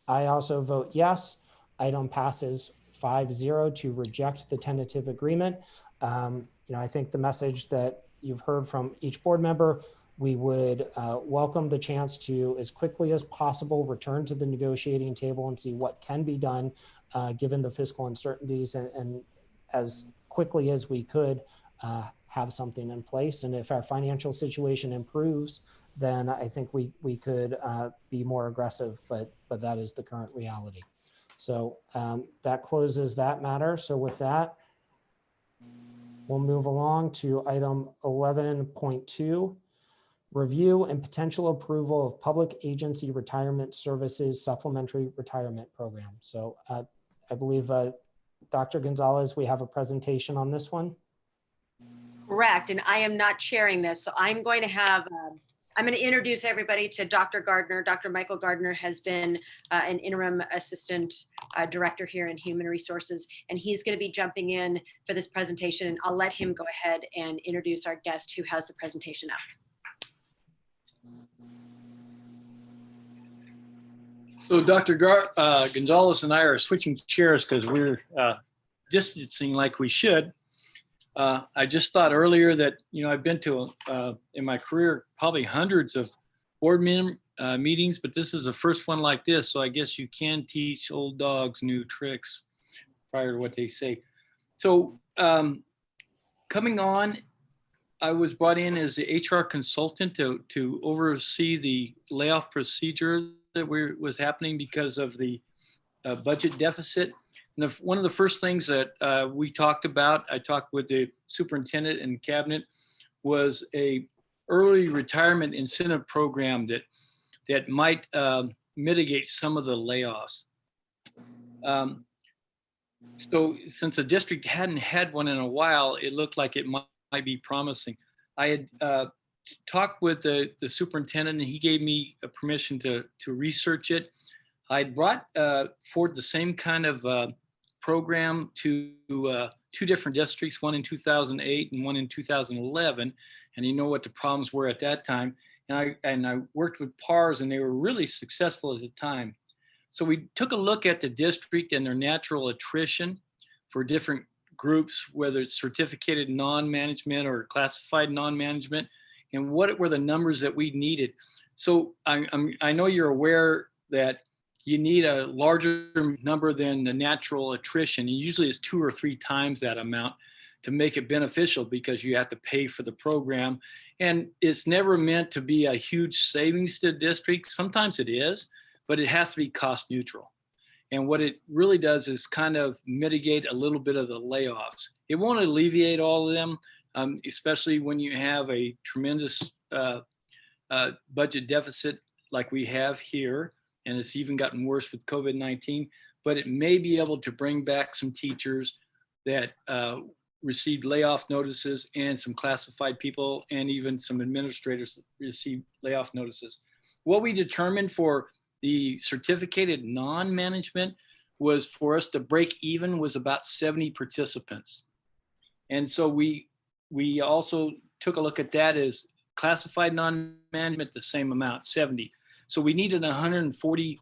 I also vote yes. Item passes 5-0 to reject the tentative agreement. You know, I think the message that you've heard from each board member, we would welcome the chance to, as quickly as possible, return to the negotiating table and see what can be done given the fiscal uncertainties, and as quickly as we could have something in place. And if our financial situation improves, then I think we could be more aggressive, but that is the current reality. So that closes that matter. So with that, we'll move along to item 11.2, review and potential approval of public agency retirement services supplementary retirement program. So I believe Dr. Gonzalez, we have a presentation on this one. Correct. And I am not sharing this. So I'm going to have, I'm going to introduce everybody to Dr. Gardner. Dr. Michael Gardner has been an interim assistant director here in Human Resources, and he's going to be jumping in for this presentation. I'll let him go ahead and introduce our guest who has the presentation up. So Dr. Gonzalez and I are switching chairs because we're distancing like we should. I just thought earlier that, you know, I've been to, in my career, probably hundreds of board meetings, but this is the first one like this. So I guess you can teach old dogs new tricks prior to what they say. So coming on, I was brought in as the HR consultant to oversee the layoff procedure that was happening because of the budget deficit. And one of the first things that we talked about, I talked with the superintendent and cabinet, was a early retirement incentive program that might mitigate some of the layoffs. So since the district hadn't had one in a while, it looked like it might be promising. I had talked with the superintendent, and he gave me a permission to research it. I brought forward the same kind of program to two different districts, one in 2008 and one in 2011. And you know what the problems were at that time. And I worked with PARS, and they were really successful at the time. So we took a look at the district and their natural attrition for different groups, whether it's certificated non-management or classified non-management, and what were the numbers that we needed. So I know you're aware that you need a larger number than the natural attrition. And usually it's 2 or 3 times that amount to make it beneficial, because you have to pay for the program. And it's never meant to be a huge savings to the district. Sometimes it is, but it has to be cost neutral. And what it really does is kind of mitigate a little bit of the layoffs. It won't alleviate all of them, especially when you have a tremendous budget deficit like we have here. And it's even gotten worse with COVID-19, but it may be able to bring back some teachers that received layoff notices, and some classified people, and even some administrators received layoff notices. What we determined for the certificated non-management was for us to break even was about 70 participants. And so we also took a look at that as classified non-management, the same amount, 70. So we needed 140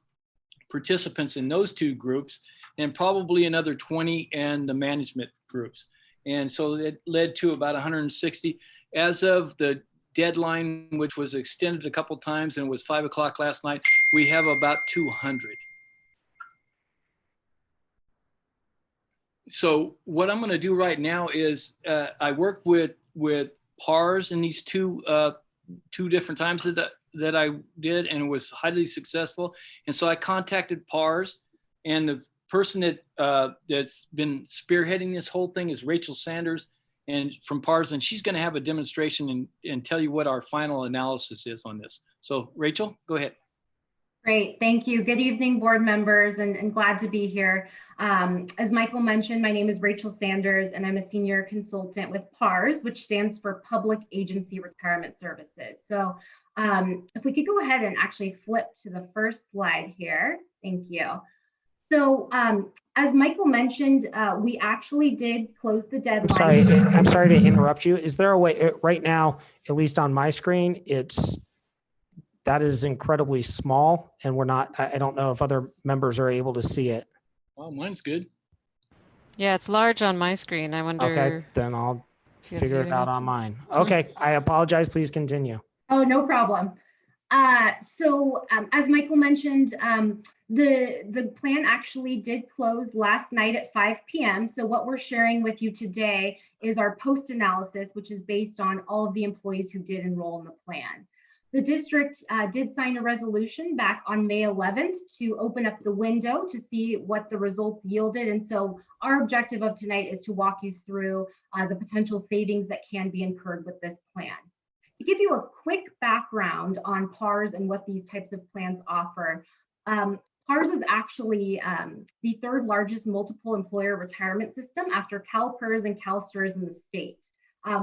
participants in those two groups, and probably another 20 in the management groups. And so it led to about 160. As of the deadline, which was extended a couple times and was 5 o'clock last night, we have about 200. So what I'm going to do right now is I worked with PARS in these two different times that I did, and it was highly successful. And so I contacted PARS, and the person that's been spearheading this whole thing is Rachel Sanders, and from PARS, and she's going to have a demonstration and tell you what our final analysis is on this. So Rachel, go ahead. Great, thank you. Good evening, board members, and glad to be here. As Michael mentioned, my name is Rachel Sanders, and I'm a senior consultant with PARS, which stands for Public Agency Retirement Services. So if we could go ahead and actually flip to the first slide here. Thank you. So as Michael mentioned, we actually did close the deadline. I'm sorry to interrupt you. Is there a way right now, at least on my screen, that is incredibly small, and I don't know if other members are able to see it. Well, mine's good. Yeah, it's large on my screen. I wonder. Okay, then I'll figure it out on mine. Okay, I apologize. Please continue. Oh, no problem. So as Michael mentioned, the plan actually did close last night at 5 p.m. So what we're sharing with you today is our post analysis, which is based on all of the employees who did enroll in the plan. The district did sign a resolution back on May 11th to open up the window to see what the results yielded. And so our objective of tonight is to walk you through the potential savings that can be incurred with this plan. To give you a quick background on PARS and what these types of plans offer, PARS is actually the third largest multiple employer retirement system after CalPERS and CalSTRS in the state.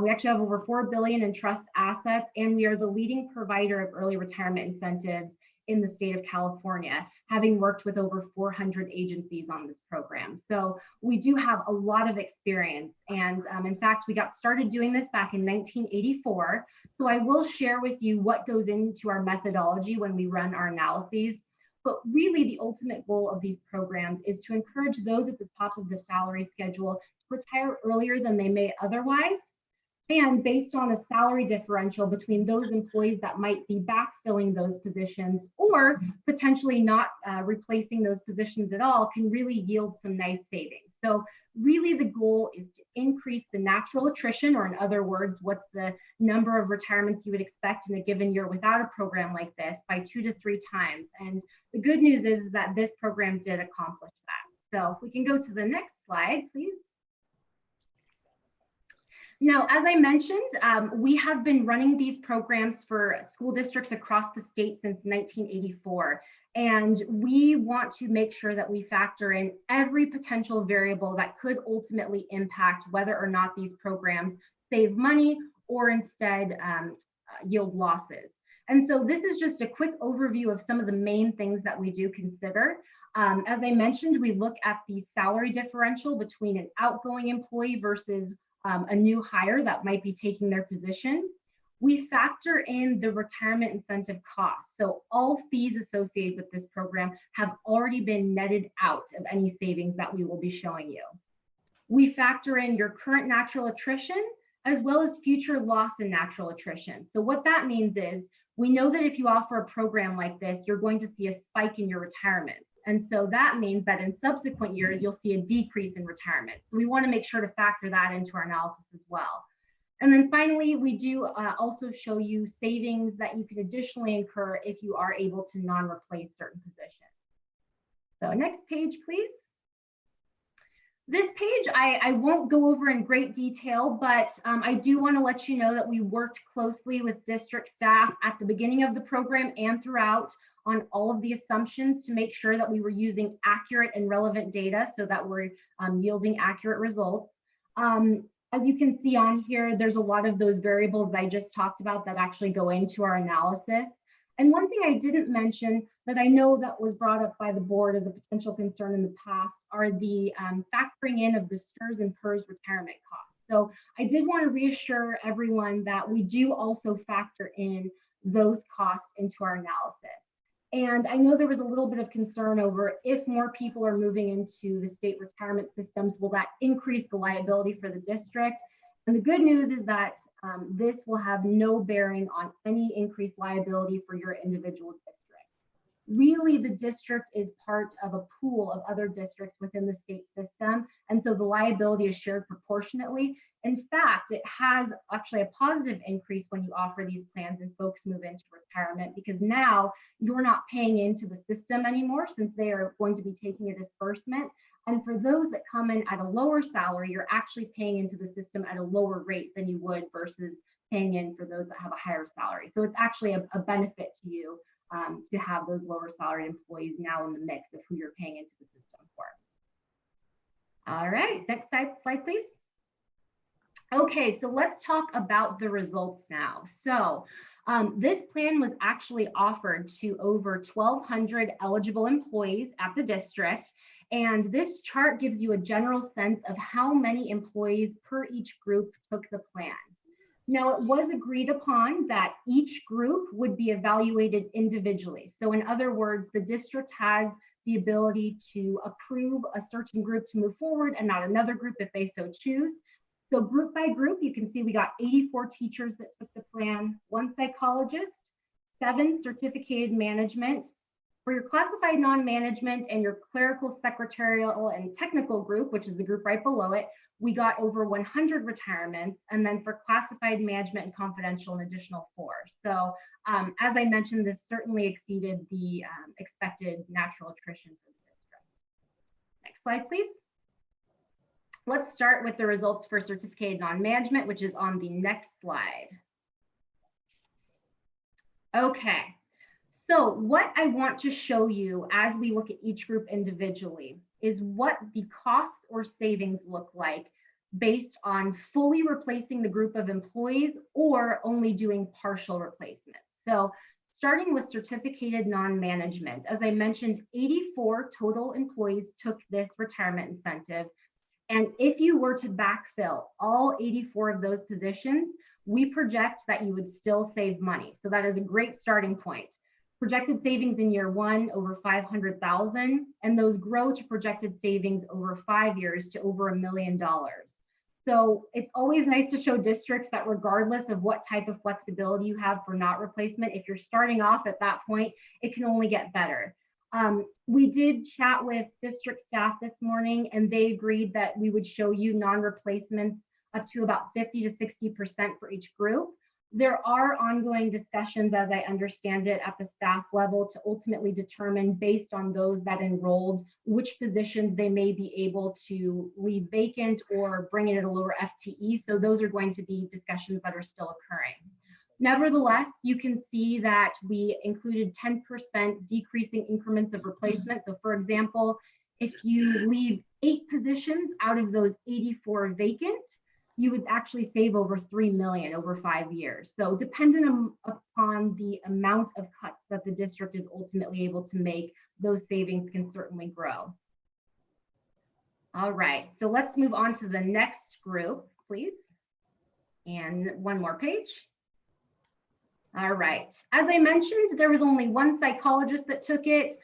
We actually have over $4 billion in trust assets, and we are the leading provider of early retirement incentives in the state of California, having worked with over 400 agencies on this program. So we do have a lot of experience. And in fact, we got started doing this back in 1984. So I will share with you what goes into our methodology when we run our analyses. But really the ultimate goal of these programs is to encourage those at the top of the salary schedule to retire earlier than they may otherwise. And based on a salary differential between those employees that might be backfilling those positions or potentially not replacing those positions at all, can really yield some nice savings. So really the goal is to increase the natural attrition, or in other words, what's the number of retirements you would expect in a given year without a program like this, by 2 to 3 times. And the good news is that this program did accomplish that. So if we can go to the next slide, please. Now, as I mentioned, we have been running these programs for school districts across the state since 1984. And we want to make sure that we factor in every potential variable that could ultimately impact whether or not these programs save money or instead yield losses. And so this is just a quick overview of some of the main things that we do consider. As I mentioned, we look at the salary differential between an outgoing employee versus a new hire that might be taking their position. We factor in the retirement incentive costs. So all fees associated with this program have already been netted out of any savings that we will be showing you. We factor in your current natural attrition as well as future loss in natural attrition. So what that means is we know that if you offer a program like this, you're going to see a spike in your retirement. And so that means that in subsequent years, you'll see a decrease in retirement. So we want to make sure to factor that into our analysis as well. And then finally, we do also show you savings that you can additionally incur if you are able to non-replace certain positions. So next page, please. This page, I won't go over in great detail, but I do want to let you know that we worked closely with district staff at the beginning of the program and throughout on all of the assumptions to make sure that we were using accurate and relevant data so that we're yielding accurate results. As you can see on here, there's a lot of those variables that I just talked about that actually go into our analysis. And one thing I didn't mention that I know that was brought up by the board as a potential concern in the past are the factoring in of the STRS and PERS retirement costs. So I did want to reassure everyone that we do also factor in those costs into our analysis. And I know there was a little bit of concern over if more people are moving into the state retirement systems, will that increase the liability for the district? And the good news is that this will have no bearing on any increased liability for your individual district. Really, the district is part of a pool of other districts within the state system, and so the liability is shared proportionately. In fact, it has actually a positive increase when you offer these plans and folks move into retirement, because now you're not paying into the system anymore since they are going to be taking a disbursement. And for those that come in at a lower salary, you're actually paying into the system at a lower rate than you would versus paying in for those that have a higher salary. So it's actually a benefit to you to have those lower salary employees now in the mix of who you're paying into the system for. All right, next slide, please. Okay, so let's talk about the results now. So this plan was actually offered to over 1,200 eligible employees at the district. And this chart gives you a general sense of how many employees per each group took the plan. Now, it was agreed upon that each group would be evaluated individually. So in other words, the district has the ability to approve a certain group to move forward and not another group if they so choose. So group by group, you can see we got 84 teachers that took the plan, 1 psychologist, 7 certificated management. For your classified non-management and your clerical, secretarial, and technical group, which is the group right below it, we got over 100 retirements. And then for classified management and confidential, an additional 4. So as I mentioned, this certainly exceeded the expected natural attrition for the district. Next slide, please. Let's start with the results for certificated non-management, which is on the next slide. Okay. So what I want to show you as we look at each group individually is what the costs or savings look like based on fully replacing the group of employees or only doing partial replacements. So starting with certificated non-management, as I mentioned, 84 total employees took this retirement incentive. And if you were to backfill all 84 of those positions, we project that you would still save money. So that is a great starting point. Projected savings in year 1 over 500,000, and those grow to projected savings over 5 years to over $1 million. So it's always nice to show districts that regardless of what type of flexibility you have for not replacement, if you're starting off at that point, it can only get better. We did chat with district staff this morning, and they agreed that we would show you non-replacements up to about 50 to 60% for each group. There are ongoing discussions, as I understand it, at the staff level to ultimately determine, based on those that enrolled, which positions they may be able to leave vacant or bring in at a lower FTE. So those are going to be discussions that are still occurring. Nevertheless, you can see that we included 10% decreasing increments of replacement. So for example, if you leave 8 positions out of those 84 vacant, you would actually save over 3 million over 5 years. So dependent upon the amount of cuts that the district is ultimately able to make, those savings can certainly grow. All right, so let's move on to the next group, please. And one more page. All right, as I mentioned, there was only one psychologist that took it.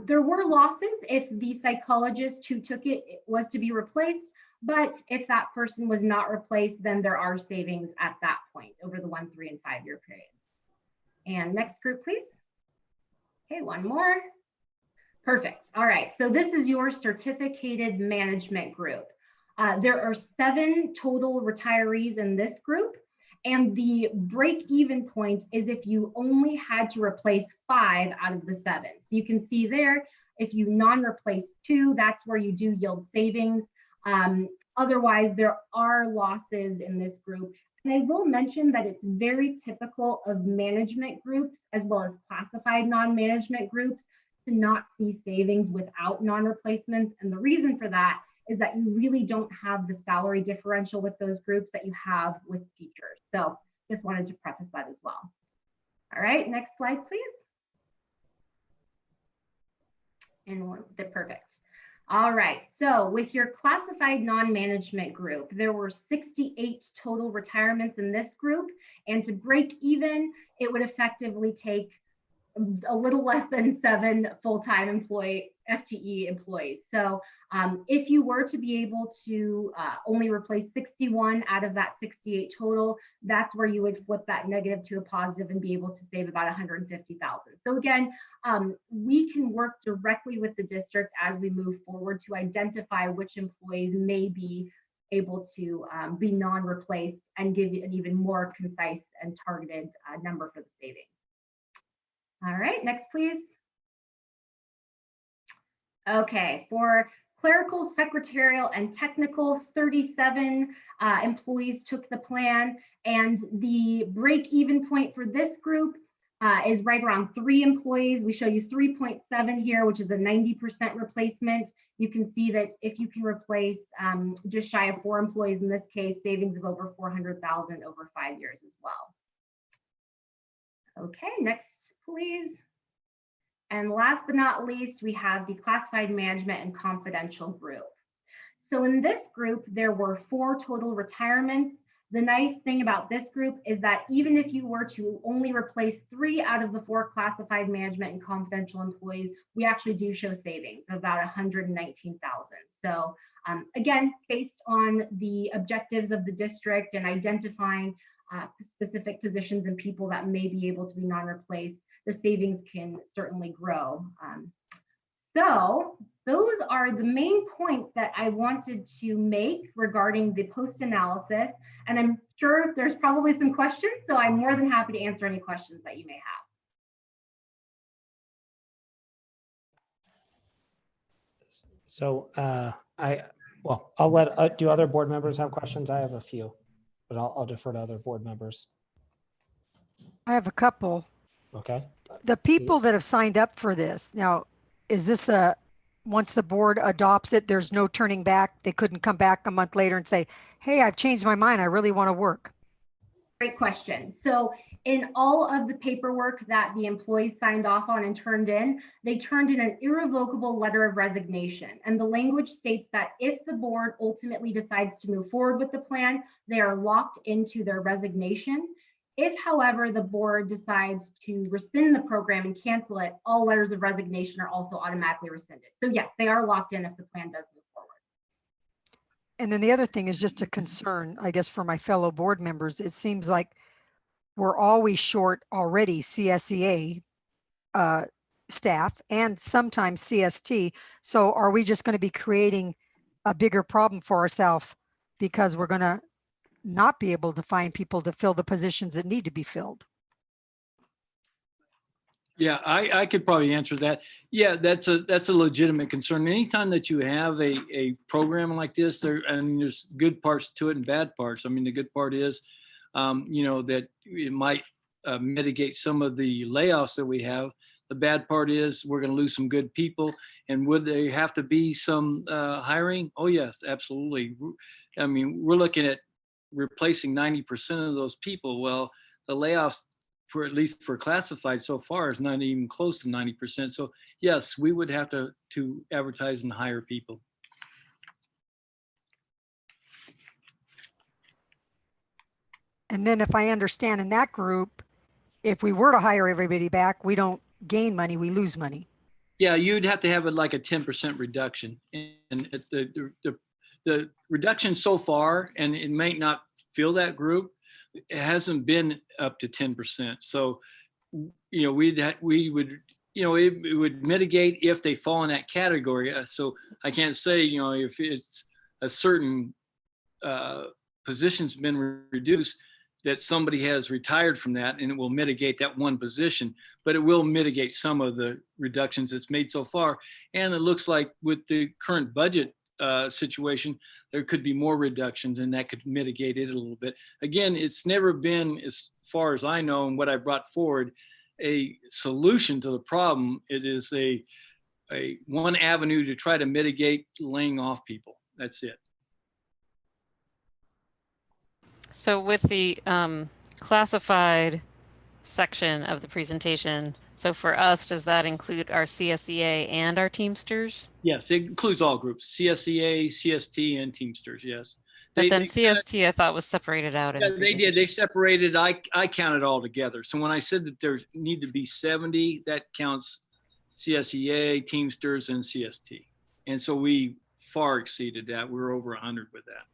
There were losses if the psychologist who took it was to be replaced, but if that person was not replaced, then there are savings at that point over the 1, 3, and 5 year periods. And next group, please. Okay, one more. Perfect. All right, so this is your certificated management group. There are 7 total retirees in this group, and the break-even point is if you only had to replace 5 out of the 7. So you can see there, if you non-replace 2, that's where you do yield savings. Otherwise, there are losses in this group. And I will mention that it's very typical of management groups as well as classified non-management groups to not see savings without non-replacements. And the reason for that is that you really don't have the salary differential with those groups that you have with teachers. So just wanted to preface that as well. All right, next slide, please. And perfect. All right, so with your classified non-management group, there were 68 total retirements in this group, and to break even, it would effectively take a little less than 7 full-time FTE employees. So if you were to be able to only replace 61 out of that 68 total, that's where you would flip that negative to a positive and be able to save about 150,000. So again, we can work directly with the district as we move forward to identify which employees may be able to be non-replaced and give you an even more concise and targeted number for the savings. All right, next please. Okay, for clerical, secretarial, and technical, 37 employees took the plan, and the break-even point for this group is right around 3 employees. We show you 3.7 here, which is a 90% replacement. You can see that if you can replace just shy of 4 employees in this case, savings of over 400,000 over 5 years as well. Okay, next, please. And last but not least, we have the classified management and confidential group. So in this group, there were 4 total retirements. The nice thing about this group is that even if you were to only replace 3 out of the 4 classified management and confidential employees, we actually do show savings of about 119,000. So again, based on the objectives of the district and identifying specific positions and people that may be able to be non-replaced, the savings can certainly grow. So those are the main points that I wanted to make regarding the post-analysis. And I'm sure there's probably some questions, so I'm more than happy to answer any questions that you may have. So I'll let, do other board members have questions? I have a few, but I'll defer to other board members. I have a couple. Okay. The people that have signed up for this, now, is this once the board adopts it, there's no turning back? They couldn't come back a month later and say, hey, I've changed my mind. I really want to work. Great question. So in all of the paperwork that the employees signed off on and turned in, they turned in an irrevocable letter of resignation. And the language states that if the board ultimately decides to move forward with the plan, they are locked into their resignation. If, however, the board decides to rescind the program and cancel it, all letters of resignation are also automatically rescinded. So yes, they are locked in if the plan does move forward. And then the other thing is just a concern, I guess, for my fellow board members. It seems like we're always short already CSEA staff and sometimes CST. So are we just going to be creating a bigger problem for ourselves because we're going to not be able to find people to fill the positions that need to be filled? Yeah, I could probably answer that. Yeah, that's a legitimate concern. Anytime that you have a program like this, there's good parts to it and bad parts. I mean, the good part is, that it might mitigate some of the layoffs that we have. The bad part is we're going to lose some good people. And would there have to be some hiring? Oh, yes, absolutely. I mean, we're looking at replacing 90% of those people. Well, the layoffs for at least for classified so far is not even close to 90%. So yes, we would have to advertise and hire people. And then if I understand in that group, if we were to hire everybody back, we don't gain money, we lose money. Yeah, you'd have to have it like a 10% reduction. And the reduction so far, and it might not fill that group, it hasn't been up to 10%. So, you know, we would, you know, it would mitigate if they fall in that category. So I can't say, you know, if it's a certain position's been reduced, that somebody has retired from that, and it will mitigate that one position, but it will mitigate some of the reductions it's made so far. And it looks like with the current budget situation, there could be more reductions, and that could mitigate it a little bit. Again, it's never been, as far as I know, and what I brought forward, a solution to the problem. It is a one avenue to try to mitigate laying off people. That's it. So with the classified section of the presentation, so for us, does that include our CSEA and our Teamsters? Yes, it includes all groups, CSEA, CST, and Teamsters, yes. But then CST, I thought, was separated out. Yeah, they did. They separated. I counted all together. So when I said that there need to be 70, that counts CSEA, Teamsters, and CST. And so we far exceeded that. We were over 100 with that.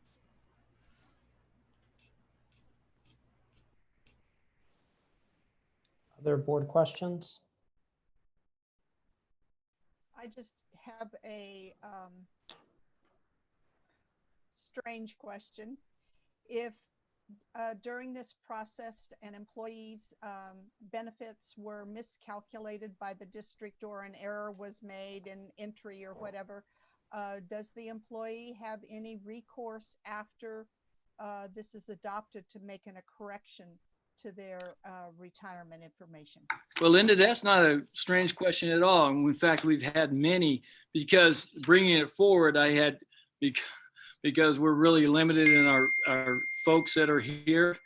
Other board questions? I just have a strange question. If during this process an employee's benefits were miscalculated by the district, or an error was made in entry or whatever, does the employee have any recourse after this is adopted to make a correction to their retirement information? Well, Linda, that's not a strange question at all. And in fact, we've had many, because bringing it forward, I had, because we're really limited in our folks that are here,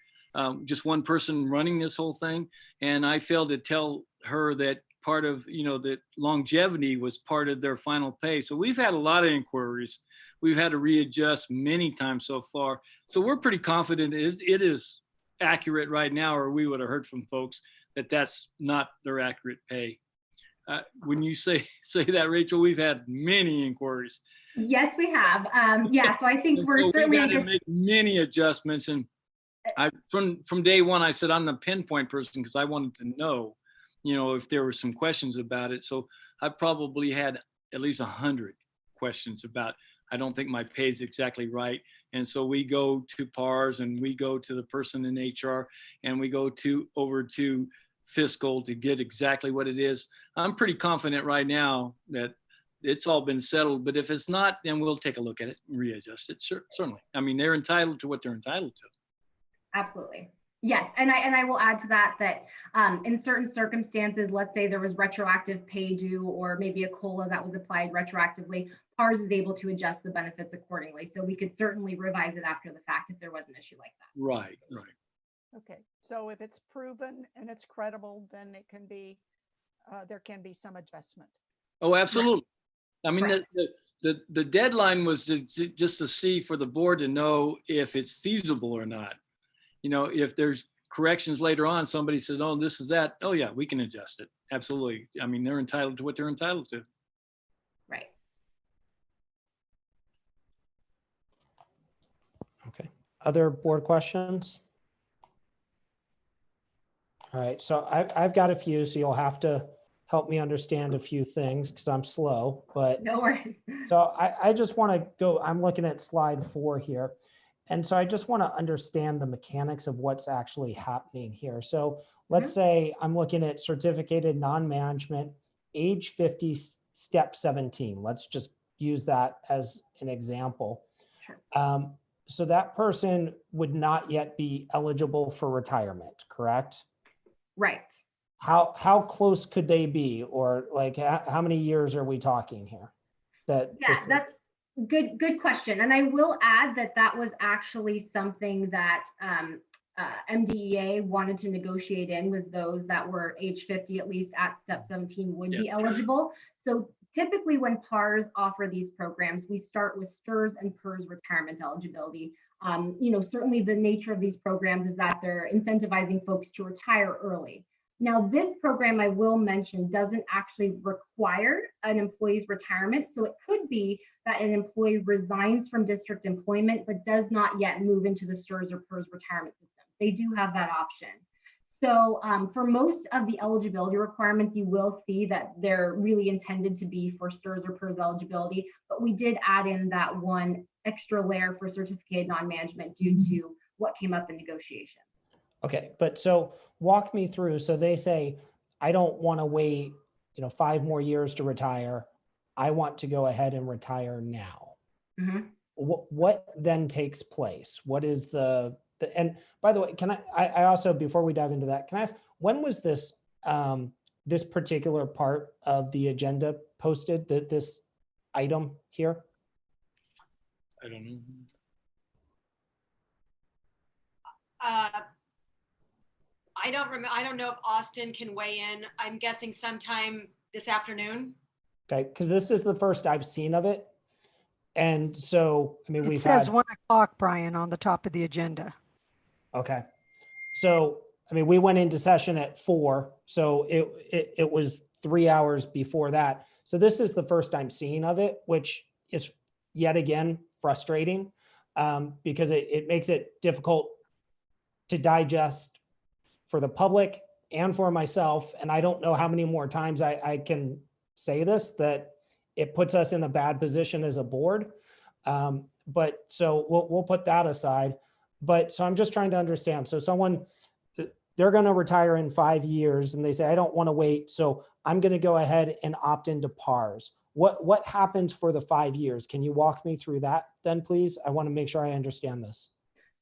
just one person running this whole thing. And I failed to tell her that part of, you know, that longevity was part of their final pay. So we've had a lot of inquiries. We've had to readjust many times so far. So we're pretty confident it is accurate right now, or we would have heard from folks that that's not their accurate pay. When you say that, Rachel, we've had many inquiries. Yes, we have. Yeah, so I think we're so certainly we got to make many adjustments. And from day one, I said I'm the pinpoint person because I wanted to know, you know, if there were some questions about it. So I probably had at least 100 questions about, I don't think my pay is exactly right. And so we go to PARS, and we go to the person in HR, and we go over to fiscal to get exactly what it is. I'm pretty confident right now that it's all been settled, but if it's not, then we'll take a look at it and readjust it. Certainly. I mean, they're entitled to what they're entitled to. Absolutely. Yes, and I will add to that in certain circumstances, let's say there was retroactive pay due, or maybe a COLA that was applied retroactively, PARS is able to adjust the benefits accordingly. So we could certainly revise it after the fact if there was an issue like that. Right. Okay, so if it's proven and it's credible, then it can be, there can be some adjustment. Oh, absolutely. I mean, the deadline was just to see, for the board to know if it's feasible or not. You know, if there's corrections later on, somebody says, oh, this is that. Oh yeah, we can adjust it. Absolutely. I mean, they're entitled to what they're entitled to. Right. Okay. Other board questions? All right, so I've got a few, so you'll have to help me understand a few things because I'm slow, but no worries. So I just want to go, I'm looking at slide 4 here. And so I just want to understand the mechanics of what's actually happening here. So let's say I'm looking at certificated non-management, age 50, step 17. Let's just use that as an example. Sure. So that person would not yet be eligible for retirement, correct? Right. How close could they be, or like how many years are we talking here? Good question. And I will add that that was actually something that MDEA wanted to negotiate in, was those that were age 50 at least at step 17 would be eligible. So typically when PARS offer these programs, we start with STRS and PERS retirement eligibility. Certainly the nature of these programs is that they're incentivizing folks to retire early. Now, this program, I will mention, doesn't actually require an employee's retirement. So it could be that an employee resigns from district employment, but does not yet move into the STRS or PERS retirement system. They do have that option. So for most of the eligibility requirements, you will see that they're really intended to be for STRS or PERS eligibility, but we did add in that one extra layer for certificated non-management due to what came up in negotiation. Okay, but so walk me through. So they say, I don't want to wait, 5 more years to retire. I want to go ahead and retire now. Mm-hmm. What then takes place? What is and by the way, can I also, before we dive into that, can I ask, when was this this particular part of the agenda posted, this item here? I don't know. I don't remember. I don't know if Austin can weigh in. I'm guessing sometime this afternoon. Okay, because this is the first I've seen of it. And so, I mean, It we've says had 1 o'clock, Brian, on the top of the agenda. Okay. So, I mean, we went into session at 4, so it was 3 hours before that. So this is the first I'm seeing of it, which is yet again frustrating because it makes it difficult to digest for the public and for myself. And I don't know how many more times I can say this, that it puts us in a bad position as a board. But so we'll put that aside. But so I'm just trying to understand. So someone, they're going to retire in 5 years and they say, I don't want to wait. So I'm going to go ahead and opt into PARS. What happens for the 5 years? Can you walk me through that then, please? I want to make sure I understand this.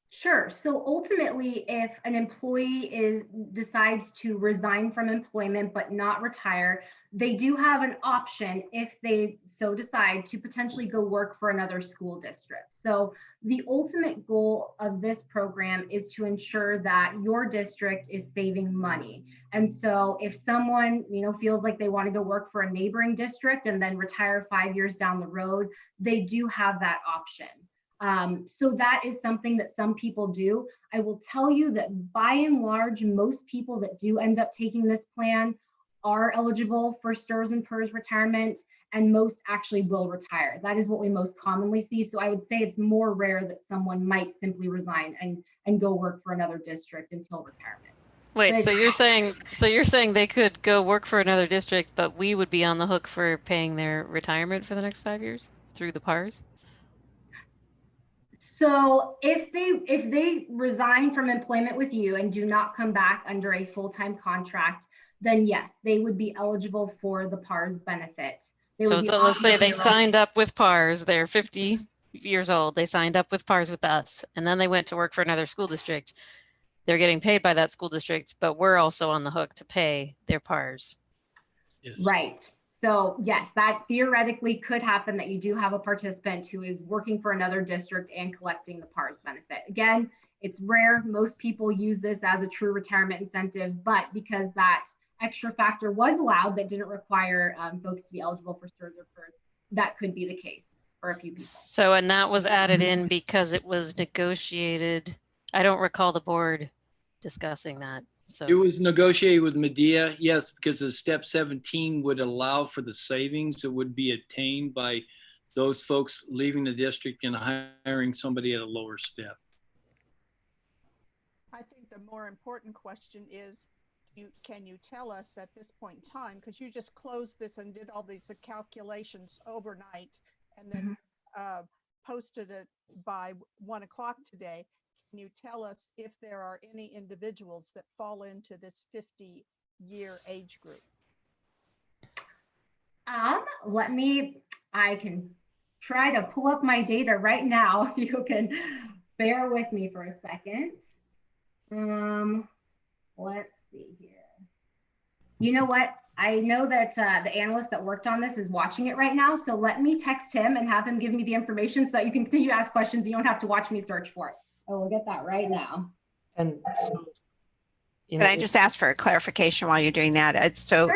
Sure. So ultimately, if an employee decides to resign from employment but not retire, they do have an option, if they so decide, to potentially go work for another school district. So the ultimate goal of this program is to ensure that your district is saving money. And so if someone, feels like they want to go work for a neighboring district and then retire 5 years down the road, they do have that option. So that is something that some people do. I will tell you that by and large, most people that do end up taking this plan are eligible for STRS and PERS retirement, and most actually will retire. That is what we most commonly see. So I would say it's more rare that someone might simply resign and go work for another district until retirement. Wait, so you're saying they could go work for another district, but we would be on the hook for paying their retirement for the next 5 years through the PARS? So if they resign from employment with you and do not come back under a full-time contract, then yes, they would be eligible for the PARS benefit. So let's say they signed up with PARS, they're 50 years old, they signed up with PARS with us, and then they went to work for another school district. They're getting paid by that school district, but we're also on the hook to pay their PARS. Yes. Right. So yes, that theoretically could happen, that you do have a participant who is working for another district and collecting the PARS benefit. Again, it's rare. Most people use this as a true retirement incentive, but because that extra factor was allowed that didn't require folks to be eligible for STRS or PERS, that could be the case for a few people. So, and that was added in because it was negotiated. I don't recall the board discussing that. So it was negotiated with Medea, yes, because the step 17 would allow for the savings that would be attained by those folks leaving the district and hiring somebody at a lower step. I think the more important question is, can you tell us at this point in time, because you just closed this and did all these calculations overnight and then posted it by 1 o'clock today. Can you tell us if there are any individuals that fall into this 50-year age group? I can try to pull up my data right now. You can bear with me for a second. Let's see here. You know what? I know that the analyst that worked on this is watching it right now. So let me text him and have him give me the information so that you can continue to ask questions. You don't have to watch me search for it. I will get that right now. And so, Can I just ask for a clarification while you're doing that? So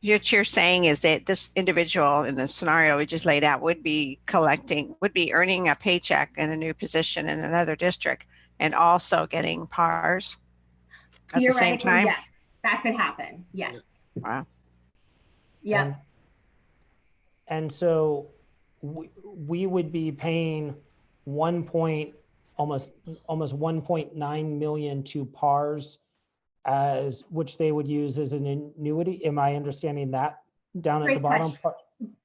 what you're saying is that this individual in the scenario we just laid out would be earning a paycheck in a new position in another district and also getting PARs at the same time? Yes, that could happen. Yes. Wow. Yeah. And so we would be paying almost 1.9 million to PARs, as which they would use as an annuity. Am I understanding that down at the bottom?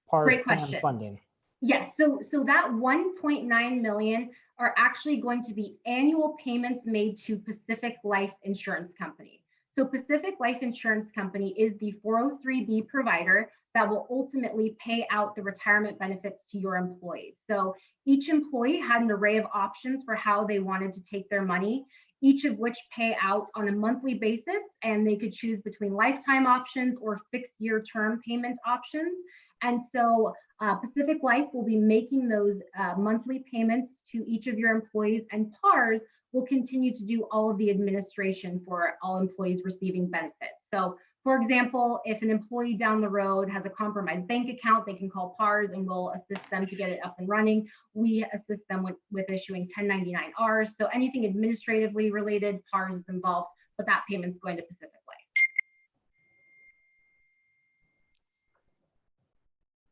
PARs plan funding. Yes. So that 1.9 million are actually going to be annual payments made to Pacific Life Insurance Company. So Pacific Life Insurance Company is the 403B provider that will ultimately pay out the retirement benefits to your employees. So each employee had an array of options for how they wanted to take their money, each of which pay out on a monthly basis, and they could choose between lifetime options or fixed year term payment options. And so Pacific Life will be making those monthly payments to each of your employees, and PARS will continue to do all of the administration for all employees receiving benefits. So for example, if an employee down the road has a compromised bank account, they can call PARS and we'll assist them to get it up and running. We assist them with issuing 1099-Rs. So anything administratively related, PARS is involved, but that payment's going to Pacific Life.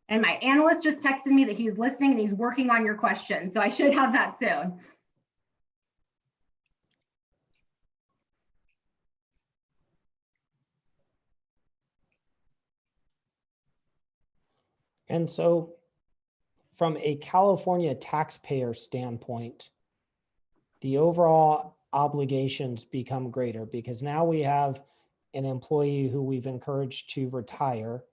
And my analyst just texted me that he's listening and he's working on your question. So I should have that soon. And so from a California taxpayer standpoint, the overall obligations become greater because now we have an employee who we've encouraged to retire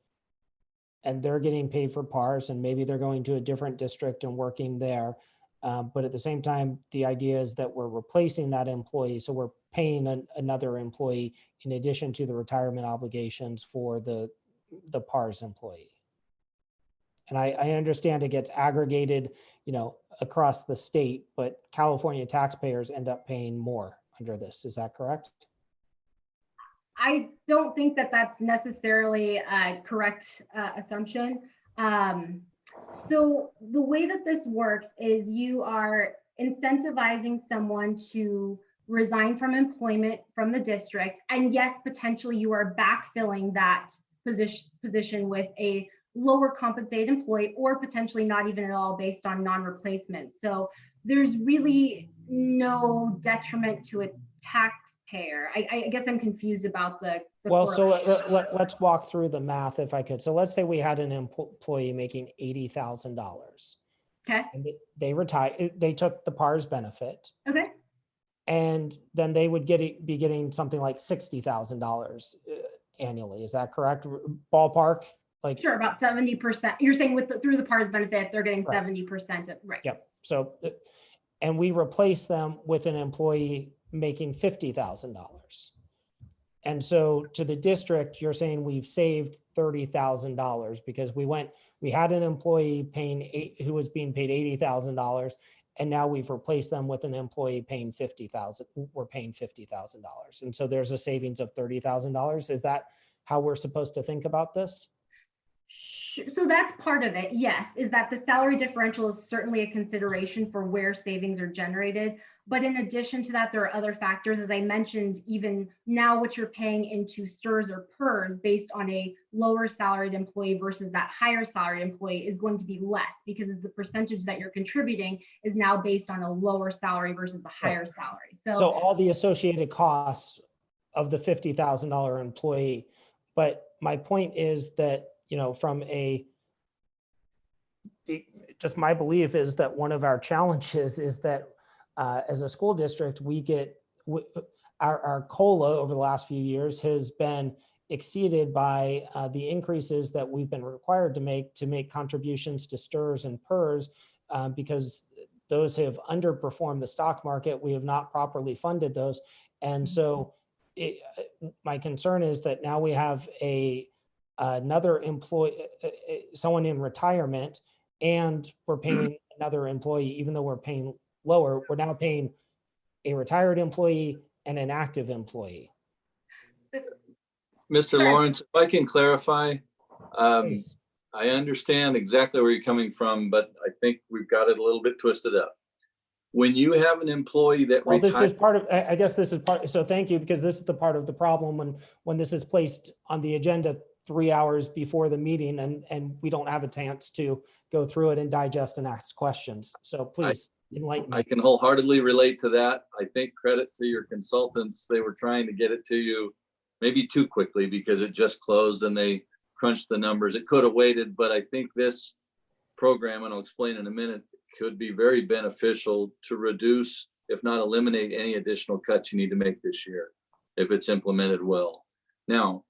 and they're getting paid for PARs, and maybe they're going to a different district and working there. But at the same time, the idea is that we're replacing that employee. So we're paying another employee in addition to the retirement obligations for the PARs employee. And I understand it gets aggregated, across the state, but California taxpayers end up paying more under this. Is that correct? I don't think that that's necessarily a correct assumption. So the way that this works is you are incentivizing someone to resign from employment from the district. And yes, potentially you are backfilling that position with a lower compensated employee, or potentially not even at all based on non-replacement. So there's really no detriment to a taxpayer. I guess I'm confused about the well, so let's walk through the math if I could. So let's say we had an employee making $80,000. Okay. And they retired, they took the PARS benefit. Okay. And then they would be getting something like $60,000 annually. Is that correct? Ballpark? Sure, about 70%. You're saying through the PARS benefit, they're getting right. 70% of, right. Yep. So, and we replace them with an employee making $50,000. And so to the district, you're saying we've saved $30,000 because we had an employee who was being paid $80,000, and now we've replaced them with an employee paying $50,000. We're paying $50,000. And so there's a savings of $30,000. Is that how we're supposed to think about this? So that's part of it, yes, is that the salary differential is certainly a consideration for where savings are generated. But in addition to that, there are other factors. As I mentioned, even now what you're paying into STRS or PERS based on a lower salaried employee versus that higher salaried employee is going to be less because the percentage that you're contributing is now based on a lower salary versus a higher salary. So all the associated costs of the $50,000 employee. But my point is that, from just my belief is that one of our challenges is that as a school district, our COLA over the last few years has been exceeded by the increases that we've been required to make contributions to STRS and PERS because those have underperformed the stock market. We have not properly funded those. And so my concern is that now we have another employee, someone in retirement, and we're paying another employee, even though we're paying lower, we're now paying a retired employee and an active employee. Mr. Lawrence, if I can clarify, Please. I understand exactly where you're coming from, but I think we've got it a little bit twisted up. When you have an employee that Well, this retires, is part of, I guess this is part, so thank you, because this is the part of the problem when this is placed on the agenda 3 hours before the meeting and we don't have a chance to go through it and digest and ask questions. So please enlighten I me. can wholeheartedly relate to that. I think credit to your consultants. They were trying to get it to you maybe too quickly because it just closed and they crunched the numbers. It could have waited, but I think this program, and I'll explain in a minute, could be very beneficial to reduce, if not eliminate, any additional cuts you need to make this year if it's implemented well. Now,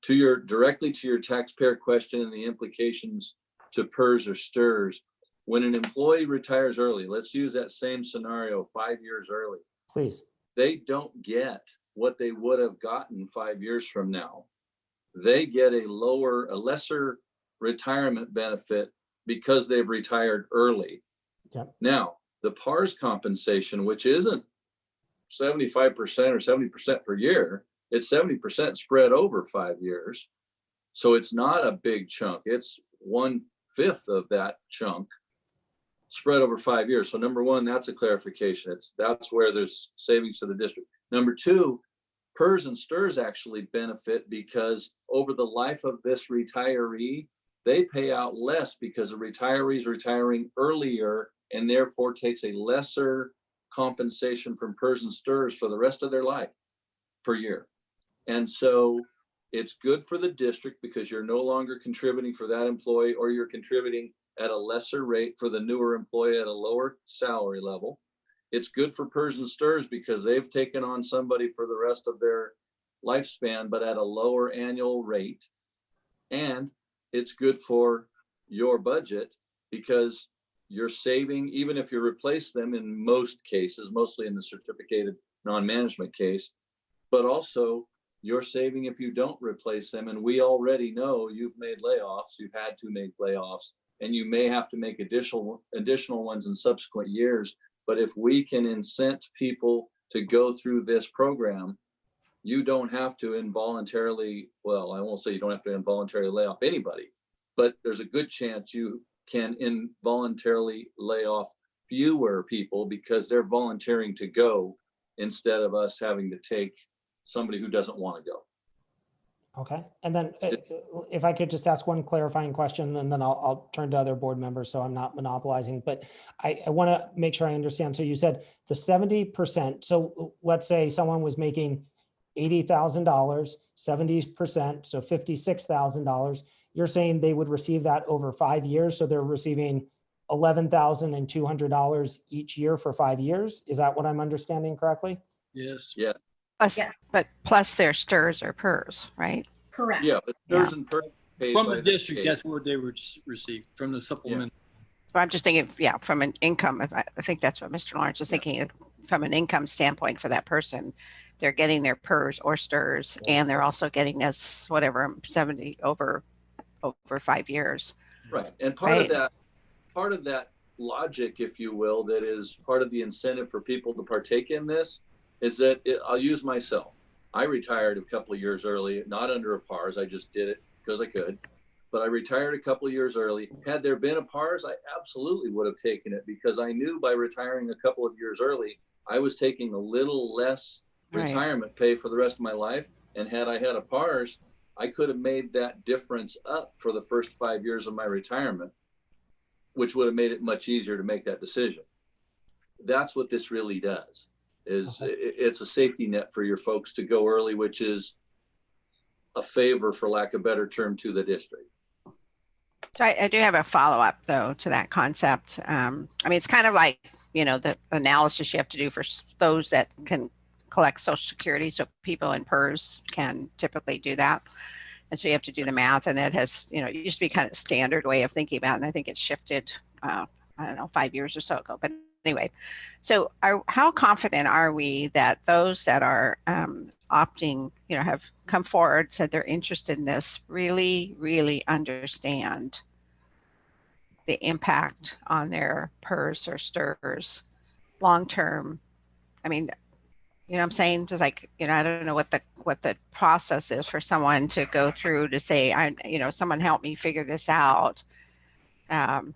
directly to your taxpayer question and the implications to PERS or STRS, when an employee retires early, let's use that same scenario 5 years early. Please. They don't get what they would have gotten 5 years from now. They get a lesser retirement benefit because they've retired early. Yep. Now, the PARS compensation, which isn't 75% or 70% per year, it's 70% spread over 5 years. So it's not a big chunk. It's 1/5 of that chunk spread over 5 years. So number one, that's a clarification. That's where there's savings to the district. Number two, PERS and STRS actually benefit because over the life of this retiree, they pay out less because the retiree is retiring earlier and therefore takes a lesser compensation from PERS and STRS for the rest of their life per year. And so it's good for the district because you're no longer contributing for that employee, or you're contributing at a lesser rate for the newer employee at a lower salary level. It's good for PERS and STRS because they've taken on somebody for the rest of their lifespan, but at a lower annual rate. And it's good for your budget because you're saving, even if you replace them in most cases, mostly in the certificated non-management case, but also you're saving if you don't replace them. And we already know you've made layoffs, you've had to make layoffs, and you may have to make additional ones in subsequent years. But if we can incent people to go through this program, you don't have to involuntarily, well, I won't say you don't have to involuntarily lay off anybody, but there's a good chance you can involuntarily lay off fewer people because they're volunteering to go instead of us having to take somebody who doesn't want to go. Okay. And then if I could just ask one clarifying question, and then I'll turn to other board members so I'm not monopolizing, but I want to make sure I understand. So you said the 70%. So let's say someone was making $80,000, 70%, so $56,000. You're saying they would receive that over 5 years. So they're receiving $11,200 each year for 5 years. Is that what I'm understanding correctly? Yes. Yeah. But plus their STRS or PERS, right? Correct. Yeah, but STRS and PERS paid From by the district, state. that's what they would receive from the supplement. So I'm just thinking, yeah, from an income, I think that's what Mr. Lawrence is thinking, from an income standpoint for that person, they're getting their PERS or STRS, and they're also getting this, whatever, 70 over 5 years. Right. And part of that logic, if you will, that is part of the incentive for people to partake in this is that I'll use myself. I retired a couple of years early, not under a PARS. I just did it because I could, but I retired a couple of years early. Had there been a PARS, I absolutely would have taken it because I knew by retiring a couple of years early, I was taking a little less retirement pay for the rest of my life. And had I had a PARS, I could have made that difference up for the first 5 years of my retirement, which would have made it much easier to make that decision. That's what this really does. It's a safety net for your folks to go early, which is a favor, for lack of a better term, to the district. So I do have a follow-up though to that concept. I mean, it's kind of like, the analysis you have to do for those that can collect Social Security. So people in PERS can typically do that. And so you have to do the math, and it has, it used to be kind of standard way of thinking about it. And I think it shifted, I don't know, 5 years or so ago, but anyway, so how confident are we that those that are opting have come forward, said they're interested in this, really understand the impact on their PERS or STIRS long term. I mean, you know what I'm saying? Just like, I don't know what the process is for someone to go through to say, someone help me figure this out.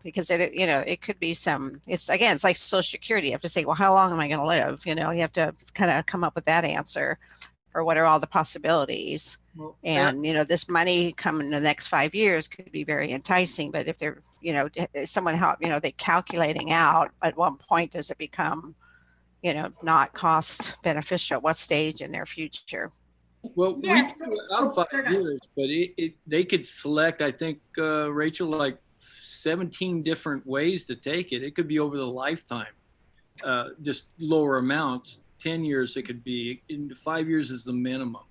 Because it could be it's like Social Security. You have to say, well, how long am I going to live? You have to kind of come up with that answer, or what are all the possibilities? Well, and this money coming in the next 5 years could be very enticing, but if they're someone help they calculating out at one point, does it become not cost beneficial? What stage in their future? Well, Yes. we put out 5 years, but they could select, I think, Rachel, like 17 different ways to take it. It could be over the lifetime, just lower amounts. 10 years it could be, 5 years is the minimum.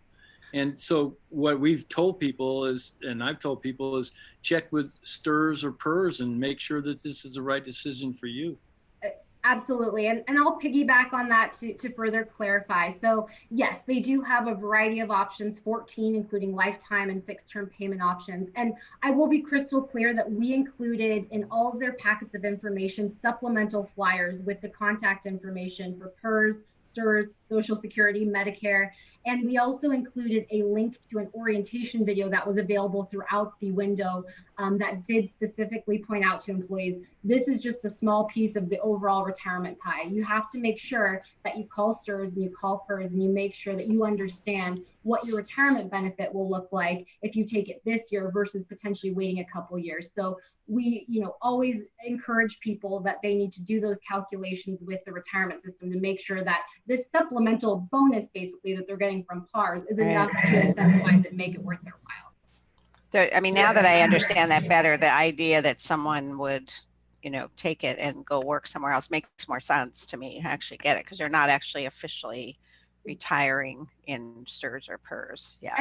And so what we've told people is, and I've told people, is check with STIRS or PERS and make sure that this is the right decision for you. Absolutely. And I'll piggyback on that to further clarify. So yes, they do have a variety of options, 14, including lifetime and fixed term payment options. And I will be crystal clear that we included in all of their packets of information, supplemental flyers with the contact information for PERS, STIRS, Social Security, Medicare. And we also included a link to an orientation video that was available throughout the window that did specifically point out to employees, this is just a small piece of the overall retirement pie. You have to make sure that you call STIRS and you call PERS and you make sure that you understand what your retirement benefit will look like if you take it this year versus potentially waiting a couple years. So we, always encourage people that they need to do those calculations with the retirement system to make sure that this supplemental bonus basically that they're getting from PARS is enough to incentivize it and make it worth their while. Now that I understand that better, the idea that someone would, take it and go work somewhere else makes more sense to me. I actually get it, because they're not actually officially retiring in STIRS or PERS yet.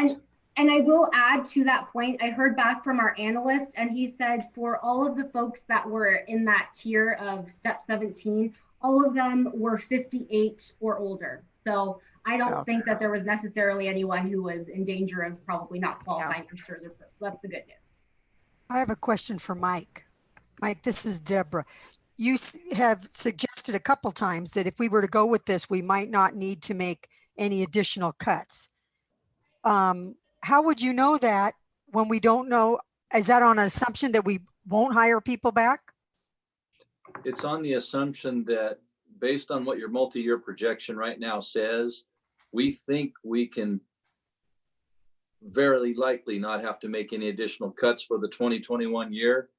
And I will add to that point, I heard back from our analyst, and he said for all of the folks that were in that tier of step 17, all of them were 58 or older. So I don't think that there was necessarily anyone who was in danger of probably not qualifying for STIRS or PERS. That's the good news. I have a question for Mike. Mike, this is Deborah. You have suggested a couple times that if we were to go with this, we might not need to make any additional cuts. How would you know that when we don't know? Is that on an assumption that we won't hire people back? It's on the assumption that based on what your multi-year projection right now says, we think we can very likely not have to make any additional cuts for the 2021 year,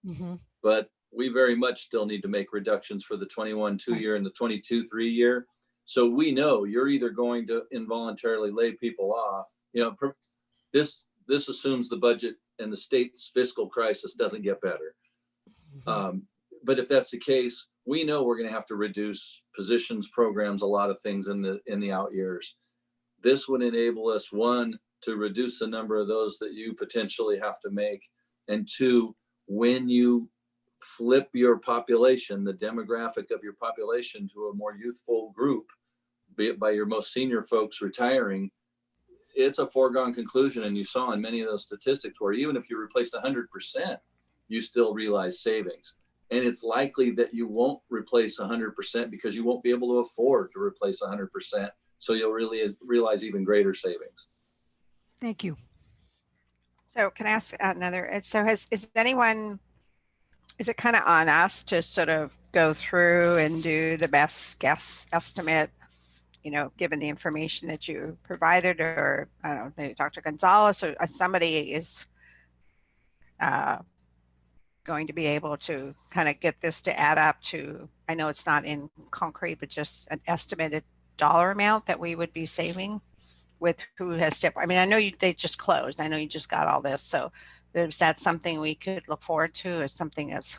but we very much still need to make reductions for the 21-2 year and the 22-3 year. So we know you're either going to involuntarily lay people off. This assumes the budget and the state's fiscal crisis doesn't get better. But if that's the case, we know we're going to have to reduce positions, programs, a lot of things in the out years. This would enable us, one, to reduce the number of those that you potentially have to make, and two, when you flip your population, the demographic of your population, to a more youthful group, be it by your most senior folks retiring, it's a foregone conclusion. And you saw in many of those statistics where even if you replaced 100%, you still realize savings. And it's likely that you won't replace 100% because you won't be able to afford to replace 100%. So you'll really realize even greater savings. Thank you. So can I ask another? So is it kind of on us to sort of go through and do the best guess estimate, given the information that you provided, or I don't know, maybe Dr. Gonzalez or somebody is going to be able to kind of get this to add up to, I know it's not in concrete, but just an estimated dollar amount that we would be saving with who has stepped. I mean, I know they just closed. I know you just got all this. So is that something we could look forward to, as something that's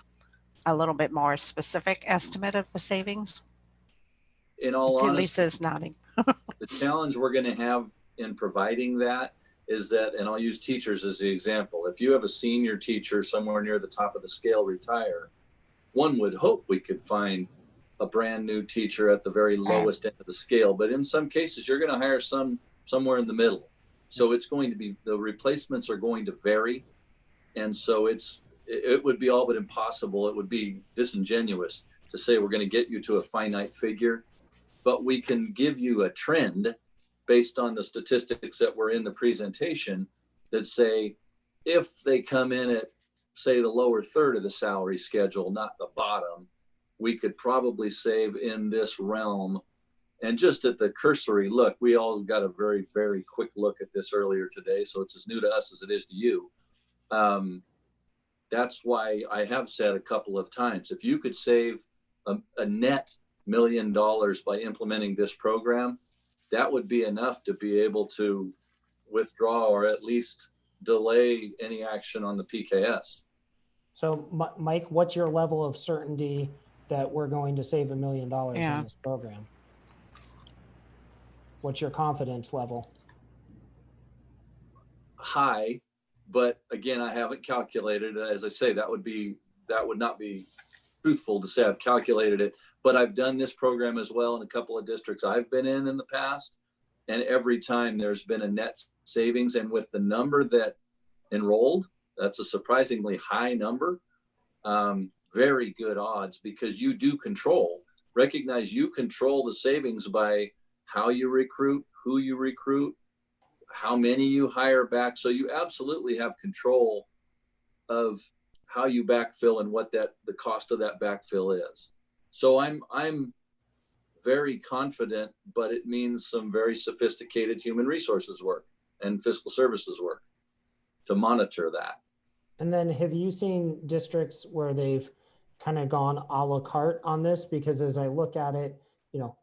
a little bit more specific estimate of the savings? In all honesty, Lisa's nodding. The challenge we're going to have in providing that is that, and I'll use teachers as the example, if you have a senior teacher somewhere near the top of the scale retire, one would hope we could find a brand new teacher at the very lowest end of the scale. But in some cases, you're going to hire somewhere in the middle. So it's going to be, the replacements are going to vary. And so it would be all but impossible. It would be disingenuous to say we're going to get you to a finite figure, but we can give you a trend based on the statistics that were in the presentation that say, if they come in at, say, the lower third of the salary schedule, not the bottom, we could probably save in this realm. And just at the cursory look, we all got a very, very quick look at this earlier today, so it's as new to us as it is to you. That's why I have said a couple of times, if you could save a net $1 million by implementing this program, that would be enough to be able to withdraw or at least delay any action on the PKS. So Mike, what's your level of certainty that we're going to save $1 million in this program? What's your confidence level? High, but again, I haven't calculated it. As I say, that would not be truthful to say I've calculated it, but I've done this program as well in a couple of districts I've been in the past. And every time there's been a net savings, and with the number that enrolled, that's a surprisingly high number. Very good odds, because you do recognize you control the savings by how you recruit, who you recruit, how many you hire back. So you absolutely have control of how you backfill and what the cost of that backfill is. So I'm very confident, but it means some very sophisticated human resources work and fiscal services work to monitor that. And then have you seen districts where they've kind of gone a la carte on this? Because as I look at it, you know,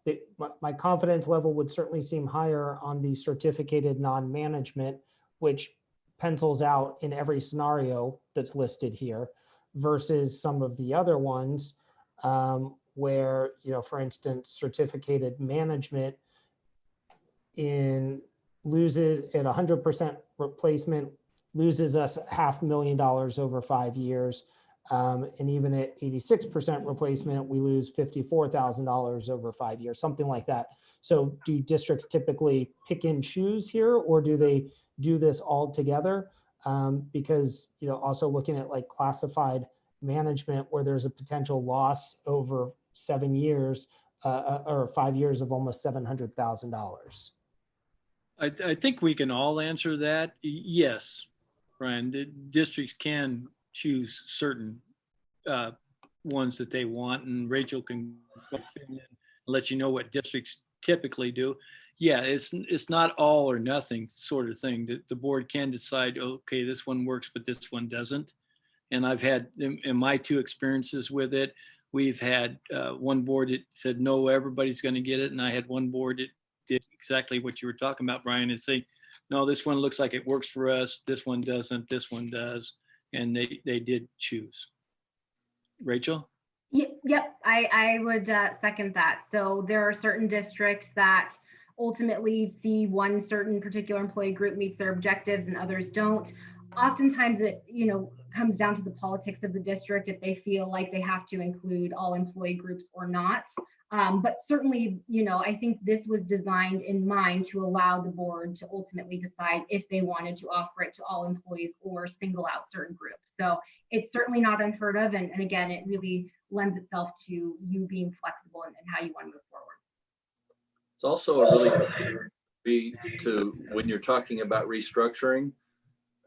my confidence level would certainly seem higher on the certificated non-management, which pencils out in every scenario that's listed here, versus some of the other ones where, you know, for instance, certificated management loses at 100% replacement, loses us $500,000 over 5 years. And even at 86% replacement, we lose $54,000 over 5 years, something like that. So do districts typically pick and choose here, or do they do this all together? Because, you know, also looking at like classified management where there's a potential loss over 7 years or 5 years of almost $700,000. I think we can all answer that. Yes, Brian, the districts can choose certain ones that they want, and Rachel can let you know what districts typically do. Yeah, it's not all or nothing sort of thing. The board can decide, okay, this one works, but this one doesn't. And I've had, in my 2 experiences with it, we've had one board that said, no, everybody's going to get it. And I had one board that did exactly what you were talking about, Brian, and say, no, this one looks like it works for us. This one doesn't. This one does. And they did choose. Rachel? Yep, I would second that. So there are certain districts that ultimately see one certain particular employee group meets their objectives and others don't. Oftentimes it, you know, comes down to the politics of the district, if they feel like they have to include all employee groups or not. But certainly, you know, I think this was designed in mind to allow the board to ultimately decide if they wanted to offer it to all employees or single out certain groups. So it's certainly not unheard of. And again, it really lends itself to you being flexible and how you want to move forward. It's also a really good to when you're talking about restructuring,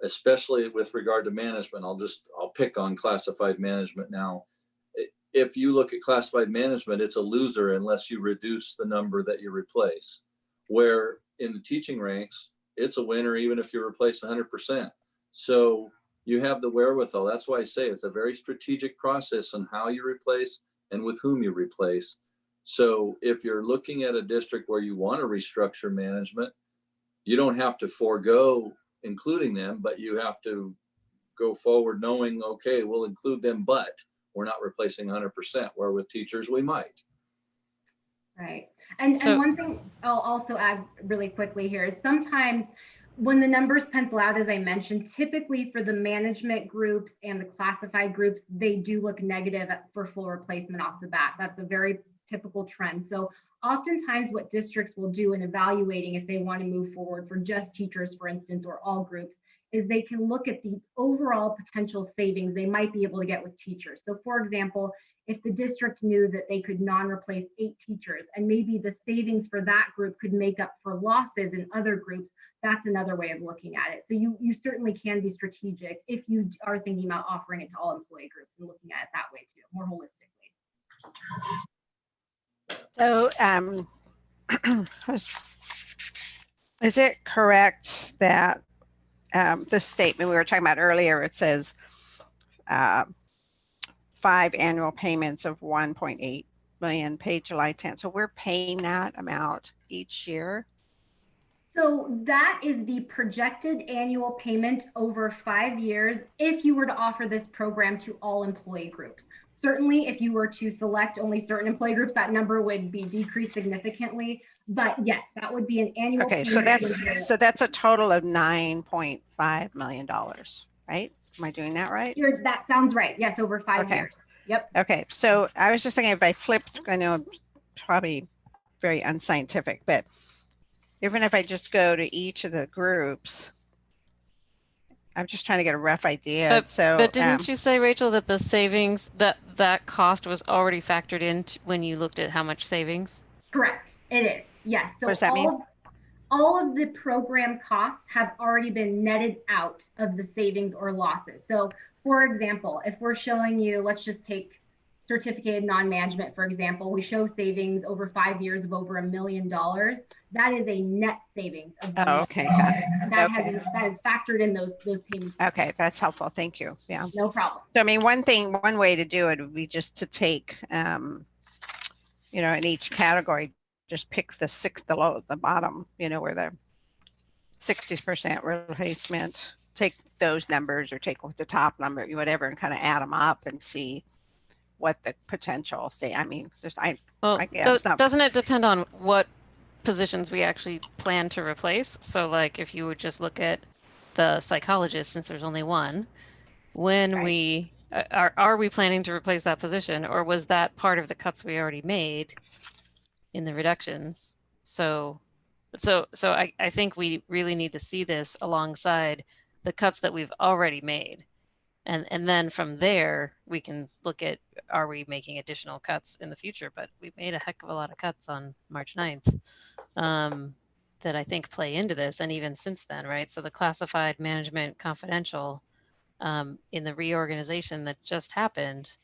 especially with regard to management. I'll pick on classified management now. If you look at classified management, it's a loser unless you reduce the number that you replace. Where in the teaching ranks, it's a winner even if you replace 100%. So you have the wherewithal. That's why I say it's a very strategic process on how you replace and with whom you replace. So if you're looking at a district where you want to restructure management, you don't have to forego including them, but you have to go forward knowing, okay, we'll include them, but we're not replacing 100%, where with teachers we might. Right. And one thing I'll also add really quickly here is sometimes when the numbers pencil out, as I mentioned, typically for the management groups and the classified groups, they do look negative for full replacement off the bat. That's a very typical trends. So oftentimes what districts will do in evaluating if they want to move forward for just teachers, for instance, or all groups, is they can look at the overall potential savings they might be able to get with teachers. So for example, if the district knew that they could non-replace 8 teachers and maybe the savings for that group could make up for losses in other groups, that's another way of looking at it. So you certainly can be strategic if you are thinking about offering it to all employee groups and looking at it that way too, more holistically. So, is it correct that the statement we were talking about earlier, it says 5 annual payments of 1.8 million paid July 10th. So we're paying that amount each year? So that is the projected annual payment over 5 years if you were to offer this program to all employee groups. Certainly, if you were to select only certain employee groups, that number would be decreased significantly. But yes, that would be an annual Okay, payment. so that's a total of $9.5 million, right? Am I doing that right? That sounds right. Yes, over 5 years. Yep. Okay, so I was just thinking if I flipped, I know probably very unscientific, but even if I just go to each of the groups, I'm just trying to get a rough idea. But didn't you say, Rachel, that the savings, that cost was already factored in when you looked at how much savings? Correct. It is. Yes. So what does that mean? All of the program costs have already been netted out of the savings or losses. So for example, if we're showing you, let's just take certificated non-management, for example, we show savings over 5 years of over $1 million. That is a net savings of $1 million. Okay. That has factored in those payments. Okay, that's helpful. Thank you. Yeah. No problem. So I mean, one way to do it would be just to take, in each category, just pick the bottom, where the 60% replacement, take those numbers or take the top number, whatever, and kind of add them up and see what the potential doesn't it depend on what positions we actually plan to replace? So like if you would just look at the psychologist, since there's only one, when we are we planning to replace that position, or was that part of the cuts we already made in the reductions? So I think we really need to see this alongside the cuts that we've already made. And then from there, we can look at, are we making additional cuts in the future? But we've made a heck of a lot of cuts on March 9th that I think play into this. And even since then, right? So the classified management confidential in the reorganization that just happened,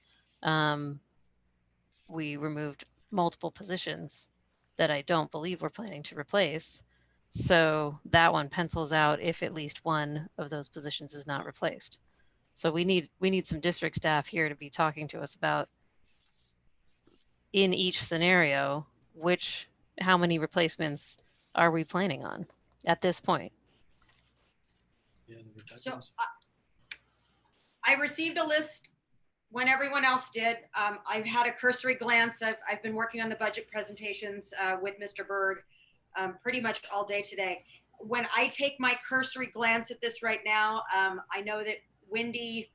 we removed multiple positions that I don't believe we're planning to replace. So that one pencils out if at least one of those positions is not replaced. So we need some district staff here to be talking to us about, in each scenario, how many replacements are we planning on at this point? So I received a list when everyone else did. I've had a cursory glance. I've been working on the budget presentations with Mr. Berg pretty much all day today. When I take my cursory glance at this right now, I know that Wendy,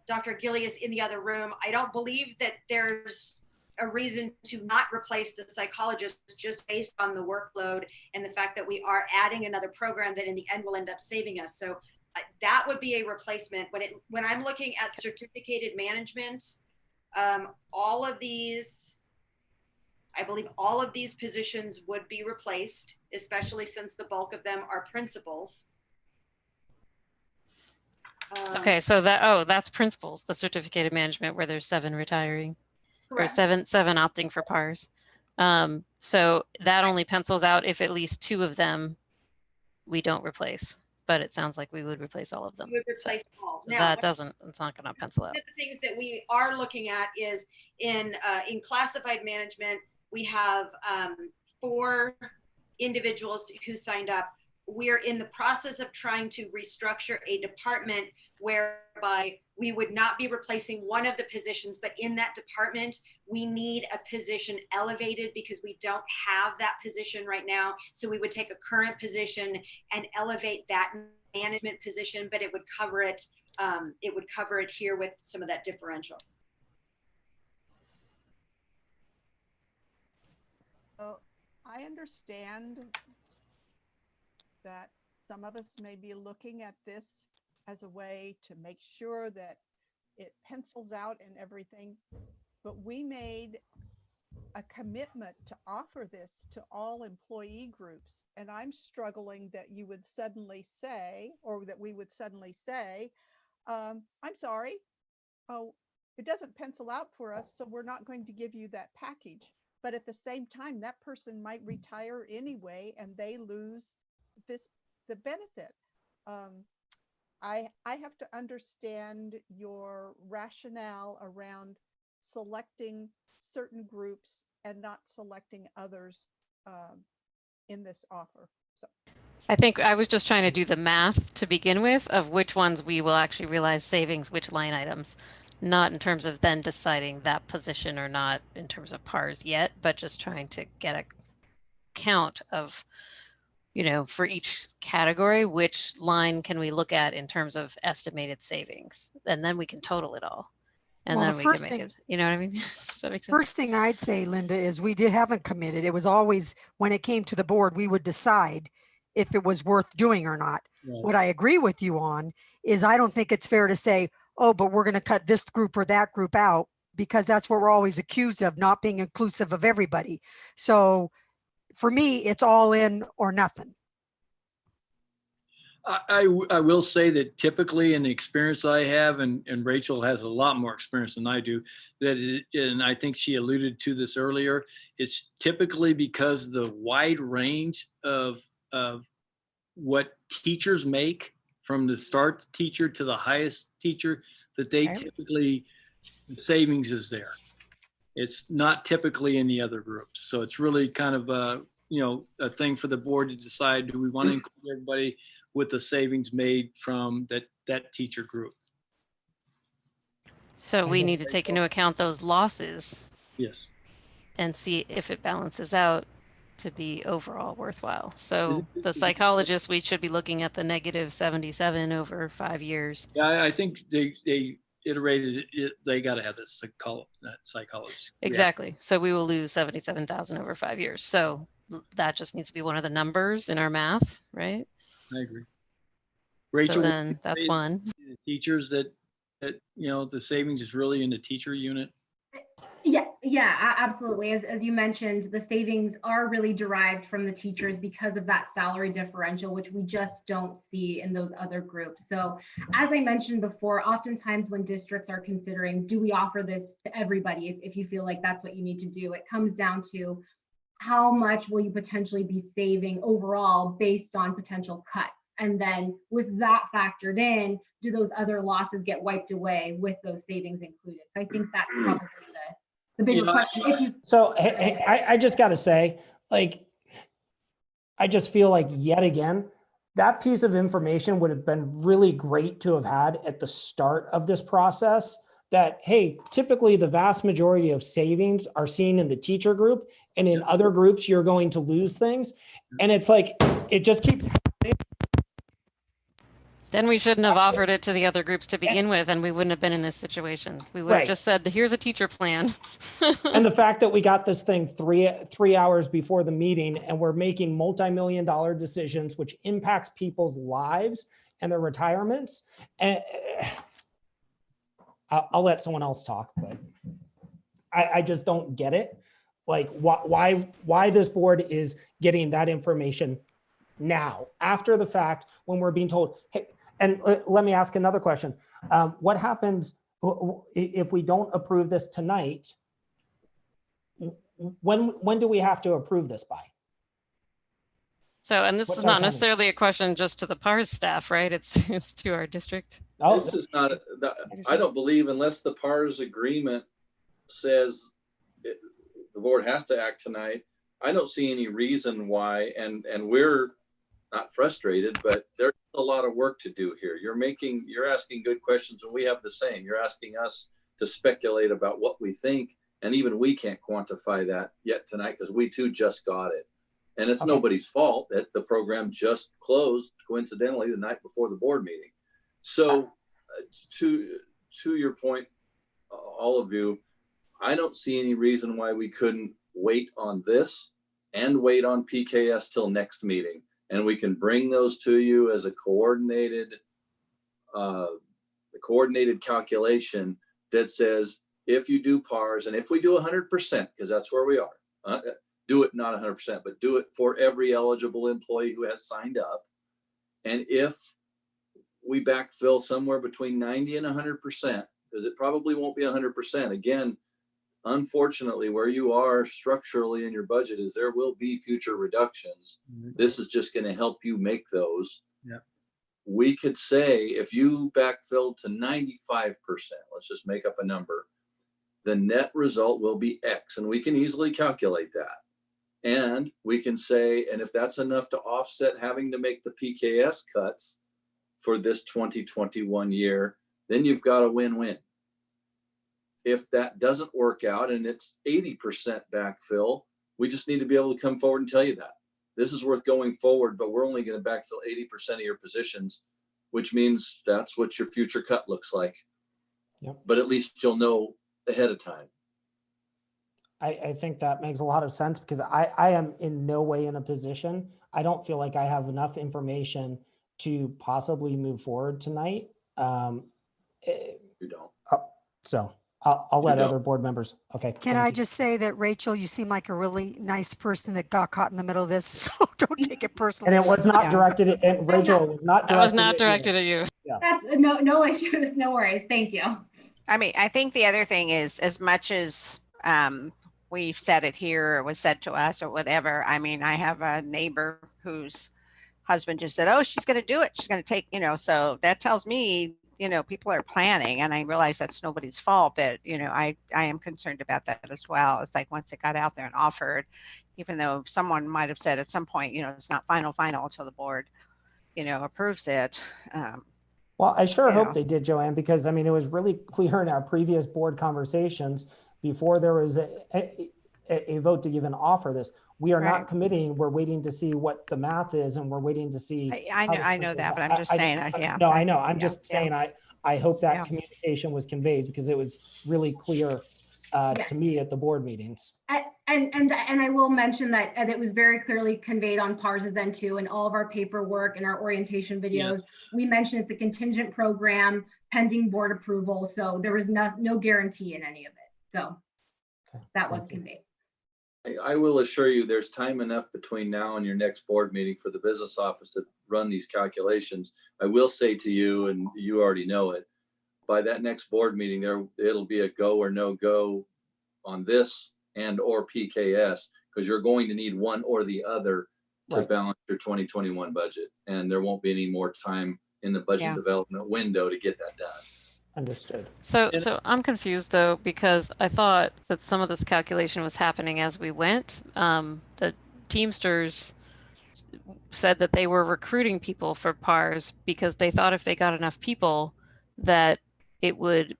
Dr. Gilly is in the other room. I don't believe that there's a reason to not replace the psychologist just based on the workload and the fact that we are adding another program that in the end will end up saving us. So that would be a replacement. When I'm looking at certificated management, all of these, I believe all of these positions would be replaced, especially since the bulk of them are principals. Okay, so that's principals, the certificated management where there's 7 retiring, correct, or seven opting for PARs. So that only pencils out if at least 2 of them we don't replace, but it sounds like we would replace all of them. We would replace all. So Now, it's not going to pencil out. One of the things that we are looking at is in classified management, we have 4 individuals who signed up. We're in the process of trying to restructure a department whereby we would not be replacing one of the positions, but in that department, we need a position elevated because we don't have that position right now. So we would take a current position and elevate that management position, but it would cover it. It would cover it here with some of that differential. I understand that some of us may be looking at this as a way to make sure that it pencils out and everything, but we made a commitment to offer this to all employee groups. And I'm struggling that you would suddenly say, or that we would suddenly say, I'm sorry, oh, it doesn't pencil out for us, so we're not going to give you that package. But at the same time, that person might retire anyway, and they lose the benefit. I have to understand your rationale around selecting certain groups and not selecting others in this offer. So I think I was just trying to do the math to begin with of which ones we will actually realize savings, which line items, not in terms of then deciding that position or not in terms of PARs yet, but just trying to get a count of, you know, for each category, which line can we look at in terms of estimated savings? And then we can total it all. And Well, then the we can first make thing- it, you know what I mean? Does that make sense? First thing I'd say, Linda, is we haven't committed. It was always, when it came to the board, we would decide if it was worth doing or not. Right. What I agree with you on is I don't think it's fair to say, oh, but we're going to cut this group or that group out, because that's what we're always accused of, not being inclusive of everybody. So for me, it's all in or nothing. I will say that typically in the experience I have, and Rachel has a lot more experience than I do, and I think she alluded to this earlier, it's typically because the wide range of what teachers make from the start teacher to the highest teacher, that they typically, the savings is there. It's not typically in the other groups. So it's really kind of a thing for the board to decide, do we want to include everybody with the savings made from that teacher group? So we need to take into account those losses. Yes. And see if it balances out to be overall worthwhile. So the psychologists, we should be looking at the negative 77 over 5 years. Yeah, I think they iterated it. They got to have that psychologist. Exactly. So we will lose 77,000 over 5 years. So that just needs to be one of the numbers in our math, right? I agree. Rachel, so then that's one. Teachers that the savings is really in the teacher unit. Yeah, absolutely. As you mentioned, the savings are really derived from the teachers because of that salary differential, which we just don't see in those other groups. So as I mentioned before, oftentimes when districts are considering, do we offer this to everybody? If you feel like that's what you need to do, it comes down to how much will you potentially be saving overall based on potential cuts? And then with that factored in, do those other losses get wiped away with those savings included? So I think that's probably the bigger question. So I just got to say, like, I just feel like yet again, that piece of information would have been really great to have had at the start of this process. That, hey, typically the vast majority of savings are seen in the teacher group, and in other groups, you're going to lose things. And it's like, it just keeps happening. Then we shouldn't have offered it to the other groups to begin with, and we wouldn't have been in this situation. We would have just said, here's a teacher plan. And the fact that we got this thing three hours before the meeting, and we're making multi-million-dollar decisions, which impacts people's lives and their retirements. And I'll let someone else talk, but I just don't get it. Like, why this board is getting that information now, after the fact, when we're being told, hey, and let me ask another question. What happens if we don't approve this tonight? When do we have to approve this by? So, and this What's is our not timing? necessarily a question just to the PARS staff, right? It's to our district. This is not, I don't believe, unless the PARS agreement says the board has to act tonight, I don't see any reason why, and we're not frustrated, but there's a lot of work to do here. You're asking good questions, and we have the same. You're asking us to speculate about what we think, and even we can't quantify that yet tonight because we too just got it. And it's nobody's fault that the program just closed coincidentally the night before the board meeting. So to your point, all of you, I don't see any reason why we couldn't wait on this and wait on PKS till next meeting. And we can bring those to you as a coordinated calculation that says, if you do PARs and if we do 100%, because that's where we are, do it not 100%, but do it for every eligible employee who has signed up. And if we backfill somewhere between 90 and 100%, because it probably won't be 100%. Again, unfortunately, where you are structurally in your budget is there will be future reductions. This is just going to help you make those. Yeah. We could say if you backfill to 95%, let's just make up a number, the net result will be X, and we can easily calculate that. And we can say, and if that's enough to offset having to make the PKS cuts for this 2021 year, then you've got a win-win. If that doesn't work out and it's 80% backfill, we just need to be able to come forward and tell you that. This is worth going forward, but we're only going to backfill 80% of your positions, which means that's what your future cut looks like. Yep. But at least you'll know ahead of time. I think that makes a lot of sense because I am in no way in a position. I don't feel like I have enough information to possibly move forward tonight. You don't. So I'll let don't. other board members. Okay. Can thank I you. just say that, Rachel, you seem like a really nice person that got caught in the middle of this, so don't take it personally. And it was not Yeah. directed at, and Rachel, it was not That was directed not at directed you. at you. Yeah. That's no issues, no worries. Thank you. I mean, I think the other thing is, as much as we've said it here, or was said to us or whatever, I mean, I have a neighbor whose husband just said, oh, she's going to do it. She's going to take, so that tells me, people are planning, and I realize that's nobody's fault, but, I am concerned about that as well. It's like once it got out there and offered, even though someone might have said at some point, it's not final until the board, approves it. Well, I sure hope Yeah. they did, Joanne, because I mean, it was really clear in our previous board conversations before there was a vote to even offer this. We are Right. not committing. We're waiting to see what the math is, and we're waiting to see. I know that, but I'm just saying, yeah. No, I know. I'm Yeah, just yeah. saying, I hope that Yeah. communication was conveyed because it was really clear Yes. to me at the board meetings. And I will mention that it was very clearly conveyed on PARS's end too, and all of our paperwork and our orientation videos. We mentioned it's a contingent program pending board approval, so there was no guarantee in any of it. So that was conveyed. I will assure you there's time enough between now and your next board meeting for the business office to run these calculations. I will say to you, and you already know it, by that next board meeting, it'll be a go or no go on this and or PKS, because you're going to need one or the other to Right. balance your 2021 budget. And there won't be any more time in the budget Yeah. development window to get that done. Understood. So I'm confused though, because I thought that some of this calculation was happening as we went. The Teamsters said that they were recruiting people for PARs because they thought if they got enough people that it would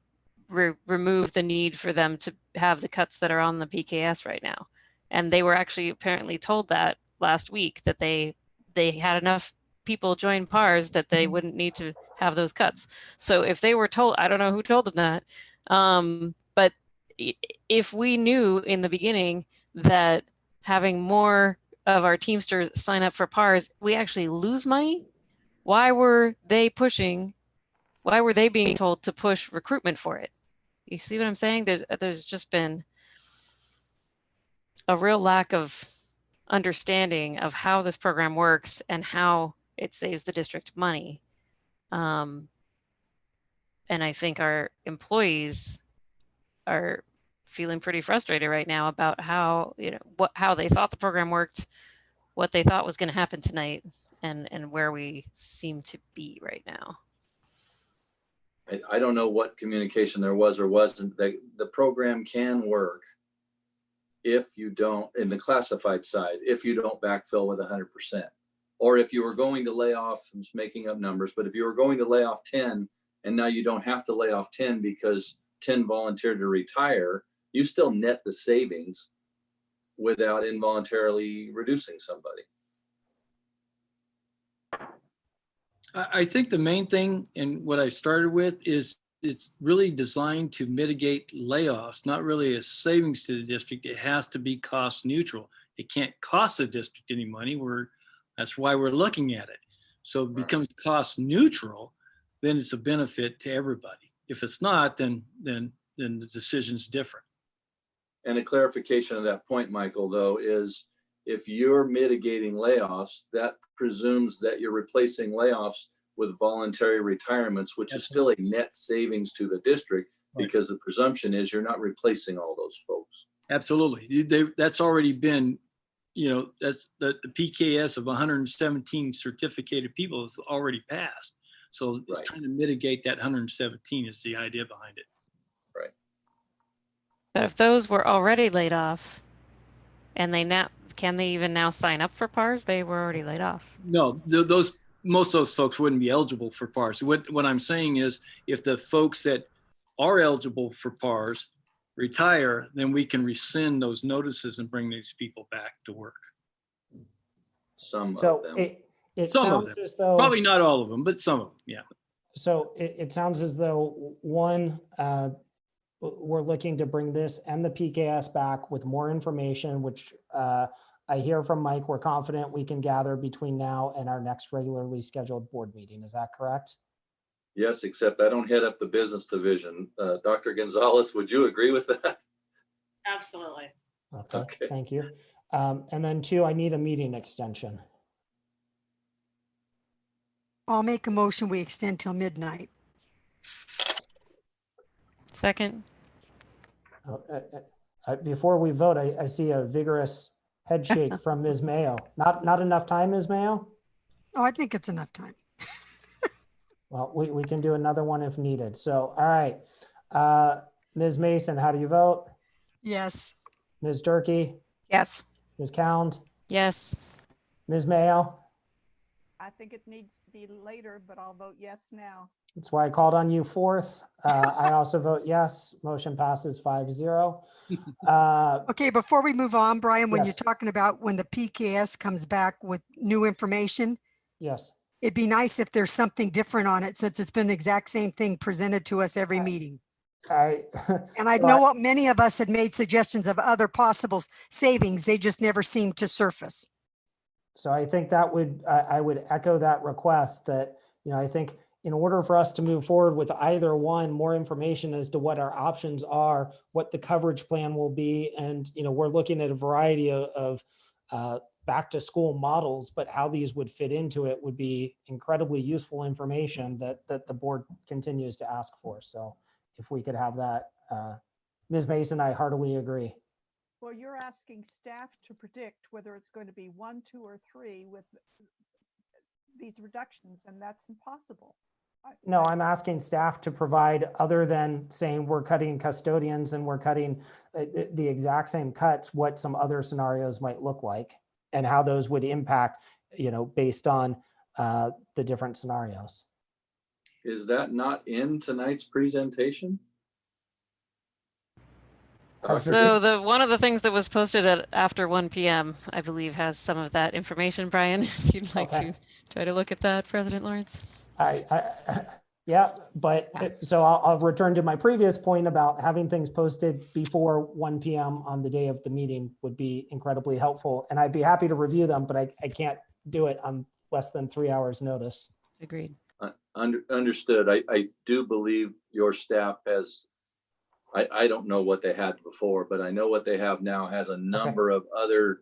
remove the need for them to have the cuts that are on the PKS right now. And they were actually apparently told that last week that they had enough people join PARs that they wouldn't need to have those cuts. So if they were told, I don't know who told them that, but if we knew in the beginning that having more of our Teamsters sign up for PARs, we actually lose money, why were they being told to push recruitment for it? You see what I'm saying? There's just been a real lack of understanding of how this program works and how it saves the district money. And I think our employees are feeling pretty frustrated right now about how, how they thought the program worked, what they thought was going to happen tonight, and where we seem to be right now. I don't know what communication there was or wasn't. The program can work if you don't, in the classified side, if you don't backfill with 100%. Or if you were going to lay off, I'm just making up numbers, but if you were going to lay off 10 and now you don't have to lay off 10 because 10 volunteered to retire, you still net the savings without involuntarily reducing somebody. I think the main thing and what I started with is it's really designed to mitigate layoffs, not really a savings to the district. It has to be cost neutral. it can't cost the district any money. That's why we're looking at it. So it becomes cost neutral, then it's a benefit to everybody. If it's not, then the decision's different. And a clarification of that point, Michael, though, is if you're mitigating layoffs, that presumes that you're replacing layoffs with voluntary retirements, which is still a net savings to the district, because the presumption is you're not replacing all those folks. Absolutely. That's already been, that's the PKS of 117 certificated people has already passed. So it's trying to mitigate that 117 is the idea behind it. Right. But if those were already laid off and can they even now sign up for PARS? They were already laid off. No, most of those folks wouldn't be eligible for PARS. What I'm saying is if the folks that are eligible for PARS retire, then we can rescind those notices and bring these people back to work. Some of them. It Some of sounds them. as though Probably not all of them, but some of them, yeah. So it sounds as though we're looking to bring this and the PKS back with more information, which I hear from Mike, we're confident we can gather between now and our next regularly scheduled board meeting. Is that correct? Yes, except I don't head up the business division. Dr. Gonzalez, would you agree with that? Absolutely. Okay. Thank you. And then 2, I need a meeting extension. I'll make a motion, we extend till midnight. Second. Before we vote, I see a vigorous head shake from Ms. Mayo. Not enough time, Ms. Mayo? Oh, I think it's enough time. Well, we can do another one if needed. So, all right. Ms. Mason, how do you vote? Yes. Ms. Durkee? Yes. Ms. Cound? Yes. Ms. Mayo? I think it needs to be later, but I'll vote yes now. That's why I called on you 4th. I also vote yes. Motion passes 5-0. Okay, before we move on, Brian, when Yes. you're talking about when the PKS comes back with new information, Yes. it'd be nice if there's something different on it, since it's been the exact same thing presented to us every meeting. And I know what many of us had made suggestions of other possible savings. They just never seemed to surface. So I think that I would echo that request that, I think in order for us to move forward with either one, more information as to what our options are, what the coverage plan will be. And, we're looking at a variety of back to school models, but how these would fit into it would be incredibly useful information that the board continues to ask for. So if we could have that, Ms. Mason, I heartily agree. Well, you're asking staff to predict whether it's going to be 1, 2, or 3 with these reductions, and that's impossible. No, I'm asking staff to provide, other than saying we're cutting custodians and we're cutting the exact same cuts, what some other scenarios might look like and how those would impact, based on the different scenarios. Is that not in tonight's presentation? So one of the things that was posted after 1 p.m., I believe, has some of that information. Brian, if you'd like to try to look at that, President Lawrence. Yeah, but so I'll return to my previous point about having things posted before 1 p.m. on the day of the meeting would be incredibly helpful. And I'd be happy to review them, but I can't do it on less than 3 hours notice. Agreed. Understood. I do believe your staff has, I don't know what they had before, but I know what they have now has a number of other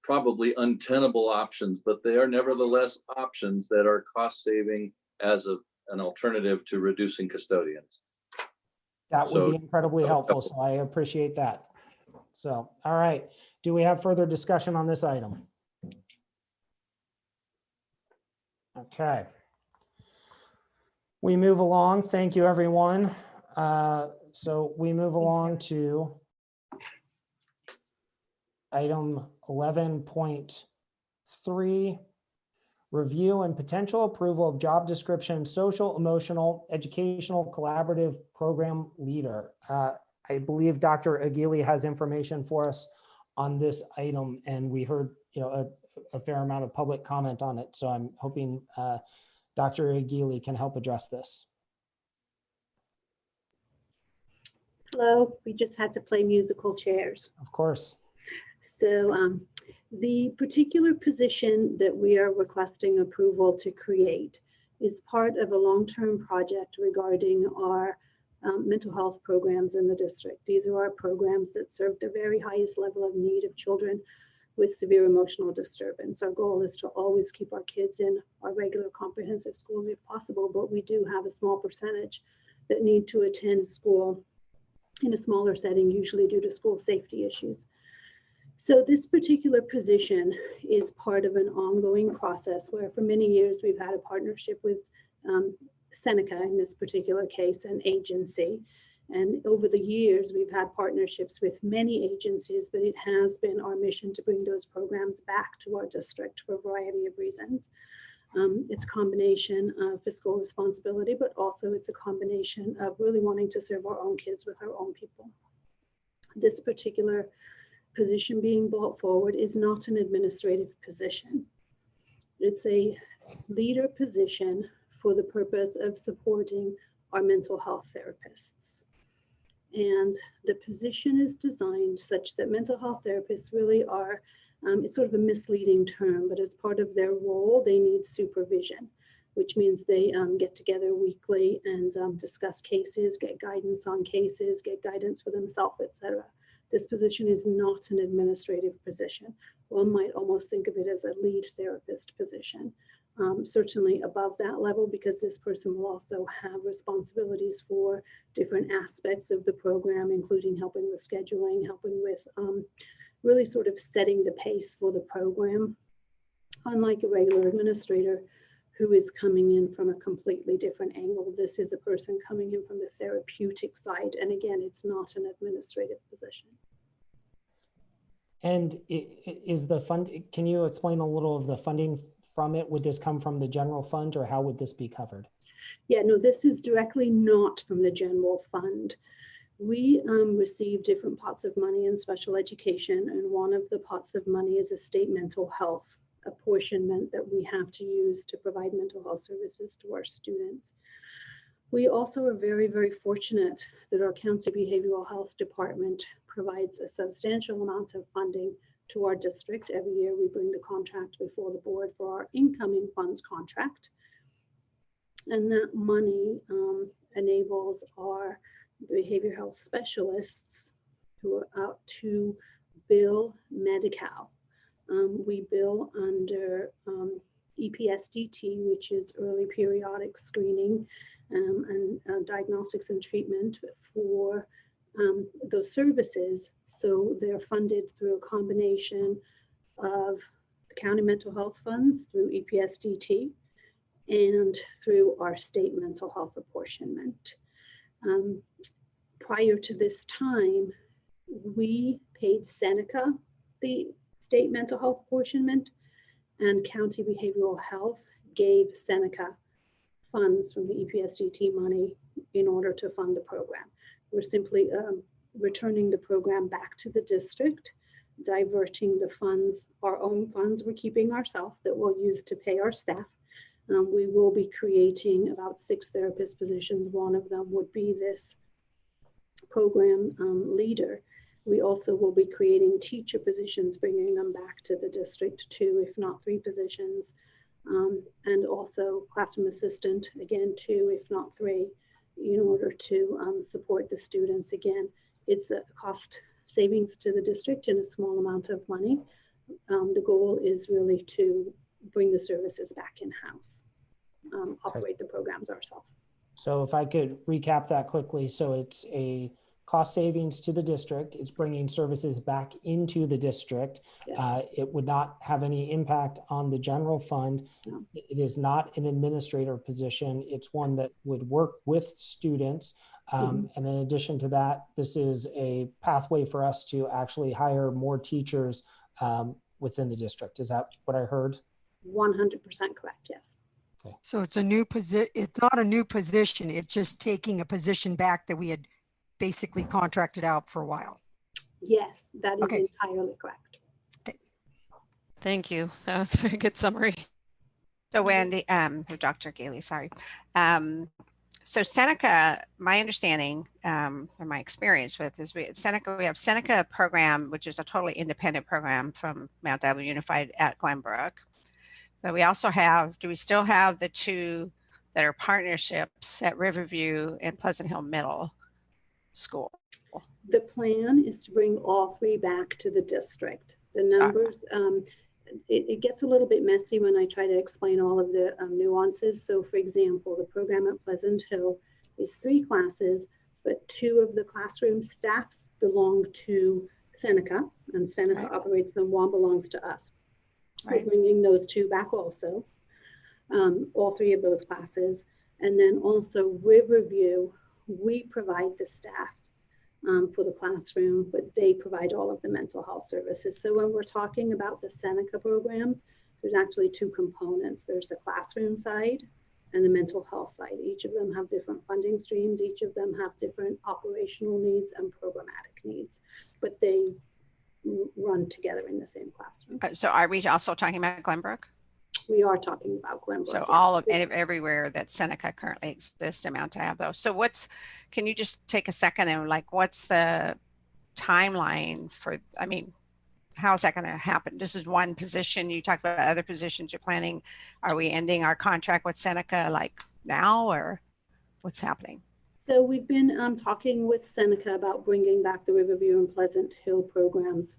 probably untenable options, but they are nevertheless options that are cost saving as an alternative to reducing custodians. That would be incredibly helpful. So I appreciate that. So, all right. Do we have further discussion on this item? Okay. We move along. Thank you, everyone. So we move along to item 11.3, review and potential approval of job description, social, emotional, educational, collaborative program leader. I believe Dr. Aguili has information for us on this item, and we heard a fair amount of public comment on it. So I'm hoping Dr. Aguili can help address this. Hello, we just had to play musical chairs. Of course. So the particular position that we are requesting approval to create is part of a long-term project regarding our mental health programs in the district. These are our programs that serve the very highest level of need of children with severe emotional disturbance. Our goal is to always keep our kids in our regular comprehensive schools if possible, but we do have a small percentage that need to attend school in a smaller setting, usually due to school safety issues. So this particular position is part of an ongoing process where for many years we've had a partnership with Seneca, in this particular case, an agency. And over the years, we've had partnerships with many agencies, but it has been our mission to bring those programs back to our district for a variety of reasons. It's a combination of fiscal responsibility, but also it's a combination of really wanting to serve our own kids with our own people. This particular position being brought forward is not an administrative position. It's a leader position for the purpose of supporting our mental health therapists. And the position is designed such that mental health therapists really are, it's sort of a misleading term, but as part of their role, they need supervision, which means they get together weekly and discuss cases, get guidance on cases, get guidance for themselves, etc. This position is not an administrative position. One might almost think of it as a lead therapist position. Certainly above that level, because this person will also have responsibilities for different aspects of the program, including helping with scheduling, helping with really sort of setting the pace for the program. Unlike a regular administrator who is coming in from a completely different angle, this is a person coming in from the therapeutic side. And again, it's not an administrative position. And is the fund, can you explain a little of the funding from it? Would this come from the general fund, or how would this be covered? Yeah, no, this is directly not from the general fund. We receive different pots of money in special education, and one of the pots of money is a state mental health apportionment that we have to use to provide mental health services to our students. We also are very, very fortunate that our county behavioral health department provides a substantial amount of funding to our district. Every year we bring the contract before the board for our incoming funds contract. And that money enables our behavioral health specialists who are out to bill Medi-Cal. We bill under EPSDT, which is early periodic screening and diagnostics and treatment for those services. So they're funded through a combination of the county mental health funds through EPSDT and through our state mental health apportionment. Prior to this time, we paid Seneca the state mental health apportionment, and county behavioral health gave Seneca funds from the EPSDT money in order to fund the program. We're simply returning the program back to the district, diverting the funds, our own funds we're keeping ourselves that we'll use to pay our staff. We will be creating about 6 therapist positions. One of them would be this program leader. We also will be creating teacher positions, bringing them back to the district, 2, if not 3 positions. And also classroom assistant, again, 2, if not 3, in order to support the students. Again, it's a cost savings to the district in a small amount of money. The goal is really to bring the services back in-house, operate the programs ourselves. So if I could recap that quickly. So it's a cost savings to the district. It's bringing services back into the district. Yes. It would not have any impact on the general fund. No. It is not an administrator position. It's one that would work with students. And in addition to that, this is a pathway for us to actually hire more teachers within the district. Is that what I heard? 100% correct, yes. Okay. So it's a new position. It's not a new position. It's just taking a position back that we had basically contracted out for a while. Yes, that is entirely correct. Okay. Thank you. That was a very good summary. So Wendy, Dr. Gailey, sorry. So Seneca, my understanding and my experience with is Seneca, we have Seneca program, which is a totally independent program from Mount Diablo Unified at Glenbrook. But we also have, do we still have the two that are partnerships at Riverview and Pleasant Hill Middle School? The plan is to bring all three back to the district. The numbers, it gets a little bit messy when I try to explain all of the nuances. So for example, the program at Pleasant Hill is 3 classes, but 2 of the classroom staffs belong to Seneca, and Seneca operates them. 1 belongs to us. We're bringing those 2 back also, all 3 of those classes. And then also Riverview, we provide the staff for the classroom, but they provide all of the mental health services. So when we're talking about the Seneca programs, there's actually 2 components. There's the classroom side and the mental health side. Each of them have different funding streams. Each of them have different operational needs and programmatic needs, but they run together in the same classroom. So are we also talking about Glenbrook? We are talking about Glenbrook. So all of everywhere that Seneca currently exists in Mount Diablo. So can you just take a second and what's the timeline for, I mean, how is that going to happen? This is one position. You talked about other positions you're planning. Are we ending our contract with Seneca now, or what's happening? So we've been talking with Seneca about bringing back the Riverview and Pleasant Hill programs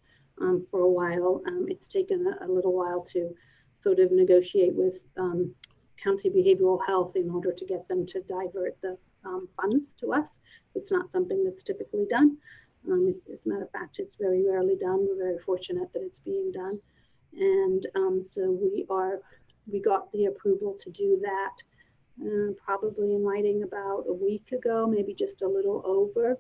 for a while. It's taken a little while to sort of negotiate with County Behavioral Health in order to get them to divert the funds to us. It's not something that's typically done. As a matter of fact, it's very rarely done. We're very fortunate that it's being done. And so we got the approval to do that probably in writing about a week ago, maybe just a little over.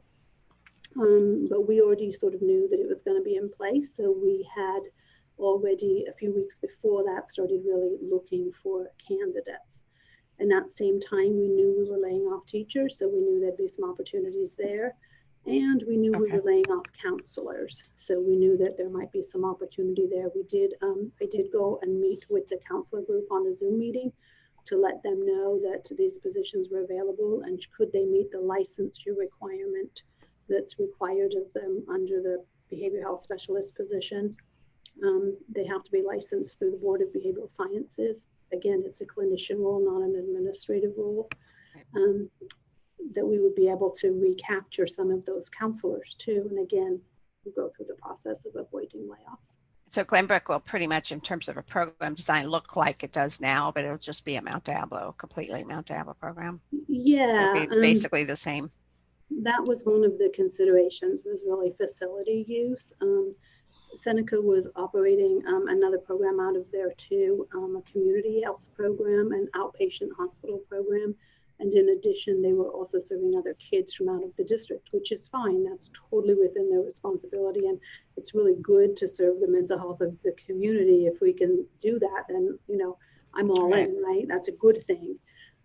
But we already sort of knew that it was going to be in place. So we had already a few weeks before that started really looking for candidates. And that same time, we knew we were laying off teachers, so we knew there'd be some opportunities there. And we knew we were laying off counselors, so we knew that there might be some opportunity there. We did, I did go and meet with the counselor group on a Zoom meeting to let them know that these positions were available and could they meet the licensure requirement that's required of them under the behavioral health specialist position. They have to be licensed through the Board of Behavioral Sciences. Again, it's a clinician role, not an administrative role. That we would be able to recapture some of those counselors too. And again, we go through the process of avoiding layoffs. So Glenbrook will pretty much, in terms of a program design, look like it does now, but it'll just be a Mount Diablo, completely Mount Diablo program. Yeah. It'll be basically the same. That was one of the considerations, was really facility use. Seneca was operating another program out of there too, a community health program, an outpatient hospital program. And in addition, they were also serving other kids from out of the district, which is fine. That's totally within their responsibility. And it's really good to serve the mental health of the community. If we can do that, then, you know, I'm all in, right? That's a good thing.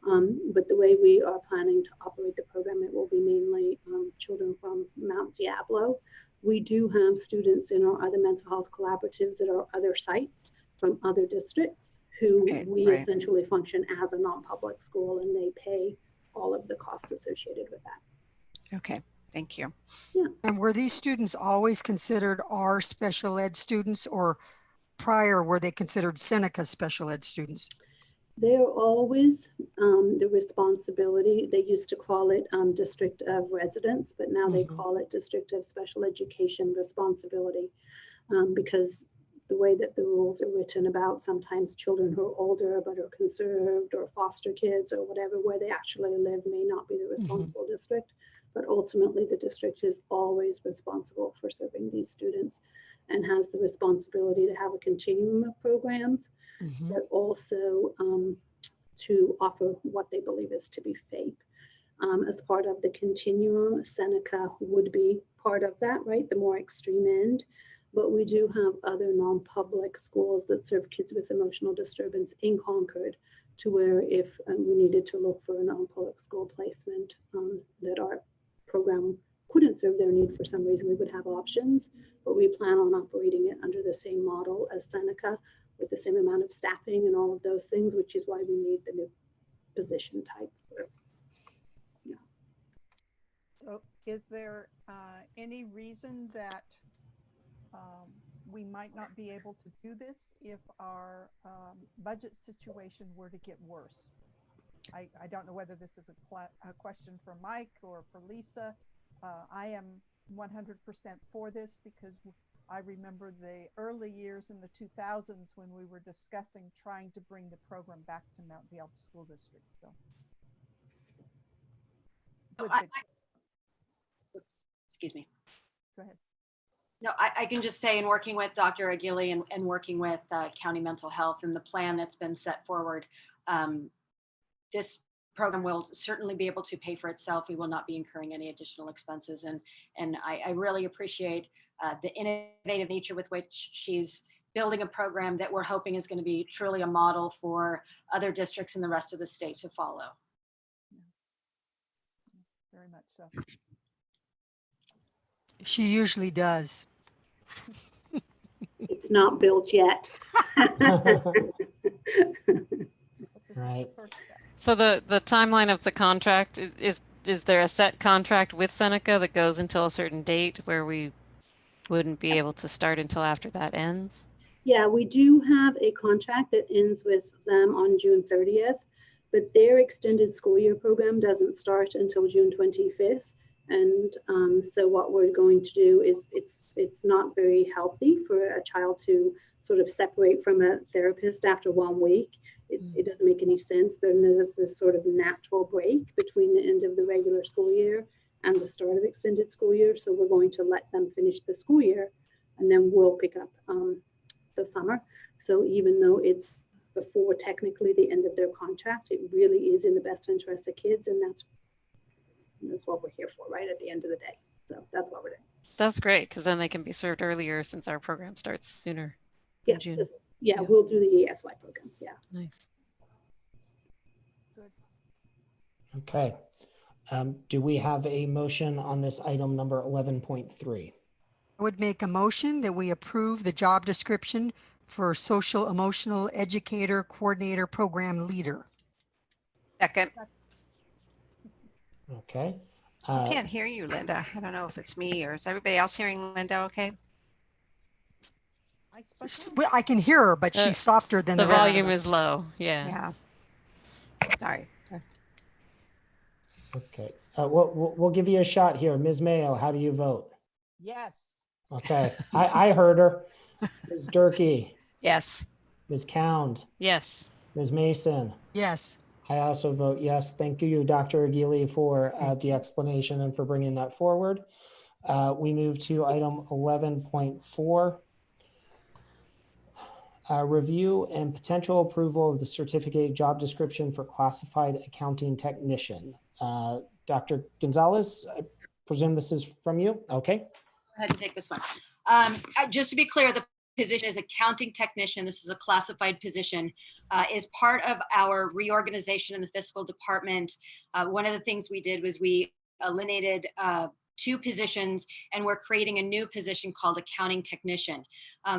But the way we are planning to operate the program, it will be mainly children from Mount Diablo. We do have students in our other mental health collaboratives at our other sites from other districts who we essentially function as a non-public school, and they pay all of the costs associated with that. Okay, thank you. Yeah. And were these students always considered our special ed students, or prior were they considered Seneca special ed students? They're always the responsibility. They used to call it District of Residence, but now they call it District of Special Education Responsibility because the way that the rules are written about sometimes children who are older but are conserved or foster kids or whatever, where they actually live may not be the responsible district, but ultimately the district is always responsible for serving these students and has the responsibility to have a continuum of programs, but also to offer what they believe is to be FAPE. As part of the continuum, Seneca would be part of that, right? The more extreme end. But we do have other non-public schools that serve kids with emotional disturbance in Concord, to where if we needed to look for a non-public school placement that our program couldn't serve their need for some reason, we would have options, but we plan on operating it under the same model as Seneca with the same amount of staffing and all of those things, which is why we need the new position type. is there any reason that we might not be able to do this if our budget situation were to get worse? I don't know whether this is a question for Mike or for Lisa. I am 100% for this because I remember the early years in the 2000s when we were discussing trying to bring the program back to Mount Diablo School District. So, excuse me. Go ahead. No, I can just say in working with Dr. Aguirre and working with County Mental Health and the plan that's been set forward, this program will certainly be able to pay for itself. We will not be incurring any additional expenses. And I really appreciate the innovative nature with which she's building a program that we're hoping is going to be truly a model for other districts in the rest of the state to follow. Very much so. She usually does. It's not built yet. Right. So the timeline of the contract is there a set contract with Seneca that goes until a certain date where we wouldn't be able to start until after that ends? Yeah, we do have a contract that ends with them on June 30th, but their extended school year program doesn't start until June 25th. And so what we're going to do is it's not very healthy for a child to sort of separate from a therapist after 1 week. It doesn't make any sense. Then there's this sort of natural break between the end of the regular school year and the start of extended school year. So we're going to let them finish the school year and then we'll pick up the summer. So even though it's before technically the end of their contract, it really is in the best interest of kids, and that's what we're here for, right at the end of the day. So that's what we're doing. That's great, because then they can be served earlier since our program starts sooner in June. Yeah, we'll do the ESY program. Yeah. Nice. Good. Okay. Do we have a motion on this item number 11.3? I would make a motion that we approve the job description for social emotional educator coordinator program leader. Second. Okay. I can't hear you, Linda. I don't know if it's me or is everybody else hearing Linda okay? Well, I can hear her, but she's softer than the the rest of volume us. is low. Yeah. Yeah. Sorry. Okay. We'll give you a shot here. Ms. Mayo, how do you vote? Yes. Okay. I heard her. Ms. Durkee. Yes. Ms. Cound. Yes. Ms. Mason. Yes. I also vote yes. Thank you, Dr. Aguirre, for the explanation and for bringing that forward. We move to item 11.4. Review and potential approval of the certificate job description for classified accounting technician. Dr. Gonzalez, I presume this is from you. Okay. Go ahead and take this one. Just to be clear, the position is accounting technician. This is a classified position. Is part of our reorganization in the fiscal department. One of the things we did was we eliminated 2 positions and we're creating a new position called accounting technician.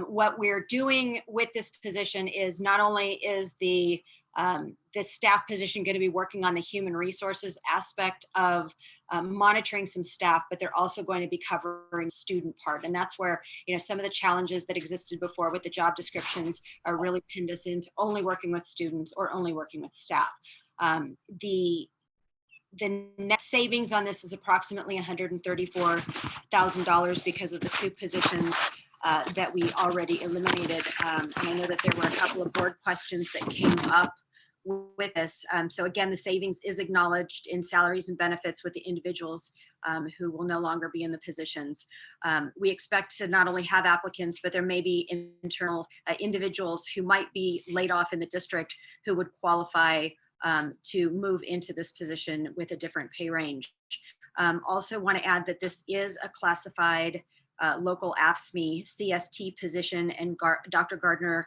What we're doing with this position is not only is the staff position going to be working on the human resources aspect of monitoring some staff, but they're also going to be covering student part. And that's where, some of the challenges that existed before with the job descriptions are really pinned us into only working with students or only working with staff. The net savings on this is approximately $134,000 because of the 2 positions that we already eliminated. And I know that there were a couple of board questions that came up with this. So again, the savings is acknowledged in salaries and benefits with the individuals who will no longer be in the positions. We expect to not only have applicants, but there may be internal individuals who might be laid off in the district who would qualify to move into this position with a different pay range. Also want to add that this is a classified local AFSCME CST position, and Dr. Gardner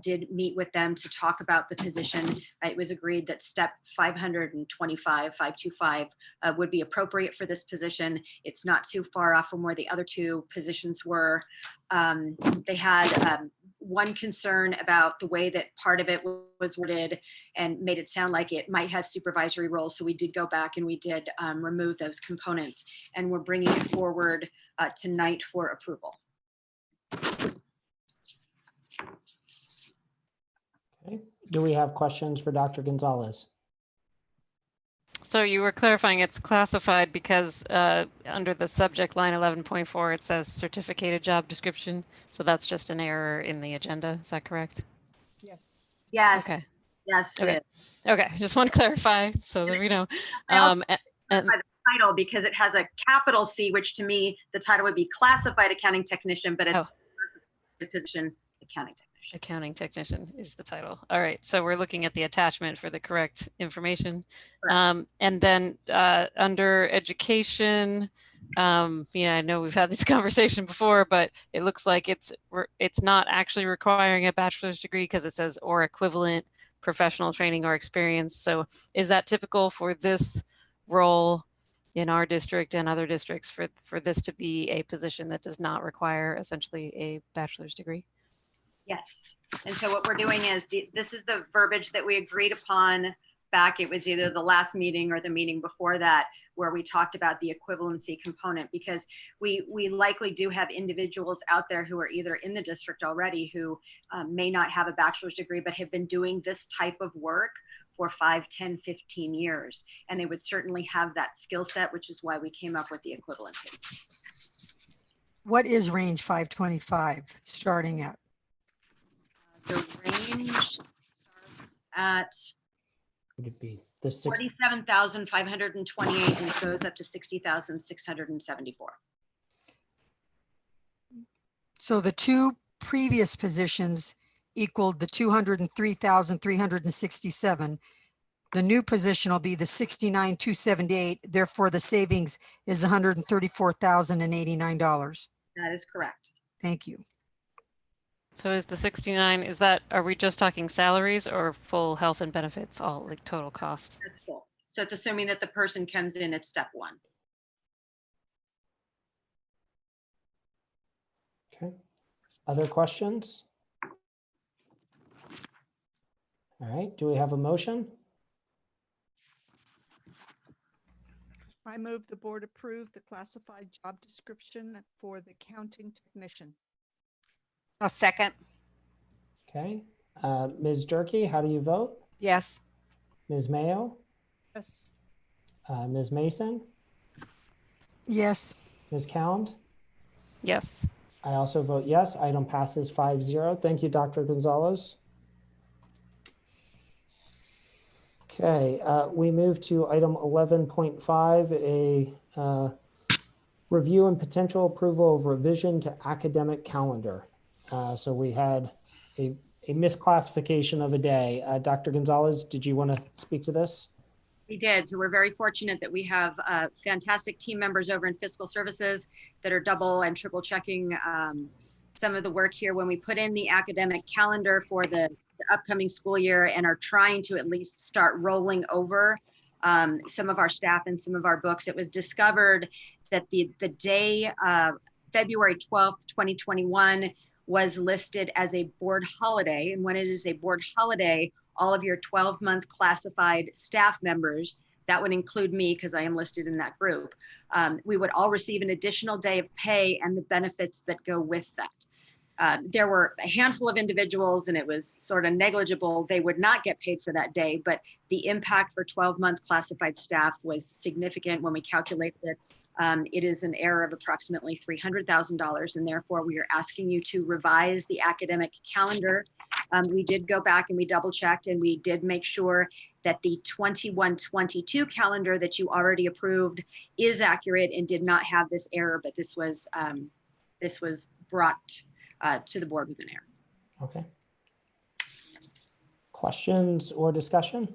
did meet with them to talk about the position. It was agreed that step 525 would be appropriate for this position. It's not too far off from where the other 2 positions were. They had one concern about the way that part of it was worded and made it sound like it might have supervisory roles. So we did go back and we did remove those components, and we're bringing it forward tonight for approval. Okay. Do we have questions for Dr. Gonzalez? So you were clarifying it's classified because under the subject line 11.4, it says certificated job description. So that's just an error in the agenda. Is that correct? Yes. Yes. Okay. Yes. Okay. Okay. Just want to clarify so that we know. And by the title, because it has a capital C, which to me, the title would be classified accounting technician, but it's position accounting technician. Accounting technician is the title. All right. So we're looking at the attachment for the correct information. And then under education, I know we've had this conversation before, but it looks like it's not actually requiring a bachelor's degree because it says or equivalent professional training or experience. So is that typical for this role in our district and other districts for this to be a position that does not require essentially a bachelor's degree? Yes. And so what we're doing is this is the verbiage that we agreed upon back. It was either the last meeting or the meeting before that, where we talked about the equivalency component, because we likely do have individuals out there who are either in the district already who may not have a bachelor's degree, but have been doing this type of work for 5, 10, 15 years. And they would certainly have that skill set, which is why we came up with the equivalency. What is range 525 starting at? The range starts at Would it be the 47,528 and it goes up to 60,674. So the two previous positions equaled the 203,367. The new position will be the 69,278. Therefore, the savings is $134,089. That is correct. Thank you. So is the 69, are we just talking salaries or full health and benefits, all like total cost? That's full. So it's assuming that the person comes in at step 1. Okay. Other questions? All right. Do we have a motion? I move the board approve the classified job description for the counting technician. I'll second. Okay. Ms. Durkee, how do you vote? Yes. Ms. Mayo? Yes. Ms. Mason? Yes. Ms. Cound? Yes. I also vote yes. Item passes 5-0. Thank you, Dr. Gonzalez. Okay, we move to item 11.5, a review and potential approval of revision to academic calendar. So we had a misclassification of a day. Dr. Gonzalez, did you want to speak to this? We did. So we're very fortunate that we have fantastic team members over in fiscal services that are double and triple checking some of the work here when we put in the academic calendar for the upcoming school year and are trying to at least start rolling over some of our staff and some of our books. It was discovered that the day February 12th, 2021 was listed as a board holiday. And when it is a board holiday, all of your 12-month classified staff members, that would include me because I am listed in that group, we would all receive an additional day of pay and the benefits that go with that. There were a handful of individuals and it was sort of negligible. They would not get paid for that day, but the impact for 12-month classified staff was significant when we calculated it. It is an error of approximately $300,000, and therefore we are asking you to revise the academic calendar. We did go back and we double checked and we did make sure that the 21-22 calendar that you already approved is accurate and did not have this error, but this was brought to the board with an error. Okay. Questions or discussion?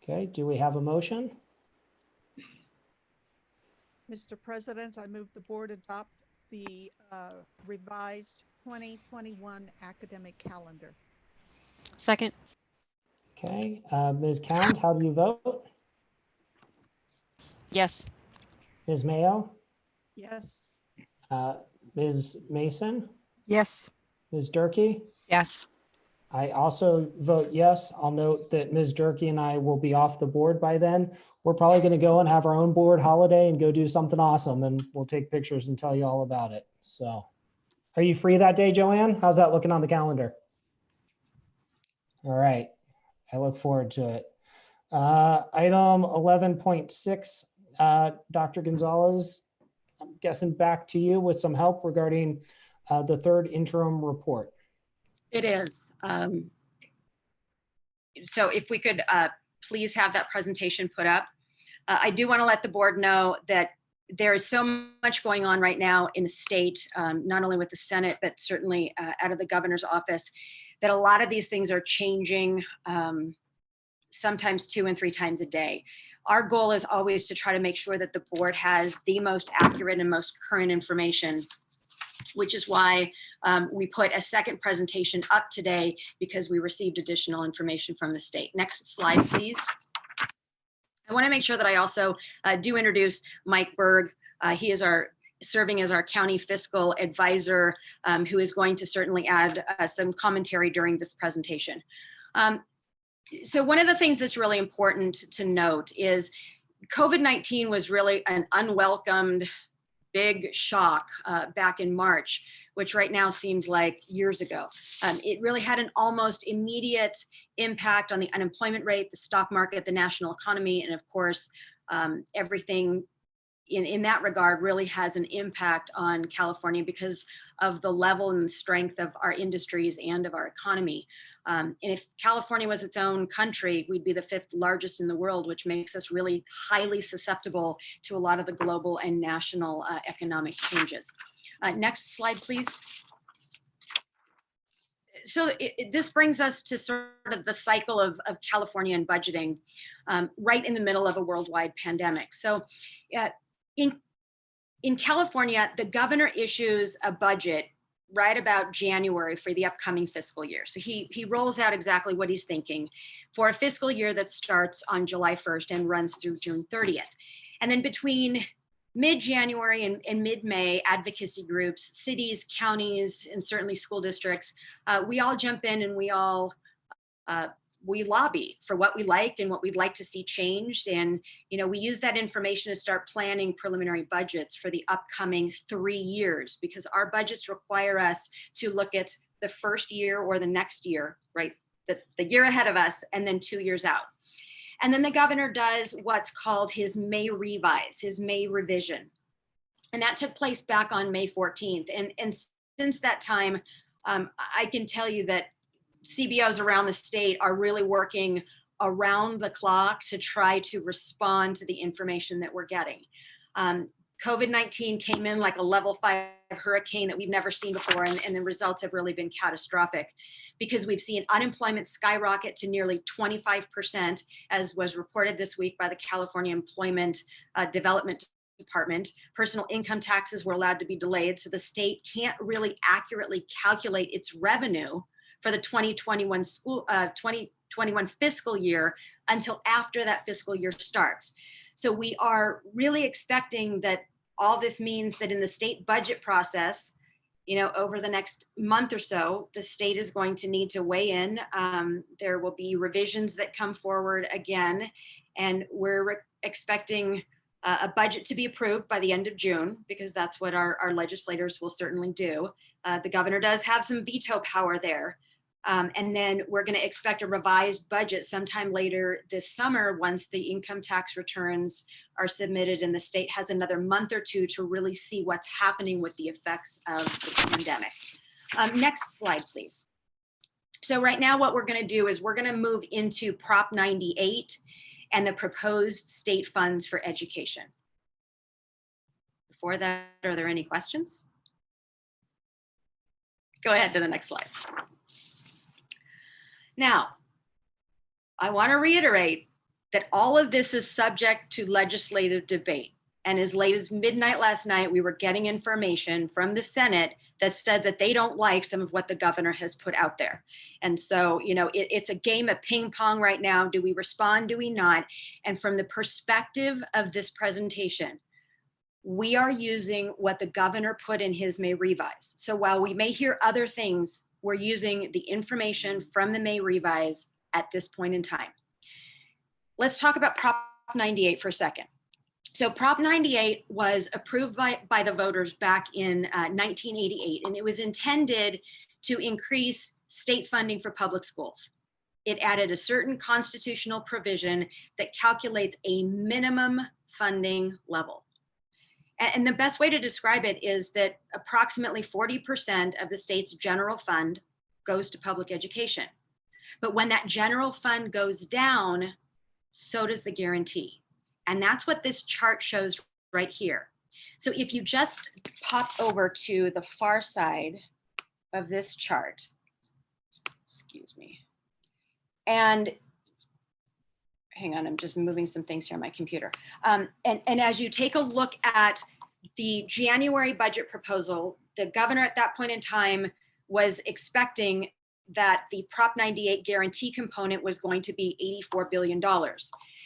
Okay, do we have a motion? Mr. President, I move the board adopt the revised 2021 academic calendar. Second. Okay, Ms. Cound, how do you vote? Yes. Ms. Mayo? Yes. Ms. Mason, Yes. Ms. Durkee? Yes. I also vote yes. I'll note that Ms. Durkee and I will be off the board by then. We're probably going to go and have our own board holiday and go do something awesome, and we'll take pictures and tell you all about it. So are you free that day, Joanne? How's that looking on the calendar? All right. I look forward to it. Item 11.6, Dr. Gonzalez, I'm guessing back to you with some help regarding the third interim report. It is. So if we could please have that presentation put up. I do want to let the board know that there is so much going on right now in the state, not only with the Senate, but certainly out of the governor's office, that a lot of these things are changing sometimes 2 and 3 times a day. Our goal is always to try to make sure that the board has the most accurate and most current information, which is why we put a second presentation up today, because we received additional information from the state. Next slide, please. I want to make sure that I also do introduce Mike Berg. He is serving as our county fiscal advisor, who is going to certainly add some commentary during this presentation. So one of the things that's really important to note is COVID-19 was really an unwelcomed big shock back in March, which right now seems like years ago. It really had an almost immediate impact on the unemployment rate, the stock market, the national economy, and of course, everything in that regard really has an impact on California because of the level and the strength of our industries and of our economy. And if California was its own country, we'd be the 5th largest in the world, which makes us really highly susceptible to a lot of the global and national economic changes. Next slide, please. So this brings us to sort of the cycle of California and budgeting right in the middle of a worldwide pandemic. So in California, the governor issues a budget right about January for the upcoming fiscal year. So he rolls out exactly what he's thinking for a fiscal year that starts on July 1st and runs through June 30th. And then between mid-January and mid-May, advocacy groups, cities, counties, and certainly school districts, we all jump in and we lobby for what we like and what we'd like to see changed. And, you know, we use that information to start planning preliminary budgets for the upcoming 3 years, because our budgets require us to look at the first year or the next year, right? The year ahead of us, and then 2 years out. And then the governor does what's called his May revise, his May revision. And that took place back on May 14th. And since that time, I can tell you that CBOs around the state are really working around the clock to try to respond to the information that we're getting. COVID-19 came in like a level 5 hurricane that we've never seen before, and the results have really been catastrophic, because we've seen unemployment skyrocket to nearly 25%, as was reported this week by the California Employment Development Department. Personal income taxes were allowed to be delayed, so the state can't really accurately calculate its revenue for the 2021 fiscal year until after that fiscal year starts. So we are really expecting that all this means that in the state budget process, you know, over the next month or so, the state is going to need to weigh in. There will be revisions that come forward again, and we're expecting a budget to be approved by the end of June, because that's what our legislators will certainly do. The governor does have some veto power there. And then we're going to expect a revised budget sometime later this summer, once the income tax returns are submitted and the state has another month or 2 to really see what's happening with the effects of the pandemic. Next slide, please. So right now what we're going to do is we're going to move into Prop 98 and the proposed state funds for education. Before that, are there any questions? Go ahead to the next slide. Now, I want to reiterate that all of this is subject to legislative debate. And as late as midnight last night, we were getting information from the Senate that said that they don't like some of what the governor has put out there. And so, you know, it's a game of ping pong right now. Do we respond? Do we not? And from the perspective of this presentation, we are using what the governor put in his May revise. So while we may hear other things, we're using the information from the May revise at this point in time. Let's talk about Prop 98 for a second. So Prop 98 was approved by the voters back in 1988, and it was intended to increase state funding for public schools. It added a certain constitutional provision that calculates a minimum funding level. And the best way to describe it is that approximately 40% of the state's general fund goes to public education. But when that general fund goes down, so does the guarantee. And that's what this chart shows right here. So if you just pop over to the far side of this chart, excuse me, and hang on, I'm just moving some things here on my computer. And as you take a look at the January budget proposal, the governor at that point in time was expecting that the Prop 98 guarantee component was going to be $84 billion.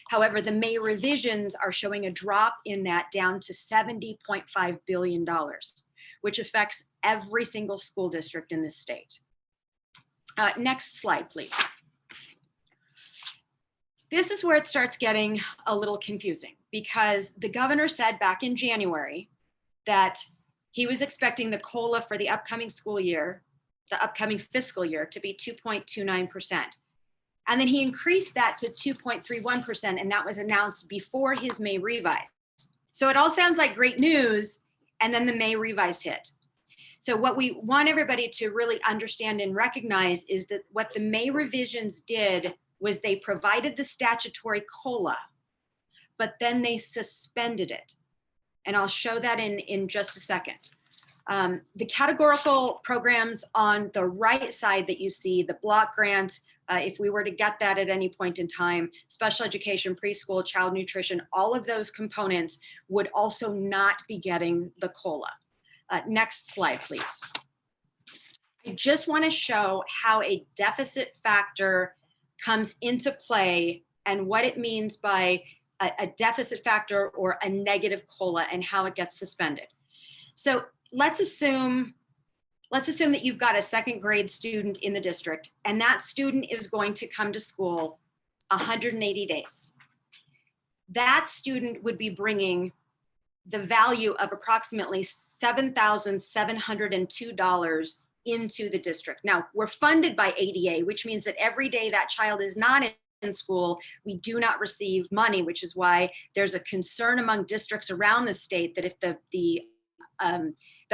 However, the May revisions are showing a drop in that down to $70.5 billion, which affects every single school district in this state. Next slide, please. This is where it starts getting a little confusing because the governor said back in January that he was expecting the COLA for the upcoming school year, the upcoming fiscal year, to be 2.29%. And then he increased that to 2.31%, and that was announced before his May revise. So it all sounds like great news, and then the May revise hit. So what we want everybody to really understand and recognize is that what the May revisions did was they provided the statutory COLA, but then they suspended it. And I'll show that in just a second. The categorical programs on the right side that you see, the block grant, if we were to get that at any point in time, special education, preschool, child nutrition, all of those components would also not be getting the COLA. Next slide, please. I just want to show how a deficit factor comes into play and what it means by a deficit factor or a negative COLA and how it gets suspended. So let's assume that you've got a second grade student in the district and that student is going to come to school 180 days. That student would be bringing the value of approximately $7,702 into the district. Now, we're funded by ADA, which means that every day that child is not in school, we do not receive money, which is why there's a concern among districts around the state that if the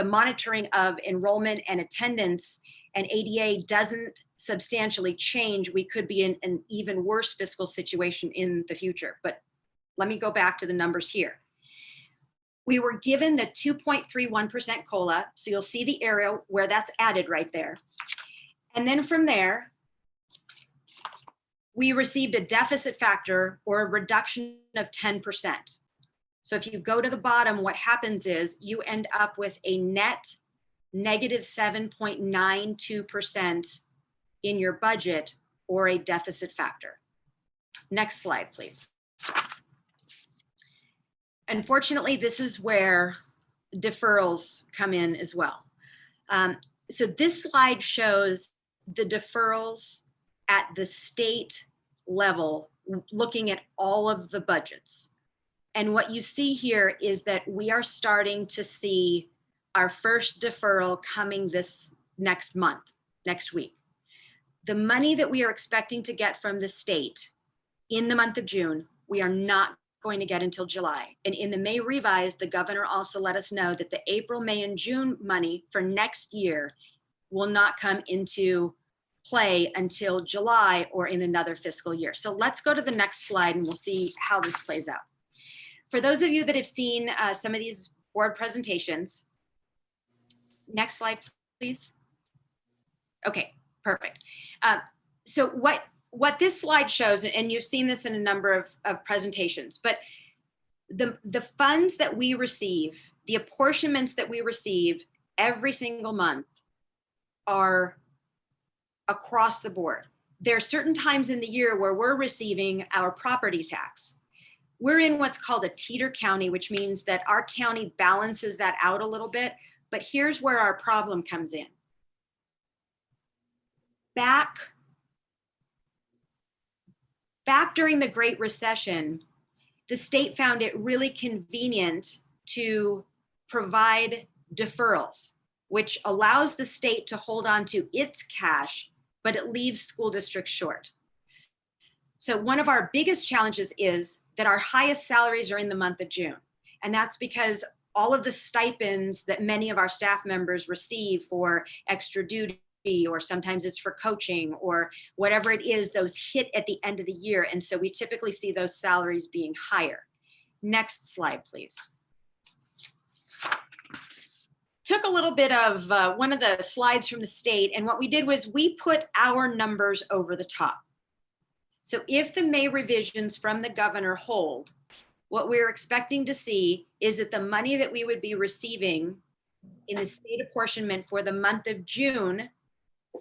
monitoring of enrollment and attendance and ADA doesn't substantially change, we could be in an even worse fiscal situation in the future. But let me go back to the numbers here. We were given the 2.31% COLA. So you'll see the arrow where that's added right there. And then from there, we received a deficit factor or a reduction of 10%. So if you go to the bottom, what happens is you end up with a net negative 7.92% in your budget or a deficit factor. Next slide, please. Unfortunately, this is where deferrals come in as well. So this slide shows the deferrals at the state level, looking at all of the budgets. And what you see here is that we are starting to see our first deferral coming this next month, next week. The money that we are expecting to get from the state in the month of June, we are not going to get until July. And in the May revise, the governor also let us know that the April, May, and June money for next year will not come into play until July or in another fiscal year. So let's go to the next slide and we'll see how this plays out. For those of you that have seen some of these board presentations, next slide, please. Okay, perfect. So what this slide shows, and you've seen this in a number of presentations, but the funds that we receive, the apportionments that we receive every single month are across the board. There are certain times in the year where we're receiving our property tax. we're in what's called a teeter county, which means that our county balances that out a little bit. But here's where our problem comes in. Back during the Great Recession, the state found it really convenient to provide deferrals, which allows the state to hold on to its cash, but it leaves school districts short. So one of our biggest challenges is that our highest salaries are in the month of June. And that's because all of the stipends that many of our staff members receive for extra duty, or sometimes it's for coaching or whatever it is, those hit at the end of the year. And so we typically see those salaries being higher. Next slide, please. Took a little bit of one of the slides from the state, and what we did was we put our numbers over the top. So if the May revisions from the governor hold, what we're expecting to see is that the money that we would be receiving in the state apportionment for the month of June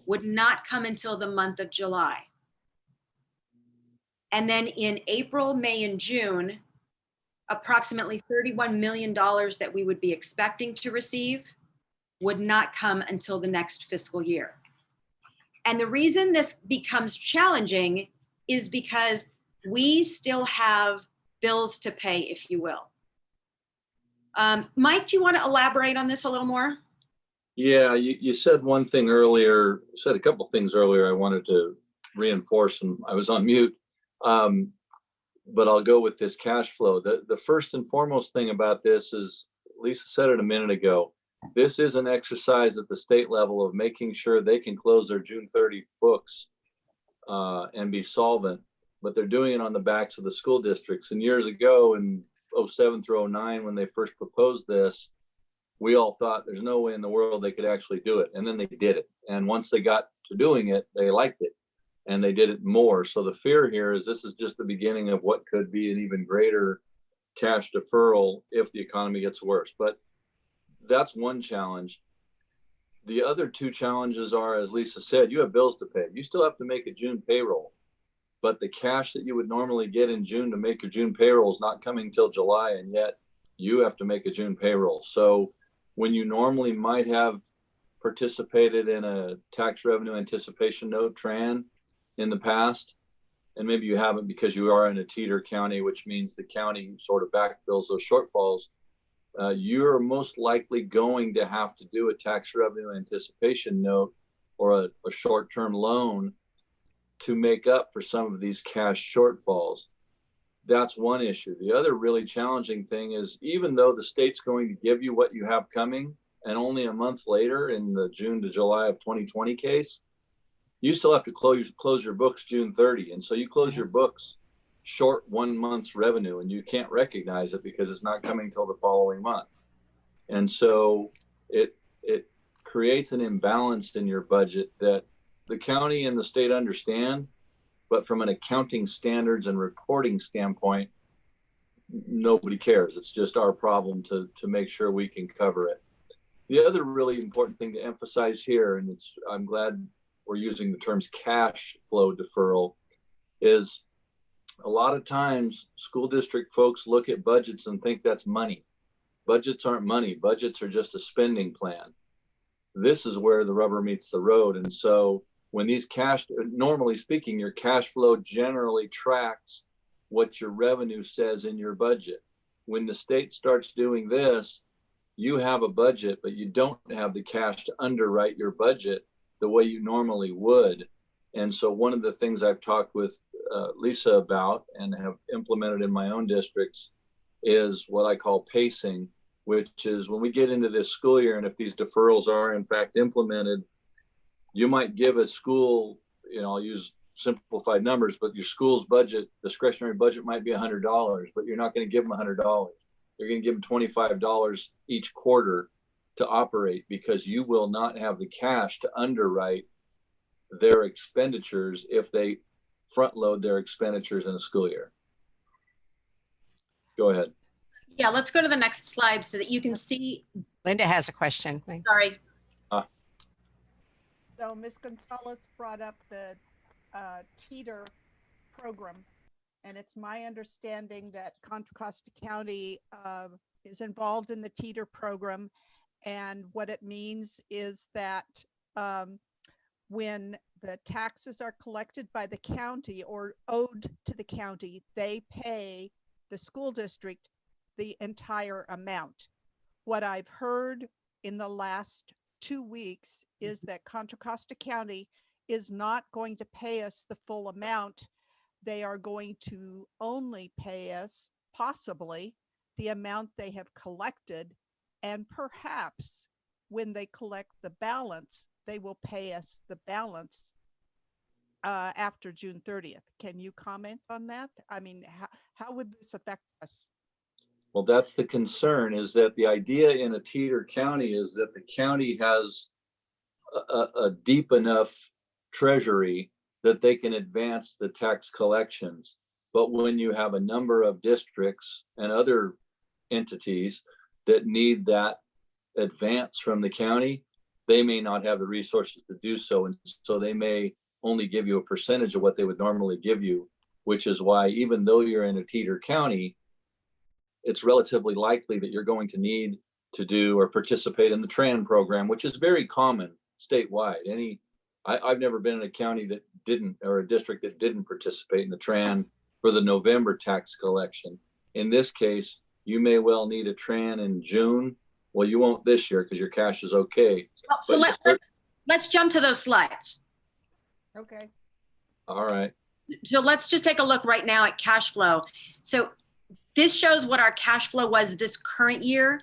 would not come until the month of July. And then in April, May, and June, approximately $31 million that we would be expecting to receive would not come until the next fiscal year. And the reason this becomes challenging is because we still have bills to pay, if you will. Mike, do you want to elaborate on this a little more? Yeah, you said one thing earlier, said a couple things earlier I wanted to reinforce, and I was on mute. But I'll go with this cash flow. The first and foremost thing about this is, Lisa said it a minute ago, this is an exercise at the state level of making sure they can close their June 30 books and be solvent, but they're doing it on the backs of the school districts. And years ago in 07 through 09, when they first proposed this, we all thought there's no way in the world they could actually do it. And then they did it. And once they got to doing it, they liked it and they did it more. So the fear here is this is just the beginning of what could be an even greater cash deferral if the economy gets worse. But that's one challenge. The other two challenges are, as Lisa said, you have bills to pay. You still have to make a June payroll, but the cash that you would normally get in June to make your June payroll is not coming till July, and yet you have to make a June payroll. So when you normally might have participated in a tax revenue anticipation note, TRAN, in the past, and maybe you haven't because you are in a teeter county, which means the county sort of backfills those shortfalls, you're most likely going to have to do a tax revenue anticipation note or a short-term loan to make up for some of these cash shortfalls. That's one issue. The other really challenging thing is, even though the state's going to give you what you have coming, and only a month later in the June to July of 2020 case, you still have to close your books June 30. And so you close your books short 1 month's revenue, and you can't recognize it because it's not coming till the following month. And so it creates an imbalance in your budget that the county and the state understand, but from an accounting standards and reporting standpoint, nobody cares. It's just our problem to make sure we can cover it. The other really important thing to emphasize here, and I'm glad we're using the terms cash flow deferral, is a lot of times school district folks look at budgets and think that's money. Budgets aren't money. Budgets are just a spending plan. This is where the rubber meets the road. And so when these normally speaking, your cash flow generally tracks what your revenue says in your budget. When the state starts doing this, you have a budget, but you don't have the cash to underwrite your budget the way you normally would. And so one of the things I've talked with Lisa about and have implemented in my own districts is what I call pacing, which is when we get into this school year, and if these deferrals are in fact implemented, you might give a school, I'll use simplified numbers, but your school's budget, discretionary budget might be $100, but you're not going to give them $100. You're going to give them $25 each quarter to operate, because you will not have the cash to underwrite their expenditures if they front load their expenditures in a school year. Go ahead. Yeah, let's go to the next slide so that you can see. Linda has a question. Sorry. So Ms. Gonzalez brought up the TEETR program. And it's my understanding that Contra Costa County is involved in the TEETR program. And what it means is that when the taxes are collected by the county or owed to the county, they pay the school district the entire amount. What I've heard in the last 2 weeks is that Contra Costa County is not going to pay us the full amount. They are going to only pay us possibly the amount they have collected, and perhaps when they collect the balance, they will pay us the balance after June 30th. Can you comment on that? I mean, how would this affect us? Well, that's the concern, is that the idea in a TEETR county is that the county has a deep enough treasury that they can advance the tax collections. But when you have a number of districts and other entities that need that advance from the county, they may not have the resources to do so. And so they may only give you a percentage of what they would normally give you, which is why even though you're in a TEETR county, it's relatively likely that you're going to need to do or participate in the TRAN program, which is very common statewide. I've never been in a county that didn't, or a district that didn't participate in the TRAN for the November tax collection. In this case, you may well need a TRAN in June. Well, you won't this year because your cash is okay. Well, so let's jump to those slides. Okay. All right. So let's just take a look right now at cash flow. So this shows what our cash flow was this current year.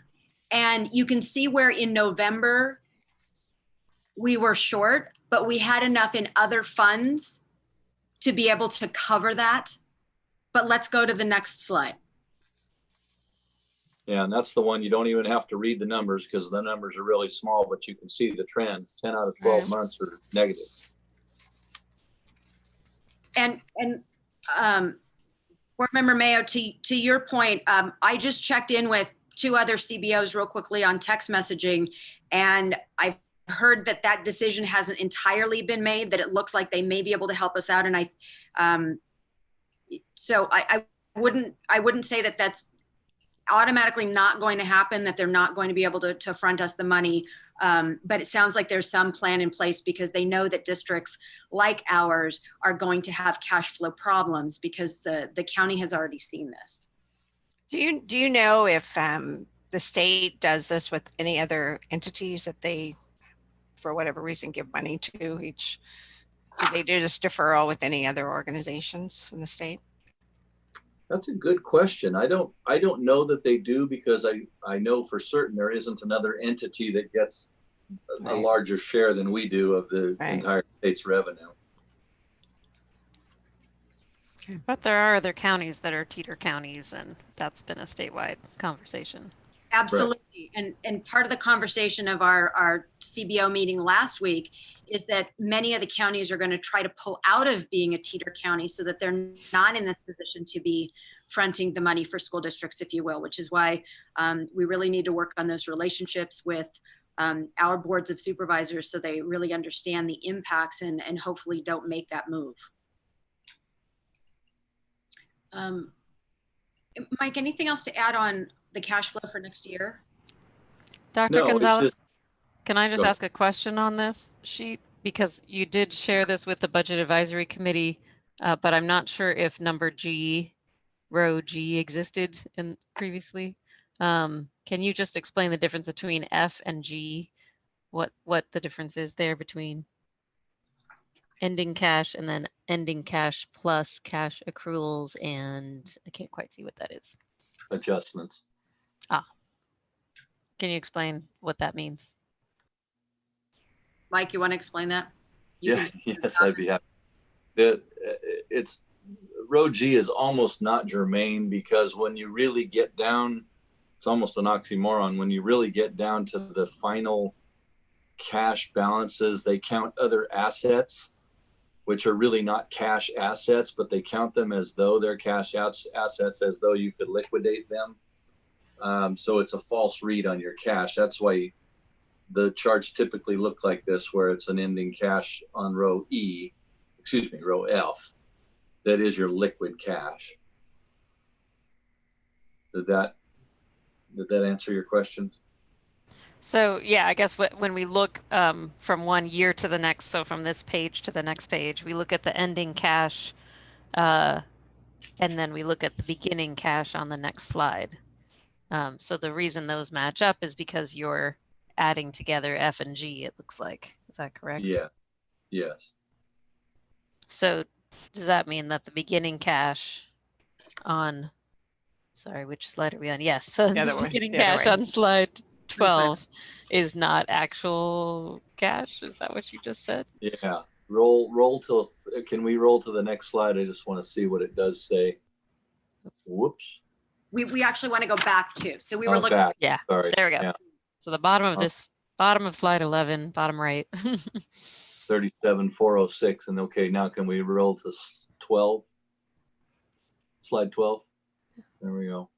And you can see where in November we were short, but we had enough in other funds to be able to cover that. But let's go to the next slide. Yeah, and that's the one you don't even have to read the numbers because the numbers are really small, but you can see the trend. 10 out of 12 months are negative. And Board Member Mayo, to your point, I just checked in with 2 other CBOs real quickly on text messaging, and I've heard that that decision hasn't entirely been made, that it looks like they may be able to help us out. And so I wouldn't say that that's automatically not going to happen, that they're not going to be able to front us the money. But it sounds like there's some plan in place because they know that districts like ours are going to have cash flow problems because the county has already seen this. Do you know if the state does this with any other entities that they, for whatever reason, give money to each? Do they do this deferral with any other organizations in the state? That's a good question. I don't know that they do because I know for certain there isn't another entity that gets a larger share than we do of the entire state's revenue. But there are other counties that are TEETR counties, and that's been a statewide conversation. Absolutely. Right. And part of the conversation of our CBO meeting last week is that many of the counties are going to try to pull out of being a TEETR county so that they're not in this position to be fronting the money for school districts, if you will, which is why we really need to work on those relationships with our boards of supervisors so they really understand the impacts and hopefully don't make that move. Mike, anything else to add on the cash flow for next year? Dr. Gonzalez, can I just ask a question on this sheet? Because you did share this with the Budget Advisory Committee, but I'm not sure if number G, row G existed in previously. Can you just explain the difference between F and G? What the difference is there between ending cash and then ending cash plus cash accruals, and I can't quite see what that is. Adjustments. Can you explain what that means? Mike, you want to explain that? Yes, I'd be happy. It's row G is almost not germane because when you really get down, it's almost an oxymoron. When you really get down to the final cash balances, they count other assets, which are really not cash assets, but they count them as though they're cash assets, as though you could liquidate them. So it's a false read on your cash. That's why the charts typically look like this, where it's an ending cash on row F. that is your liquid cash. Did that answer your question? So yeah, I guess when we look from one year to the next, so from this page to the next page, we look at the ending cash, and then we look at the beginning cash on the next slide. So the reason those match up is because you're adding together F and G, it looks like. Is that correct? Yeah. Yes. So does that mean that the beginning cash on, sorry, which slide are we on? Yes, so The other the way, beginning the other cash way. on slide 12 is not actual cash? Is that what you just said? Yeah. Roll till, can we roll to the next slide? I just want to see what it does say. Whoops. We actually want to go back to, so we were Oh, looking. back. Yeah, Sorry. there we go. Yeah. So the bottom of Oh. this, bottom of slide 11, bottom right. 37,406. And okay, now can we roll to 12? Slide 12. There we go.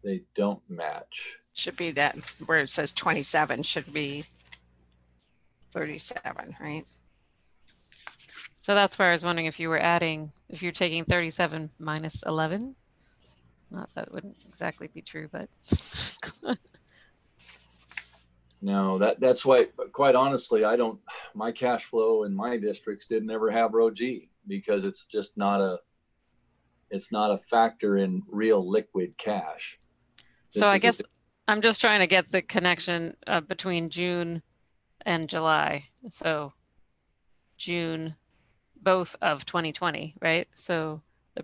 They don't match. Should be that where it says 27 should be 37, right? So that's where I was wondering if you were adding, if you're taking 37 minus 11. Not that wouldn't exactly be true, but. No, that's why, quite honestly, my cash flow in my districts didn't ever have row G because it's just not a factor in real liquid cash. So I guess I'm just trying to get the connection between June and July. So June, both of 2020, right? So the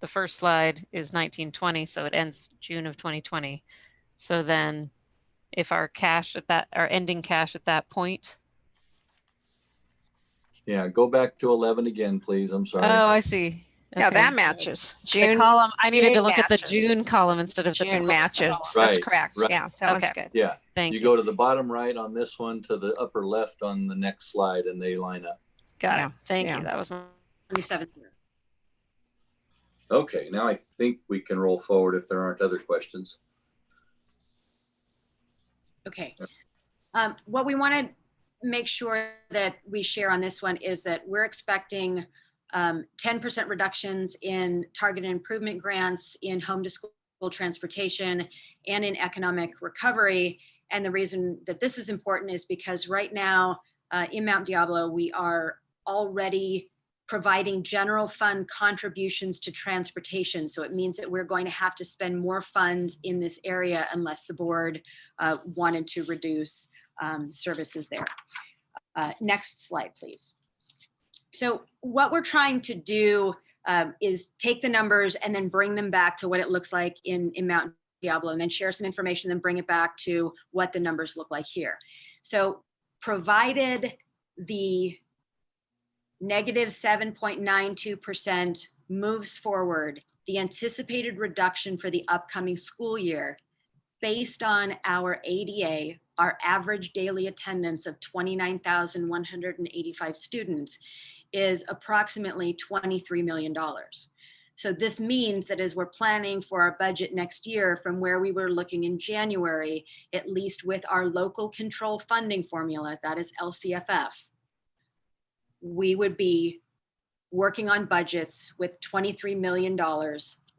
first slide is 1920, so it ends June of 2020. So then if our ending cash at that point. Yeah, go back to 11 again, please. I'm sorry. Oh, I see. Yeah, Okay. that matches. June. The column, I needed to June look at the matches. June column instead of the June total. matches. Right, That's correct. right. Yeah, that one's Okay. good. Yeah. Thank You you. go to the bottom right on this one to the upper left on the next slide and they line up. Got Yeah. it. Thank Yeah. you. That was 27. Okay, now I think we can roll forward if there aren't other questions. Okay. What we want to make sure that we share on this one is that we're expecting 10% reductions in targeted improvement grants, in home to school transportation, and in economic recovery. And the reason that this is important is because right now in Mount Diablo, we are already providing general fund contributions to transportation. So it means that we're going to have to spend more funds in this area unless the board wanted to reduce services there. Next slide, please. So what we're trying to do is take the numbers and then bring them back to what it looks like in Mount Diablo, and then share some information, then bring it back to what the numbers look like here. So provided the negative 7.92% moves forward, the anticipated reduction for the upcoming school year, based on our ADA, our average daily attendance of 29,185 students, is approximately $23 million. So this means that as we're planning for our budget next year, from where we were looking in January, at least with our local control funding formula, that is LCFF, we would be working on budgets with $23 million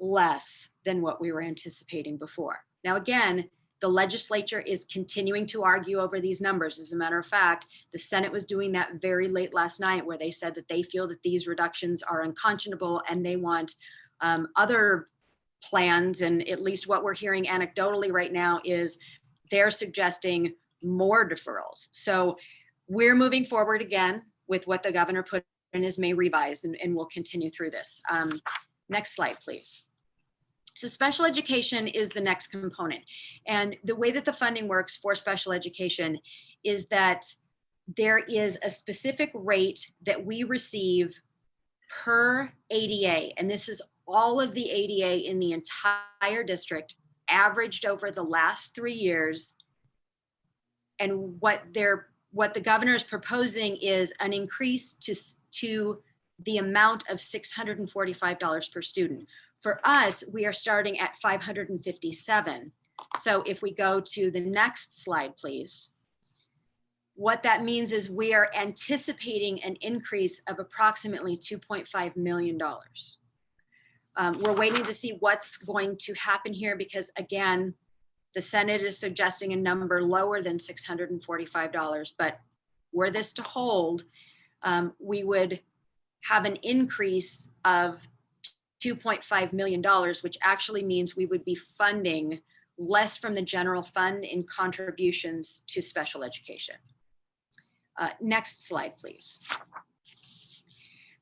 less than what we were anticipating before. Now, again, the legislature is continuing to argue over these numbers. As a matter of fact, the Senate was doing that very late last night, where they said that they feel that these reductions are unconscionable and they want other plans. And at least what we're hearing anecdotally right now is they're suggesting more deferrals. So we're moving forward again with what the governor put in his May revise, and we'll continue through this. Next slide, please. So special education is the next component. And the way that the funding works for special education is that there is a specific rate that we receive per ADA. And this is all of the ADA in the entire district, averaged over the last 3 years. And what the governor is proposing is an increase to the amount of $645 per student. For us, we are starting at $557. So if we go to the next slide, please, what that means is we are anticipating an increase of approximately $2.5 million. We're waiting to see what's going to happen here because, again, the Senate is suggesting a number lower than $645, but were this to hold, we would have an increase of $2.5 million, which actually means we would be funding less from the general fund in contributions to special education. Next slide, please.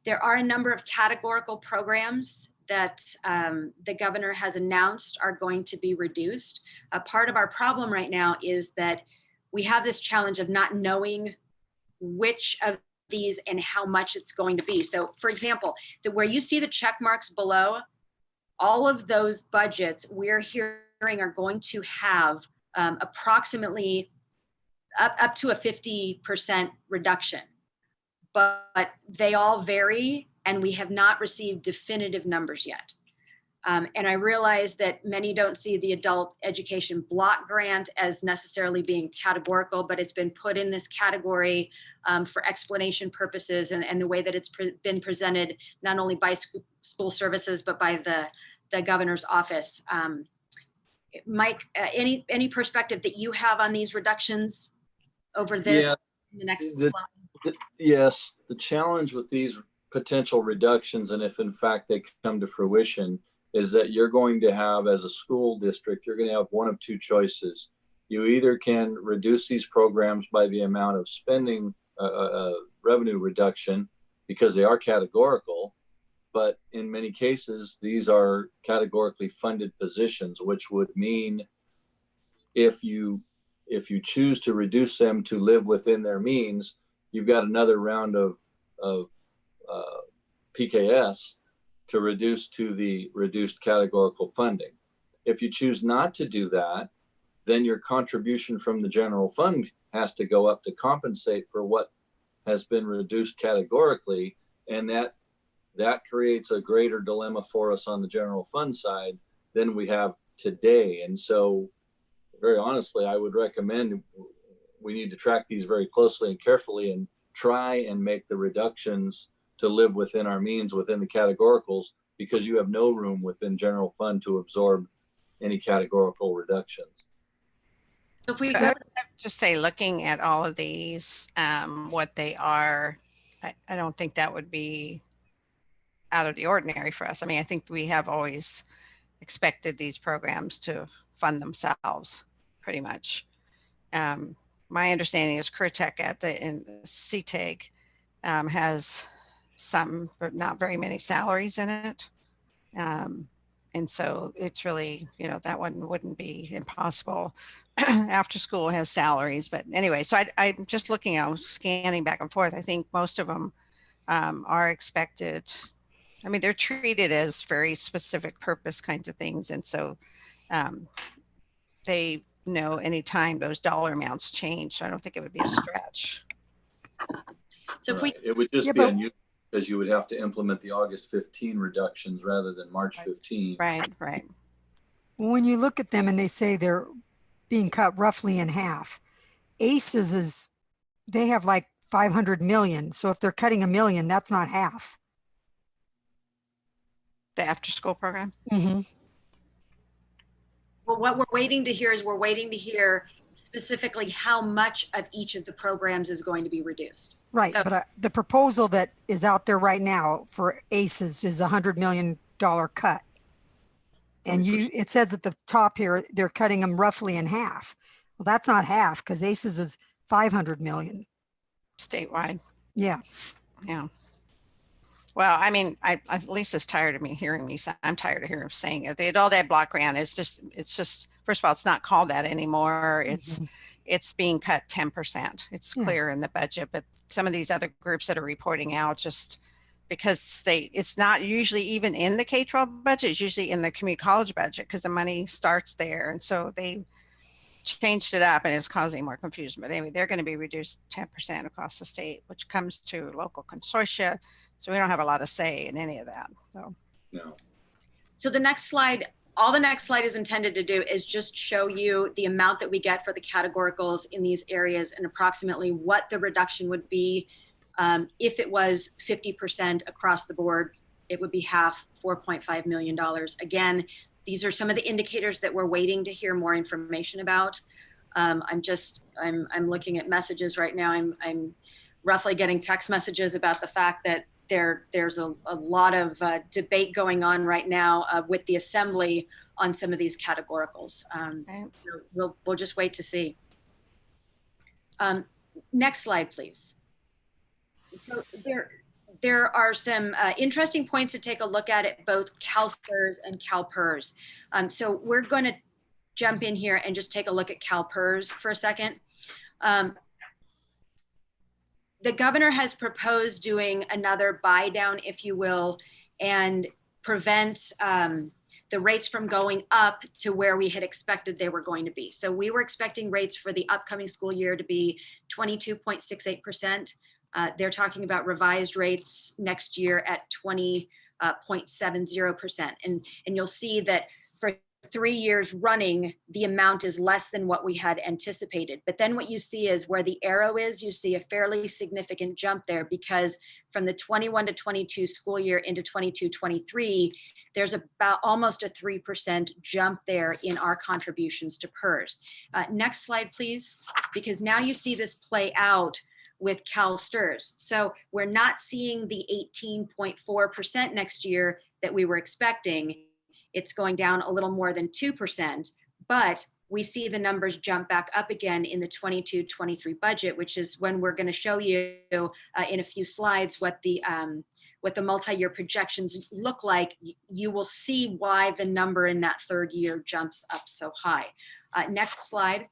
There are a number of categorical programs that the governor has announced are going to be reduced. A part of our problem right now is that we have this challenge of not knowing which of these and how much it's going to be. So for example, where you see the check marks below, all of those budgets we're hearing are going to have approximately up to a 50% reduction, but they all vary and we have not received definitive numbers yet. And I realize that many don't see the adult education block grant as necessarily being categorical, but it's been put in this category for explanation purposes and the way that it's been presented, not only by school services, but by the governor's office. Mike, any perspective that you have on these reductions over this? Yeah, the next slide? Yes, the challenge with these potential reductions, and if in fact they come to fruition, is that you're going to have, as a school district, you're going to have one of two choices. You either can reduce these programs by the amount of spending revenue reduction because they are categorical, but in many cases, these are categorically funded positions, which would mean if you choose to reduce them to live within their means, you've got another round of PKS to reduce to the reduced categorical funding. If you choose not to do that, then your contribution from the general fund has to go up to compensate for what has been reduced categorically. And that creates a greater dilemma for us on the general fund side than we have today. And so very honestly, I would recommend we need to track these very closely and carefully and try and make the reductions to live within our means within the categoricals, because you have no room within general fund to absorb any categorical reductions. So if we go, just say, looking at all of these, what they are, I don't think that would be out of the ordinary for us. I mean, I think we have always expected these programs to fund themselves pretty much. My understanding is Curtech in CTEG has some, but not very many salaries in it. And so it's really, that one wouldn't be impossible. After school has salaries, but anyway, so I'm just looking, scanning back and forth. I think most of them are expected. I mean, they're treated as very specific purpose kinds of things. And so they know anytime those dollar amounts change. So I don't think it would be a stretch. So if we, it would just be unusual because you would have to implement the August 15 reductions rather than March 15. Right. When you look at them and they say they're being cut roughly in half, ACES they have like 500 million. So if they're cutting $1 million, that's not half. The after school program? Mm-hmm. Well, what we're waiting to hear is specifically how much of each of the programs is going to be reduced. Right, So, but the proposal that is out there right now for ACES is $100 million cut. And it says at the top here, they're cutting them roughly in half. Well, that's not half because ACES is 500 million. Statewide. Yeah. Yeah. Well, I mean, Lisa's tired of me hearing me. I'm tired of hearing saying it. The adult ed block grant is just, first of all, it's not called that anymore. It's being cut 10%. It's clear in the budget, but some of these other groups that are reporting out, just because it's not usually even in the K-12 budget, it's usually in the community college budget because the money starts there. And so they changed it up and it's causing more confusion. But anyway, they're going to be reduced 10% across the state, which comes to local consortia. So we don't have a lot of say in any of that. So. No. So the next slide all the next slide is intended to do is just show you the amount that we get for the categoricals in these areas and approximately what the reduction would be. If it was 50% across the board, it would be half, $4.5 million. Again, these are some of the indicators that we're waiting to hear more information about. I'm looking at messages right now. I'm roughly getting text messages about the fact that there's a lot of debate going on right now with the Assembly on some of these categoricals. So we'll just wait to see. Next slide, please. So there are some interesting points to take a look at both CalSTRS and CalPERS. So we're going to jump in here and just take a look at CalPERS for a second. The governor has proposed doing another buy down, if you will, and prevent the rates from going up to where we had expected they were going to be. So we were expecting rates for the upcoming school year to be 22.68%. They're talking about revised rates next year at 20.70%. And you'll see that for 3 years running, the amount is less than what we had anticipated. But then what you see is where the arrow is, you see a fairly significant jump there, because from the 21 to 22 school year into 22-23, there's about almost a 3% jump there in our contributions to PERS. Next slide, please, because now you see this play out with CalSTRS. So we're not seeing the 18.4% next year that we were expecting. It's going down a little more than 2%, but we see the numbers jump back up again in the 22-23 budget, which is when we're going to show you in a few slides what the multi-year projections look like. You will see why the number in that third year jumps up so high. Next slide.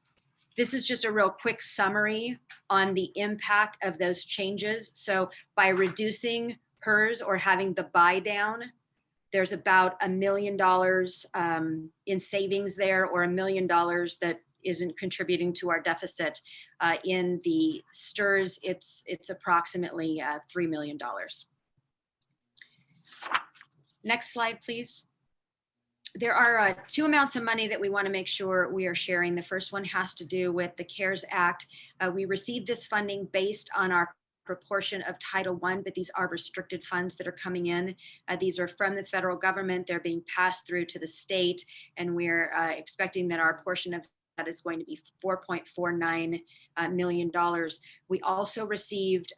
This is just a real quick summary on the impact of those changes. So by reducing PERS or having the buy down, there's about $1 million in savings there, or $1 million that isn't contributing to our deficit. In the STRS, it's approximately $3 million. Next slide, please. There are two amounts of money that we want to make sure we are sharing. The first one has to do with the CARES Act. We received this funding based on our proportion of Title I, but these are restricted funds that are coming in. These are from the federal government. They're being passed through to the state, and we're expecting that our portion of that is going to be $4.49 million. We also received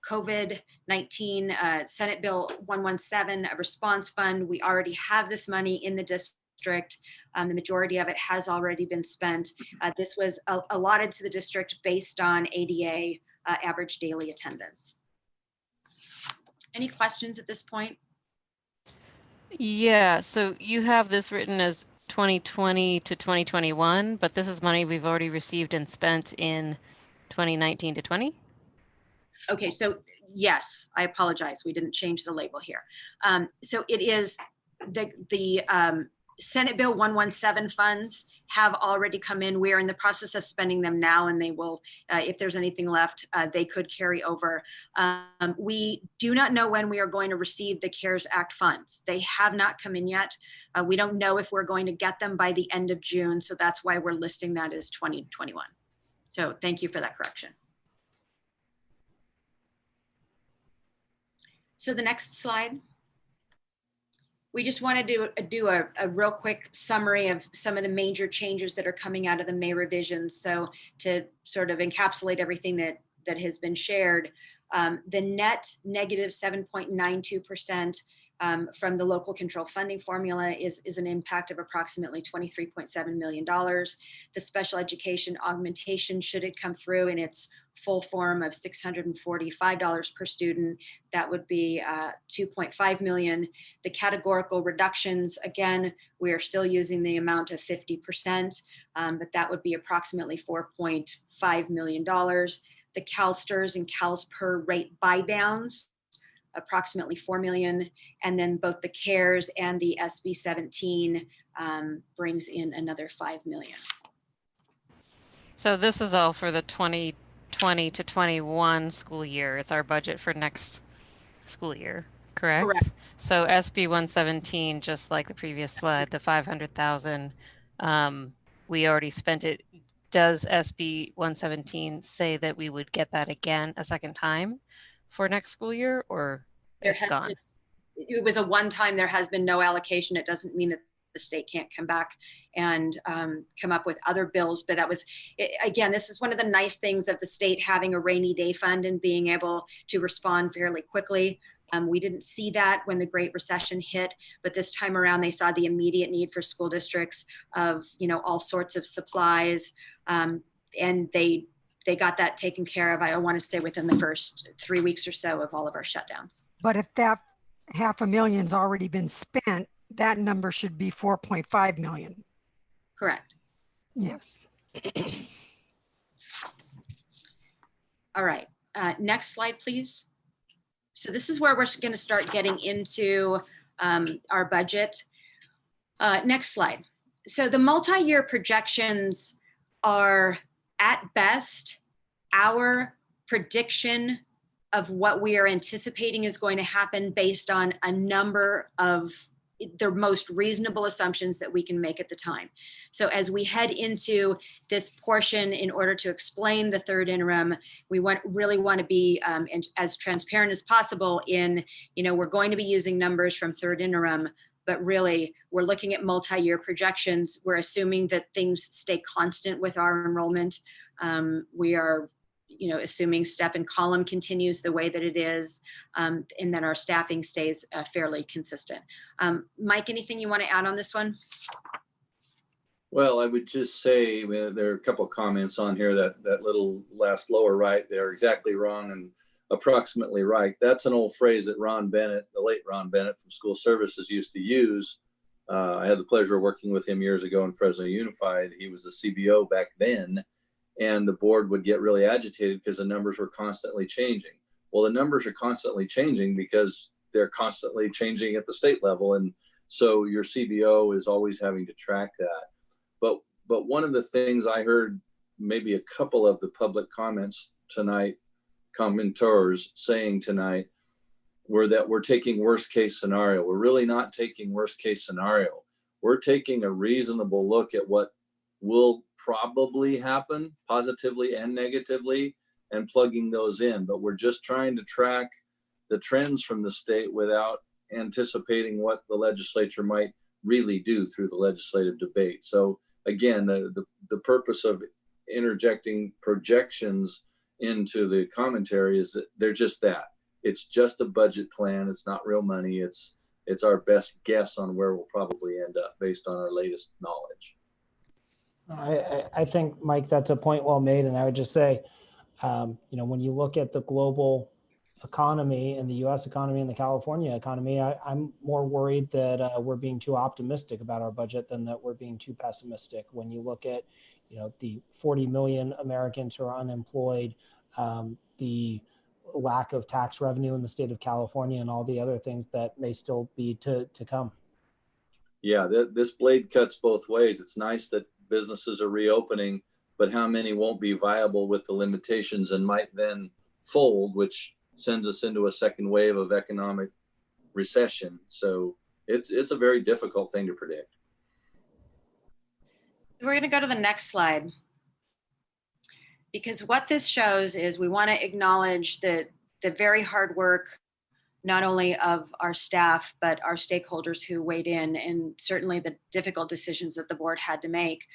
COVID-19 Senate Bill 117, a response fund. We already have this money in the district. The majority of it has already been spent. This was allotted to the district based on ADA average daily attendance. Any questions at this point? Yeah, so you have this written as 2020 to 2021, but this is money we've already received and spent in 2019 to 20? Okay, so yes, I apologize. We didn't change the label here. So it is the Senate Bill 117 funds have already come in. We are in the process of spending them now, and they will, if there's anything left, they could carry over. We do not know when we are going to receive the CARES Act funds. They have not come in yet. We don't know if we're going to get them by the end of June, so that's why we're listing that as 2021. So thank you for that correction. So the next slide. We just wanted to do a real quick summary of some of the major changes that are coming out of the May revisions. So to sort of encapsulate everything that has been shared, the net negative 7.92% from the local control funding formula is an impact of approximately $23.7 million. The special education augmentation, should it come through in its full form of $645 per student, that would be $2.5 million. The categorical reductions, again, we are still using the amount of 50%, but that would be approximately $4.5 million. The CalSTRS and CalSPER rate buy downs, approximately $4 million, and then both the CARES and the SB 17 brings in another $5 million. So this is all for the 2020 to 21 school year. It's our budget for next school year, correct? correct? Correct. So SB 117, just like the previous slide, the 500,000, we already spent it. Does SB 117 say that we would get that again a second time for next school year, or it's gone? It was a one-time. There has been no allocation. It doesn't mean that the state can't come back and come up with other bills. But that was, again, this is one of the nice things of the state having a rainy day fund and being able to respond fairly quickly. We didn't see that when the Great Recession hit, but this time around they saw the immediate need for school districts of, all sorts of supplies, and they got that taken care of, I want to say, within the first 3 weeks or so of all of our shutdowns. But if that $500,000's already been spent, that number should be 4.5 million. Correct. Yes. All right, next slide, please. So this is where we're going to start getting into our budget. Next slide. So the multi-year projections are at best our prediction of what we are anticipating is going to happen based on a number of the most reasonable assumptions that we can make at the time. So as we head into this portion, in order to explain the third interim, we really want to be as transparent as possible in, we're going to be using numbers from third interim, but really we're looking at multi-year projections. We're assuming that things stay constant with our enrollment. We are assuming step and column continues the way that it is, and then our staffing stays fairly consistent. Mike, anything you want to add on this one? Well, I would just say there are a couple of comments on here that little last lower right, they're exactly wrong and approximately right. That's an old phrase that Ron Bennett, the late Ron Bennett from School Services, used to use. I had the pleasure of working with him years ago in Fresno Unified. He was the CBO back then. And the board would get really agitated because the numbers were constantly changing. Well, the numbers are constantly changing because they're constantly changing at the state level. And so your CBO is always having to track that. But one of the things I heard, maybe a couple of the public comments tonight, commenters saying tonight, were that we're taking worst case scenario. We're really not taking worst case scenario. We're taking a reasonable look at what will probably happen positively and negatively and plugging those in, but we're just trying to track the trends from the state without anticipating what the legislature might really do through the legislative debate. So again, the purpose of interjecting projections into the commentary is that they're just that. It's just a budget plan. It's not real money. It's our best guess on where we'll probably end up based on our latest knowledge. I think, Mike, that's a point well made. And I would just say, when you look at the global economy and the U.S. economy and the California economy, I'm more worried that we're being too optimistic about our budget than that we're being too pessimistic. When you look at, the 40 million Americans who are unemployed, the lack of tax revenue in the state of California, and all the other things that may still be to come. Yeah, this blade cuts both ways. It's nice that businesses are reopening, but how many won't be viable with the limitations and might then fold, which sends us into a second wave of economic recession. So it's a very difficult thing to predict. We're going to go to the next slide, because what this shows is we want to acknowledge the very hard work, not only of our staff, but our stakeholders who weighed in, and certainly the difficult decisions that the board had to make.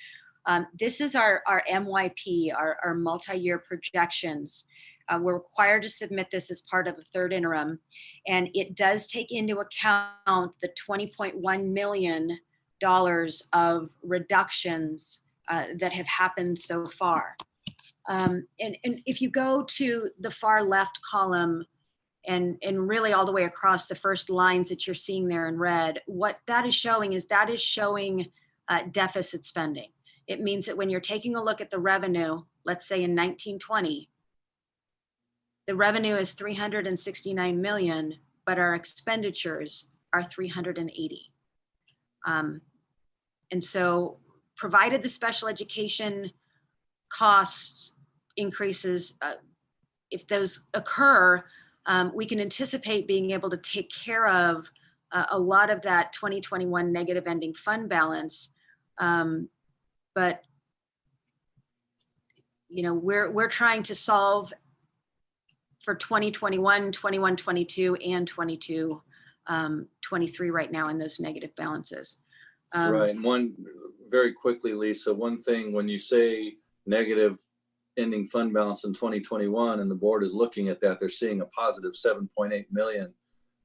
This is our MYP, our multi-year projections. We're required to submit this as part of the third interim, and it does take into account the $20.1 million of reductions that have happened so far. And if you go to the far left column, and really all the way across the first lines that you're seeing there in red, what that is showing is deficit spending. It means that when you're taking a look at the revenue, let's say in 1920, the revenue is 369 million, but our expenditures are 380. And so provided the special education cost increases, if those occur, we can anticipate being able to take care of a lot of that 2021 negative ending fund balance. But you know, we're trying to solve for 2021, 21, 22, and 22, 23 right now in those negative balances. Right. And one, very quickly, Lisa, one thing, when you say negative ending fund balance in 2021 and the board is looking at that, they're seeing a positive 7.8 million.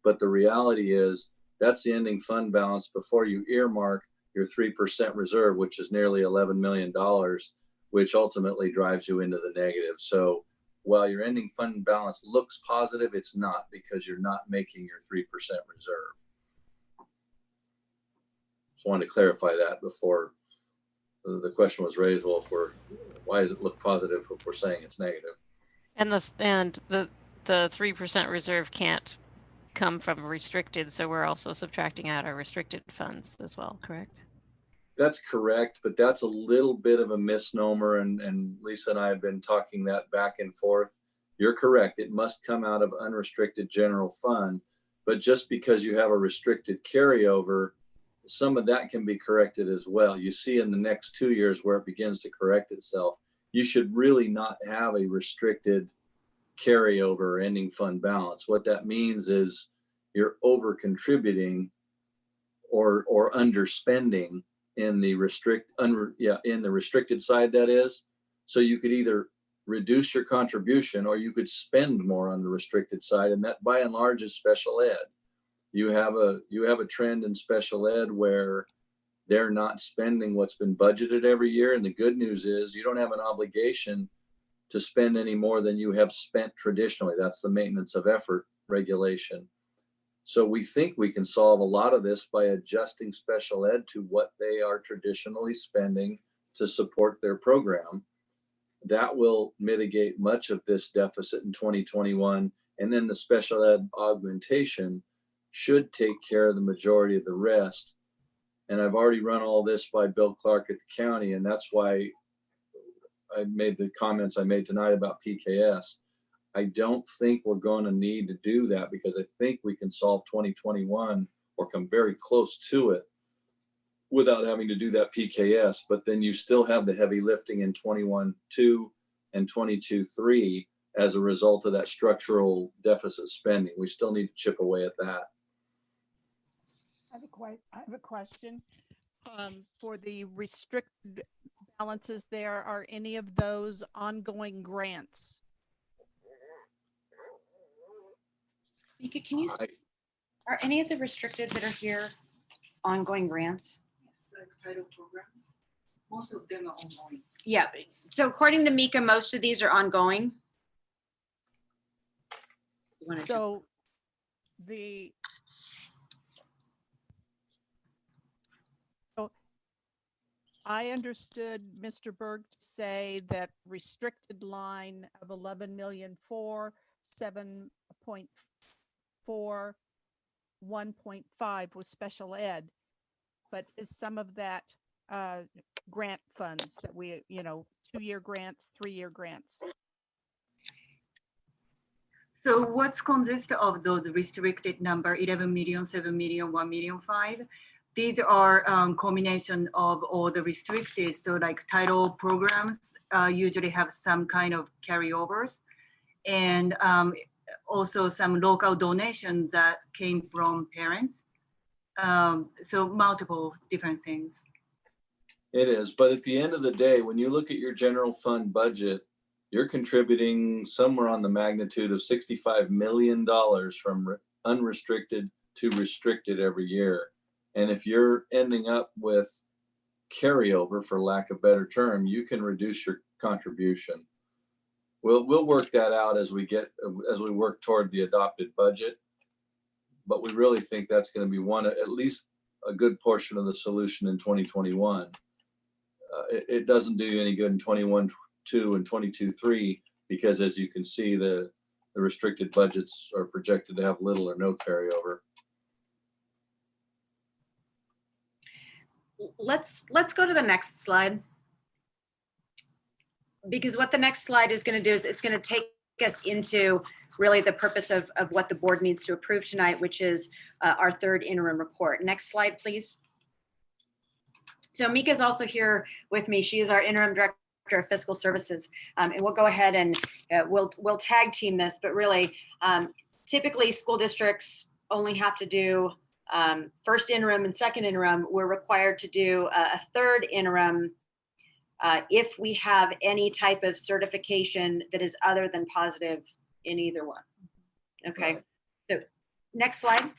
But the reality is that's the ending fund balance before you earmark your 3% reserve, which is nearly $11 million, which ultimately drives you into the negative. So while your ending fund balance looks positive, it's not, because you're not making your 3% reserve. Just wanted to clarify that before the question was raised. Well, why does it look positive if we're saying it's negative? And the 3% reserve can't come from restricted, so we're also subtracting out our restricted funds as well, correct? That's correct, but that's a little bit of a misnomer, and Lisa and I have been talking that back and forth. You're correct, it must come out of unrestricted general fund, but just because you have a restricted carryover, some of that can be corrected as well. You see in the next 2 years where it begins to correct itself. You should really not have a restricted carryover ending fund balance. What that means is you're over contributing or underspending in the in the restricted side, that is. So you could either reduce your contribution or you could spend more on the restricted side, and that by and large is special ed. You have a trend in special ed where they're not spending what's been budgeted every year, and the good news is you don't have an obligation to spend any more than you have spent traditionally. That's the maintenance of effort regulation. So we think we can solve a lot of this by adjusting special ed to what they are traditionally spending to support their program. That will mitigate much of this deficit in 2021. And then the special ed augmentation should take care of the majority of the rest. And I've already run all this by Bill Clark at the county, and that's why I made the comments I made tonight about PKS. I don't think we're going to need to do that, because I think we can solve 2021 or come very close to it without having to do that PKS. But then you still have the heavy lifting in 21-2 and 22-3 as a result of that structural deficit spending. We still need to chip away at that. I have a question. For the restricted balances there, are any of those ongoing grants? Can you, are any of the restricted that are here ongoing grants? Yes, like title programs. Most of them are ongoing. Yeah, so according to Mika, most of these are ongoing. So I understood Mr. Berg to say that restricted line of 11,000,004, 7.4, 1.5 was special ed, but is some of that grant funds that we, 2-year grants, 3-year grants? So what's consist of those restricted number, 11 million, 7 million, 1 million, 5? These are combination of all the restricted. So like title programs usually have some kind of carryovers, and also some local donation that came from parents. So multiple different things. It is, but at the end of the day, when you look at your general fund budget, you're contributing somewhere on the magnitude of $65 million from unrestricted to restricted every year. And if you're ending up with carryover, for lack of a better term, you can reduce your contribution. We'll work that out as we work toward the adopted budget. But we really think that's going to be at least a good portion of the solution in 2021. It doesn't do you any good in 21-2 and 22-3, because as you can see, the restricted budgets are projected to have little or no carryover. Let's go to the next slide, because what the next slide is going to do is it's going to take us into really the purpose of what the board needs to approve tonight, which is our third interim report. Next slide, please. So Mika is also here with me. She is our interim director of fiscal services, and we'll go ahead and we'll tag team this. But really, typically school districts only have to do first interim and second interim. We're required to do a third interim if we have any type of certification that is other than positive in either one. Okay, so next slide.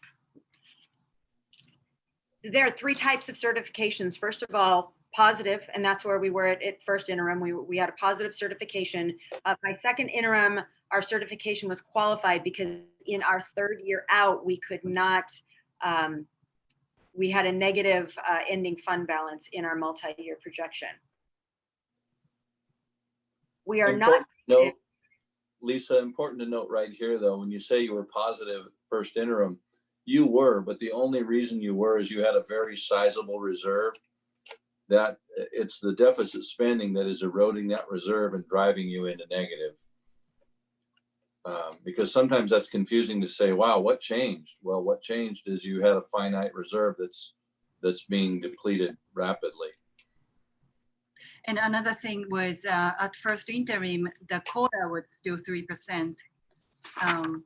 There are three types of certifications. First of all, positive, and that's where we were at first interim. We had a positive certification. By second interim, our certification was qualified because in our third year out, we could not, we had a negative ending fund balance in our multi-year projection. We are not. Note, Lisa, important to note right here, though, when you say you were positive first interim, you were, but the only reason you were is you had a very sizable reserve. That it's the deficit spending that is eroding that reserve and driving you into negative. Because sometimes that's confusing to say, wow, what changed? Well, what changed is you had a finite reserve that's being depleted rapidly. And another thing was at first interim, the quota was still 3%. And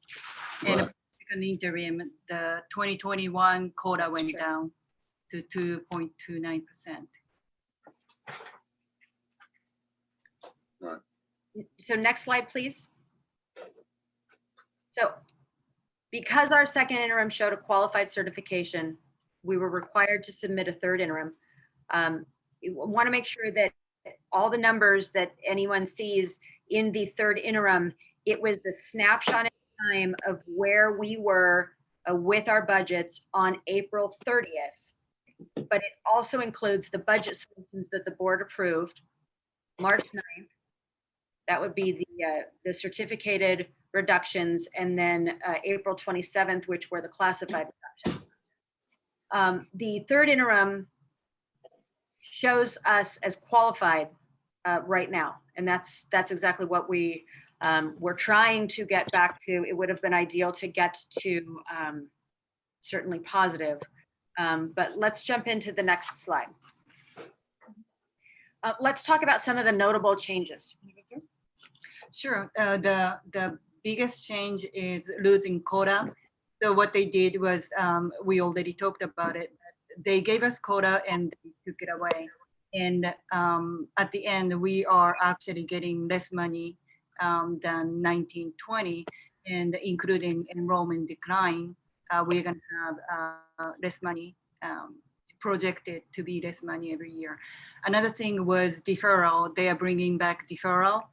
Right. second interim, the 2021 quota went down to 2.29%. Right. So next slide, please. So because our second interim showed a qualified certification, we were required to submit a third interim. You want to make sure that all the numbers that anyone sees in the third interim, it was the snapshot in time of where we were with our budgets on April 30th. But it also includes the budget solutions that the board approved March 9th. That would be the certificated reductions, and then April 27th, which were the classified reductions. The third interim shows us as qualified right now, and that's exactly what we're trying to get back to. It would have been ideal to get to certainly positive, but let's jump into the next slide. Let's talk about some of the notable changes. Sure. The biggest change is losing quota. So what they did was, we already talked about it. They gave us quota and they took it away. And at the end, we are actually getting less money than 1920, and including enrollment decline, we're going to have less money, projected to be less money every year. Another thing was deferral. They are bringing back deferral.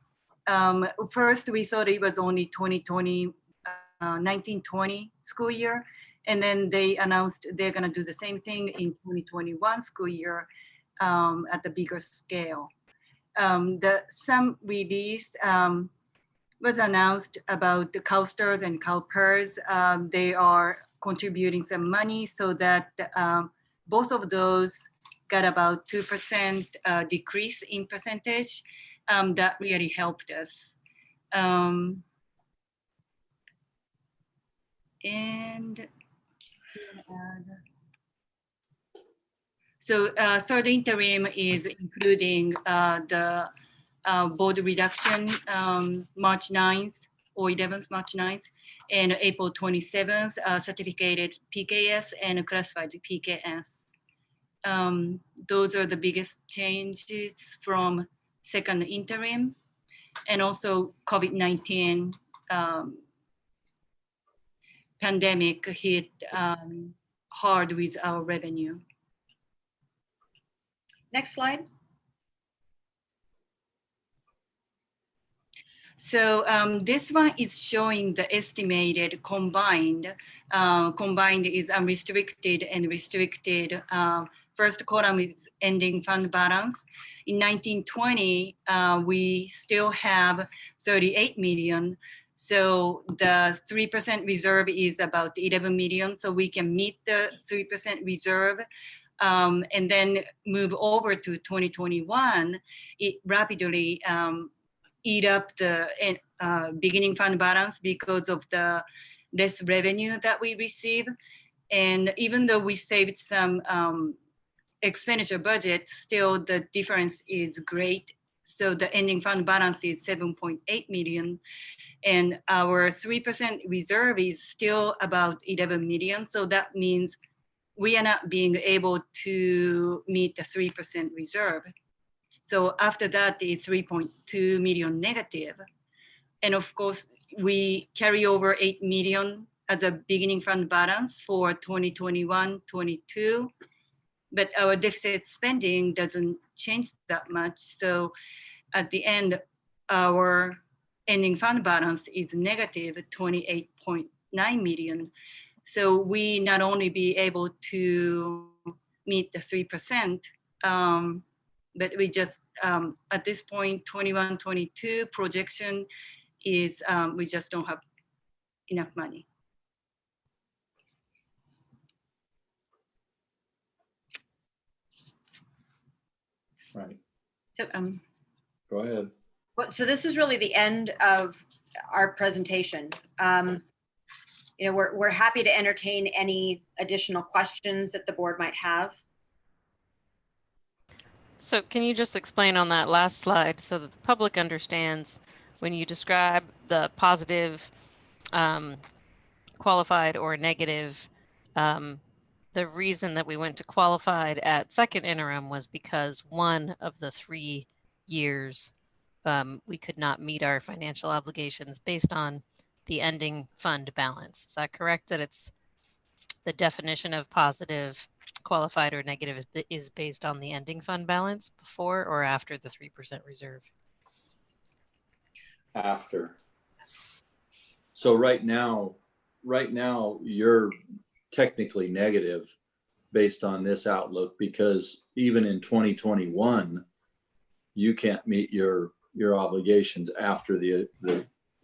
First, we thought it was only 1920 school year. And then they announced they're going to do the same thing in 2021 school year at the bigger scale. Some release was announced about the CalSTRS and CalPERS. They are contributing some money so that both of those got about 2% decrease in percentage. That really helped us. So third interim is including the board reduction March 9th or 11th, March 9th, and April 27th, certificated PKS and classified PKS. Those are the biggest changes from second interim, and also COVID-19 pandemic hit hard with our revenue. Next slide. So this one is showing the estimated combined. Combined is unrestricted and restricted. First column is ending fund balance. In 1920, we still have 38 million. So the 3% reserve is about 11 million. So we can meet the 3% reserve. And then move over to 2021, it rapidly eat up the beginning fund balance because of the less revenue that we receive. And even though we saved some expenditure budget, still the difference is great. So the ending fund balance is 7.8 million. And our 3% reserve is still about 11 million. So that means we are not being able to meet the 3% reserve. So after that is 3.2 million negative. And of course, we carry over 8 million as a beginning fund balance for 2021-22, but our deficit spending doesn't change that much. So at the end, our ending fund balance is negative 28.9 million. So we not only be able to meet the 3%, but we just, at this point, 21-22 projection is we just don't have enough money. Right. So, Go ahead. well, so this is really the end of our presentation. You know, we're happy to entertain any additional questions that the board might have. So can you just explain on that last slide so that the public understands when you describe the positive, qualified or negative, the reason that we went to qualified at second interim was because one of the 3 years we could not meet our financial obligations based on the ending fund balance. Is that correct? That it's the definition of positive, qualified, or negative is based on the ending fund balance before or after the 3% reserve? After. So right now you're technically negative based on this outlook, because even in 2021, you can't meet your obligations after the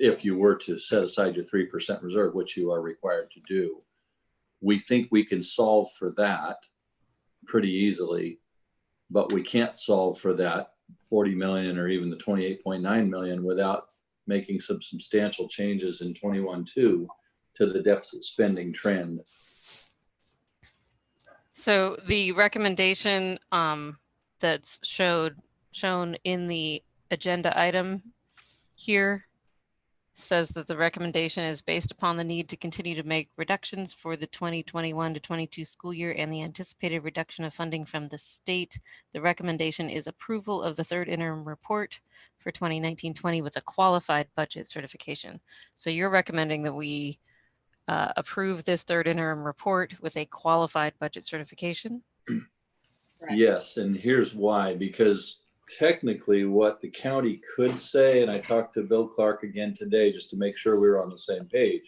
if you were to set aside your 3% reserve, which you are required to do. We think we can solve for that pretty easily, but we can't solve for that 40 million or even the 28.9 million without making some substantial changes in 21-2 to the deficit spending trend. So the recommendation that's shown in the agenda item here says that the recommendation is based upon the need to continue to make reductions for the 2021-22 school year and the anticipated reduction of funding from the state. The recommendation is approval of the third interim report for 2019-20 with a qualified budget certification. So you're recommending that we approve this third interim report with a qualified budget certification? Right. Yes, and here's why, because technically what the county could say, and I talked to Bill Clark again today just to make sure we were on the same page.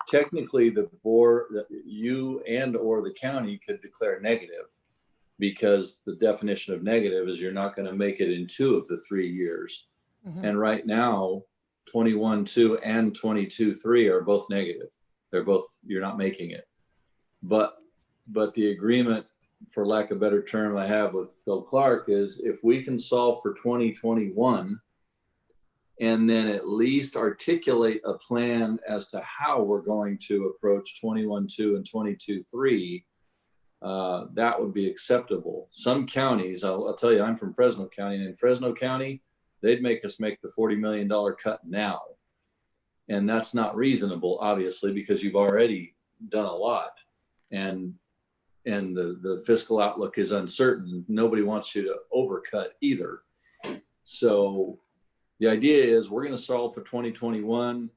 Technically, the board, you and or the county could declare negative, because the definition of negative is you're not going to make it in 2 of the 3 years. Mhm. And right now, 21-2 and 22-3 are both negative. They're both, you're not making it. But the agreement, for lack of a better term, I have with Bill Clark is if we can solve for 2021 and then at least articulate a plan as to how we're going to approach 21-2 and 22-3, that would be acceptable. Some counties, I'll tell you, I'm from Fresno County, and in Fresno County, they'd make us make the $40 million cut now. And that's not reasonable, obviously, because you've already done a lot. And the fiscal outlook is uncertain. Nobody wants you to overcut either. So the idea is we're going to solve for 2021,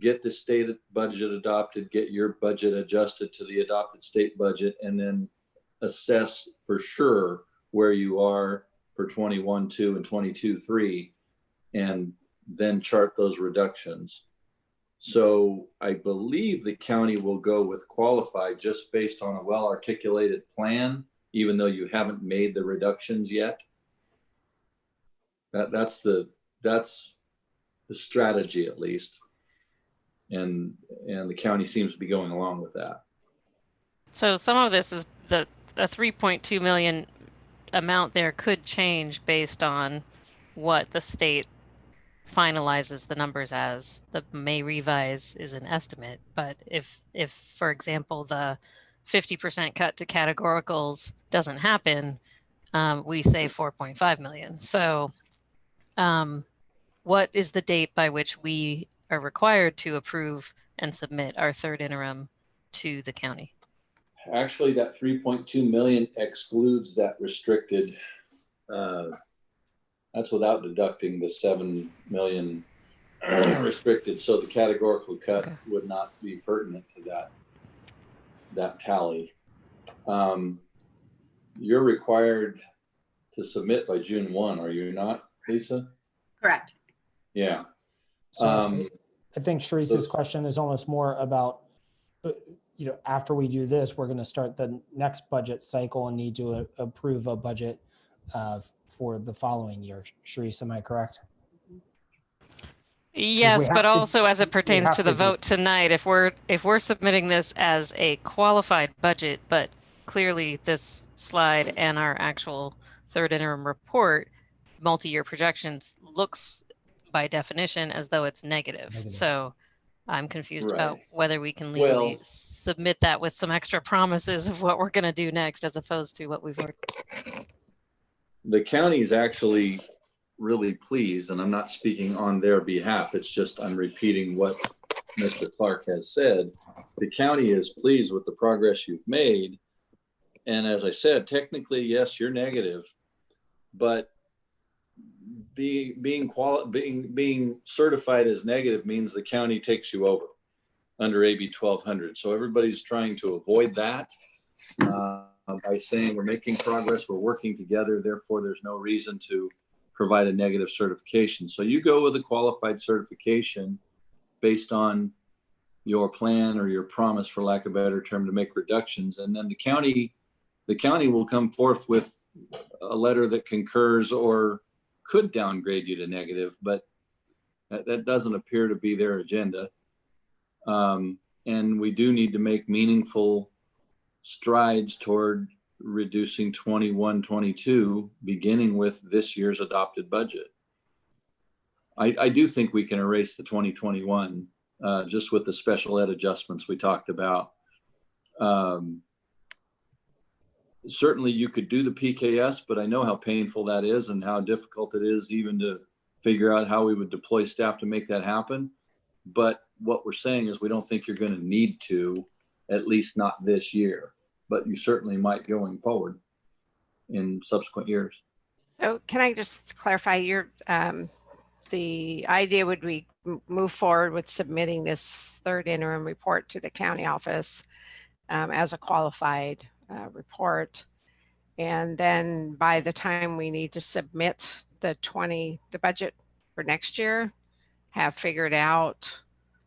get the state budget adopted, get your budget adjusted to the adopted state budget, and then assess for sure where you are for 21-2 and 22-3, and then chart those reductions. So I believe the county will go with qualified just based on a well-articulated plan, even though you haven't made the reductions yet. That's the strategy, at least. And the county seems to be going along with that. So some of this is the 3.2 million amount there could change based on what the state finalizes the numbers as the may revise is an estimate. But if for example, the 50% cut to categoricals doesn't happen, we say 4.5 million. So what is the date by which we are required to approve and submit our third interim to the county? Actually, that 3.2 million excludes that restricted, that's without deducting the 7 million restricted. So the categorical cut would not be pertinent to that tally. You're required to submit by June 1, are you not, Lisa? Correct. Yeah. So I think Sharice's question is almost more about, after we do this, we're going to start the next budget cycle and need to approve a budget for the following year. Sharice, am I correct? Yes, but also as it pertains to the vote tonight, if we're submitting this as a qualified budget, but clearly this slide and our actual third interim report, multi-year projections, looks by definition as though it's negative. So I'm confused about whether we can legally submit that with some extra promises of what we're going to do next, as opposed to what we've already. The county is actually really pleased, and I'm not speaking on their behalf. It's just I'm repeating what Mr. Clark has said. The county is pleased with the progress you've made. And as I said, technically, yes, you're negative, but being certified as negative means the county takes you over under AB 1200. So everybody's trying to avoid that by saying we're making progress, we're working together, therefore there's no reason to provide a negative certification. So you go with a qualified certification based on your plan or your promise, for lack of a better term, to make reductions, and then the county will come forth with a letter that concurs or could downgrade you to negative, but that doesn't appear to be their agenda. And we do need to make meaningful strides toward reducing 21-22, beginning with this year's adopted budget. I do think we can erase the 2021 just with the special ed adjustments we talked about. Certainly you could do the PKS, but I know how painful that is and how difficult it is even to figure out how we would deploy staff to make that happen. But what we're saying is we don't think you're going to need to, at least not this year, but you certainly might going forward in subsequent years. So can I just clarify the idea would we move forward with submitting this third interim report to the county office as a qualified report, and then by the time we need to submit the budget for next year, have figured out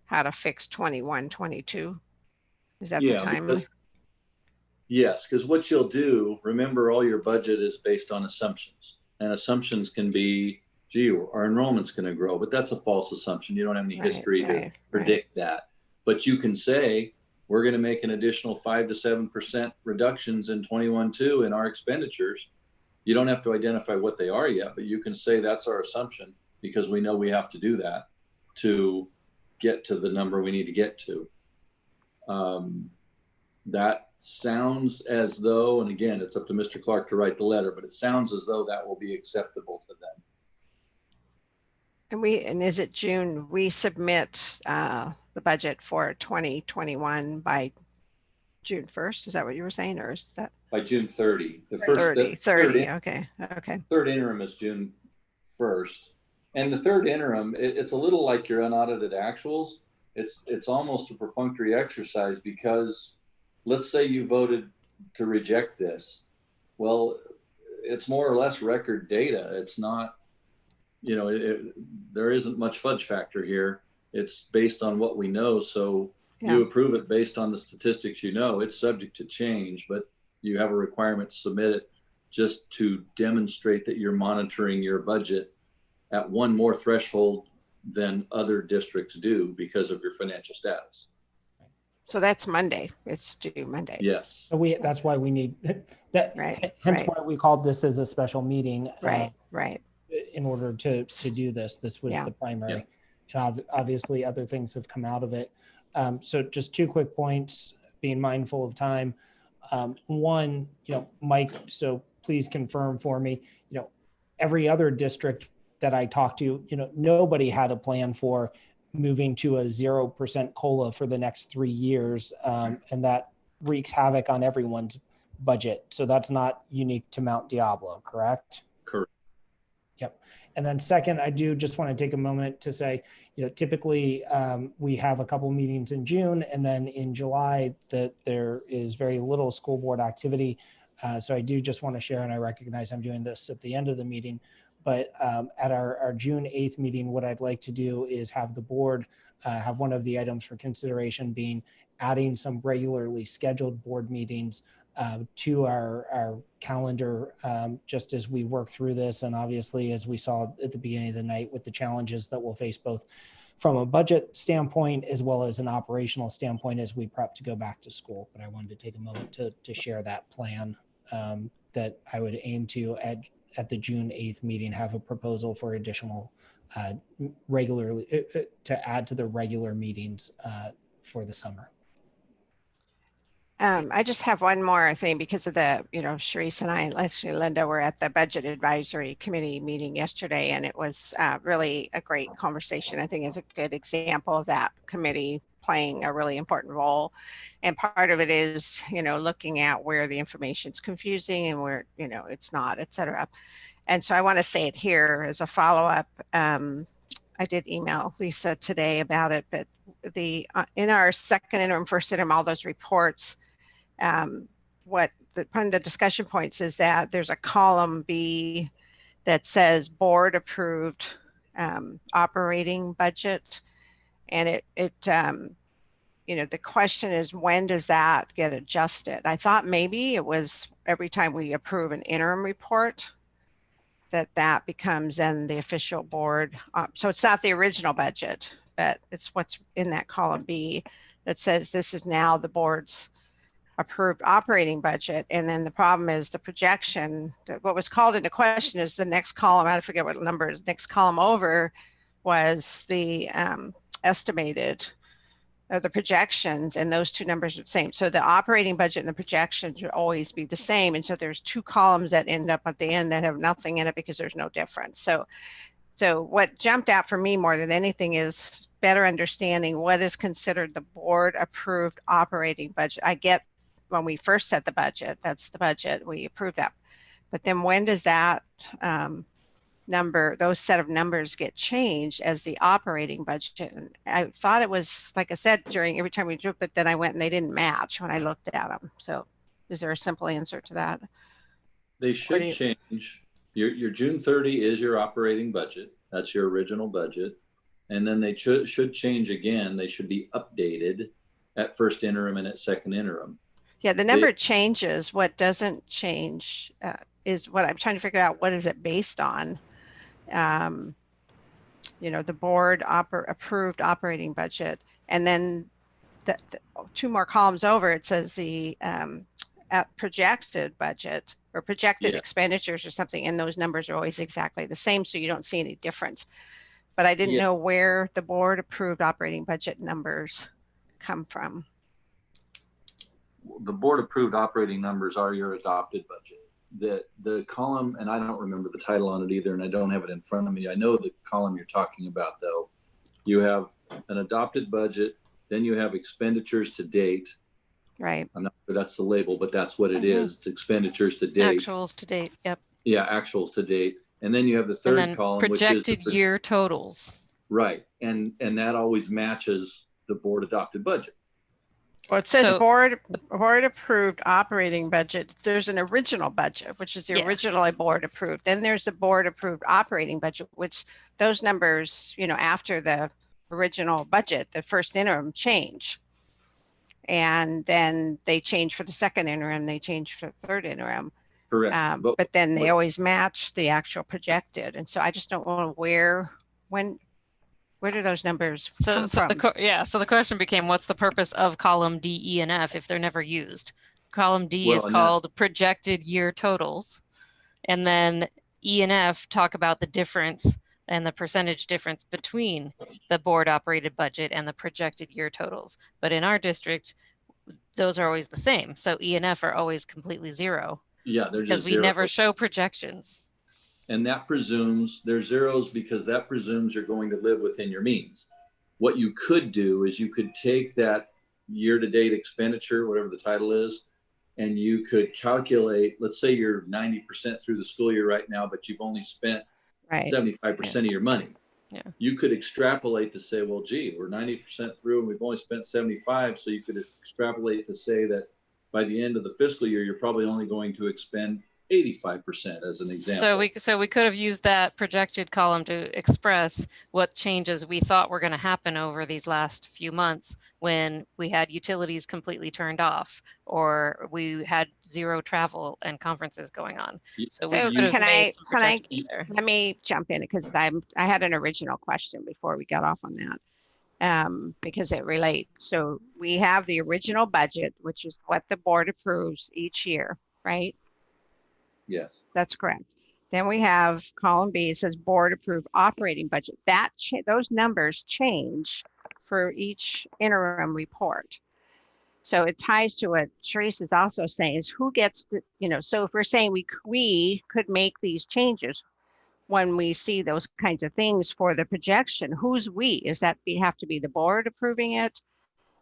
how to fix 21-22. Is that the time? Yes, because what you'll do, remember, all your budget is based on assumptions, and assumptions can be, gee, our enrollment's going to grow, but that's a false assumption. You don't have any history to predict that. But you can say, we're going to make an additional 5 to 7% reductions in 21-2 in our expenditures. You don't have to identify what they are yet, but you can say that's our assumption because we know we have to do that to get to the number we need to get to. That sounds as though, and again, it's up to Mr. Clark to write the letter, but it sounds as though that will be acceptable to them. And is it June? We submit the budget for 2021 by June 1st. Is that what you were saying, or is that by June 30? The first 30. Okay. Third interim is June 1st, and the third interim, it's a little like your unaudited actuals. It's almost a perfunctory exercise because let's say you voted to reject this. Well, it's more or less record data. It's not, there isn't much fudge factor here. It's based on what we know. So you approve it based on the statistics you know. It's subject to change, but you have a requirement to submit it just to demonstrate that you're monitoring your budget at one more threshold than other districts do because of your financial status. So that's Monday. It's due Monday. Yes. So that's why we need that. Hence why we called this as a special meeting. Right. in order to do this. This was Yeah. the primary. And obviously other things have come out of it. So just 2 quick points, being mindful of time. One, Mike, so please confirm for me, every other district that I talked to, nobody had a plan for moving to a 0% COLA for the next 3 years. And that wreaks havoc on everyone's budget. So that's not unique to Mount Diablo, correct? Correct. Yep. And then second, I do just want to take a moment to say, typically we have a couple meetings in June, and then in July that there is very little school board activity. So I do just want to share, and I recognize I'm doing this at the end of the meeting, but at our June 8th meeting, what I'd like to do is have the board have one of the items for consideration being adding some regularly scheduled board meetings to our calendar, just as we work through this. And obviously, as we saw at the beginning of the night, with the challenges that we'll face both from a budget standpoint as well as an operational standpoint as we prep to go back to school. But I wanted to take a moment to share that plan that I would aim to at the June 8th meeting have a proposal for additional regularly to add to the regular meetings for the summer. I just have one more thing because of the, Sharice and I, and actually Linda, were at the Budget Advisory Committee meeting yesterday, and it was really a great conversation. I think it's a good example of that committee playing a really important role. And part of it is, looking at where the information's confusing and where, it's not, et cetera. And so I want to say it here as a follow-up. I did email Lisa today about it, but in our second interim, first interim, all those reports, one of the discussion points is that there's a column B that says board approved operating budget. And the question is, when does that get adjusted? I thought maybe it was every time we approve an interim report that becomes then the official board. So it's not the original budget, but it's what's in that column B that says this is now the board's approved operating budget. And then the problem is the projection. What was called into question is the next column. I forget what number is. Next column over was the estimated or the projections, and those two numbers are the same. So the operating budget and the projections would always be the same. And so there's 2 columns that end up at the end that have nothing in it because there's no difference. So what jumped out for me more than anything is better understanding what is considered the board approved operating budget. I get when we first set the budget, that's the budget, we approve that. But then when does that those set of numbers get changed as the operating budget? And I thought it was, like I said, every time we do it, but then I went and they didn't match when I looked at them. So is there a simple answer to that? They should change. Your June 30 is your operating budget. That's your original budget. And then they should change again. They should be updated at first interim and at second interim. Yeah, the number changes. What doesn't change is what I'm trying to figure out. What is it based on? The board approved operating budget, and then the 2 more columns over, it says the projected budget or projected expenditures or something, and those numbers are always exactly the same, so you don't see any difference. But I didn't know where the board approved operating budget numbers come from. The board approved operating numbers are your adopted budget. The column, and I don't remember the title on it either, and I don't have it in front of me. I know the column you're talking about, though. You have an adopted budget, then you have expenditures to date. Right. I'm not sure that's the label, but that's what it is. It's expenditures to date. Actuals to date. Yep. Yeah, actuals to date. And then you have the third column, projected which is year totals. Right. And that always matches the board adopted budget. Well, it says board approved operating budget. There's an original budget, which is the originally board approved. Then there's the board approved operating budget, which those numbers, after the original budget, the first interim change. And then they change for the second interim, they change for the third interim. Correct. But then they always match the actual projected. And so I just don't know where do those numbers come from? So the question became, what's the purpose of column D, E, and F if they're never used? Column D is called projected year totals. And then E and F talk about the difference and the percentage difference between the board operated budget and the projected year totals. But in our district, those are always the same. So E and F are always completely zero. Yeah, they're because just we zero. never show projections. And that presumes they're zeros because that presumes you're going to live within your means. What you could do is you could take that year-to-date expenditure, whatever the title is, and you could calculate, let's say you're 90% through the school year right now, but you've only spent 75% of your money. Yeah. You could extrapolate to say, well, gee, we're 90% through and we've only spent 75. So you could extrapolate to say that by the end of the fiscal year, you're probably only going to expend 85% as an example. So we could have used that projected column to express what changes we thought were going to happen over these last few months when we had utilities completely turned off or we had zero travel and conferences going on. So we could have made some projections there. Let me jump in because I had an original question before we got off on that. Because it relates. So we have the original budget, which is what the board approves each year, right? Yes. That's correct. Then we have column B, it says board approved operating budget. Those numbers change for each interim report. So it ties to what Therese is also saying is who gets the, so if we're saying we could make these changes when we see those kinds of things for the projection, who's we? Is that have to be the board approving it?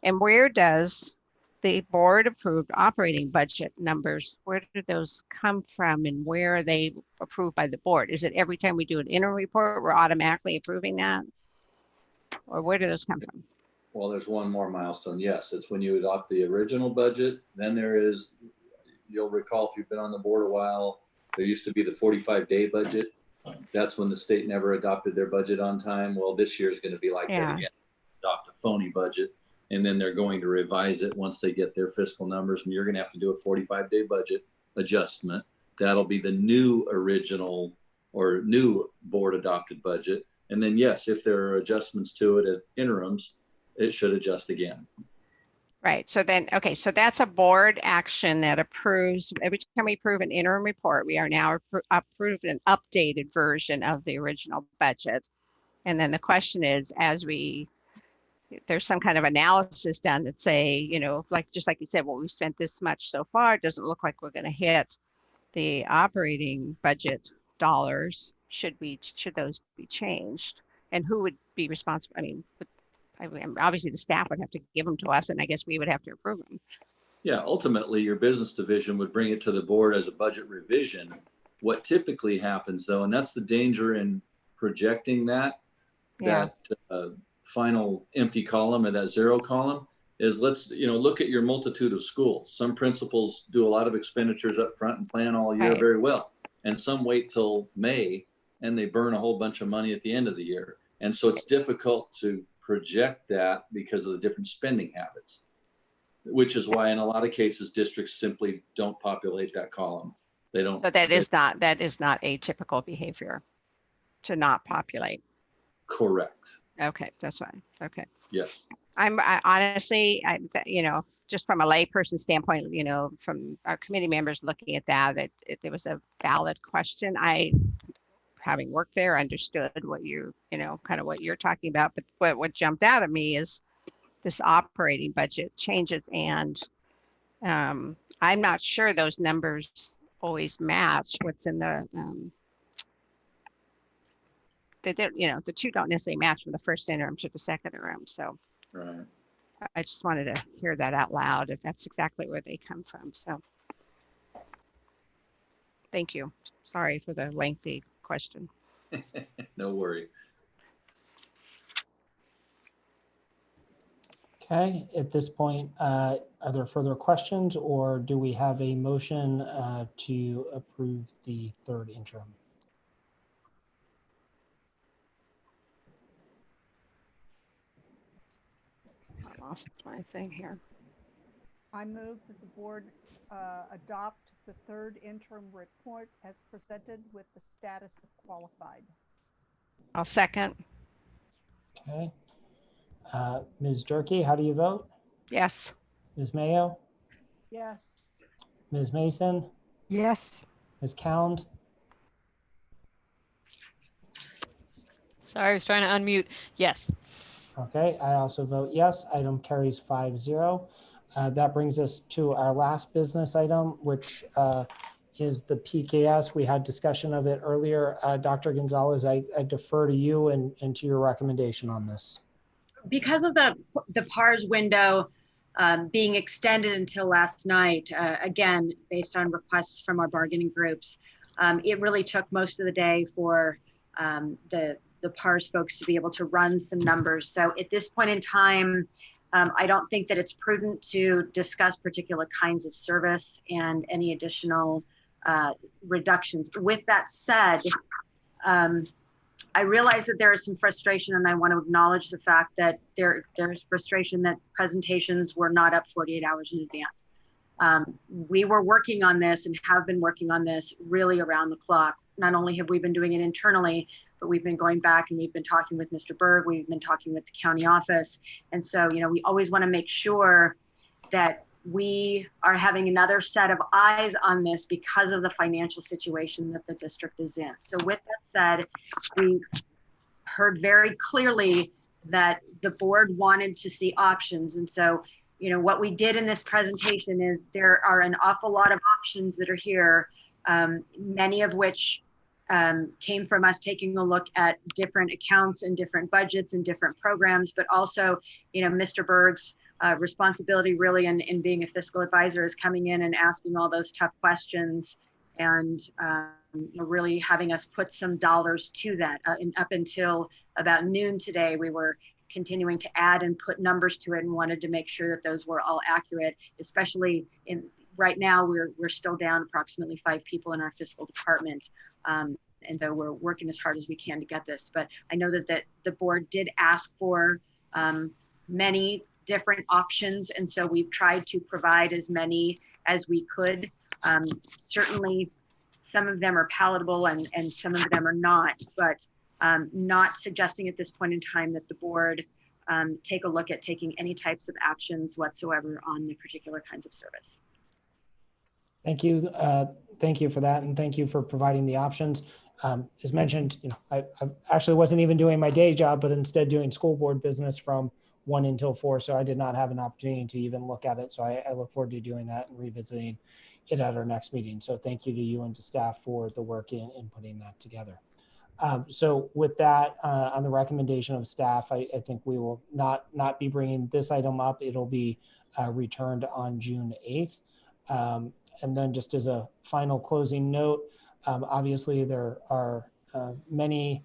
And where does the board approved operating budget numbers, where do those come from and where are they approved by the board? Is it every time we do an interim report, we're automatically approving that? Or where do those come from? Well, there's one more milestone. Yes, it's when you adopt the original budget. Then there is, you'll recall if you've been on the board a while, there used to be the 45-day budget. That's when the state never adopted their budget on time. Well, this year is going to be like that again. Adopt a phony budget. And then they're going to revise it once they get their fiscal numbers. And you're going to have to do a 45-day budget adjustment. That'll be the new original or new board adopted budget. And then, yes, if there are adjustments to it at interims, it should adjust again. Right. So then, okay, so that's a board action that approves. Every time we approve an interim report, we are now approved an updated version of the original budget. And then the question is, there's some kind of analysis done that say, just like you said, well, we've spent this much so far. It doesn't look like we're going to hit the operating budget dollars. Should those be changed? And who would be responsible? I mean, obviously the staff would have to give them to us and I guess we would have to approve them. Yeah, ultimately your business division would bring it to the board as a budget revision. What typically happens though, and that's the danger in projecting that final empty column or that zero column is let's, look at your multitude of schools. Some principals do a lot of expenditures up front and plan all year very well. And some wait till May and they burn a whole bunch of money at the end of the year. And so it's difficult to project that because of the different spending habits, which is why in a lot of cases, districts simply don't populate that column. They don't. So that is not atypical behavior to not populate. Correct. Okay, that's fine. Okay. Yes. I honestly, just from a layperson standpoint, from our committee members looking at that it was a valid question. Having worked there, understood what kind of what you're talking about. But what jumped out at me is this operating budget changes. And I'm not sure those numbers always match what's in the, the two don't necessarily match from the first interim to the second interim. So right. I just wanted to hear that out loud if that's exactly where they come from. So thank you. Sorry for the lengthy question. No worry. Okay, at this point, are there further questions or do we have a motion to approve the third interim? I lost my thing here. I move that the board adopt the third interim report as presented with the status of qualified. I'll second. Okay. Ms. Durkee, how do you vote? Yes. Ms. Mayo? Yes. Ms. Mason? Yes. Ms. Cound? Sorry, I was trying to unmute. Yes. Okay, I also vote yes. Item carries 5-0. That brings us to our last business item, which is the PKS. We had discussion of it earlier. Dr. Gonzalez, I defer to you and to your recommendation on this. Because of the PARS window being extended until last night, again, based on requests from our bargaining groups, it really took most of the day for the PARS folks to be able to run some numbers. So at this point in time, I don't think that it's prudent to discuss particular kinds of service and any additional reductions. With that said, I realize that there is some frustration, and I want to acknowledge the fact that there's frustration that presentations were not up 48 hours in advance. We were working on this and have been working on this really around the clock. Not only have we been doing it internally, but we've been going back and we've been talking with Mr. Berg, we've been talking with the county office. And so, you know, we always want to make sure that we are having another set of eyes on this because of the financial situation that the district is in. So with that said, we heard very clearly that the board wanted to see options. And so, you know, what we did in this presentation is there are an awful lot of options that are here, many of which came from us taking a look at different accounts and different budgets and different programs, but also, you know, Mr. Berg's responsibility really in being a fiscal advisor is coming in and asking all those tough questions and you know, really having us put some dollars to that. And up until about noon today, we were continuing to add and put numbers to it and wanted to make sure that those were all accurate, especially in right now, we're still down approximately 5 people in our fiscal department. And so we're working as hard as we can to get this. But I know that the board did ask for many different options. And so we've tried to provide as many as we could. Certainly, some of them are palatable and some of them are not, but not suggesting at this point in time that the board take a look at taking any types of actions whatsoever on the particular kinds of service. Thank you. Thank you for that. And thank you for providing the options. As mentioned, you know, I actually wasn't even doing my day job, but instead doing school board business from 1 until 4. So I did not have an opportunity to even look at it. So I look forward to doing that and revisiting it at our next meeting. So thank you to you and to staff for the work in putting that together. So with that, on the recommendation of staff, I think we will not be bringing this item up. It'll be returned on June 8th. And then just as a final closing note, obviously there are many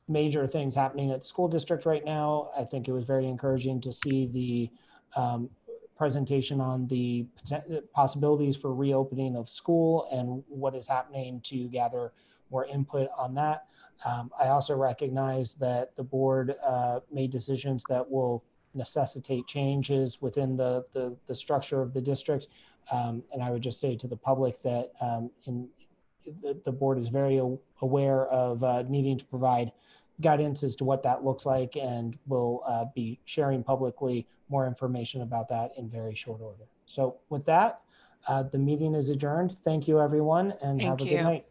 major things happening at the school district right now. I think it was very encouraging to see the presentation on the possibilities for reopening of school and what is happening to gather more input on that. I also recognize that the board made decisions that will necessitate changes within the structure of the district. And I would just say to the public that the board is very aware of needing to provide guidance as to what that looks like, and will be sharing publicly more information about that in very short order. So with that, the meeting is adjourned. Thank you, everyone, and have a good night.